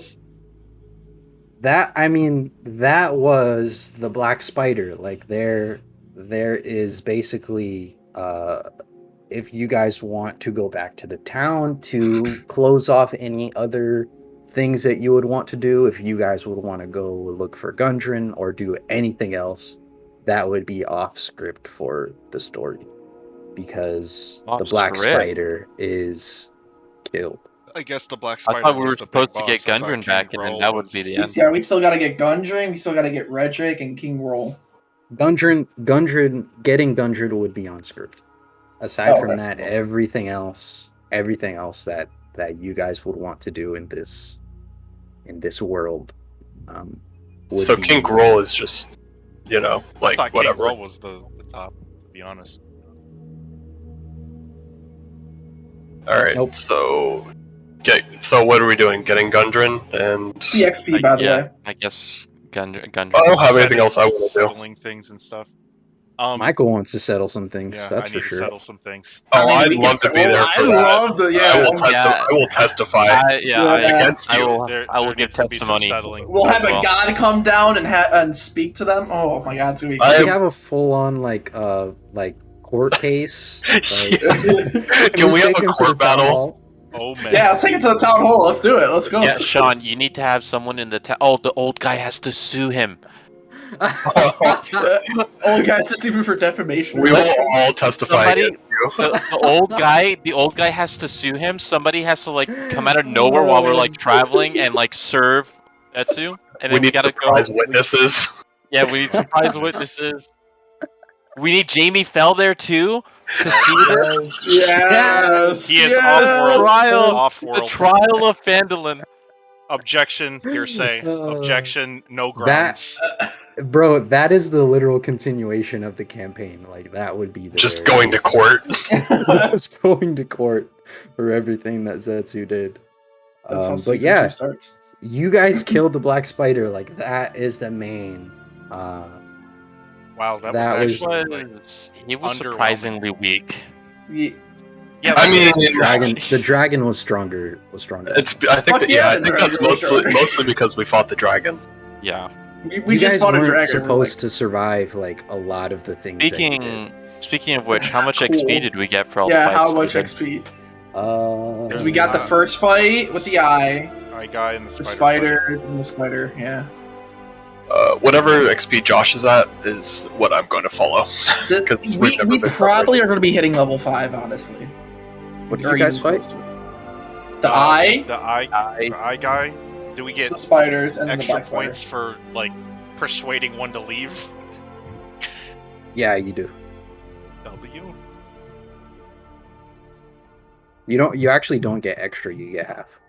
Speaker 1: That was the Black Spider. Like there is basically if you guys want to go back to the town to close off any other things that you would want to do, if you guys would want to go look for Gundren or do anything else, that would be off script for the story, because the Black
Speaker 4: Off-script?
Speaker 1: Spider is killed.
Speaker 3: I guess the Black
Speaker 4: I
Speaker 3: Spider.
Speaker 4: thought we
Speaker 3: was
Speaker 4: were
Speaker 3: the
Speaker 4: supposed
Speaker 3: big
Speaker 4: to get
Speaker 3: boss. I thought
Speaker 4: Gundren
Speaker 3: King
Speaker 4: back, and then
Speaker 3: Groll
Speaker 4: that would
Speaker 3: was-
Speaker 4: be the end.
Speaker 5: Yeah, we still gotta get Gundren, we still gotta get Redrick and King Roll.
Speaker 1: Getting Gundren would be on script. Aside
Speaker 5: Oh,
Speaker 1: from
Speaker 5: okay.
Speaker 1: that, everything else that you guys would want to do in this world. Would
Speaker 2: So
Speaker 1: be-
Speaker 2: King Groll is just,
Speaker 3: I
Speaker 2: like
Speaker 3: thought King
Speaker 2: whatever.
Speaker 3: Groll was the top. To be honest.
Speaker 2: All right.
Speaker 1: Nope.
Speaker 2: So what are we doing? Getting Gundren and
Speaker 5: The XP, by the way.
Speaker 4: I guess Gundren.
Speaker 2: I don't have anything else I want to do.
Speaker 3: Settling things and stuff.
Speaker 1: Michael wants to settle some things.
Speaker 3: Yeah,
Speaker 1: that's
Speaker 3: I
Speaker 1: for
Speaker 3: need to
Speaker 1: sure.
Speaker 3: settle some things.
Speaker 2: Oh,
Speaker 5: I
Speaker 2: I'd
Speaker 5: mean,
Speaker 2: love to be there for
Speaker 5: I
Speaker 2: that.
Speaker 5: love the
Speaker 2: I will testify
Speaker 5: Yeah.
Speaker 2: against
Speaker 4: I
Speaker 2: you.
Speaker 4: will.
Speaker 3: There,
Speaker 4: I will
Speaker 3: there
Speaker 4: give
Speaker 3: needs to be some
Speaker 4: testimony.
Speaker 3: settling.
Speaker 5: We'll have a
Speaker 4: Well.
Speaker 5: god come down and speak to them. Oh my god, it's gonna be
Speaker 2: I
Speaker 1: We
Speaker 2: am-
Speaker 1: have a full on like court case. Like,
Speaker 2: Can we have
Speaker 1: take
Speaker 2: a
Speaker 1: him to the
Speaker 2: court
Speaker 1: town
Speaker 2: battle?
Speaker 1: hall.
Speaker 3: Oh man.
Speaker 5: Yeah, let's take it to the town hall. Let's do it. Let's go.
Speaker 4: Yeah, Sean, you need to have someone in the town. Oh, the old guy has to sue him.
Speaker 5: Old guys to sue me for defamation.
Speaker 2: We
Speaker 5: or
Speaker 2: will
Speaker 5: something.
Speaker 2: all testify
Speaker 4: Somebody,
Speaker 2: against you.
Speaker 4: the old guy has to sue him. Somebody has to like come out of nowhere while we're like traveling and like serve Etsu, and
Speaker 2: We
Speaker 4: then we
Speaker 2: need
Speaker 4: gotta
Speaker 2: surprise
Speaker 4: go.
Speaker 2: witnesses.
Speaker 4: Yeah, we need surprise witnesses. We need Jamie Fell there too to sue them.
Speaker 5: Yes.
Speaker 3: He is
Speaker 5: yes.
Speaker 3: off-world.
Speaker 4: Trial, the
Speaker 3: Off-world.
Speaker 4: trial of Phandelver.
Speaker 3: Objection. Hearsay. Objection. No
Speaker 1: That-
Speaker 3: grounds.
Speaker 1: Bro, that is the literal continuation of the campaign. Like that would be the
Speaker 2: Just going to court.
Speaker 1: just going to court for everything that Zetsu did.
Speaker 5: That's how
Speaker 1: But
Speaker 5: season
Speaker 1: yeah,
Speaker 5: 2 starts.
Speaker 1: you guys killed the black spider. Like that is the main.
Speaker 3: Wow, that
Speaker 1: that
Speaker 3: was
Speaker 1: was-
Speaker 3: actually like,
Speaker 4: He was
Speaker 3: underwhelming.
Speaker 4: surprisingly weak.
Speaker 5: Ye-
Speaker 3: yeah.
Speaker 2: I mean,
Speaker 1: the dragon was stronger.
Speaker 2: I think
Speaker 5: Fuck
Speaker 2: that,
Speaker 5: yeah,
Speaker 2: yeah, I
Speaker 5: the
Speaker 2: think
Speaker 5: dragon
Speaker 2: that's
Speaker 5: was stronger.
Speaker 2: mostly because we fought the dragon.
Speaker 4: Yeah.
Speaker 5: We
Speaker 1: you
Speaker 5: just
Speaker 1: guys
Speaker 5: fought a
Speaker 1: weren't
Speaker 5: dragon.
Speaker 1: supposed to survive like a lot of the things. that you did.
Speaker 4: Speaking of which, how much
Speaker 5: Cool.
Speaker 4: XP did we get for all
Speaker 5: Yeah,
Speaker 4: the fights?
Speaker 5: how
Speaker 4: that we
Speaker 5: much
Speaker 4: did?
Speaker 5: XP?
Speaker 1: Because
Speaker 5: We got the first fight with the eye,
Speaker 3: I guy and the
Speaker 5: the
Speaker 3: spider.
Speaker 5: spiders, and the spider. Yeah.
Speaker 2: Whatever XP Josh is at is what I'm going to follow. 'Cause we've never
Speaker 5: We
Speaker 2: been
Speaker 5: probably are going to be hitting level 5, honestly.
Speaker 1: What did
Speaker 5: Or
Speaker 1: you guys
Speaker 5: even
Speaker 1: fight?
Speaker 5: close to it. The eye,
Speaker 3: The eye guy. Do we get
Speaker 5: the spiders, and then the
Speaker 3: extra
Speaker 5: black spider.
Speaker 3: points for like persuading one to leave?
Speaker 1: Yeah, you do.
Speaker 3: W.
Speaker 1: You don't. You actually don't get extra. You get half.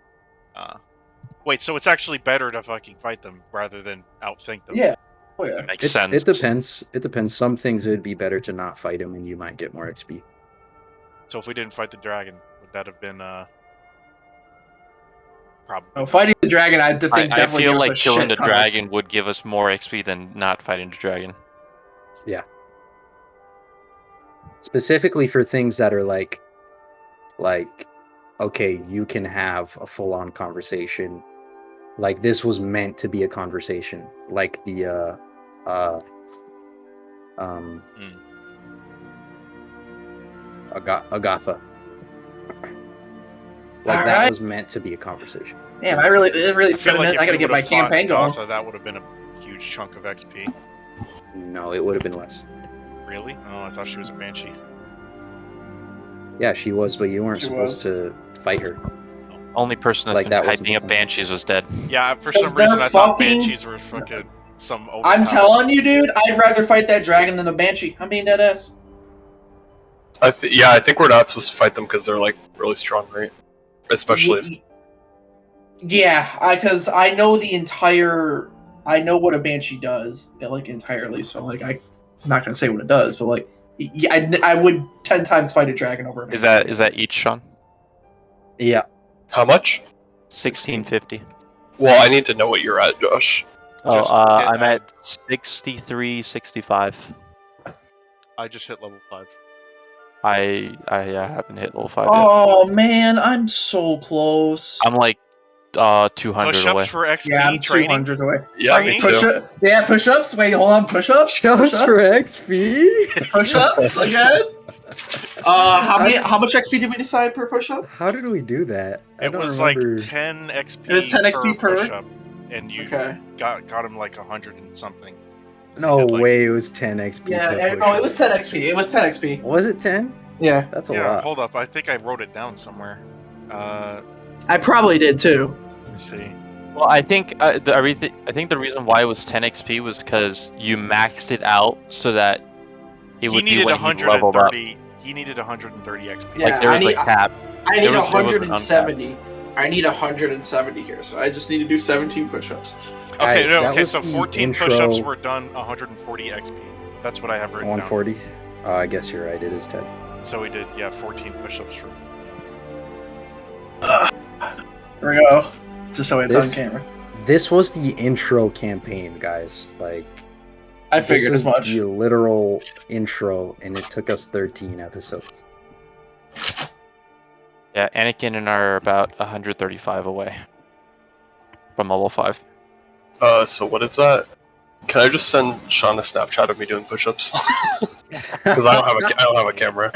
Speaker 3: Wait, so it's actually better to fucking fight them rather than outthink them.
Speaker 5: Yeah. Oh yeah.
Speaker 4: Makes sense.
Speaker 1: It depends. It depends. Some things it'd be better to not fight him, and you might get more XP.
Speaker 3: So if we didn't fight the dragon, would that have been probably?
Speaker 5: Oh, fighting the dragon, I think
Speaker 4: I
Speaker 5: definitely
Speaker 4: feel
Speaker 5: gives
Speaker 4: like
Speaker 5: us a
Speaker 4: killing
Speaker 5: shit
Speaker 4: the
Speaker 5: ton of
Speaker 4: dragon would give us more XP than not fighting the dragon.
Speaker 1: Specifically for things that are like, okay, you can have a full-on conversation. Like this was meant to be a conversation. Like the Agatha. Like that
Speaker 5: Alright.
Speaker 1: was meant to be a conversation.
Speaker 5: Damn, it really
Speaker 3: I feel
Speaker 5: sentiment.
Speaker 3: like if
Speaker 5: I gotta
Speaker 3: we
Speaker 5: get my
Speaker 3: would've fought
Speaker 5: campaign going.
Speaker 3: Gotha, that would have been a huge chunk of XP.
Speaker 1: No, it would have been less.
Speaker 3: Really? Oh, I thought she was a banshee.
Speaker 1: Yeah, she was, but you weren't
Speaker 5: She
Speaker 1: supposed to fight her.
Speaker 4: Only person that's
Speaker 1: Like,
Speaker 4: been
Speaker 1: that wasn't
Speaker 4: hyping
Speaker 1: the
Speaker 4: up
Speaker 1: point.
Speaker 4: banshees was dead.
Speaker 3: Yeah, for
Speaker 5: Because
Speaker 3: some reason
Speaker 5: they're
Speaker 3: I thought
Speaker 5: fucking-
Speaker 3: banshees were fucking some.
Speaker 5: I'm
Speaker 3: overpowered-
Speaker 5: telling you, dude, I'd rather fight that dragon than the banshee. I'm being dead ass.
Speaker 2: I think we're not supposed to fight them because they're like really strong, right? Especially if
Speaker 5: Yeah, because I know the entire. I know what a banshee does, like entirely. So like, I'm not gonna say what it does, but like, yeah, I would 10 times fight a dragon over. A
Speaker 4: Is
Speaker 5: banshee.
Speaker 4: that each, Sean?
Speaker 1: Yeah.
Speaker 2: how much?
Speaker 4: 1650.
Speaker 2: Well, I need to know what you're at, Josh.
Speaker 4: Oh,
Speaker 3: Just hit,
Speaker 4: I'm at 6365.
Speaker 3: I just hit level 5.
Speaker 4: I haven't hit level 5 yet.
Speaker 5: Oh man, I'm so close.
Speaker 4: I'm like 200
Speaker 3: Push
Speaker 4: away.
Speaker 3: ups for XP
Speaker 5: Yeah, I'm
Speaker 3: training.
Speaker 5: 200 away.
Speaker 2: Yeah, me
Speaker 3: Training?
Speaker 2: too.
Speaker 5: Yeah, push-ups. Wait, hold on, push-ups.
Speaker 1: Just for XP?
Speaker 5: Push-ups again. How much XP did we decide per push-up?
Speaker 1: How did we do that? I
Speaker 3: It
Speaker 1: don't
Speaker 3: was
Speaker 1: remember.
Speaker 3: like 10 XP.
Speaker 5: It was 10 XP per?
Speaker 3: push-up, and you
Speaker 5: Okay.
Speaker 3: got him like 100 and something.
Speaker 1: No
Speaker 3: He did, like-
Speaker 1: way, it was 10 XP.
Speaker 5: Yeah,
Speaker 1: per
Speaker 5: no, it
Speaker 1: push-up.
Speaker 5: was 10 XP. It was 10 XP.
Speaker 1: Was it 10?
Speaker 5: Yeah,
Speaker 1: That's a
Speaker 3: Yeah,
Speaker 1: lot.
Speaker 3: hold up. I think I wrote it down somewhere.
Speaker 5: I probably did too.
Speaker 3: Let me see.
Speaker 4: Well, I think the reason why it was 10 XP was because you maxed it out so that it
Speaker 3: He
Speaker 4: would be
Speaker 3: needed
Speaker 4: when he leveled up.
Speaker 3: 130. He needed 130 XP.
Speaker 5: Yeah,
Speaker 4: Like there
Speaker 5: I
Speaker 4: was
Speaker 5: need-
Speaker 4: like cap.
Speaker 5: I
Speaker 4: There
Speaker 5: need
Speaker 4: was- there was an
Speaker 5: 170. I need 170 here, so I just need to do 17 push-ups.
Speaker 3: Okay,
Speaker 1: Guys,
Speaker 3: no,
Speaker 1: that
Speaker 3: okay,
Speaker 1: was
Speaker 3: so
Speaker 1: the
Speaker 3: 14
Speaker 1: intro-
Speaker 3: push-ups were done, 140 XP. That's what I have written
Speaker 1: 140? I guess you're right, it is 10.
Speaker 3: down. So we did, 14 push-ups for.
Speaker 5: Here we go. Just so it's
Speaker 1: This-
Speaker 5: on camera.
Speaker 1: This was the intro campaign, guys. Like,
Speaker 5: I
Speaker 1: this
Speaker 5: figured
Speaker 1: was
Speaker 5: as much.
Speaker 1: the literal intro, and it took us 13 episodes.
Speaker 4: Yeah, Anakin and I are about 135 away from level 5.
Speaker 2: So what is that? Can I just send Sean a Snapchat of me doing push-ups? Because I don't have a camera.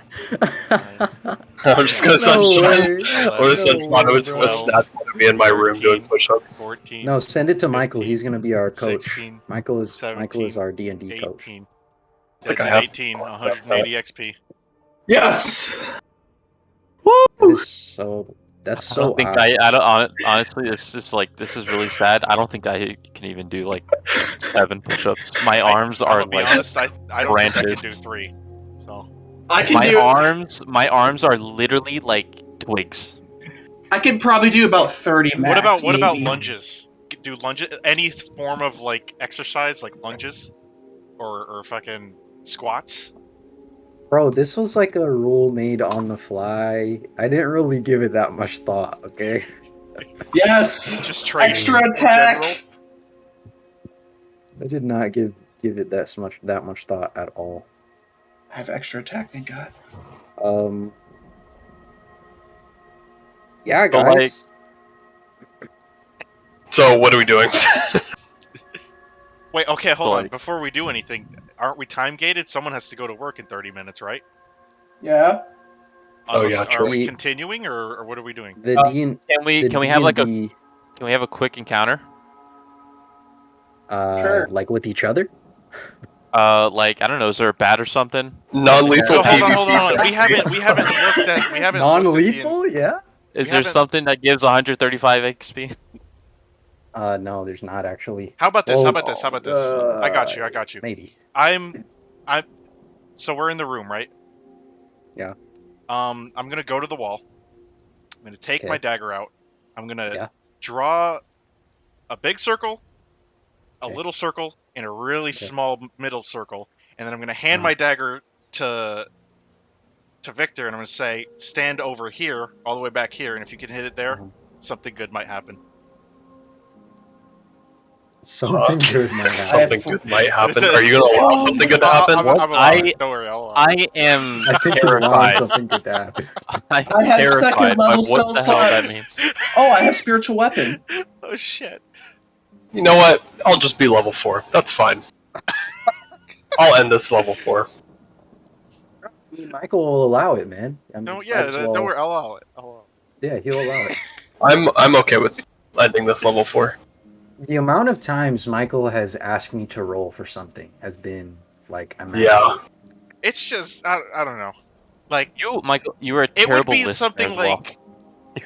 Speaker 2: I'm just gonna send Sean. I'm gonna send Sean
Speaker 3: No
Speaker 2: to
Speaker 3: way,
Speaker 2: a snap to be in my room doing
Speaker 3: 13,
Speaker 2: push-ups.
Speaker 3: 14,
Speaker 1: No, send it to Michael.
Speaker 3: 15,
Speaker 1: He's gonna be our coach.
Speaker 3: 16,
Speaker 1: Michael is
Speaker 3: 17,
Speaker 1: our D&D coach.
Speaker 3: 18.
Speaker 2: I think
Speaker 3: Did
Speaker 2: I have
Speaker 3: 18, 180 XP.
Speaker 5: Yes.
Speaker 1: That is so. That's
Speaker 4: I
Speaker 1: so
Speaker 4: don't think
Speaker 1: odd.
Speaker 4: I don't honestly. This is really sad. I don't think I can even do like 7 push-ups. My arms are
Speaker 3: I'll be
Speaker 4: like
Speaker 3: honest, I don't think I can do
Speaker 4: branches.
Speaker 3: 3. So
Speaker 5: I can
Speaker 4: My
Speaker 5: do.
Speaker 4: arms are literally like twigs.
Speaker 5: I could probably do about 30 max.
Speaker 3: what about
Speaker 5: maybe.
Speaker 3: lunges? Do lunges any form of like exercise like lunges or fucking squats?
Speaker 1: Bro, this was like a rule made on the fly. I didn't really give it that much thought, okay?
Speaker 5: Yes.
Speaker 3: Just training
Speaker 5: Extra
Speaker 3: in
Speaker 5: attack.
Speaker 3: general?
Speaker 1: I did not give it that much thought at all.
Speaker 5: I have extra attack, thank God.
Speaker 1: Yeah,
Speaker 4: So, like-
Speaker 1: guys.
Speaker 2: So what are we doing?
Speaker 3: Wait, okay, hold on.
Speaker 4: Like-
Speaker 3: Before we do anything, aren't we time gated? Someone has to go to work in 30 minutes, right?
Speaker 5: Yeah.
Speaker 2: Oh, yeah,
Speaker 3: Are
Speaker 2: true.
Speaker 3: we continuing or what are we doing?
Speaker 1: The D
Speaker 4: Can we
Speaker 1: the
Speaker 4: have like a
Speaker 1: D&D,
Speaker 4: can we have a quick encounter?
Speaker 5: Sure.
Speaker 1: like with each other?
Speaker 4: Like I don't know, is there a bat or something?
Speaker 2: Non-lethal
Speaker 3: No, hold on,
Speaker 2: PvP.
Speaker 3: hold on. We haven't looked at looked at the
Speaker 1: Non-lethal, yeah?
Speaker 4: Is
Speaker 3: We
Speaker 4: there
Speaker 3: haven't-
Speaker 4: something that gives 135 XP?
Speaker 1: No, there's not actually.
Speaker 3: How about this?
Speaker 1: Well,
Speaker 3: How about this? I got you.
Speaker 1: Maybe.
Speaker 3: I'm so we're in the room, right?
Speaker 1: Yeah.
Speaker 3: I'm gonna go to the wall. I'm gonna take
Speaker 1: Okay.
Speaker 3: my dagger out. I'm gonna
Speaker 1: Yeah.
Speaker 3: draw a big circle, a
Speaker 1: Okay.
Speaker 3: little circle, and a really
Speaker 1: Okay.
Speaker 3: small middle circle, and then I'm gonna hand
Speaker 1: Uh-huh.
Speaker 3: my dagger to Victor, and I'm gonna say, "Stand over here, all the way back here, and if you can hit it there,
Speaker 1: Uh-huh.
Speaker 3: something good might happen."
Speaker 1: Something good might happen.
Speaker 2: Something good might happen. Are you gonna allow something good to happen?
Speaker 3: I'm allowing it. Don't worry, I'll allow it.
Speaker 4: I am
Speaker 1: I think he's allowing
Speaker 4: terrified.
Speaker 1: something good to happen.
Speaker 4: I'm
Speaker 5: I have
Speaker 4: terrified
Speaker 5: second
Speaker 4: by
Speaker 5: level
Speaker 4: what the
Speaker 5: spell
Speaker 4: hell that
Speaker 5: slots.
Speaker 4: means.
Speaker 5: Oh, I have spiritual weapon.
Speaker 3: Oh shit!
Speaker 2: You know what? I'll just be level 4. That's fine. I'll end this level 4.
Speaker 1: I mean, Michael will allow it, man. I mean,
Speaker 3: No,
Speaker 1: might
Speaker 3: yeah,
Speaker 1: as well-
Speaker 3: don't worry, I'll allow it.
Speaker 1: Yeah, he'll allow it.
Speaker 2: I'm okay with ending this level 4.
Speaker 1: The amount of times Michael has asked me to roll for something has been like a
Speaker 2: Yeah.
Speaker 3: It's just I don't know, like
Speaker 4: You, Michael, you are a
Speaker 3: it would
Speaker 4: terrible
Speaker 3: be
Speaker 4: listener
Speaker 3: something
Speaker 4: as well.
Speaker 3: like.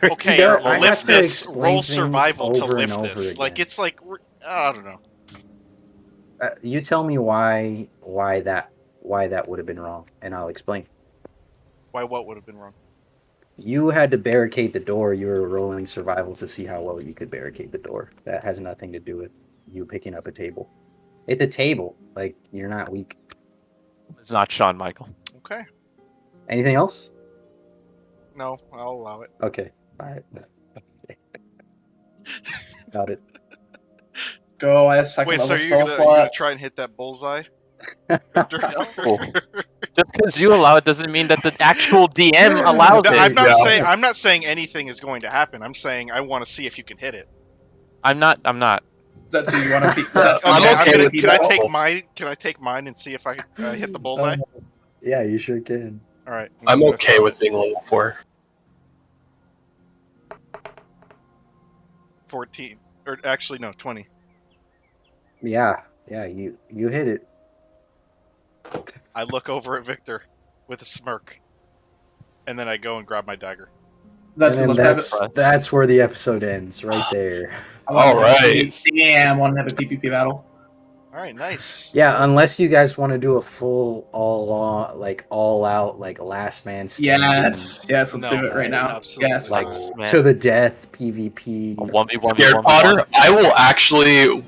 Speaker 3: Okay,
Speaker 1: There- I
Speaker 3: lift
Speaker 1: have to
Speaker 3: this.
Speaker 1: explain
Speaker 3: Roll
Speaker 1: things
Speaker 3: survival to
Speaker 1: over and
Speaker 3: lift
Speaker 1: over
Speaker 3: this. Like
Speaker 1: again.
Speaker 3: it's like I don't know.
Speaker 1: You tell me why that would have been wrong, and I'll explain.
Speaker 3: Why? What would have been wrong?
Speaker 1: You had to barricade the door. You were rolling survival to see how well you could barricade the door. That has nothing to do with you picking up a table. It's a table. Like, you're not weak.
Speaker 4: It's not Shawn Michael.
Speaker 3: Okay,
Speaker 1: Anything else?
Speaker 3: no, I'll allow it.
Speaker 1: Okay. All right. Got it.
Speaker 5: Go. I have second
Speaker 3: Wait, so
Speaker 5: level
Speaker 3: you're
Speaker 5: spell
Speaker 3: gonna
Speaker 5: slots.
Speaker 3: try and hit that bullseye?
Speaker 4: No. Just because you allow it doesn't mean that the actual DM allows
Speaker 3: No,
Speaker 4: it.
Speaker 3: I'm not
Speaker 2: Yeah.
Speaker 3: saying anything is going to happen. I'm saying I want to see if you can hit it.
Speaker 4: I'm not.
Speaker 5: Is that so you want to be? Is that so
Speaker 2: I'm
Speaker 5: you wanna
Speaker 2: okay
Speaker 5: be
Speaker 2: with
Speaker 3: Can I
Speaker 2: that.
Speaker 3: take mine? Can I take mine and see if I hit the bullseye?
Speaker 1: Yeah, you sure can.
Speaker 3: All right.
Speaker 2: I'm okay with being level 4.
Speaker 3: 14, or actually no, 20.
Speaker 1: Yeah, you hit it.
Speaker 3: I look over at Victor with a smirk, and then I go and grab my dagger.
Speaker 5: Is that
Speaker 1: And
Speaker 5: so
Speaker 1: then
Speaker 5: let's have it.
Speaker 1: that's where the episode ends, right there.
Speaker 5: I wanna
Speaker 2: All
Speaker 5: have a
Speaker 2: right.
Speaker 5: PvP Damn, I want to have a PvP battle.
Speaker 3: All right, nice.
Speaker 1: Yeah, unless you guys want to do a full all out like last man standing.
Speaker 5: Yes, yes, let's
Speaker 3: No,
Speaker 5: do it right now.
Speaker 3: absolutely
Speaker 5: Yes,
Speaker 1: Like
Speaker 3: not.
Speaker 4: Man.
Speaker 1: to the death PvP.
Speaker 4: 1v1.
Speaker 2: Scared Potter, I will actually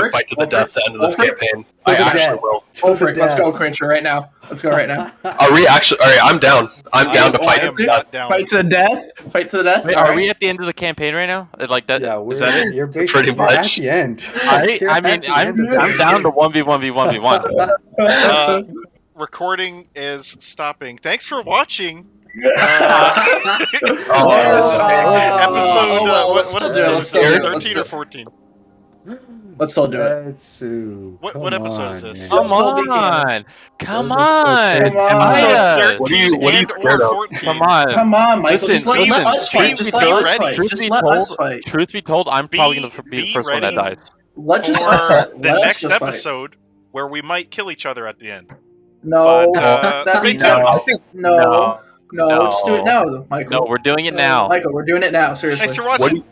Speaker 5: for it.
Speaker 2: fight to the
Speaker 5: Go for
Speaker 2: death
Speaker 5: it.
Speaker 2: the end of
Speaker 5: Go
Speaker 2: this
Speaker 5: for it.
Speaker 2: campaign.
Speaker 1: Go
Speaker 2: I
Speaker 1: for the
Speaker 2: actually
Speaker 1: death.
Speaker 2: will.
Speaker 1: To
Speaker 5: Go
Speaker 1: the
Speaker 5: for it. Let's
Speaker 1: death.
Speaker 5: go, Quincher, right now. Let's go right now.
Speaker 2: Are we actually? Alright, I'm down. I'm down to
Speaker 3: I
Speaker 2: fight.
Speaker 3: am not down.
Speaker 5: Fight to the death. Fight to the death.
Speaker 4: Wait,
Speaker 5: All
Speaker 4: are
Speaker 5: right.
Speaker 4: we at the end of the campaign right now? Like that?
Speaker 1: Yeah,
Speaker 4: Is that it?
Speaker 1: You're basically
Speaker 2: Pretty much.
Speaker 1: at the end. You're
Speaker 4: I
Speaker 1: at
Speaker 4: mean,
Speaker 1: the
Speaker 4: I'm
Speaker 1: end of the
Speaker 4: down to
Speaker 1: game.
Speaker 4: 1v1v1v1.
Speaker 3: Recording is stopping. Thanks for watching.
Speaker 2: Oh,
Speaker 3: Episode.
Speaker 5: well,
Speaker 3: What
Speaker 5: let's
Speaker 3: is
Speaker 5: still do it.
Speaker 3: this?
Speaker 5: Let's still do it. Let's
Speaker 3: 13
Speaker 5: do
Speaker 3: or
Speaker 5: it.
Speaker 3: 14?
Speaker 5: Let's still do it.
Speaker 1: Etsu,
Speaker 3: What episode is this?
Speaker 5: Let's
Speaker 4: Come
Speaker 5: still be canon.
Speaker 4: on! Come
Speaker 1: Those are so
Speaker 4: on!
Speaker 1: good.
Speaker 5: Come on.
Speaker 3: Episode
Speaker 4: Ida!
Speaker 2: What are you
Speaker 3: 13 and
Speaker 2: scared
Speaker 3: or
Speaker 2: of?
Speaker 3: 14.
Speaker 4: Come on!
Speaker 5: Come on, Michael. just let,
Speaker 4: Listen,
Speaker 5: let us
Speaker 3: be-
Speaker 5: fight. Just
Speaker 3: be
Speaker 5: let us
Speaker 3: ready.
Speaker 5: fight.
Speaker 4: Truth
Speaker 5: Just
Speaker 4: be
Speaker 5: let
Speaker 4: told,
Speaker 5: us fight.
Speaker 4: truth be told, I'm probably gonna be the
Speaker 3: be
Speaker 4: first one that
Speaker 3: ready.
Speaker 4: dies.
Speaker 5: Let just us fight.
Speaker 3: For the
Speaker 5: Let us
Speaker 3: next
Speaker 5: just fight.
Speaker 3: episode where we might kill each other at the end.
Speaker 5: No,
Speaker 3: But,
Speaker 5: that's
Speaker 3: stay
Speaker 5: no,
Speaker 3: tuned.
Speaker 5: no, just do it now, Michael.
Speaker 4: No, we're doing it now.
Speaker 5: Michael, we're doing it now.
Speaker 3: Thanks
Speaker 5: Seriously.
Speaker 3: for watching.